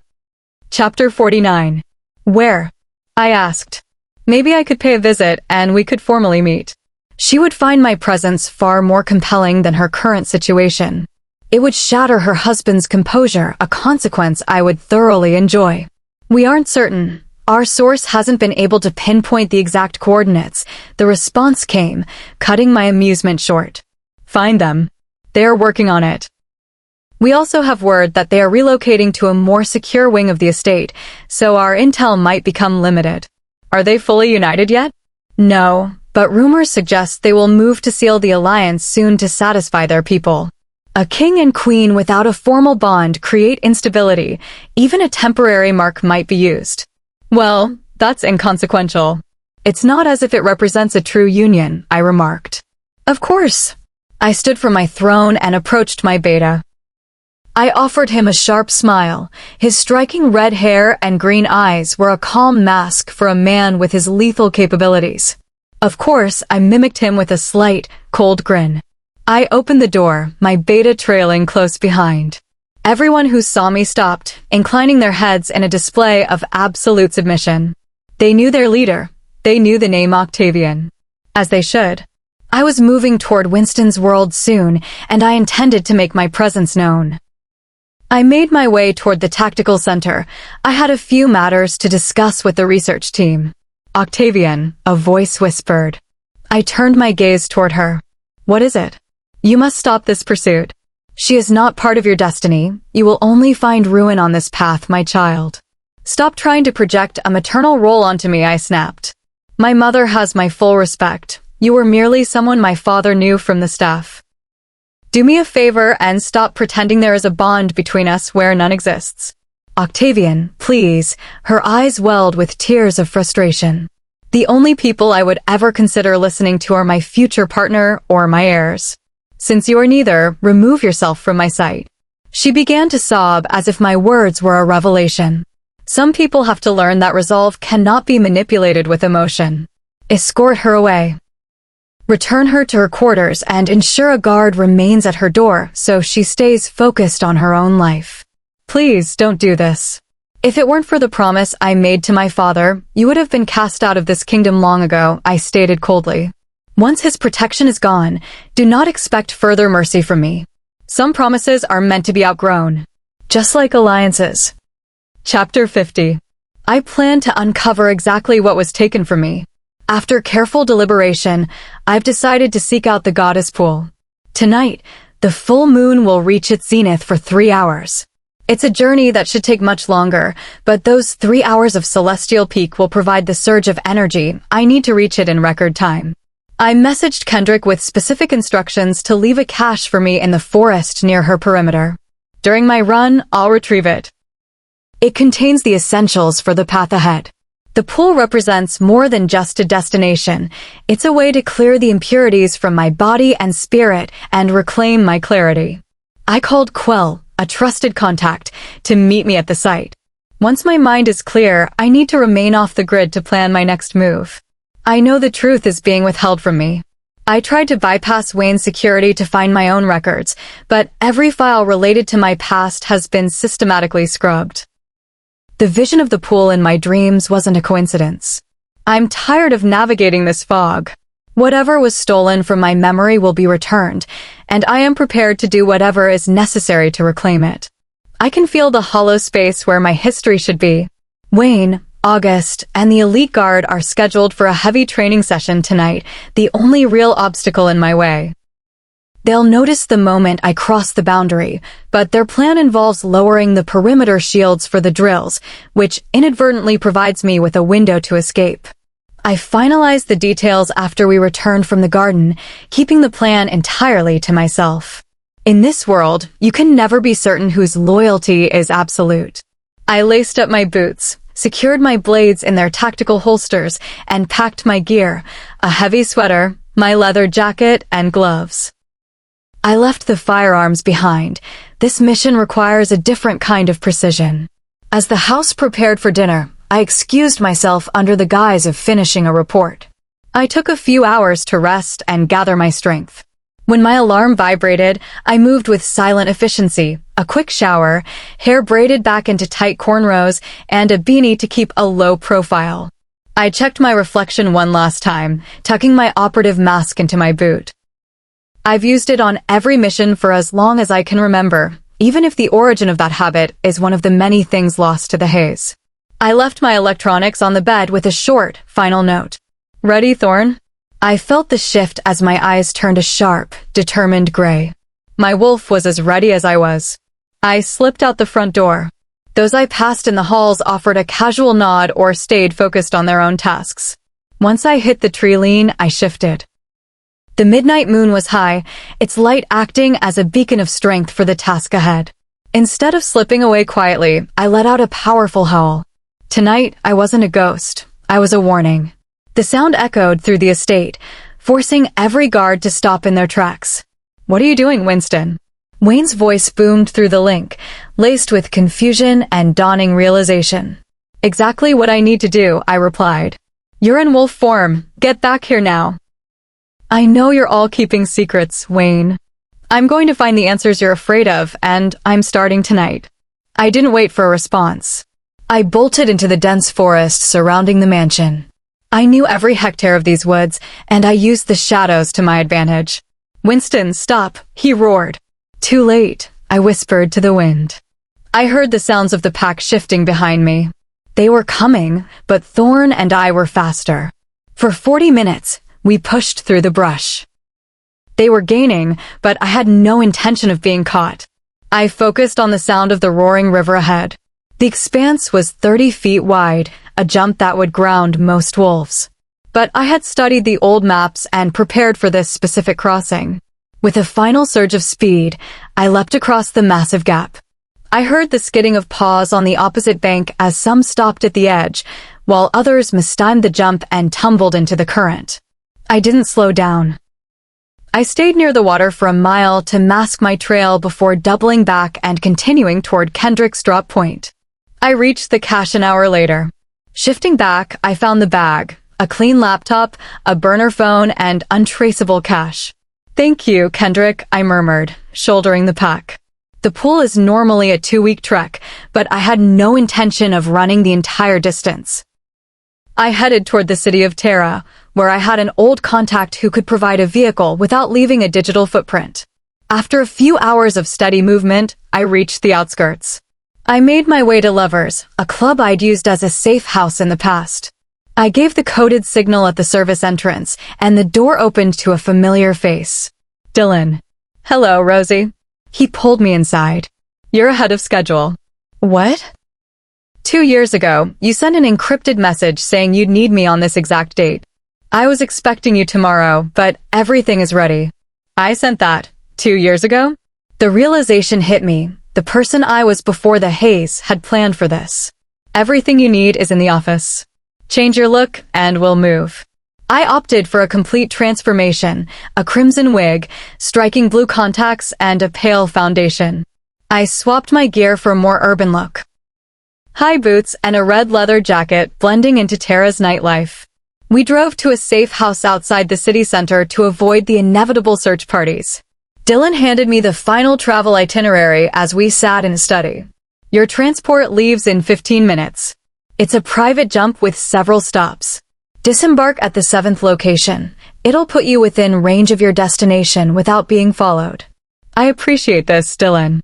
Chapter 49. Where? I asked. Maybe I could pay a visit and we could formally meet. She would find my presence far more compelling than her current situation. It would shatter her husband's composure, a consequence I would thoroughly enjoy. We aren't certain. Our source hasn't been able to pinpoint the exact coordinates. The response came, cutting my amusement short. Find them. They are working on it. We also have word that they are relocating to a more secure wing of the estate, so our intel might become limited. Are they fully united yet? No, but rumors suggest they will move to seal the alliance soon to satisfy their people. A king and queen without a formal bond create instability. Even a temporary mark might be used. Well, that's inconsequential. It's not as if it represents a true union, I remarked. Of course. I stood from my throne and approached my beta. I offered him a sharp smile. His striking red hair and green eyes were a calm mask for a man with his lethal capabilities. Of course, I mimicked him with a slight, cold grin. I opened the door, my beta trailing close behind. Everyone who saw me stopped, inclining their heads in a display of absolute submission. They knew their leader. They knew the name Octavian. As they should. I was moving toward Winston's world soon, and I intended to make my presence known. I made my way toward the tactical center. I had a few matters to discuss with the research team. Octavian, a voice whispered. I turned my gaze toward her. What is it? You must stop this pursuit. She is not part of your destiny. You will only find ruin on this path, my child. Stop trying to project a maternal role onto me, I snapped. My mother has my full respect. You were merely someone my father knew from the staff. Do me a favor and stop pretending there is a bond between us where none exists. Octavian, please. Her eyes welled with tears of frustration. The only people I would ever consider listening to are my future partner or my heirs. Since you are neither, remove yourself from my sight. She began to sob as if my words were a revelation. Some people have to learn that resolve cannot be manipulated with emotion. Escort her away. Return her to her quarters and ensure a guard remains at her door so she stays focused on her own life. Please don't do this. If it weren't for the promise I made to my father, you would have been cast out of this kingdom long ago, I stated coldly. Once his protection is gone, do not expect further mercy from me. Some promises are meant to be outgrown. Just like alliances. Chapter 50. I planned to uncover exactly what was taken from me. After careful deliberation, I've decided to seek out the goddess pool. Tonight, the full moon will reach its zenith for 3 hours. It's a journey that should take much longer, but those 3 hours of celestial peak will provide the surge of energy I need to reach it in record time. I messaged Kendrick with specific instructions to leave a cache for me in the forest near her perimeter. During my run, I'll retrieve it. It contains the essentials for the path ahead. The pool represents more than just a destination. It's a way to clear the impurities from my body and spirit and reclaim my clarity. I called Quell, a trusted contact, to meet me at the site. Once my mind is clear, I need to remain off the grid to plan my next move. I know the truth is being withheld from me. I tried to bypass Wayne's security to find my own records, but every file related to my past has been systematically scrubbed. The vision of the pool in my dreams wasn't a coincidence. I'm tired of navigating this fog. Whatever was stolen from my memory will be returned, and I am prepared to do whatever is necessary to reclaim it. I can feel the hollow space where my history should be. Wayne, August, and the elite guard are scheduled for a heavy training session tonight, the only real obstacle in my way. They'll notice the moment I cross the boundary, but their plan involves lowering the perimeter shields for the drills, which inadvertently provides me with a window to escape. I finalized the details after we returned from the garden, keeping the plan entirely to myself. In this world, you can never be certain whose loyalty is absolute. I laced up my boots, secured my blades in their tactical holsters, and packed my gear, a heavy sweater, my leather jacket, and gloves. I left the firearms behind. This mission requires a different kind of precision. As the house prepared for dinner, I excused myself under the guise of finishing a report. I took a few hours to rest and gather my strength. When my alarm vibrated, I moved with silent efficiency, a quick shower, hair braided back into tight cornrows, and a beanie to keep a low profile. I checked my reflection one last time, tucking my operative mask into my boot. I've used it on every mission for as long as I can remember, even if the origin of that habit is one of the many things lost to the haze. I left my electronics on the bed with a short, final note. Ready, Thorn? I felt the shift as my eyes turned a sharp, determined gray. My wolf was as ready as I was. I slipped out the front door. Those I passed in the halls offered a casual nod or stayed focused on their own tasks. Once I hit the tree lean, I shifted. The midnight moon was high, its light acting as a beacon of strength for the task ahead. Instead of slipping away quietly, I let out a powerful howl. Tonight, I wasn't a ghost. I was a warning. The sound echoed through the estate, forcing every guard to stop in their tracks. What are you doing, Winston? Wayne's voice boomed through the link, laced with confusion and dawning realization. Exactly what I need to do, I replied. You're in wolf form. Get back here now. I know you're all keeping secrets, Wayne. I'm going to find the answers you're afraid of, and I'm starting tonight. I didn't wait for a response. I bolted into the dense forest surrounding the mansion. I knew every hectare of these woods, and I used the shadows to my advantage. Winston, stop, he roared. Too late, I whispered to the wind. I heard the sounds of the pack shifting behind me. They were coming, but Thorn and I were faster. For 40 minutes, we pushed through the brush. They were gaining, but I had no intention of being caught. I focused on the sound of the roaring river ahead. The expanse was 30 feet wide, a jump that would ground most wolves. But I had studied the old maps and prepared for this specific crossing. With a final surge of speed, I leapt across the massive gap. I heard the skidding of paws on the opposite bank as some stopped at the edge, while others mistimed the jump and tumbled into the current. I didn't slow down. I stayed near the water for a mile to mask my trail before doubling back and continuing toward Kendrick's drop point. I reached the cache an hour later. Shifting back, I found the bag, a clean laptop, a burner phone, and untraceable cash. Thank you, Kendrick, I murmured, shouldering the pack. The pool is normally a 2-week trek, but I had no intention of running the entire distance. I headed toward the city of Terra, where I had an old contact who could provide a vehicle without leaving a digital footprint. After a few hours of steady movement, I reached the outskirts. I made my way to Lovers, a club I'd used as a safe house in the past. I gave the coded signal at the service entrance, and the door opened to a familiar face. Dylan. Hello, Rosie. He pulled me inside. You're ahead of schedule. What? 2 years ago, you sent an encrypted message saying you'd need me on this exact date. I was expecting you tomorrow, but everything is ready. I sent that 2 years ago? The realization hit me. The person I was before the haze had planned for this. Everything you need is in the office. Change your look, and we'll move. I opted for a complete transformation, a crimson wig, striking blue contacts, and a pale foundation. I swapped my gear for a more urban look. High boots and a red leather jacket blending into Tara's nightlife. We drove to a safe house outside the city center to avoid the inevitable search parties. Dylan handed me the final travel itinerary as we sat in a study. Your transport leaves in 15 minutes. It's a private jump with several stops. Disembark at the 7th location. It'll put you within range of your destination without being followed. I appreciate this, Dylan.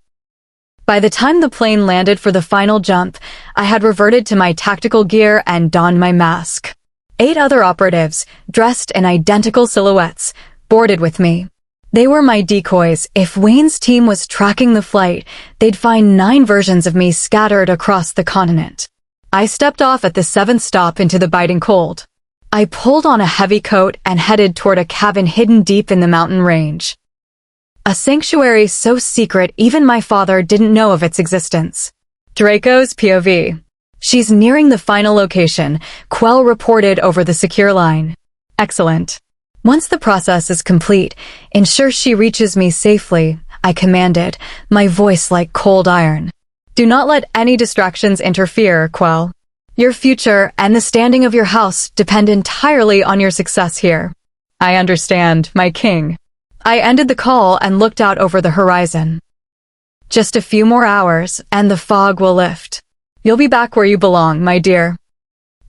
By the time the plane landed for the final jump, I had reverted to my tactical gear and donned my mask. 8 other operatives, dressed in identical silhouettes, boarded with me. They were my decoys. If Wayne's team was tracking the flight, they'd find 9 versions of me scattered across the continent. I stepped off at the 7th stop into the biting cold. I pulled on a heavy coat and headed toward a cabin hidden deep in the mountain range. A sanctuary so secret even my father didn't know of its existence. Draco's POV. She's nearing the final location, Quell reported over the secure line. Excellent. Once the process is complete, ensure she reaches me safely, I commanded, my voice like cold iron. Do not let any distractions interfere, Quell. Your future and the standing of your house depend entirely on your success here. I understand, my king. I ended the call and looked out over the horizon. Just a few more hours, and the fog will lift. You'll be back where you belong, my dear.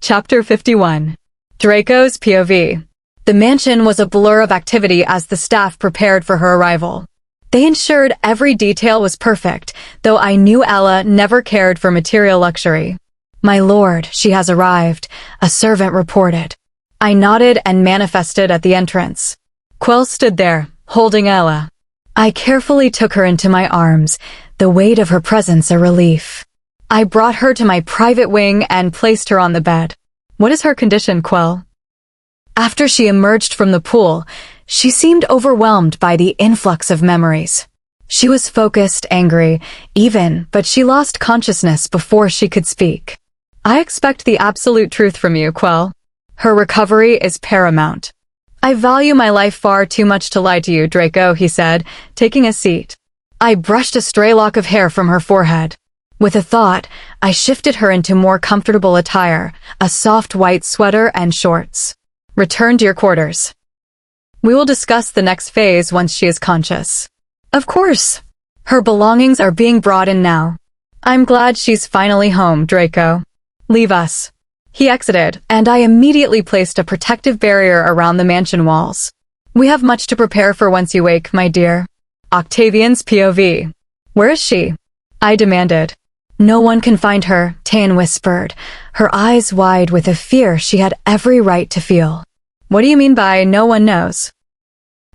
Chapter 51. Draco's POV. The mansion was a blur of activity as the staff prepared for her arrival. They ensured every detail was perfect, though I knew Ella never cared for material luxury. "My lord, she has arrived," a servant reported. I nodded and manifested at the entrance. Quell stood there, holding Ella. I carefully took her into my arms, the weight of her presence a relief. I brought her to my private wing and placed her on the bed. "What is her condition, Quell?" After she emerged from the pool, she seemed overwhelmed by the influx of memories. She was focused, angry, even, but she lost consciousness before she could speak. "I expect the absolute truth from you, Quell. Her recovery is paramount." "I value my life far too much to lie to you, Draco," he said, taking a seat. I brushed a stray lock of hair from her forehead. With a thought, I shifted her into more comfortable attire, a soft white sweater and shorts. "Return to your quarters. We will discuss the next phase once she is conscious." "Of course. Her belongings are being brought in now." "I'm glad she's finally home, Draco. Leave us." He exited, and I immediately placed a protective barrier around the mansion walls. "We have much to prepare for once you wake, my dear." Octavian's POV. "Where is she?" I demanded. "No one can find her," Tan whispered, her eyes wide with a fear she had every right to feel. "What do you mean by no one knows?"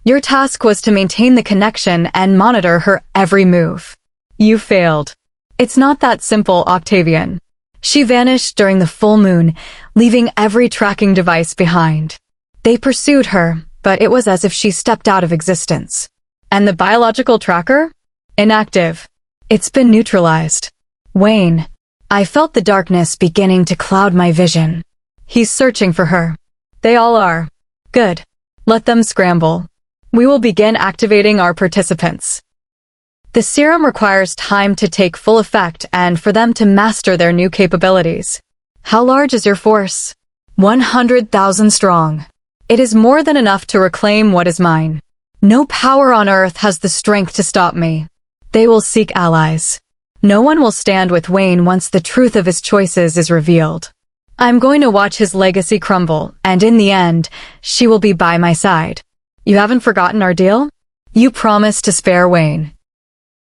"Your task was to maintain the connection and monitor her every move. You failed." "It's not that simple, Octavian. She vanished during the full moon, leaving every tracking device behind. They pursued her, but it was as if she stepped out of existence." "And the biological tracker?" "Inactive. It's been neutralized." "Wayne." I felt the darkness beginning to cloud my vision. "He's searching for her." "They all are." "Good. Let them scramble. We will begin activating our participants." The serum requires time to take full effect and for them to master their new capabilities. "How large is your force?" 100,000 strong. It is more than enough to reclaim what is mine. No power on earth has the strength to stop me. They will seek allies. No one will stand with Wayne once the truth of his choices is revealed. I'm going to watch his legacy crumble, and in the end, she will be by my side. You haven't forgotten our deal? You promised to spare Wayne.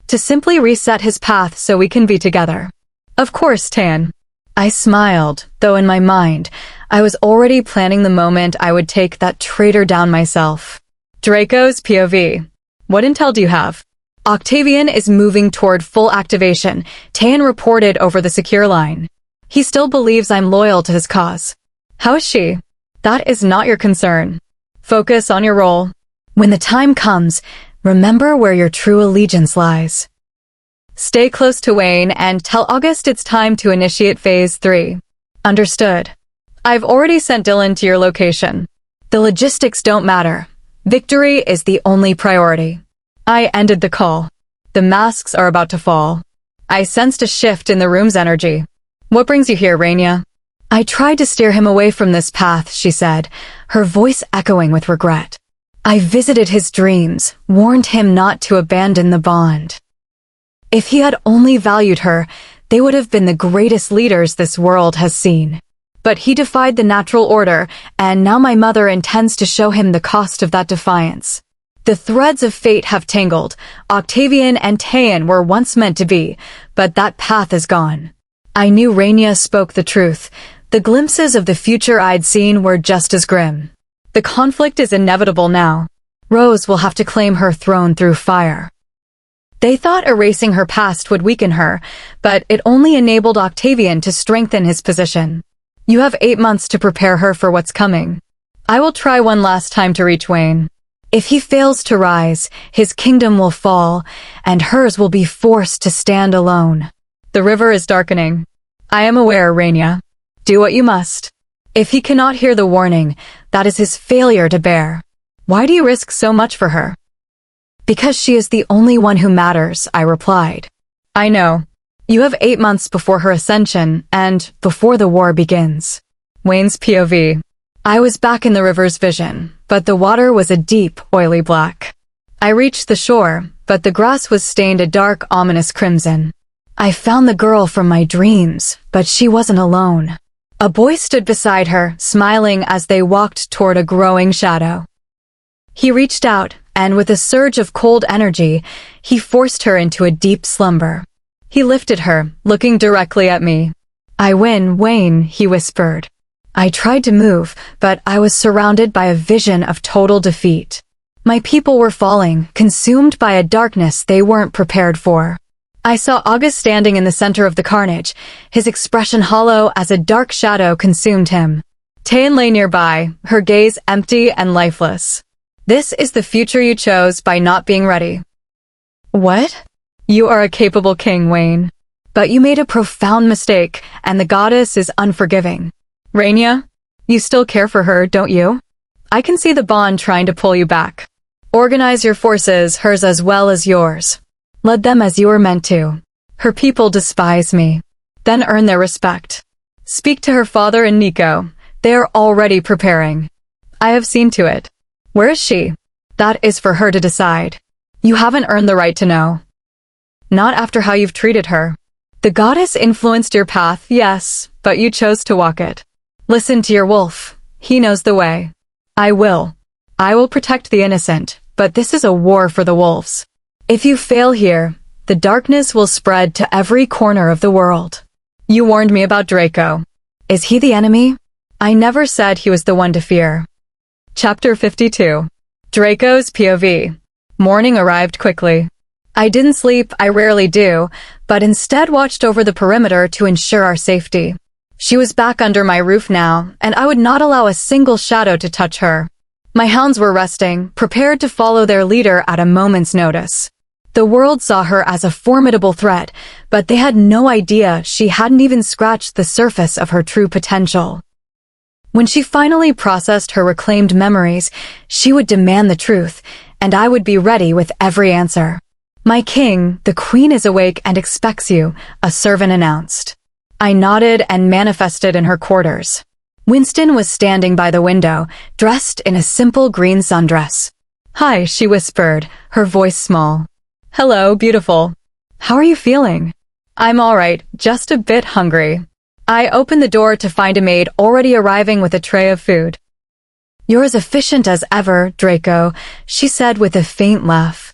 To simply reset his path so we can be together. Of course, Tan. I smiled, though in my mind, I was already planning the moment I would take that traitor down myself. Draco's POV. What intel do you have? Octavian is moving toward full activation, Tan reported over the secure line. He still believes I'm loyal to his cause. How is she? That is not your concern. Focus on your role. When the time comes, remember where your true allegiance lies. Stay close to Wayne and tell August it's time to initiate Phase 3. Understood. I've already sent Dylan to your location. The logistics don't matter. Victory is the only priority. I ended the call. The masks are about to fall. I sensed a shift in the room's energy. What brings you here, Raina? I tried to steer him away from this path, she said, her voice echoing with regret. I visited his dreams, warned him not to abandon the bond. If he had only valued her, they would have been the greatest leaders this world has seen. But he defied the natural order, and now my mother intends to show him the cost of that defiance. The threads of fate have tangled. Octavian and Tayan were once meant to be, but that path is gone. I knew Raina spoke the truth. The glimpses of the future I'd seen were just as grim. The conflict is inevitable now. Rose will have to claim her throne through fire. They thought erasing her past would weaken her, but it only enabled Octavian to strengthen his position. You have 8 months to prepare her for what's coming. I will try one last time to reach Wayne. If he fails to rise, his kingdom will fall, and hers will be forced to stand alone. The river is darkening. I am aware, Raina. Do what you must. If he cannot hear the warning, that is his failure to bear. Why do you risk so much for her? Because she is the only one who matters, I replied. I know. You have 8 months before her ascension, and before the war begins. Wayne's POV. I was back in the river's vision, but the water was a deep, oily black. I reached the shore, but the grass was stained a dark, ominous crimson. I found the girl from my dreams, but she wasn't alone. A boy stood beside her, smiling as they walked toward a growing shadow. He reached out, and with a surge of cold energy, he forced her into a deep slumber. He lifted her, looking directly at me. "I win, Wayne," he whispered. I tried to move, but I was surrounded by a vision of total defeat. My people were falling, consumed by a darkness they weren't prepared for. I saw August standing in the center of the carnage, his expression hollow as a dark shadow consumed him. Tane lay nearby, her gaze empty and lifeless. "This is the future you chose by not being ready." "What?" "You are a capable king, Wayne. But you made a profound mistake, and the goddess is unforgiving." "Rainia, you still care for her, don't you? I can see the bond trying to pull you back. Organize your forces, hers as well as yours. Lead them as you were meant to. Her people despise me. Then earn their respect. Speak to her father and Nico. They are already preparing. I have seen to it. Where is she? That is for her to decide. You haven't earned the right to know. Not after how you've treated her. The goddess influenced your path, yes, but you chose to walk it. Listen to your wolf. He knows the way. I will protect the innocent, but this is a war for the wolves. If you fail here, the darkness will spread to every corner of the world. You warned me about Draco. Is he the enemy? I never said he was the one to fear." Chapter 52. Draco's POV. Morning arrived quickly. I didn't sleep, I rarely do, but instead watched over the perimeter to ensure our safety. She was back under my roof now, and I would not allow a single shadow to touch her. My hounds were resting, prepared to follow their leader at a moment's notice. The world saw her as a formidable threat, but they had no idea she hadn't even scratched the surface of her true potential. When she finally processed her reclaimed memories, she would demand the truth, and I would be ready with every answer. "My king, the queen is awake and expects you," a servant announced. I nodded and manifested in her quarters. Winston was standing by the window, dressed in a simple green sundress. "Hi," she whispered, her voice small. "Hello, beautiful. How are you feeling?" "I'm all right, just a bit hungry." I opened the door to find a maid already arriving with a tray of food. "You're as efficient as ever, Draco," she said with a faint laugh.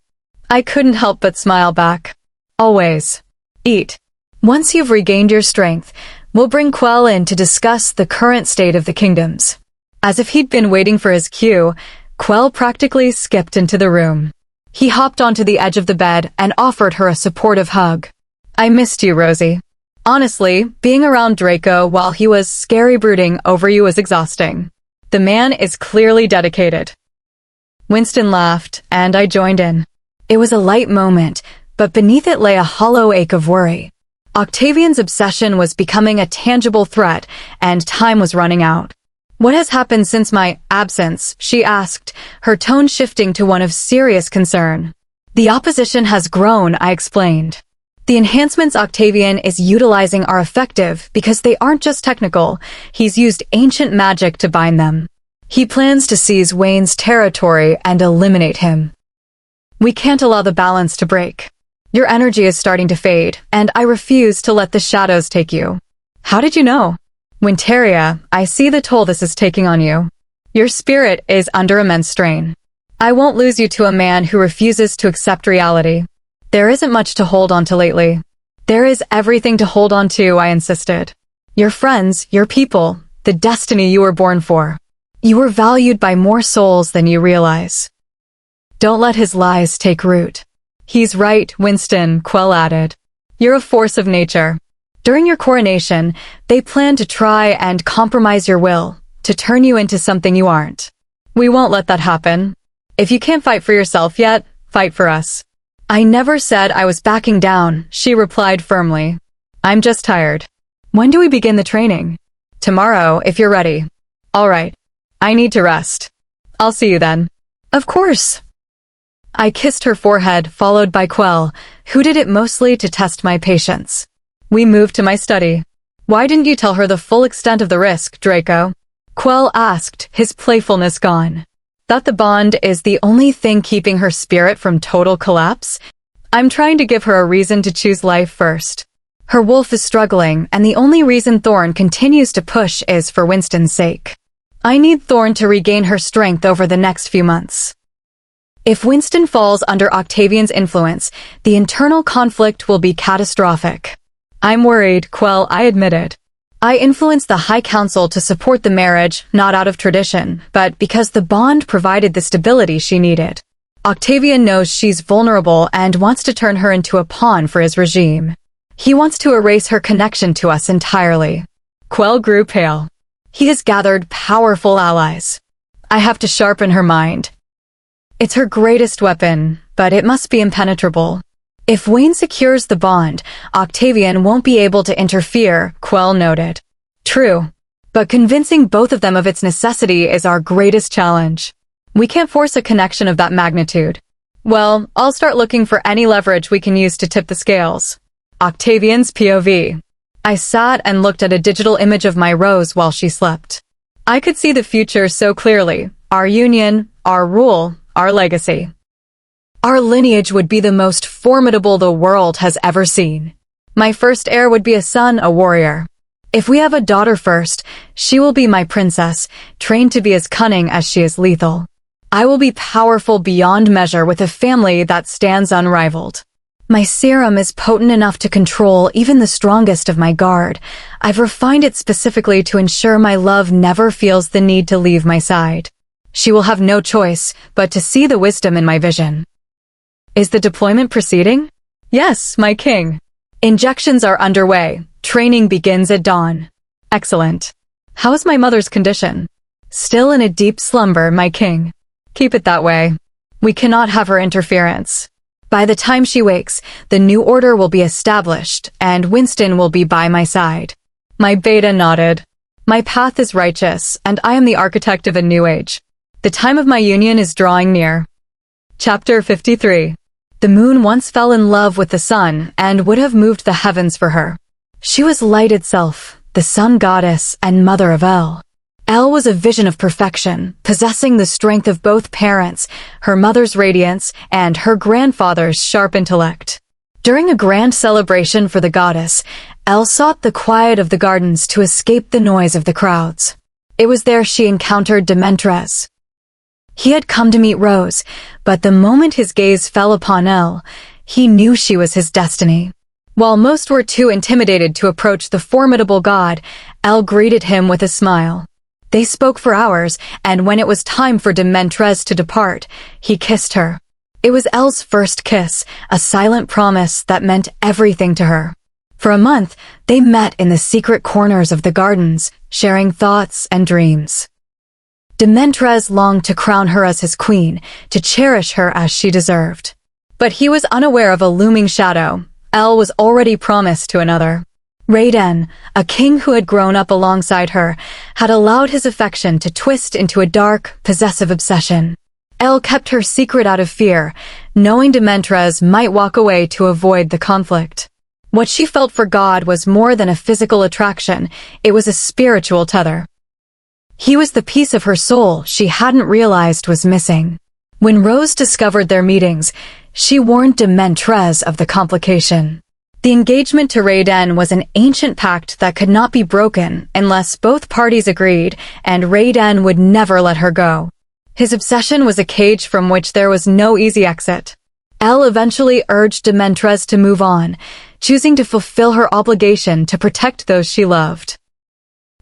I couldn't help but smile back. "Always. Eat. Once you've regained your strength, we'll bring Quell in to discuss the current state of the kingdoms." As if he'd been waiting for his cue, Quell practically skipped into the room. He hopped onto the edge of the bed and offered her a supportive hug. "I missed you, Rosie. Honestly, being around Draco while he was scary brooding over you was exhausting. The man is clearly dedicated." Winston laughed, and I joined in. It was a light moment, but beneath it lay a hollow ache of worry. Octavian's obsession was becoming a tangible threat, and time was running out. "What has happened since my absence?" she asked, her tone shifting to one of serious concern. "The opposition has grown," I explained. "The enhancements Octavian is utilizing are effective because they aren't just technical. He's used ancient magic to bind them. He plans to seize Wayne's territory and eliminate him. We can't allow the balance to break. Your energy is starting to fade, and I refuse to let the shadows take you." "How did you know?" "Winteria, I see the toll this is taking on you. Your spirit is under immense strain. I won't lose you to a man who refuses to accept reality. There isn't much to hold on to lately." "There is everything to hold on to," I insisted. "Your friends, your people, the destiny you were born for. You were valued by more souls than you realize." "Don't let his lies take root." "He's right, Winston," Quell added. "You're a force of nature. During your coronation, they plan to try and compromise your will, to turn you into something you aren't. We won't let that happen. If you can't fight for yourself yet, fight for us." "I never said I was backing down," she replied firmly. "I'm just tired." "When do we begin the training?" "Tomorrow, if you're ready." "All right. I need to rest. I'll see you then." "Of course." I kissed her forehead, followed by Quell, who did it mostly to test my patience. We moved to my study. "Why didn't you tell her the full extent of the risk, Draco?" Quell asked, his playfulness gone. "That the bond is the only thing keeping her spirit from total collapse? I'm trying to give her a reason to choose life first. Her wolf is struggling, and the only reason Thorn continues to push is for Winston's sake. I need Thorn to regain her strength over the next few months. If Winston falls under Octavian's influence, the internal conflict will be catastrophic. I'm worried, Quell, I admitted. I influenced the High Council to support the marriage, not out of tradition, but because the bond provided the stability she needed. Octavian knows she's vulnerable and wants to turn her into a pawn for his regime. He wants to erase her connection to us entirely. Quell grew pale. He has gathered powerful allies. I have to sharpen her mind. It's her greatest weapon, but it must be impenetrable. If Wayne secures the bond, Octavian won't be able to interfere, Quell noted. True. But convincing both of them of its necessity is our greatest challenge. We can't force a connection of that magnitude. Well, I'll start looking for any leverage we can use to tip the scales. Octavian's POV. I sat and looked at a digital image of my Rose while she slept. I could see the future so clearly. Our union, our rule, our legacy. Our lineage would be the most formidable the world has ever seen. My first heir would be a son, a warrior. If we have a daughter first, she will be my princess, trained to be as cunning as she is lethal. I will be powerful beyond measure with a family that stands unrivaled. My serum is potent enough to control even the strongest of my guard. I've refined it specifically to ensure my love never feels the need to leave my side. She will have no choice but to see the wisdom in my vision. Is the deployment proceeding? Yes, my king. Injections are underway. Training begins at dawn. Excellent. How is my mother's condition? Still in a deep slumber, my king. Keep it that way. We cannot have her interference. By the time she wakes, the new order will be established, and Winston will be by my side. My beta nodded. My path is righteous, and I am the architect of a new age. The time of my union is drawing near. Chapter 53. The moon once fell in love with the sun and would have moved the heavens for her. She was light itself, the sun goddess and mother of El. El was a vision of perfection, possessing the strength of both parents, her mother's radiance, and her grandfather's sharp intellect. During a grand celebration for the goddess, El sought the quiet of the gardens to escape the noise of the crowds. It was there she encountered Dementres. He had come to meet Rose, but the moment his gaze fell upon El, he knew she was his destiny. While most were too intimidated to approach the formidable god, El greeted him with a smile. They spoke for hours, and when it was time for Dementres to depart, he kissed her. It was El's first kiss, a silent promise that meant everything to her. For a month, they met in the secret corners of the gardens, sharing thoughts and dreams. Dementres longed to crown her as his queen, to cherish her as she deserved. But he was unaware of a looming shadow. El was already promised to another. Raiden, a king who had grown up alongside her, had allowed his affection to twist into a dark, possessive obsession. El kept her secret out of fear, knowing Dementres might walk away to avoid the conflict. What she felt for God was more than a physical attraction, it was a spiritual tether. He was the piece of her soul she hadn't realized was missing. When Rose discovered their meetings, she warned Dementres of the complication. The engagement to Raiden was an ancient pact that could not be broken unless both parties agreed, and Raiden would never let her go. His obsession was a cage from which there was no easy exit. El eventually urged Dementres to move on, choosing to fulfill her obligation to protect those she loved.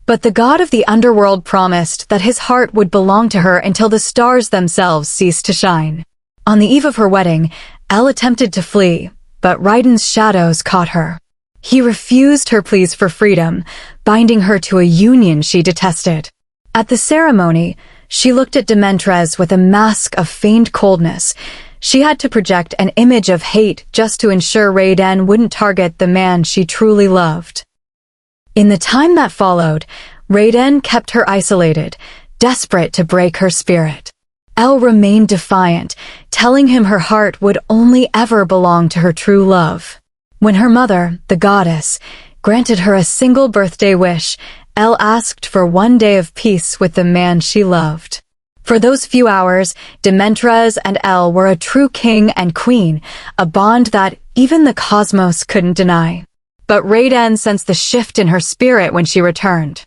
But the god of the underworld promised that his heart would belong to her until the stars themselves ceased to shine. On the eve of her wedding, El attempted to flee, but Raiden's shadows caught her. He refused her pleas for freedom, binding her to a union she detested. At the ceremony, she looked at Dementres with a mask of feigned coldness. She had to project an image of hate just to ensure Raiden wouldn't target the man she truly loved. In the time that followed, Raiden kept her isolated, desperate to break her spirit. El remained defiant, telling him her heart would only ever belong to her true love. When her mother, the goddess, granted her a single birthday wish, El asked for one day of peace with the man she loved. For those few hours, Dementres and El were a true king and queen, a bond that even the cosmos couldn't deny. but Raiden sensed the shift in her spirit when she returned.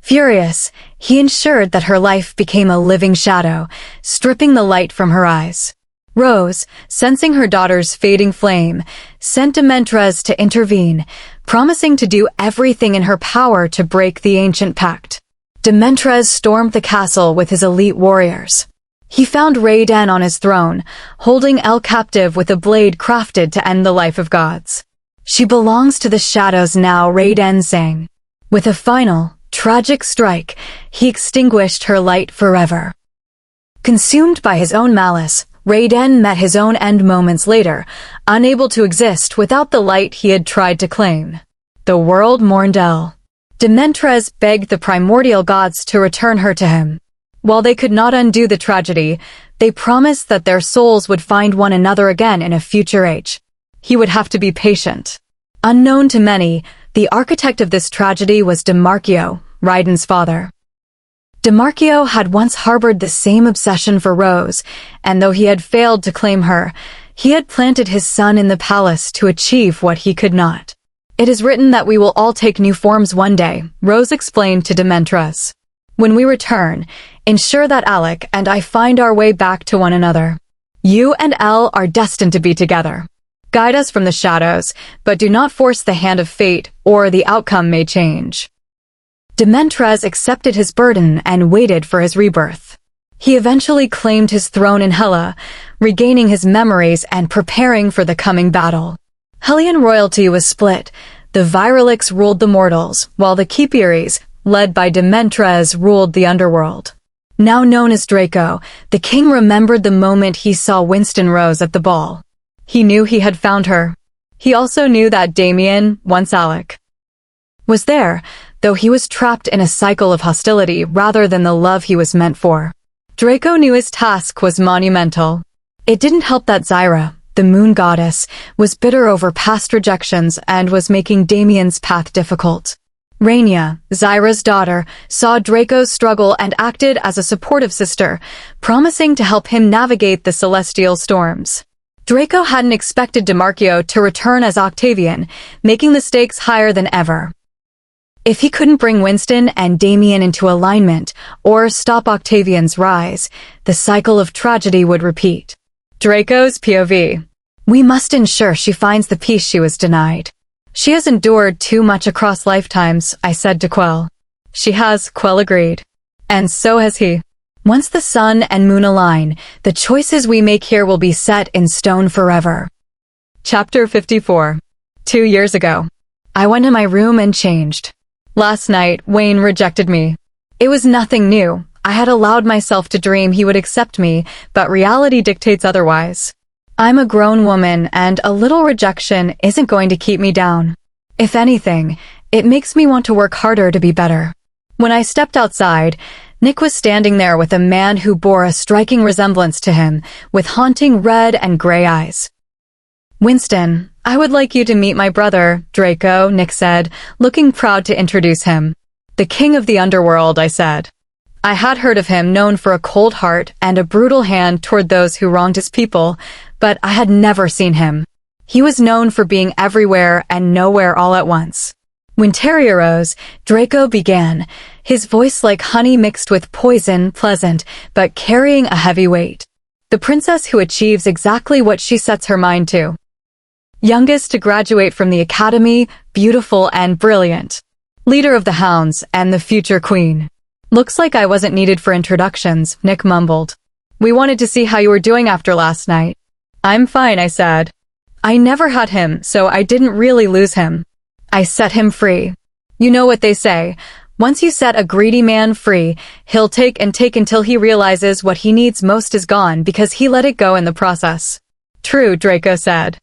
Furious, he ensured that her life became a living shadow, stripping the light from her eyes. Rose, sensing her daughter's fading flame, sent Demetres to intervene, promising to do everything in her power to break the ancient pact. Demetres stormed the castle with his elite warriors. He found Raiden on his throne, holding El captive with a blade crafted to end the life of gods. "She belongs to the shadows now," Raiden sang. With a final, tragic strike, he extinguished her light forever. Consumed by his own malice, Raiden met his own end moments later, unable to exist without the light he had tried to claim. The world mourned El. Demetres begged the primordial gods to return her to him. While they could not undo the tragedy, they promised that their souls would find one another again in a future age. He would have to be patient. Unknown to many, the architect of this tragedy was Demarchio, Raiden's father. Demarchio had once harbored the same obsession for Rose, and though he had failed to claim her, he had planted his son in the palace to achieve what he could not. "It is written that we will all take new forms one day," Rose explained to Demetres. "When we return, ensure that Alec and I find our way back to one another. You and El are destined to be together. Guide us from the shadows, but do not force the hand of fate, or the outcome may change." Demetres accepted his burden and waited for his rebirth. He eventually claimed his throne in Hela, regaining his memories and preparing for the coming battle. Hellian royalty was split. The Virelix ruled the mortals, while the Kipiris, led by Demetres, ruled the underworld. Now known as Draco, the king remembered the moment he saw Winston Rose at the ball. He knew he had found her. He also knew that Damien, once Alec, was there, though he was trapped in a cycle of hostility rather than the love he was meant for. Draco knew his task was monumental. It didn't help that Zyra, the moon goddess, was bitter over past rejections and was making Damien's path difficult. Rainia, Zyra's daughter, saw Draco's struggle and acted as a supportive sister, promising to help him navigate the celestial storms. Draco hadn't expected Demarchio to return as Octavian, making the stakes higher than ever. If he couldn't bring Winston and Damien into alignment, or stop Octavian's rise, the cycle of tragedy would repeat. Draco's POV. "We must ensure she finds the peace she was denied. She has endured too much across lifetimes," I said to Quell. "She has," Quell agreed. "And so has he. Once the sun and moon align, the choices we make here will be set in stone forever." Chapter 54. 2 years ago. I went in my room and changed. Last night, Wayne rejected me. It was nothing new. I had allowed myself to dream he would accept me, but reality dictates otherwise. I'm a grown woman, and a little rejection isn't going to keep me down. If anything, it makes me want to work harder to be better. When I stepped outside, Nick was standing there with a man who bore a striking resemblance to him, with haunting red and gray eyes. "Winston, I would like you to meet my brother, Draco," Nick said, looking proud to introduce him. "The king of the underworld," I said. I had heard of him, known for a cold heart and a brutal hand toward those who wronged his people, but I had never seen him. He was known for being everywhere and nowhere all at once. When Terry arose, Draco began, his voice like honey mixed with poison, pleasant, but carrying a heavy weight. The princess who achieves exactly what she sets her mind to. Youngest to graduate from the academy, beautiful and brilliant. Leader of the hounds and the future queen. "Looks like I wasn't needed for introductions," Nick mumbled. "We wanted to see how you were doing after last night." "I'm fine," I said. I never had him, so I didn't really lose him. I set him free. You know what they say. Once you set a greedy man free, he'll take and take until he realizes what he needs most is gone because he let it go in the process. "True," Draco said.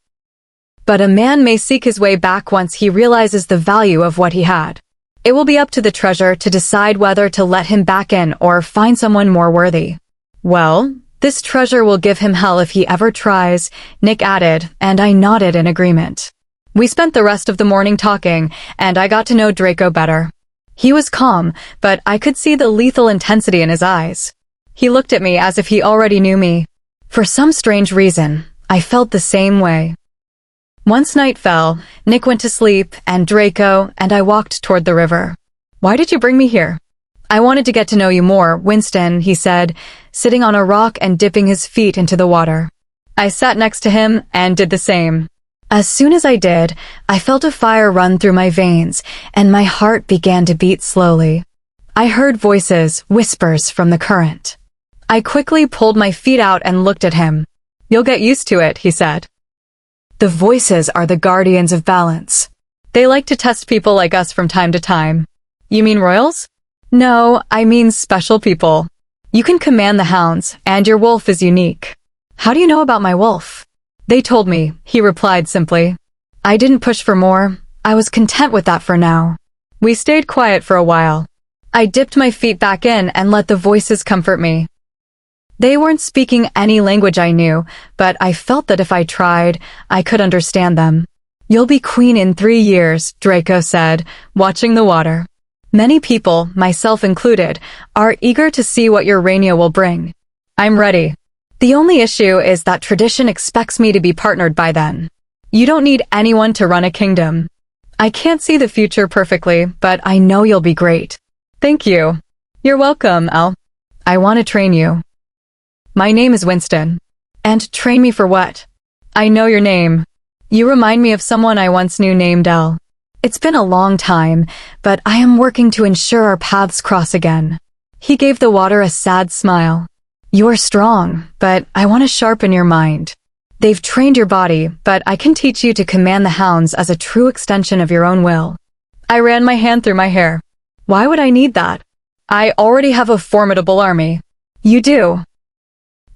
"But a man may seek his way back once he realizes the value of what he had. It will be up to the treasure to decide whether to let him back in or find someone more worthy." "Well, this treasure will give him hell if he ever tries," Nick added, and I nodded in agreement. We spent the rest of the morning talking, and I got to know Draco better. He was calm, but I could see the lethal intensity in his eyes. He looked at me as if he already knew me. For some strange reason, I felt the same way. Once night fell, Nick went to sleep, and Draco and I walked toward the river. Why did you bring me here? I wanted to get to know you more, Winston, he said, sitting on a rock and dipping his feet into the water. I sat next to him and did the same. As soon as I did, I felt a fire run through my veins, and my heart began to beat slowly. I heard voices, whispers from the current. I quickly pulled my feet out and looked at him. You'll get used to it, he said. The voices are the guardians of balance. They like to test people like us from time to time. You mean royals? No, I mean special people. You can command the hounds, and your wolf is unique. How do you know about my wolf? They told me, he replied simply. I didn't push for more. I was content with that for now. We stayed quiet for a while. I dipped my feet back in and let the voices comfort me. They weren't speaking any language I knew, but I felt that if I tried, I could understand them. You'll be queen in 3 years, Draco said, watching the water. Many people, myself included, are eager to see what your reign will bring. I'm ready. The only issue is that tradition expects me to be partnered by then. You don't need anyone to run a kingdom. I can't see the future perfectly, but I know you'll be great. Thank you. You're welcome, Elle. I want to train you. My name is Winston. And train me for what? I know your name. You remind me of someone I once knew named Elle. It's been a long time, but I am working to ensure our paths cross again. He gave the water a sad smile. You're strong, but I want to sharpen your mind. They've trained your body, but I can teach you to command the hounds as a true extension of your own will. I ran my hand through my hair. Why would I need that? I already have a formidable army. You do.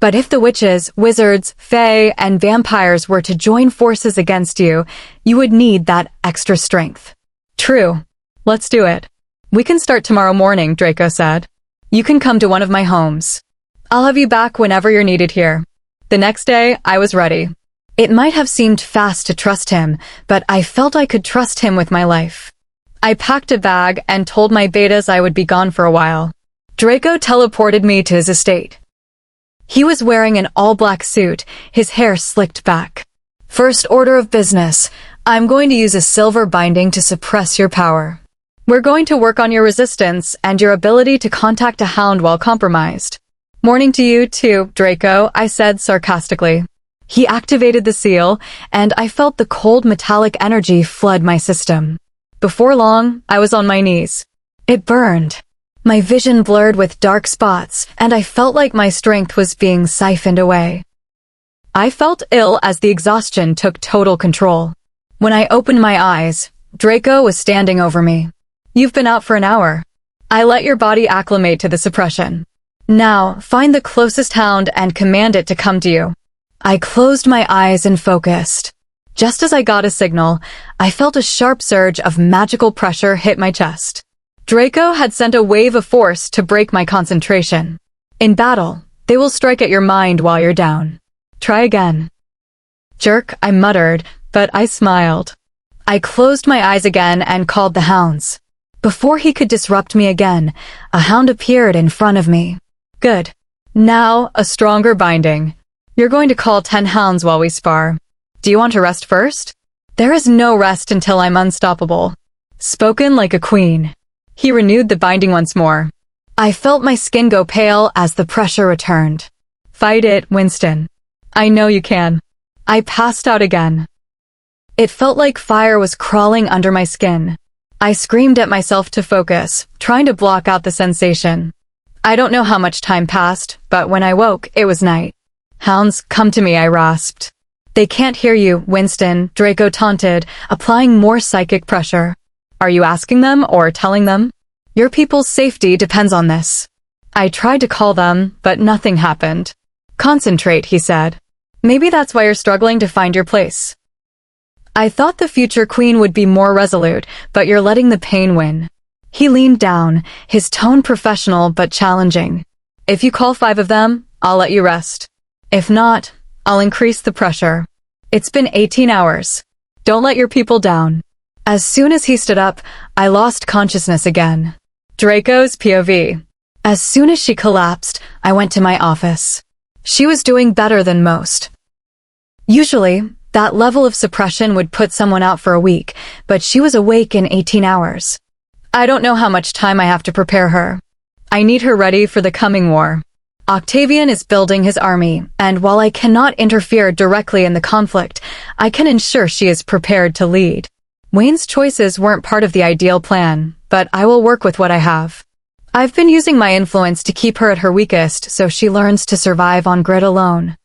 But if the witches, wizards, fae, and vampires were to join forces against you, you would need that extra strength. True. Let's do it. We can start tomorrow morning, Draco said. You can come to one of my homes. I'll have you back whenever you're needed here. The next day, I was ready. It might have seemed fast to trust him, but I felt I could trust him with my life. I packed a bag and told my betas I would be gone for a while. Draco teleported me to his estate. He was wearing an all-black suit, his hair slicked back. First order of business, I'm going to use a silver binding to suppress your power. We're going to work on your resistance and your ability to contact a hound while compromised. Morning to you, too, Draco, I said sarcastically. He activated the seal, and I felt the cold metallic energy flood my system. Before long, I was on my knees. It burned. My vision blurred with dark spots, and I felt like my strength was being siphoned away. I felt ill as the exhaustion took total control. When I opened my eyes, Draco was standing over me. You've been out for an hour. I let your body acclimate to the suppression. Now, find the closest hound and command it to come to you. I closed my eyes and focused. Just as I got a signal, I felt a sharp surge of magical pressure hit my chest. Draco had sent a wave of force to break my concentration. In battle, they will strike at your mind while you're down. Try again. Jerk, I muttered, but I smiled. I closed my eyes again and called the hounds. Before he could disrupt me again, a hound appeared in front of me. Good. Now, a stronger binding. You're going to call 10 hounds while we spar. Do you want to rest first? There is no rest until I'm unstoppable. Spoken like a queen. He renewed the binding once more. I felt my skin go pale as the pressure returned. Fight it, Winston. I know you can. I passed out again. It felt like fire was crawling under my skin. I screamed at myself to focus, trying to block out the sensation. I don't know how much time passed, but when I woke, it was night. Hounds, come to me, I rasped. They can't hear you, Winston, Draco taunted, applying more psychic pressure. Are you asking them or telling them? Your people's safety depends on this. I tried to call them, but nothing happened. Concentrate, he said. Maybe that's why you're struggling to find your place. I thought the future queen would be more resolute, but you're letting the pain win. He leaned down, his tone professional but challenging. If you call 5 of them, I'll let you rest. If not, I'll increase the pressure. It's been 18 hours. Don't let your people down. As soon as he stood up, I lost consciousness again. Draco's POV. As soon as she collapsed, I went to my office. She was doing better than most. Usually, That level of suppression would put someone out for a week, but she was awake in 18 hours. I don't know how much time I have to prepare her. I need her ready for the coming war. Octavian is building his army, and while I cannot interfere directly in the conflict, I can ensure she is prepared to lead. Wayne's choices weren't part of the ideal plan, but I will work with what I have. I've been using my influence to keep her at her weakest so she learns to survive on grid alone.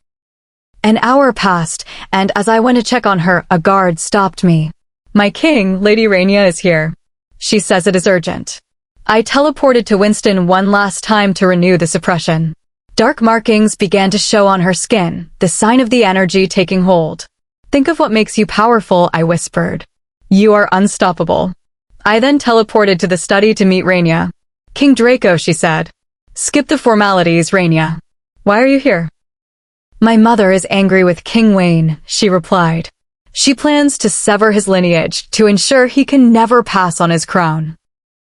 An hour passed, and as I went to check on her, a guard stopped me. My king, Lady Rainia, is here. She says it is urgent. I teleported to Winston one last time to renew the suppression. Dark markings began to show on her skin, the sign of the energy taking hold. Think of what makes you powerful, I whispered. You are unstoppable. I then teleported to the study to meet Rainia. King Draco, she said. Skip the formalities, Rainia. Why are you here? My mother is angry with King Wayne, she replied. She plans to sever his lineage to ensure he can never pass on his crown.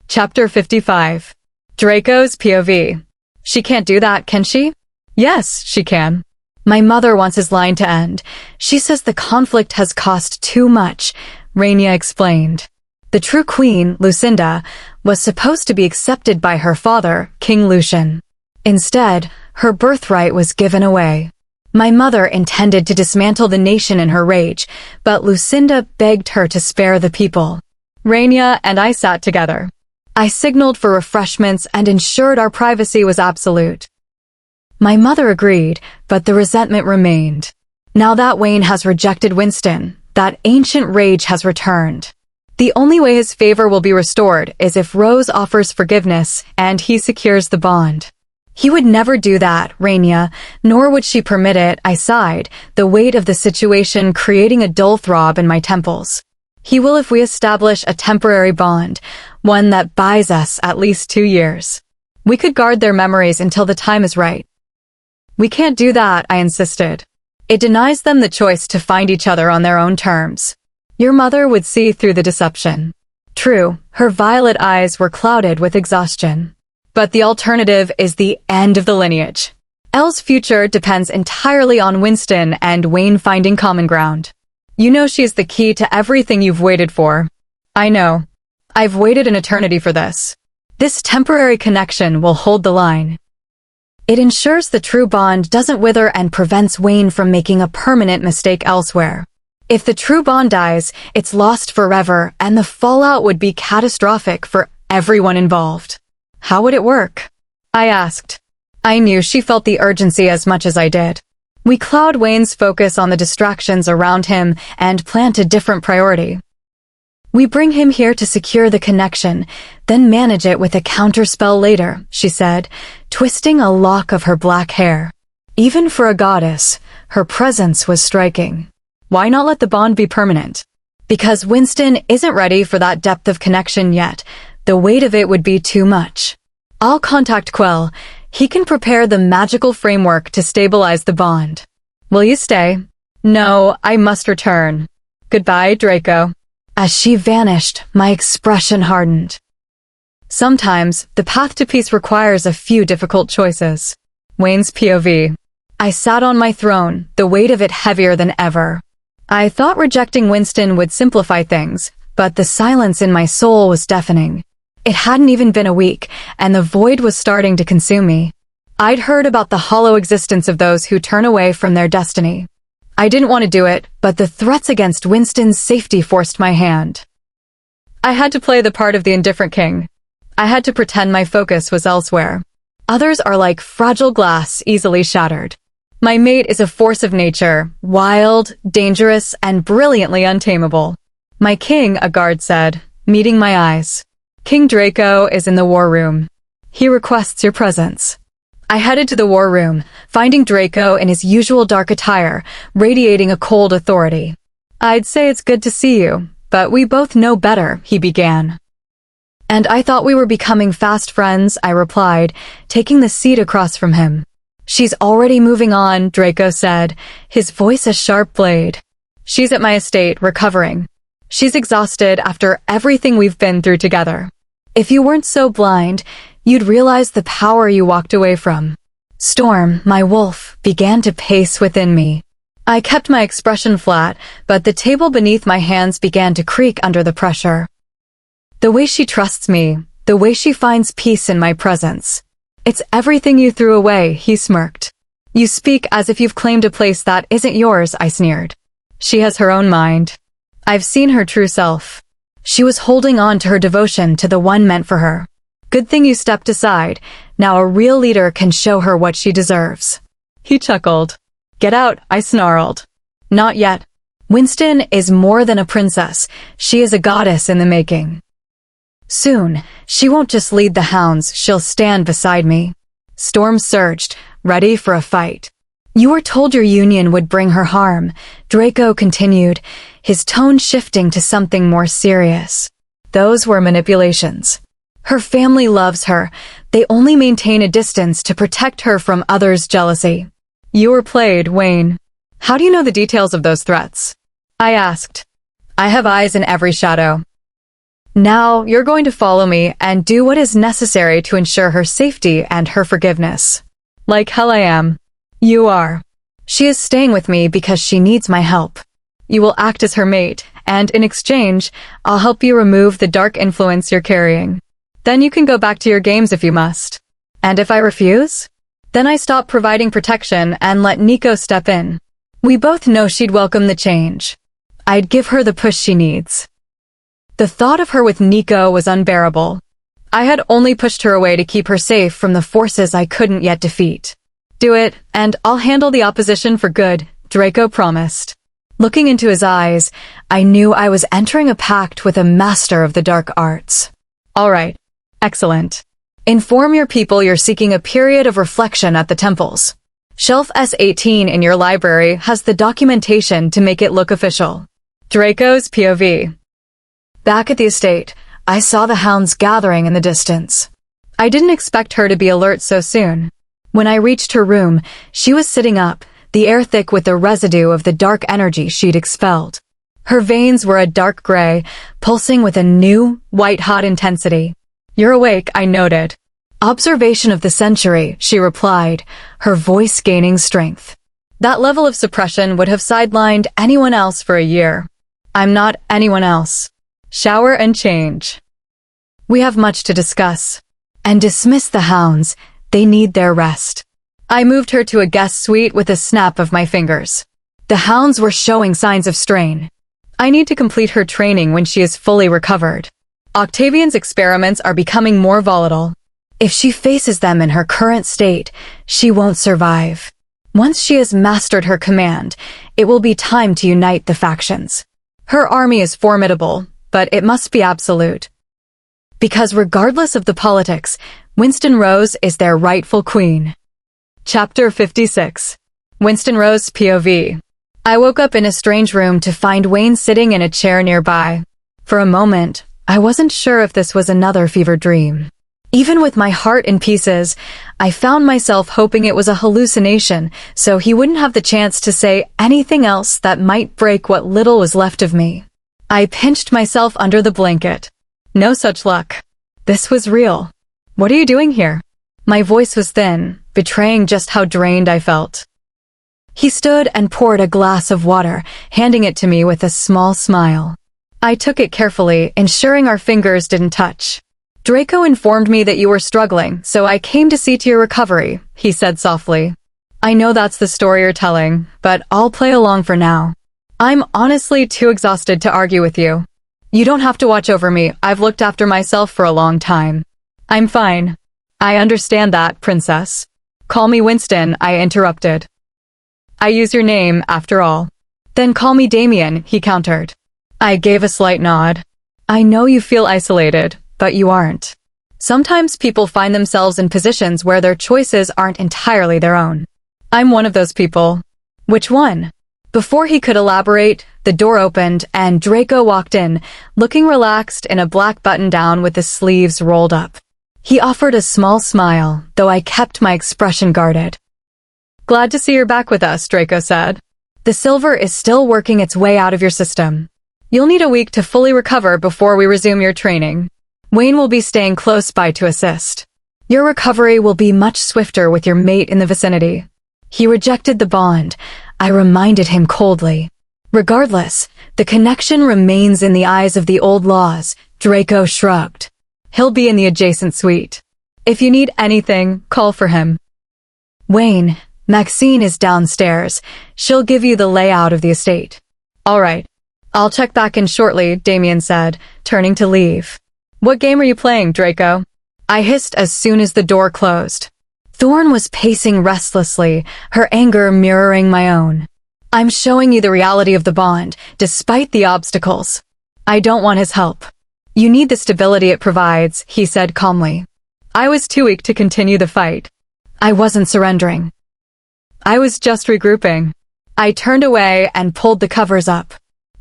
Chapter 55. Draco's POV. She can't do that, can she? Yes, she can. My mother wants his line to end. She says the conflict has cost too much, Rainia explained. The true queen, Lucinda, was supposed to be accepted by her father, King Lucian. Instead, her birthright was given away. My mother intended to dismantle the nation in her rage, but Lucinda begged her to spare the people. Rainia and I sat together. I signaled for refreshments and ensured our privacy was absolute. My mother agreed, but the resentment remained. Now that Wayne has rejected Winston, that ancient rage has returned. The only way his favor will be restored is if Rose offers forgiveness and he secures the bond. He would never do that, Rainia, nor would she permit it, I sighed, the weight of the situation creating a dull throb in my temples. He will if we establish a temporary bond, one that buys us at least 2 years. We could guard their memories until the time is right. We can't do that, I insisted. It denies them the choice to find each other on their own terms. Your mother would see through the deception. True, her violet eyes were clouded with exhaustion. But the alternative is the end of the lineage. Elle's future depends entirely on Winston and Wayne finding common ground. You know she's the key to everything you've waited for. I know. I've waited an eternity for this. This temporary connection will hold the line. It ensures the true bond doesn't wither and prevents Wayne from making a permanent mistake elsewhere. If the true bond dies, it's lost forever, and the fallout would be catastrophic for everyone involved. How would it work? I asked. I knew she felt the urgency as much as I did. We cloud Wayne's focus on the distractions around him and plant a different priority. We bring him here to secure the connection, then manage it with a counterspell later, she said, twisting a lock of her black hair. Even for a goddess, her presence was striking. Why not let the bond be permanent? Because Winston isn't ready for that depth of connection yet. The weight of it would be too much. I'll contact Quell. He can prepare the magical framework to stabilize the bond. Will you stay? No, I must return. Goodbye, Draco. As she vanished, my expression hardened. Sometimes, the path to peace requires a few difficult choices. Wayne's POV. I sat on my throne, the weight of it heavier than ever. I thought rejecting Winston would simplify things, but the silence in my soul was deafening. It hadn't even been a week, and the void was starting to consume me. I'd heard about the hollow existence of those who turn away from their destiny. I didn't want to do it, but the threats against Winston's safety forced my hand. I had to play the part of the indifferent king. I had to pretend my focus was elsewhere. Others are like fragile glass, easily shattered. My mate is a force of nature, wild, dangerous, and brilliantly untamable. My king, a guard said, meeting my eyes. King Draco is in the war room. He requests your presence. I headed to the war room, finding Draco in his usual dark attire, radiating a cold authority. I'd say it's good to see you, but we both know better, he began. And I thought we were becoming fast friends, I replied, taking the seat across from him. She's already moving on, Draco said, his voice a sharp blade. She's at my estate, recovering. She's exhausted after everything we've been through together. If you weren't so blind, you'd realize the power you walked away from. Storm, my wolf, began to pace within me. I kept my expression flat, but the table beneath my hands began to creak under the pressure. The way she trusts me, the way she finds peace in my presence. It's everything you threw away, he smirked. You speak as if you've claimed a place that isn't yours, I sneered. She has her own mind. I've seen her true self. She was holding on to her devotion to the one meant for her. Good thing you stepped aside. Now a real leader can show her what she deserves. He chuckled. Get out, I snarled. Not yet. Winston is more than a princess. She is a goddess in the making. Soon, she won't just lead the hounds, she'll stand beside me. Storm surged, ready for a fight. You were told your union would bring her harm, Draco continued, his tone shifting to something more serious. Those were manipulations. Her family loves her. They only maintain a distance to protect her from others' jealousy. You were played, Wayne. How do you know the details of those threats? I asked. I have eyes in every shadow. Now, you're going to follow me and do what is necessary to ensure her safety and her forgiveness. Like hell I am. You are. She is staying with me because she needs my help. You will act as her mate, and in exchange, I'll help you remove the dark influence you're carrying. Then you can go back to your games if you must. And if I refuse? Then I stop providing protection and let Nico step in. We both know she'd welcome the change. I'd give her the push she needs. The thought of her with Nico was unbearable. I had only pushed her away to keep her safe from the forces I couldn't yet defeat. Do it, and I'll handle the opposition for good, Draco promised. Looking into his eyes, I knew I was entering a pact with a master of the dark arts. All right. Excellent. Inform your people you're seeking a period of reflection at the temples. Shelf S18 in your library has the documentation to make it look official. Draco's POV. Back at the estate, I saw the hounds gathering in the distance. I didn't expect her to be alert so soon. When I reached her room, she was sitting up, the air thick with the residue of the dark energy she'd expelled. Her veins were a dark gray, pulsing with a new, white-hot intensity. You're awake, I noted. Observation of the century, she replied, her voice gaining strength. That level of suppression would have sidelined anyone else for a year. I'm not anyone else. Shower and change. We have much to discuss. And dismiss the hounds. They need their rest. I moved her to a guest suite with a snap of my fingers. The hounds were showing signs of strain. I need to complete her training when she is fully recovered. Octavian's experiments are becoming more volatile. If she faces them in her current state, she won't survive. Once she has mastered her command, it will be time to unite the factions. Her army is formidable, but it must be absolute. Because regardless of the politics, Winston Rose is their rightful queen. Chapter 56. Winston Rose POV. I woke up in a strange room to find Wayne sitting in a chair nearby. For a moment, I wasn't sure if this was another fever dream. Even with my heart in pieces, I found myself hoping it was a hallucination so he wouldn't have the chance to say anything else that might break what little was left of me. I pinched myself under the blanket. No such luck. This was real. What are you doing here? My voice was thin, betraying just how drained I felt. He stood and poured a glass of water, handing it to me with a small smile. I took it carefully, ensuring our fingers didn't touch. Draco informed me that you were struggling, so I came to see to your recovery, he said softly. I know that's the story you're telling, but I'll play along for now. I'm honestly too exhausted to argue with you. You don't have to watch over me, I've looked after myself for a long time. I'm fine. I understand that, princess. Call me Winston, I interrupted. I use your name, after all. Then call me Damien, he countered. I gave a slight nod. I know you feel isolated, but you aren't. Sometimes people find themselves in positions where their choices aren't entirely their own. I'm one of those people. Which one? Before he could elaborate, the door opened and Draco walked in, looking relaxed in a black button-down with the sleeves rolled up. He offered a small smile, though I kept my expression guarded. Glad to see you're back with us, Draco said. The silver is still working its way out of your system. You'll need a week to fully recover before we resume your training. Wayne will be staying close by to assist. Your recovery will be much swifter with your mate in the vicinity. He rejected the bond. I reminded him coldly. Regardless, the connection remains in the eyes of the old laws, Draco shrugged. He'll be in the adjacent suite. If you need anything, call for him. Wayne, Maxine is downstairs. She'll give you the layout of the estate. All right. I'll check back in shortly, Damien said, turning to leave. What game are you playing, Draco? I hissed as soon as the door closed. Thorne was pacing restlessly, her anger mirroring my own. I'm showing you the reality of the bond, despite the obstacles. I don't want his help. You need the stability it provides, he said calmly. I was too weak to continue the fight. I wasn't surrendering. I was just regrouping. I turned away and pulled the covers up.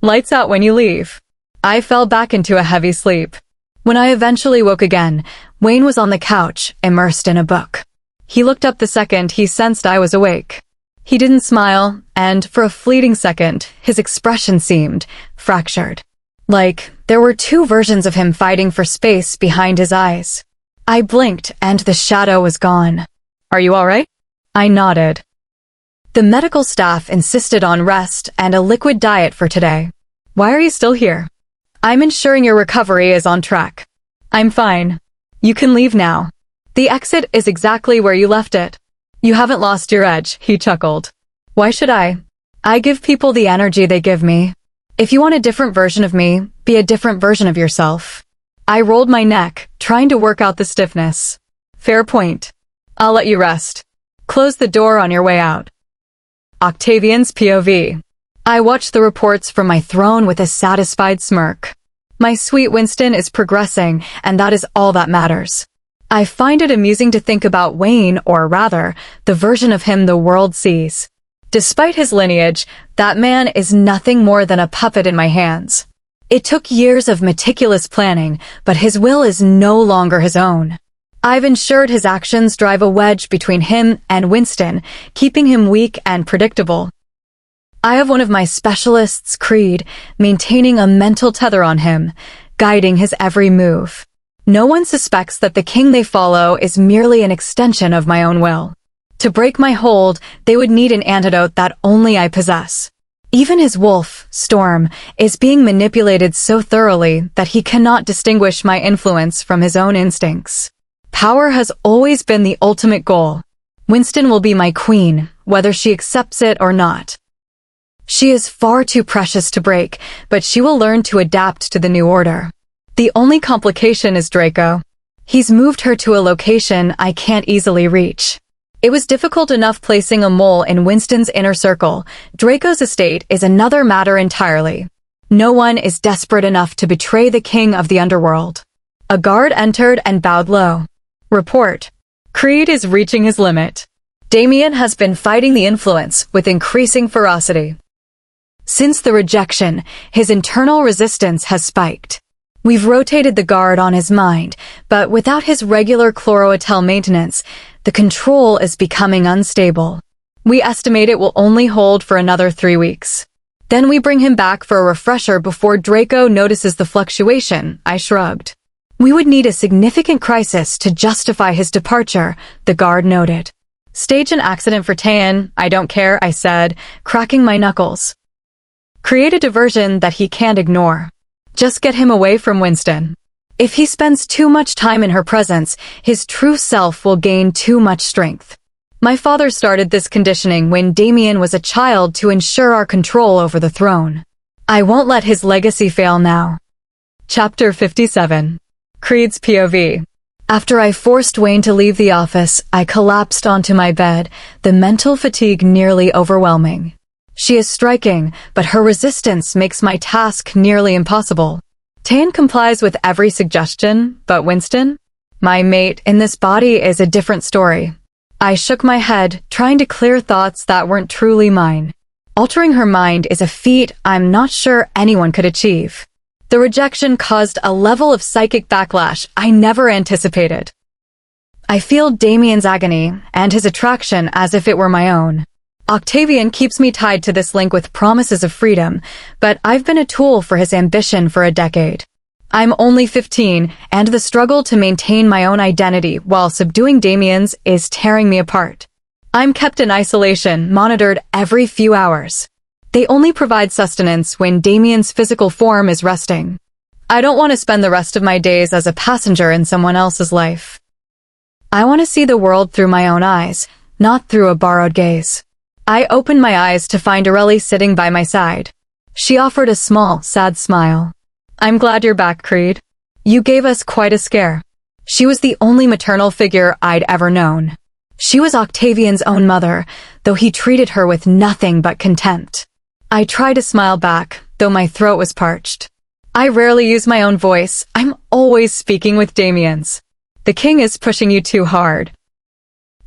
Lights out when you leave. I fell back into a heavy sleep. When I eventually woke again, Wayne was on the couch, immersed in a book. He looked up the second he sensed I was awake. He didn't smile, and for a fleeting second, his expression seemed fractured. Like there were two versions of him fighting for space behind his eyes. I blinked, and the shadow was gone. Are you all right? I nodded. The medical staff insisted on rest and a liquid diet for today. Why are you still here? I'm ensuring your recovery is on track. I'm fine. You can leave now. The exit is exactly where you left it. You haven't lost your edge, he chuckled. Why should I? I give people the energy they give me. If you want a different version of me, be a different version of yourself. I rolled my neck, trying to work out the stiffness. Fair point. I'll let you rest. Close the door on your way out. Octavian's POV. I watched the reports from my throne with a satisfied smirk. My sweet Winston is progressing, and that is all that matters. I find it amusing to think about Wayne, or rather, the version of him the world sees. Despite his lineage, that man is nothing more than a puppet in my hands. It took years of meticulous planning, but his will is no longer his own. I've ensured his actions drive a wedge between him and Winston, keeping him weak and predictable. I have one of my specialists' creed, maintaining a mental tether on him, guiding his every move. No one suspects that the king they follow is merely an extension of my own will. To break my hold, they would need an antidote that only I possess. Even his wolf, Storm, is being manipulated so thoroughly that he cannot distinguish my influence from his own instincts. Power has always been the ultimate goal. Winston will be my queen, whether she accepts it or not. She is far too precious to break, but she will learn to adapt to the new order. The only complication is Draco. He's moved her to a location I can't easily reach. It was difficult enough placing a mole in Winston's inner circle. Draco's estate is another matter entirely. No one is desperate enough to betray the king of the underworld. A guard entered and bowed low. Report. Creed is reaching his limit. Damien has been fighting the influence with increasing ferocity. Since the rejection, his internal resistance has spiked. We've rotated the guard on his mind, but without his regular chloroetel maintenance, the control is becoming unstable. We estimate it will only hold for another 3 weeks. Then we bring him back for a refresher before Draco notices the fluctuation, I shrugged. We would need a significant crisis to justify his departure, the guard noted. Stage an accident for Tan, I don't care, I said, cracking my knuckles. Create a diversion that he can't ignore. Just get him away from Winston. If he spends too much time in her presence, his true self will gain too much strength. My father started this conditioning when Damien was a child to ensure our control over the throne. I won't let his legacy fail now. Chapter 57. Creed's POV. After I forced Wayne to leave the office, I collapsed onto my bed, the mental fatigue nearly overwhelming. She is striking, but her resistance makes my task nearly impossible. Tan complies with every suggestion, but Winston? My mate in this body is a different story. I shook my head, trying to clear thoughts that weren't truly mine. Altering her mind is a feat I'm not sure anyone could achieve. The rejection caused a level of psychic backlash I never anticipated. I feel Damien's agony and his attraction as if it were my own. Octavian keeps me tied to this link with promises of freedom, but I've been a tool for his ambition for a decade. I'm only 15, and the struggle to maintain my own identity while subduing Damien's is tearing me apart. I'm kept in isolation, monitored every few hours. They only provide sustenance when Damien's physical form is resting. I don't want to spend the rest of my days as a passenger in someone else's life. I want to see the world through my own eyes, not through a borrowed gaze. I opened my eyes to find Aurelie sitting by my side. She offered a small, sad smile. I'm glad you're back, Creed. You gave us quite a scare. She was the only maternal figure I'd ever known. She was Octavian's own mother, though he treated her with nothing but contempt. I tried to smile back, though my throat was parched. I rarely use my own voice. I'm always speaking with Damien's. The king is pushing you too hard.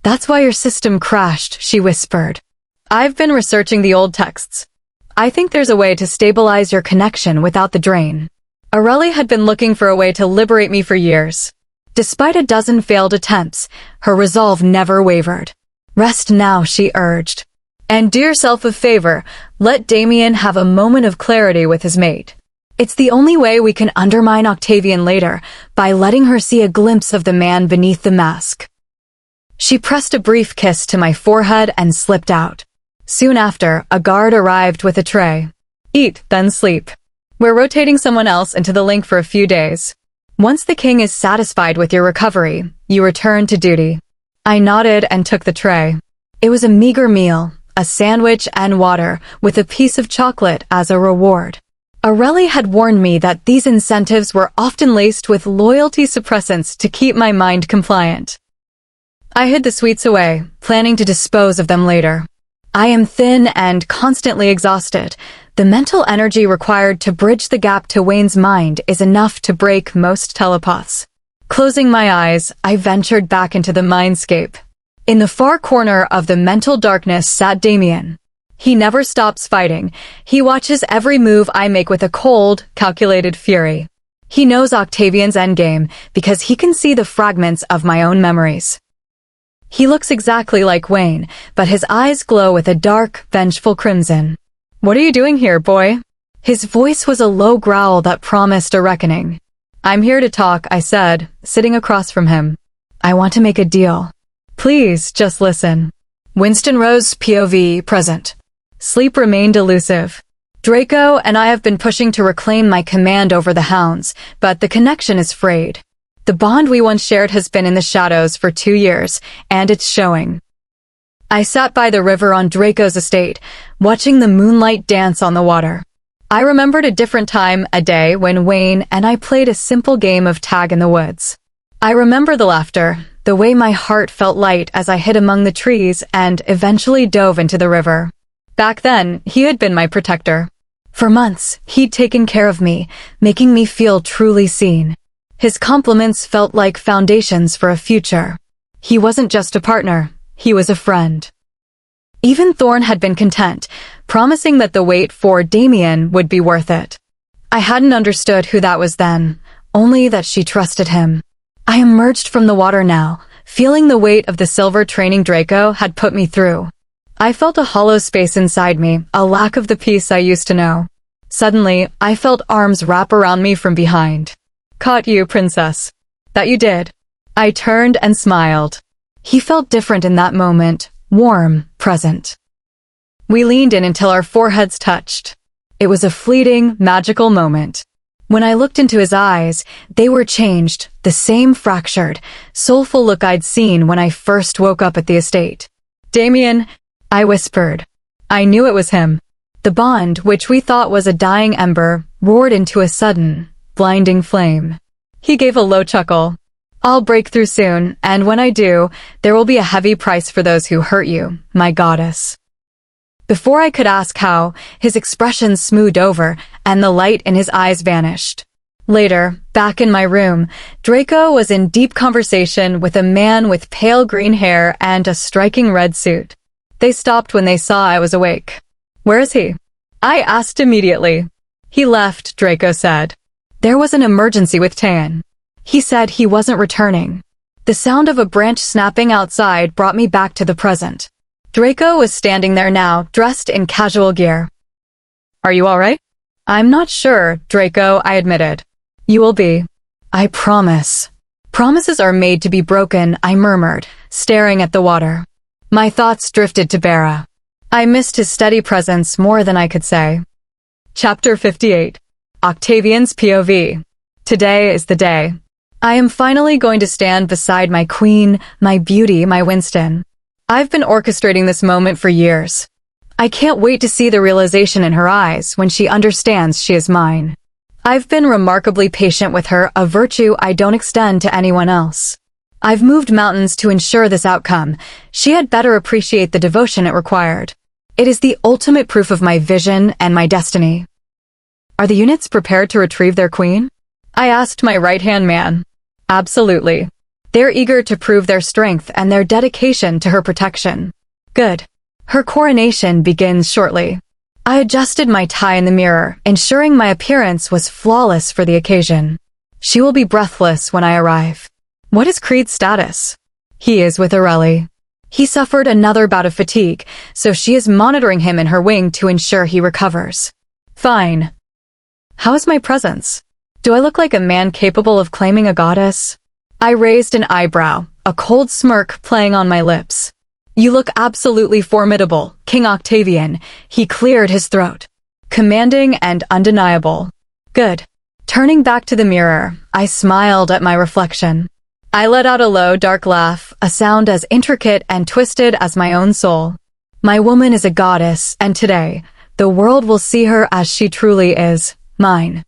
That's why your system crashed, she whispered. I've been researching the old texts. I think there's a way to stabilize your connection without the drain. Aurelie had been looking for a way to liberate me for years. Despite a dozen failed attempts, her resolve never wavered. Rest now, she urged. And do yourself a favor, let Damien have a moment of clarity with his mate. It's the only way we can undermine Octavian later, by letting her see a glimpse of the man beneath the mask. She pressed a brief kiss to my forehead and slipped out. Soon after, a guard arrived with a tray. Eat, then sleep. We're rotating someone else into the link for a few days. Once the king is satisfied with your recovery, you return to duty. I nodded and took the tray. It was a meager meal, a sandwich and water, with a piece of chocolate as a reward. Aurelie had warned me that these incentives were often laced with loyalty suppressants to keep my mind compliant. I hid the sweets away, planning to dispose of them later. I am thin and constantly exhausted. The mental energy required to bridge the gap to Wayne's mind is enough to break most telepaths. Closing my eyes, I ventured back into the mindscape. In the far corner of the mental darkness sat Damien. He never stops fighting. He watches every move I make with a cold, calculated fury. He knows Octavian's endgame because he can see the fragments of my own memories. He looks exactly like Wayne, but his eyes glow with a dark, vengeful crimson. What are you doing here, boy? His voice was a low growl that promised a reckoning. I'm here to talk, I said, sitting across from him. I want to make a deal. Please, just listen. Winston Rose, POV, present. Sleep remained elusive. Draco and I have been pushing to reclaim my command over the hounds, but the connection is frayed. The bond we once shared has been in the shadows for 2 years, and it's showing. I sat by the river on Draco's estate, watching the moonlight dance on the water. I remembered a different time, a day, when Wayne and I played a simple game of tag in the woods. I remember the laughter, the way my heart felt light as I hid among the trees and eventually dove into the river. Back then, he had been my protector. For months, he'd taken care of me, making me feel truly seen. His compliments felt like foundations for a future. He wasn't just a partner, he was a friend. Even Thorne had been content, promising that the wait for Damien would be worth it. I hadn't understood who that was then, only that she trusted him. I emerged from the water now, feeling the weight of the silver training Draco had put me through. I felt a hollow space inside me, a lack of the peace I used to know. Suddenly, I felt arms wrap around me from behind. Caught you, princess. That you did. I turned and smiled. He felt different in that moment, warm, present. We leaned in until our foreheads touched. It was a fleeting, magical moment. When I looked into his eyes, they were changed, the same fractured, soulful look I'd seen when I first woke up at the estate. Damien, I whispered. I knew it was him. The bond, which we thought was a dying ember, roared into a sudden, blinding flame. He gave a low chuckle. I'll break through soon, and when I do, there will be a heavy price for those who hurt you, my goddess. Before I could ask how, his expression smoothed over, and the light in his eyes vanished. Later, back in my room, Draco was in deep conversation with a man with pale green hair and a striking red suit. They stopped when they saw I was awake. Where is he? I asked immediately. He left, Draco said. There was an emergency with Tan. He said he wasn't returning. The sound of a branch snapping outside brought me back to the present. Draco was standing there now, dressed in casual gear. Are you all right? I'm not sure, Draco, I admitted. You will be. I promise. Promises are made to be broken, I murmured, staring at the water. My thoughts drifted to Bera. I missed his steady presence more than I could say. Chapter 58. Octavian's POV. Today is the day. I am finally going to stand beside my queen, my beauty, my Winston. I've been orchestrating this moment for years. I can't wait to see the realization in her eyes when she understands she is mine. I've been remarkably patient with her, a virtue I don't extend to anyone else. I've moved mountains to ensure this outcome. She had better appreciate the devotion it required. It is the ultimate proof of my vision and my destiny. Are the units prepared to retrieve their queen? I asked my right-hand man. Absolutely. They're eager to prove their strength and their dedication to her protection. Good. Her coronation begins shortly. I adjusted my tie in the mirror, ensuring my appearance was flawless for the occasion. She will be breathless when I arrive. What is Creed's status? He is with Aurelie. He suffered another bout of fatigue, so she is monitoring him in her wing to ensure he recovers. Fine. How is my presence? Do I look like a man capable of claiming a goddess? I raised an eyebrow, a cold smirk playing on my lips. You look absolutely formidable, King Octavian. He cleared his throat. Commanding and undeniable. Good. Turning back to the mirror, I smiled at my reflection. I let out a low, dark laugh, a sound as intricate and twisted as my own soul. My woman is a goddess, and today, the world will see her as she truly is, mine.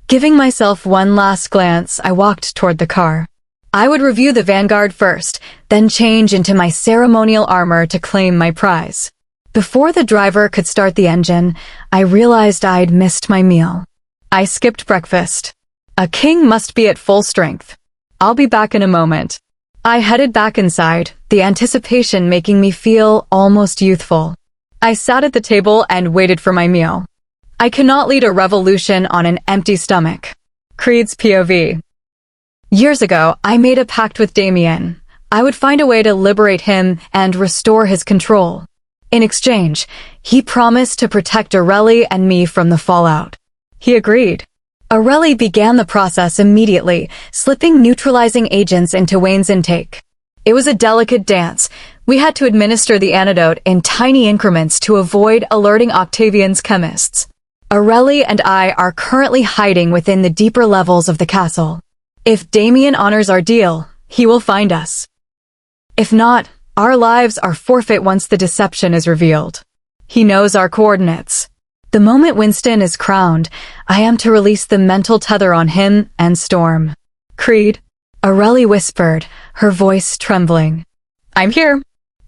Giving myself one last glance, I walked toward the car. I would review the vanguard first, then change into my ceremonial armor to claim my prize. Before the driver could start the engine, I realized I'd missed my meal. I skipped breakfast. A king must be at full strength. I'll be back in a moment. I headed back inside, the anticipation making me feel almost youthful. I sat at the table and waited for my meal. I cannot lead a revolution on an empty stomach. Creed's POV. Years ago, I made a pact with Damien. I would find a way to liberate him and restore his control. In exchange, he promised to protect Aurelie and me from the fallout. He agreed. Aurelie began the process immediately, slipping neutralizing agents into Wayne's intake. It was a delicate dance. We had to administer the antidote in tiny increments to avoid alerting Octavian's chemists. Aurelie and I are currently hiding within the deeper levels of the castle. If Damien honors our deal, he will find us. If not, our lives are forfeit once the deception is revealed. He knows our coordinates. The moment Winston is crowned, I am to release the mental tether on him and Storm. Creed, Aurelie whispered, her voice trembling. I'm here.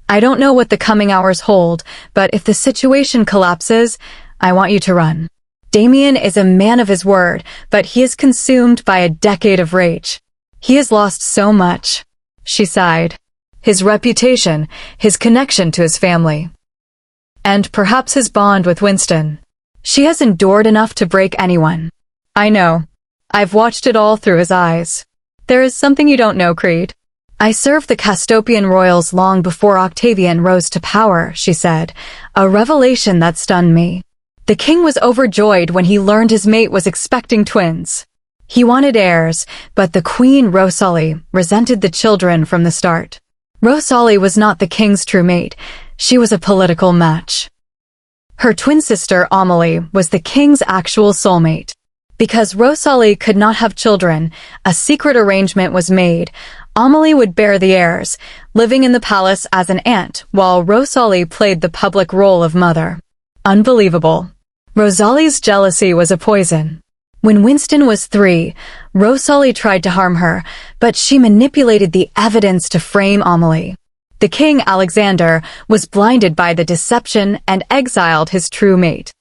I don't know what the coming hours hold, but if the situation collapses, I want you to run. Damien is a man of his word, but he is consumed by a decade of rage. He has lost so much. She sighed. His reputation, his connection to his family. And perhaps his bond with Winston. She has endured enough to break anyone. I know. I've watched it all through his eyes. There is something you don't know, Creed. I served the Castopian royals long before Octavian rose to power, she said, a revelation that stunned me. The king was overjoyed when he learned his mate was expecting twins. He wanted heirs, but the queen, Rosalie, resented the children from the start. Rosalie was not the king's true mate. She was a political match. Her twin sister, Amelie, was the king's actual soulmate. Because Rosalie could not have children, a secret arrangement was made. Amelie would bear the heirs, living in the palace as an aunt, while Rosalie played the public role of mother. Unbelievable. Rosalie's jealousy was a poison. When Winston was 3, Rosalie tried to harm her, but she manipulated the evidence to frame Amelie. The king, Alexander, was blinded by the deception and exiled his true mate.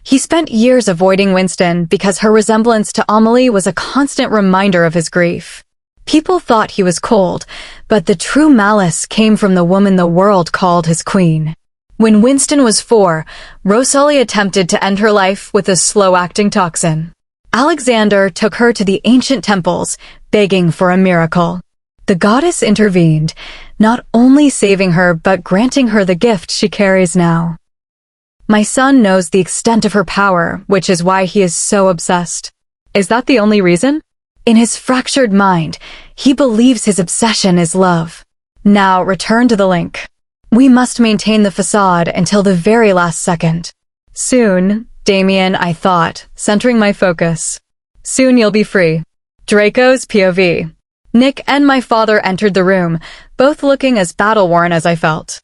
He spent years avoiding Winston because her resemblance to Amelie was a constant reminder of his grief. People thought he was cold, but the true malice came from the woman the world called his queen. When Winston was 4, Rosalie attempted to end her life with a slow-acting toxin. Alexander took her to the ancient temples, begging for a miracle. The goddess intervened, not only saving her but granting her the gift she carries now. My son knows the extent of her power, which is why he is so obsessed. Is that the only reason? In his fractured mind, he believes his obsession is love. Now return to the link. We must maintain the facade until the very last second. Soon, Damien, I thought, centering my focus. Soon you'll be free. Draco's POV. Nick and my father entered the room, both looking as battle-worn as I felt.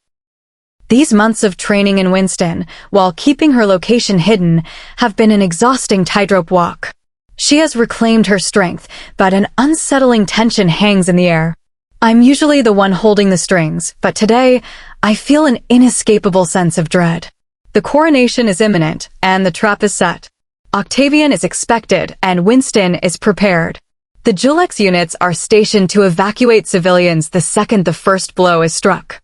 These months of training in Winston, while keeping her location hidden, have been an exhausting tightrope walk. She has reclaimed her strength, but an unsettling tension hangs in the air. I'm usually the one holding the strings, but today, I feel an inescapable sense of dread. The coronation is imminent, and the trap is set. Octavian is expected, and Winston is prepared. The Julex units are stationed to evacuate civilians the second the first blow is struck.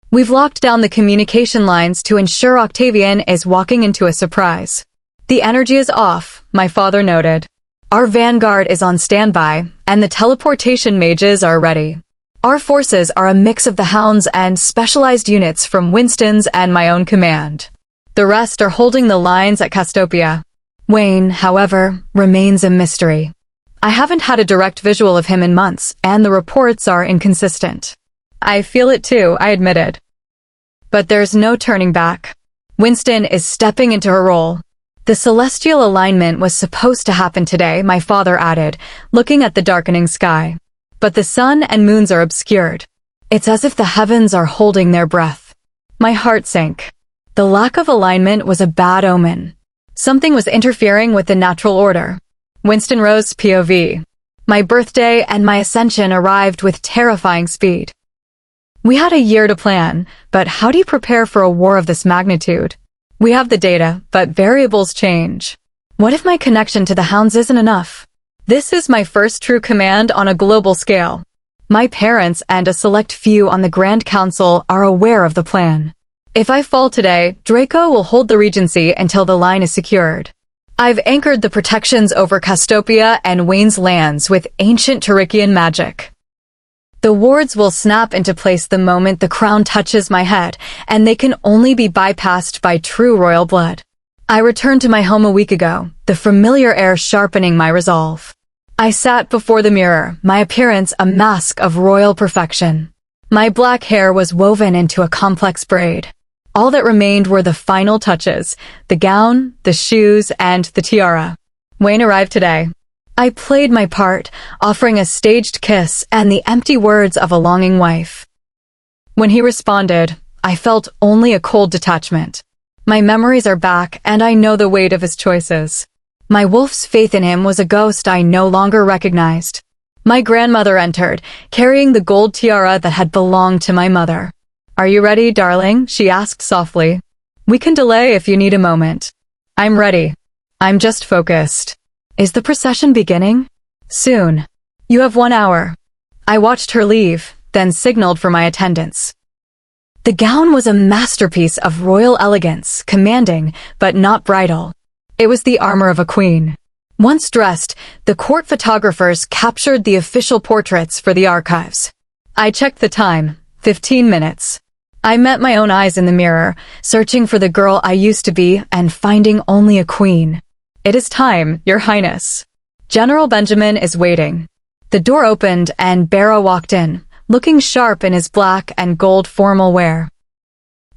We've locked down the communication lines to ensure Octavian is walking into a surprise. The energy is off, my father noted. Our vanguard is on standby, and the teleportation mages are ready. Our forces are a mix of the hounds and specialized units from Winston's and my own command. The rest are holding the lines at Castopia. Wayne, however, remains a mystery. I haven't had a direct visual of him in months, and the reports are inconsistent. I feel it too, I admitted. But there's no turning back. Winston is stepping into her role. The celestial alignment was supposed to happen today, my father added, looking at the darkening sky. But the sun and moons are obscured. It's as if the heavens are holding their breath. My heart sank. The lack of alignment was a bad omen. Something was interfering with the natural order. Winston Rose POV. My birthday and my ascension arrived with terrifying speed. We had a year to plan, but how do you prepare for a war of this magnitude? We have the data, but variables change. What if my connection to the hounds isn't enough? This is my first true command on a global scale. My parents and a select few on the Grand Council are aware of the plan. If I fall today, Draco will hold the Regency until the line is secured. I've anchored the protections over Castopia and Wayne's lands with ancient Tarikian magic. The wards will snap into place the moment the crown touches my head, and they can only be bypassed by true royal blood. I returned to my home a week ago, the familiar air sharpening my resolve. I sat before the mirror, my appearance a mask of royal perfection. My black hair was woven into a complex braid. All that remained were the final touches, the gown, the shoes, and the tiara. Wayne arrived today. I played my part, offering a staged kiss and the empty words of a longing wife. When he responded, I felt only a cold detachment. My memories are back, and I know the weight of his choices. My wolf's faith in him was a ghost I no longer recognized. My grandmother entered, carrying the gold tiara that had belonged to my mother. Are you ready, darling? She asked softly. We can delay if you need a moment. I'm ready. I'm just focused. Is the procession beginning? Soon. You have 1 hour. I watched her leave, then signaled for my attendance. The gown was a masterpiece of royal elegance, commanding, but not bridal. It was the armor of a queen. Once dressed, the court photographers captured the official portraits for the archives. I checked the time, 15 minutes. I met my own eyes in the mirror, searching for the girl I used to be and finding only a queen. It is time, Your Highness. General Benjamin is waiting. The door opened and Bera walked in, looking sharp in his black and gold formal wear.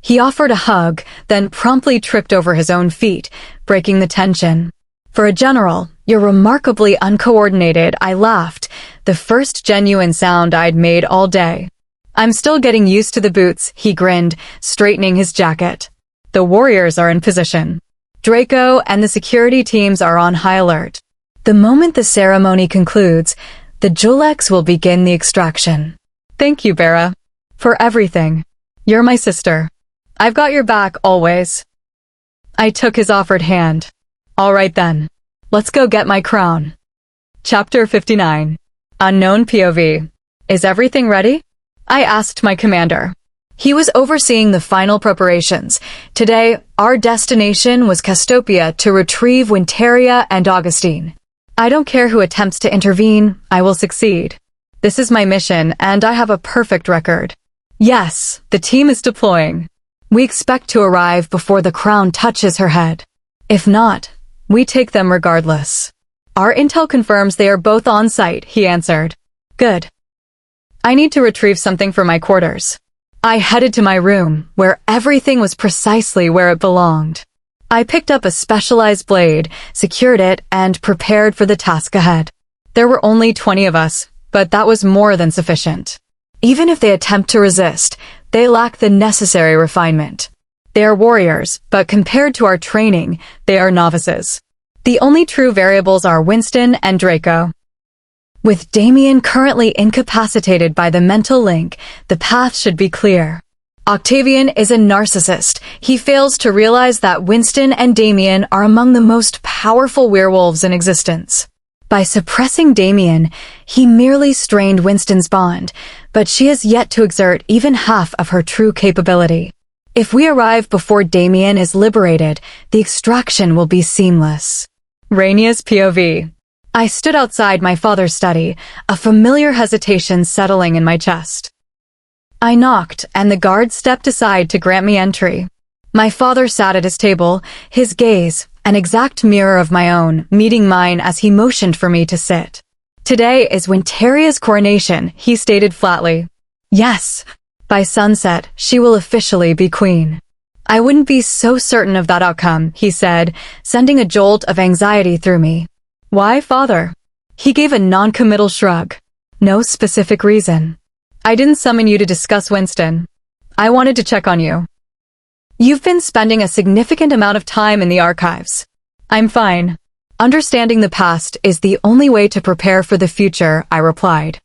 He offered a hug, then promptly tripped over his own feet, breaking the tension. For a general, you're remarkably uncoordinated, I laughed, the first genuine sound I'd made all day. I'm still getting used to the boots, he grinned, straightening his jacket. The warriors are in position. Draco and the security teams are on high alert. The moment the ceremony concludes, the Julex will begin the extraction. Thank you, Bera. For everything. You're my sister. I've got your back always. I took his offered hand. All right then. Let's go get my crown. Chapter 59. Unknown POV. Is everything ready? I asked my commander. He was overseeing the final preparations. Today, our destination was Castopia to retrieve Winteria and Augustine. I don't care who attempts to intervene, I will succeed. This is my mission, and I have a perfect record. Yes, the team is deploying. We expect to arrive before the crown touches her head. If not, we take them regardless. Our intel confirms they are both on site, he answered. Good. I need to retrieve something from my quarters. I headed to my room, where everything was precisely where it belonged. I picked up a specialized blade, secured it, and prepared for the task ahead. There were only 20 of us, but that was more than sufficient. Even if they attempt to resist, they lack the necessary refinement. They are warriors, but compared to our training, they are novices. The only true variables are Winston and Draco. With Damien currently incapacitated by the mental link, the path should be clear. Octavian is a narcissist. He fails to realize that Winston and Damien are among the most powerful werewolves in existence. By suppressing Damien, he merely strained Winston's bond, but she has yet to exert even half of her true capability. If we arrive before Damien is liberated, the extraction will be seamless. Rainia's POV. I stood outside my father's study, a familiar hesitation settling in my chest. I knocked, and the guard stepped aside to grant me entry. My father sat at his table, his gaze, an exact mirror of my own, meeting mine as he motioned for me to sit. Today is Winteria's coronation, he stated flatly. Yes, by sunset, she will officially be queen. I wouldn't be so certain of that outcome, he said, sending a jolt of anxiety through me. Why, father? He gave a non-committal shrug. No specific reason. I didn't summon you to discuss Winston. I wanted to check on you. You've been spending a significant amount of time in the archives. I'm fine. Understanding the past is the only way to prepare for the future, I replied.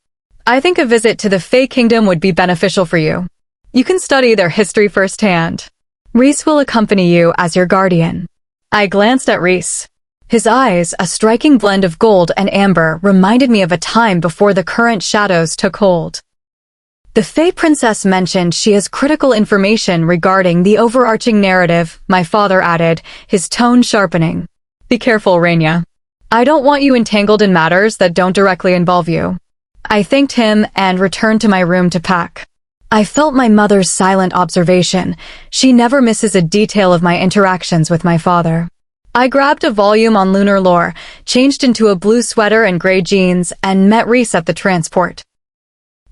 I think a visit to the Fey Kingdom would be beneficial for you. You can study their history firsthand. Reese will accompany you as your guardian. I glanced at Reese. His eyes, a striking blend of gold and amber, reminded me of a time before the current shadows took hold. The Fey Princess mentioned she has critical information regarding the overarching narrative, my father added, his tone sharpening. Be careful, Rainia. I don't want you entangled in matters that don't directly involve you. I thanked him and returned to my room to pack. I felt my mother's silent observation. She never misses a detail of my interactions with my father. I grabbed a volume on lunar lore, changed into a blue sweater and gray jeans, and met Reese at the transport.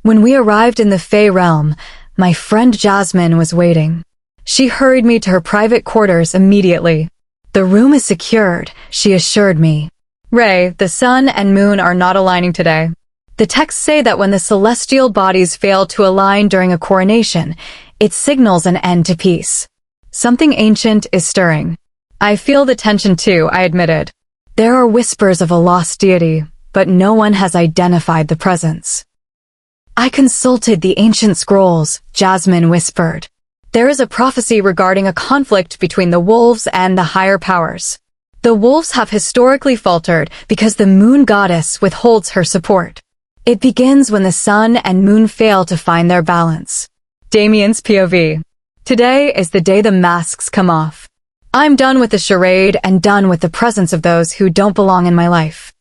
When we arrived in the Fey realm, my friend Jasmine was waiting. She hurried me to her private quarters immediately. The room is secured, she assured me. Ray, the sun and moon are not aligning today. The texts say that when the celestial bodies fail to align during a coronation, it signals an end to peace. Something ancient is stirring. I feel the tension too, I admitted. There are whispers of a lost deity, but no one has identified the presence. I consulted the ancient scrolls, Jasmine whispered. There is a prophecy regarding a conflict between the wolves and the higher powers. The wolves have historically faltered because the moon goddess withholds her support. It begins when the sun and moon fail to find their balance. Damien's POV. Today is the day the masks come off. I'm done with the charade and done with the presence of those who don't belong in my life.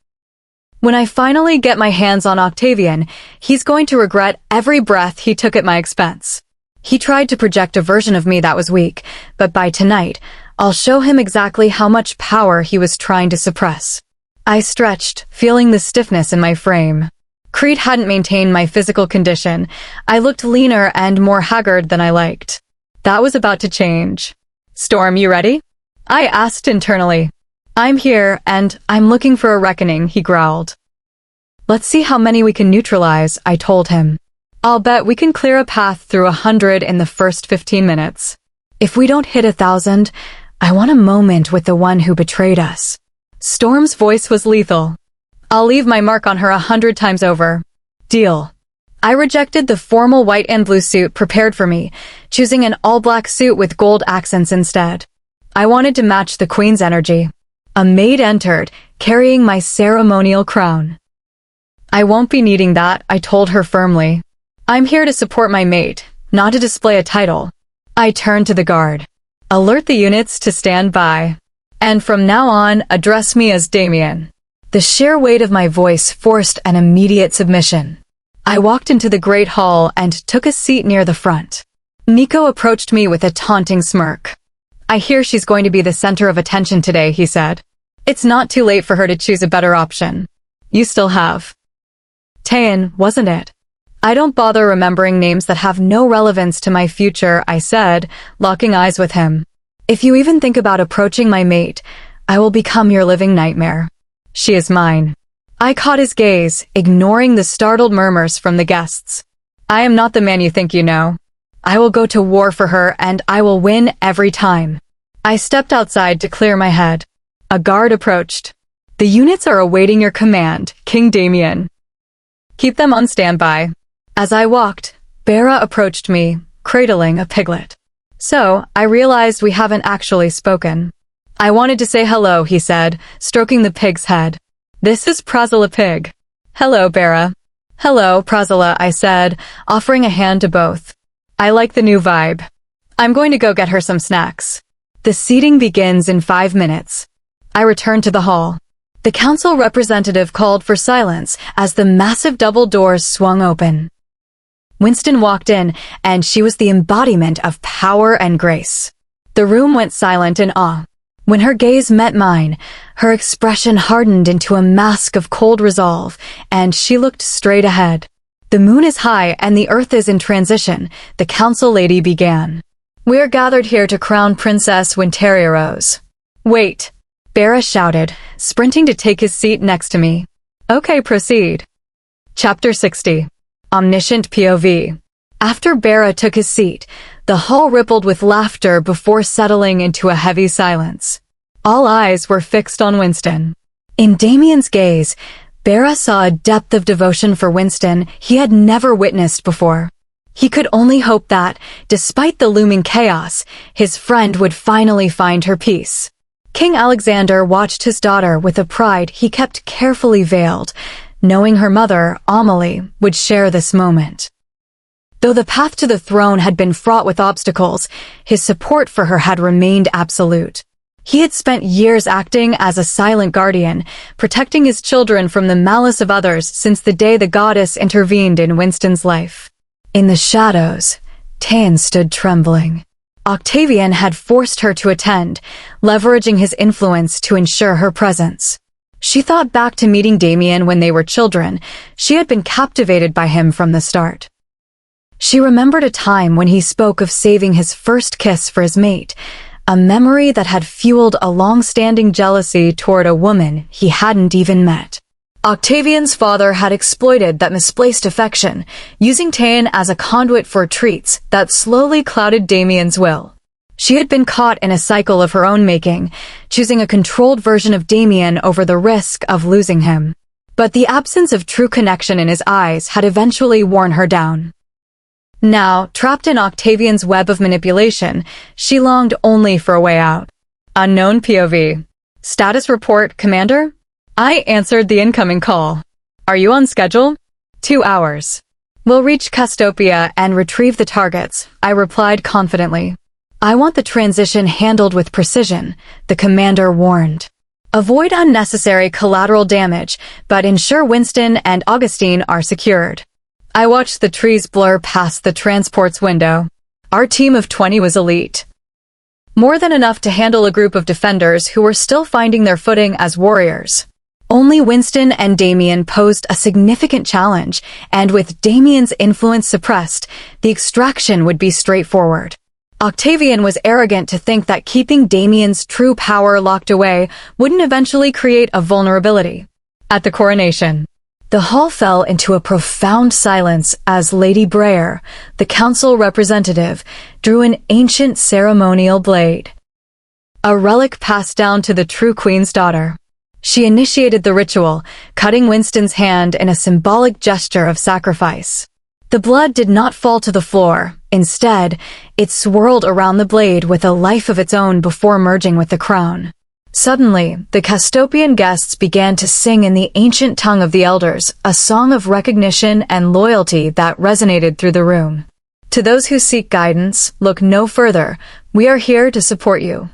When I finally get my hands on Octavian, he's going to regret every breath he took at my expense. He tried to project a version of me that was weak, but by tonight, I'll show him exactly how much power he was trying to suppress. I stretched, feeling the stiffness in my frame. Creed hadn't maintained my physical condition. I looked leaner and more haggard than I liked. That was about to change. Storm, you ready? I asked internally. I'm here, and I'm looking for a reckoning, he growled. Let's see how many we can neutralize, I told him. I'll bet we can clear a path through 100 in the first 15 minutes. If we don't hit 1,000, I want a moment with the one who betrayed us. Storm's voice was lethal. I'll leave my mark on her 100 times over. Deal. I rejected the formal white and blue suit prepared for me, choosing an all-black suit with gold accents instead. I wanted to match the queen's energy. A maid entered, carrying my ceremonial crown. I won't be needing that, I told her firmly. I'm here to support my mate, not to display a title. I turned to the guard. Alert the units to stand by. And from now on, address me as Damien. The sheer weight of my voice forced an immediate submission. I walked into the great hall and took a seat near the front. Nico approached me with a taunting smirk. I hear she's going to be the center of attention today, he said. It's not too late for her to choose a better option. You still have. Taein, wasn't it? I don't bother remembering names that have no relevance to my future, I said, locking eyes with him. If you even think about approaching my mate, I will become your living nightmare. She is mine. I caught his gaze, ignoring the startled murmurs from the guests. I am not the man you think you know. I will go to war for her, and I will win every time. I stepped outside to clear my head. A guard approached. The units are awaiting your command, King Damien. Keep them on standby. As I walked, Bera approached me, cradling a piglet. So, I realized we haven't actually spoken. I wanted to say hello, he said, stroking the pig's head. This is Prazilla Pig. Hello, Bera. Hello, Prazilla, I said, offering a hand to both. I like the new vibe. I'm going to go get her some snacks. The seating begins in 5 minutes. I returned to the hall. The council representative called for silence as the massive double doors swung open. Winston walked in, and she was the embodiment of power and grace. The room went silent in awe. When her gaze met mine, her expression hardened into a mask of cold resolve, and she looked straight ahead. The moon is high and the earth is in transition, the council lady began. We are gathered here to crown Princess Winston Rose. Wait, Bera shouted, sprinting to take his seat next to me. Okay, proceed. Chapter 60. Omniscient POV. After Bera took his seat, the hall rippled with laughter before settling into a heavy silence. All eyes were fixed on Winston. In Damien's gaze, Bera saw a depth of devotion for Winston he had never witnessed before. He could only hope that, despite the looming chaos, his friend would finally find her peace. King Alexander watched his daughter with a pride he kept carefully veiled, knowing her mother, Amelie, would share this moment. Though the path to the throne had been fraught with obstacles, his support for her had remained absolute. He had spent years acting as a silent guardian, protecting his children from the malice of others since the day the goddess intervened in Winston's life. In the shadows, Tan stood trembling. Octavian had forced her to attend, leveraging his influence to ensure her presence. She thought back to meeting Damien when they were children. She had been captivated by him from the start. She remembered a time when he spoke of saving his first kiss for his mate, a memory that had fueled a long-standing jealousy toward a woman he hadn't even met. Octavian's father had exploited that misplaced affection, using Tan as a conduit for treats that slowly clouded Damien's will. She had been caught in a cycle of her own making, choosing a controlled version of Damien over the risk of losing him. But the absence of true connection in his eyes had eventually worn her down. Now, trapped in Octavian's web of manipulation, she longed only for a way out. Unknown POV. Status report, Commander? I answered the incoming call. Are you on schedule? 2 hours. We'll reach Castopia and retrieve the targets, I replied confidently. I want the transition handled with precision, the commander warned. Avoid unnecessary collateral damage, but ensure Winston and Augustine are secured. I watched the trees blur past the transport's window. Our team of 20 was elite. More than enough to handle a group of defenders who were still finding their footing as warriors. Only Winston and Damien posed a significant challenge, and with Damien's influence suppressed, the extraction would be straightforward. Octavian was arrogant to think that keeping Damien's true power locked away wouldn't eventually create a vulnerability. At the coronation, the hall fell into a profound silence as Lady Breyer, the council representative, drew an ancient ceremonial blade. A relic passed down to the true queen's daughter. She initiated the ritual, cutting Winston's hand in a symbolic gesture of sacrifice. The blood did not fall to the floor. Instead, it swirled around the blade with a life of its own before merging with the crown. Suddenly, the Castopian guests began to sing in the ancient tongue of the elders, a song of recognition and loyalty that resonated through the room. To those who seek guidance, look no further. We are here to support you.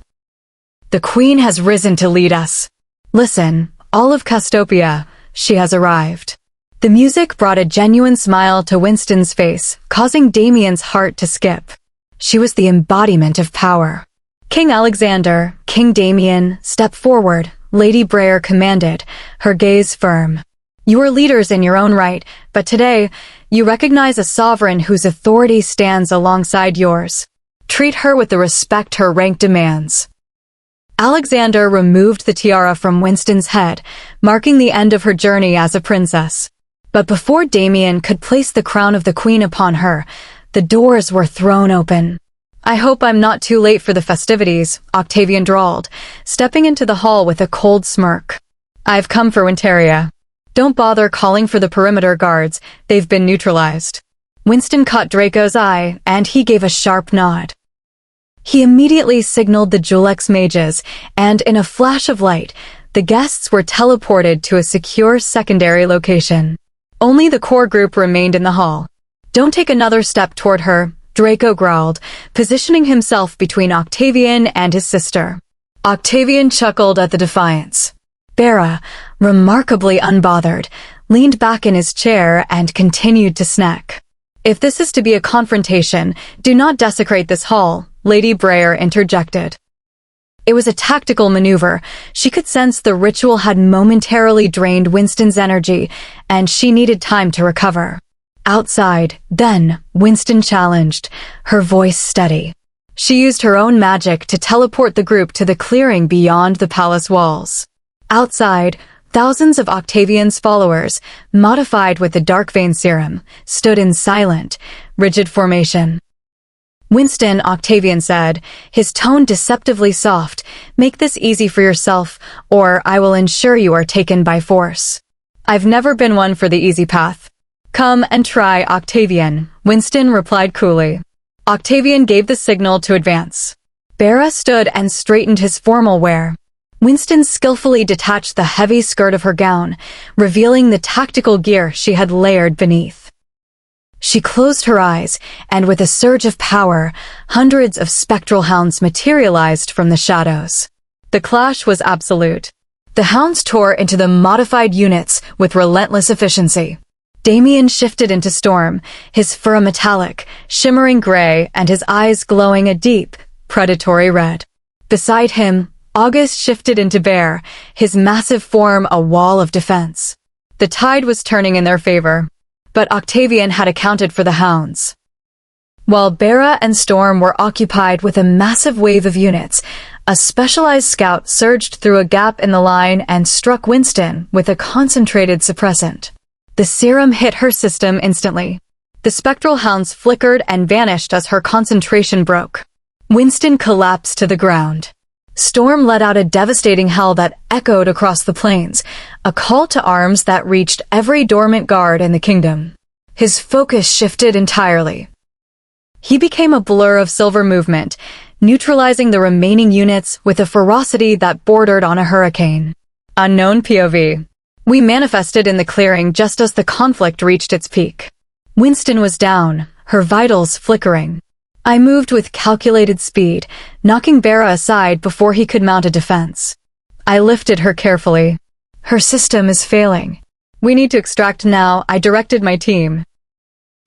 The queen has risen to lead us. Listen, all of Castopia, she has arrived. The music brought a genuine smile to Winston's face, causing Damien's heart to skip. She was the embodiment of power. King Alexander, King Damien, step forward, Lady Breyer commanded, her gaze firm. You are leaders in your own right, but today, You recognize a sovereign whose authority stands alongside yours. Treat her with the respect her rank demands. Alexander removed the tiara from Winston's head, marking the end of her journey as a princess. But before Damien could place the crown of the queen upon her, the doors were thrown open. I hope I'm not too late for the festivities, Octavian drawled, stepping into the hall with a cold smirk. I've come for Winteria. Don't bother calling for the perimeter guards, they've been neutralized. Winston caught Draco's eye, and he gave a sharp nod. He immediately signaled the Julex mages, and in a flash of light, the guests were teleported to a secure secondary location. Only the core group remained in the hall. Don't take another step toward her, Draco growled, positioning himself between Octavian and his sister. Octavian chuckled at the defiance. Bera, remarkably unbothered, leaned back in his chair and continued to snack. If this is to be a confrontation, do not desecrate this hall, Lady Breyer interjected. It was a tactical maneuver. She could sense the ritual had momentarily drained Winston's energy, and she needed time to recover. Outside, then, Winston challenged, her voice steady. She used her own magic to teleport the group to the clearing beyond the palace walls. Outside, thousands of Octavian's followers, modified with the Darkvein serum, stood in silent, rigid formation. Winston, Octavian said, his tone deceptively soft, make this easy for yourself, or I will ensure you are taken by force. I've never been one for the easy path. Come and try, Octavian, Winston replied coolly. Octavian gave the signal to advance. Bera stood and straightened his formal wear. Winston skillfully detached the heavy skirt of her gown, revealing the tactical gear she had layered beneath. She closed her eyes, and with a surge of power, hundreds of spectral hounds materialized from the shadows. The clash was absolute. The hounds tore into the modified units with relentless efficiency. Damien shifted into Storm, his fur metallic, shimmering gray, and his eyes glowing a deep, predatory red. Beside him, August shifted into Bear, his massive form a wall of defense. The tide was turning in their favor, but Octavian had accounted for the hounds. While Bera and Storm were occupied with a massive wave of units, a specialized scout surged through a gap in the line and struck Winston with a concentrated suppressant. The serum hit her system instantly. The spectral hounds flickered and vanished as her concentration broke. Winston collapsed to the ground. Storm let out a devastating howl that echoed across the plains, a call to arms that reached every dormant guard in the kingdom. His focus shifted entirely. He became a blur of silver movement, neutralizing the remaining units with a ferocity that bordered on a hurricane. Unknown POV. We manifested in the clearing just as the conflict reached its peak. Winston was down, her vitals flickering. I moved with calculated speed, knocking Bera aside before he could mount a defense. I lifted her carefully. Her system is failing. We need to extract now, I directed my team.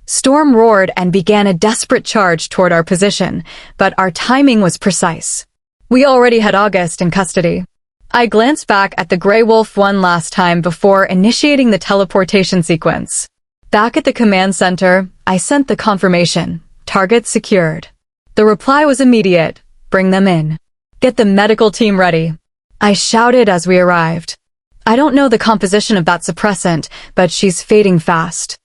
Storm roared and began a desperate charge toward our position, but our timing was precise. We already had August in custody. I glanced back at the Grey Wolf one last time before initiating the teleportation sequence. Back at the command center, I sent the confirmation. Target secured. The reply was immediate. Bring them in. Get the medical team ready. I shouted as we arrived. I don't know the composition of that suppressant, but she's fading fast.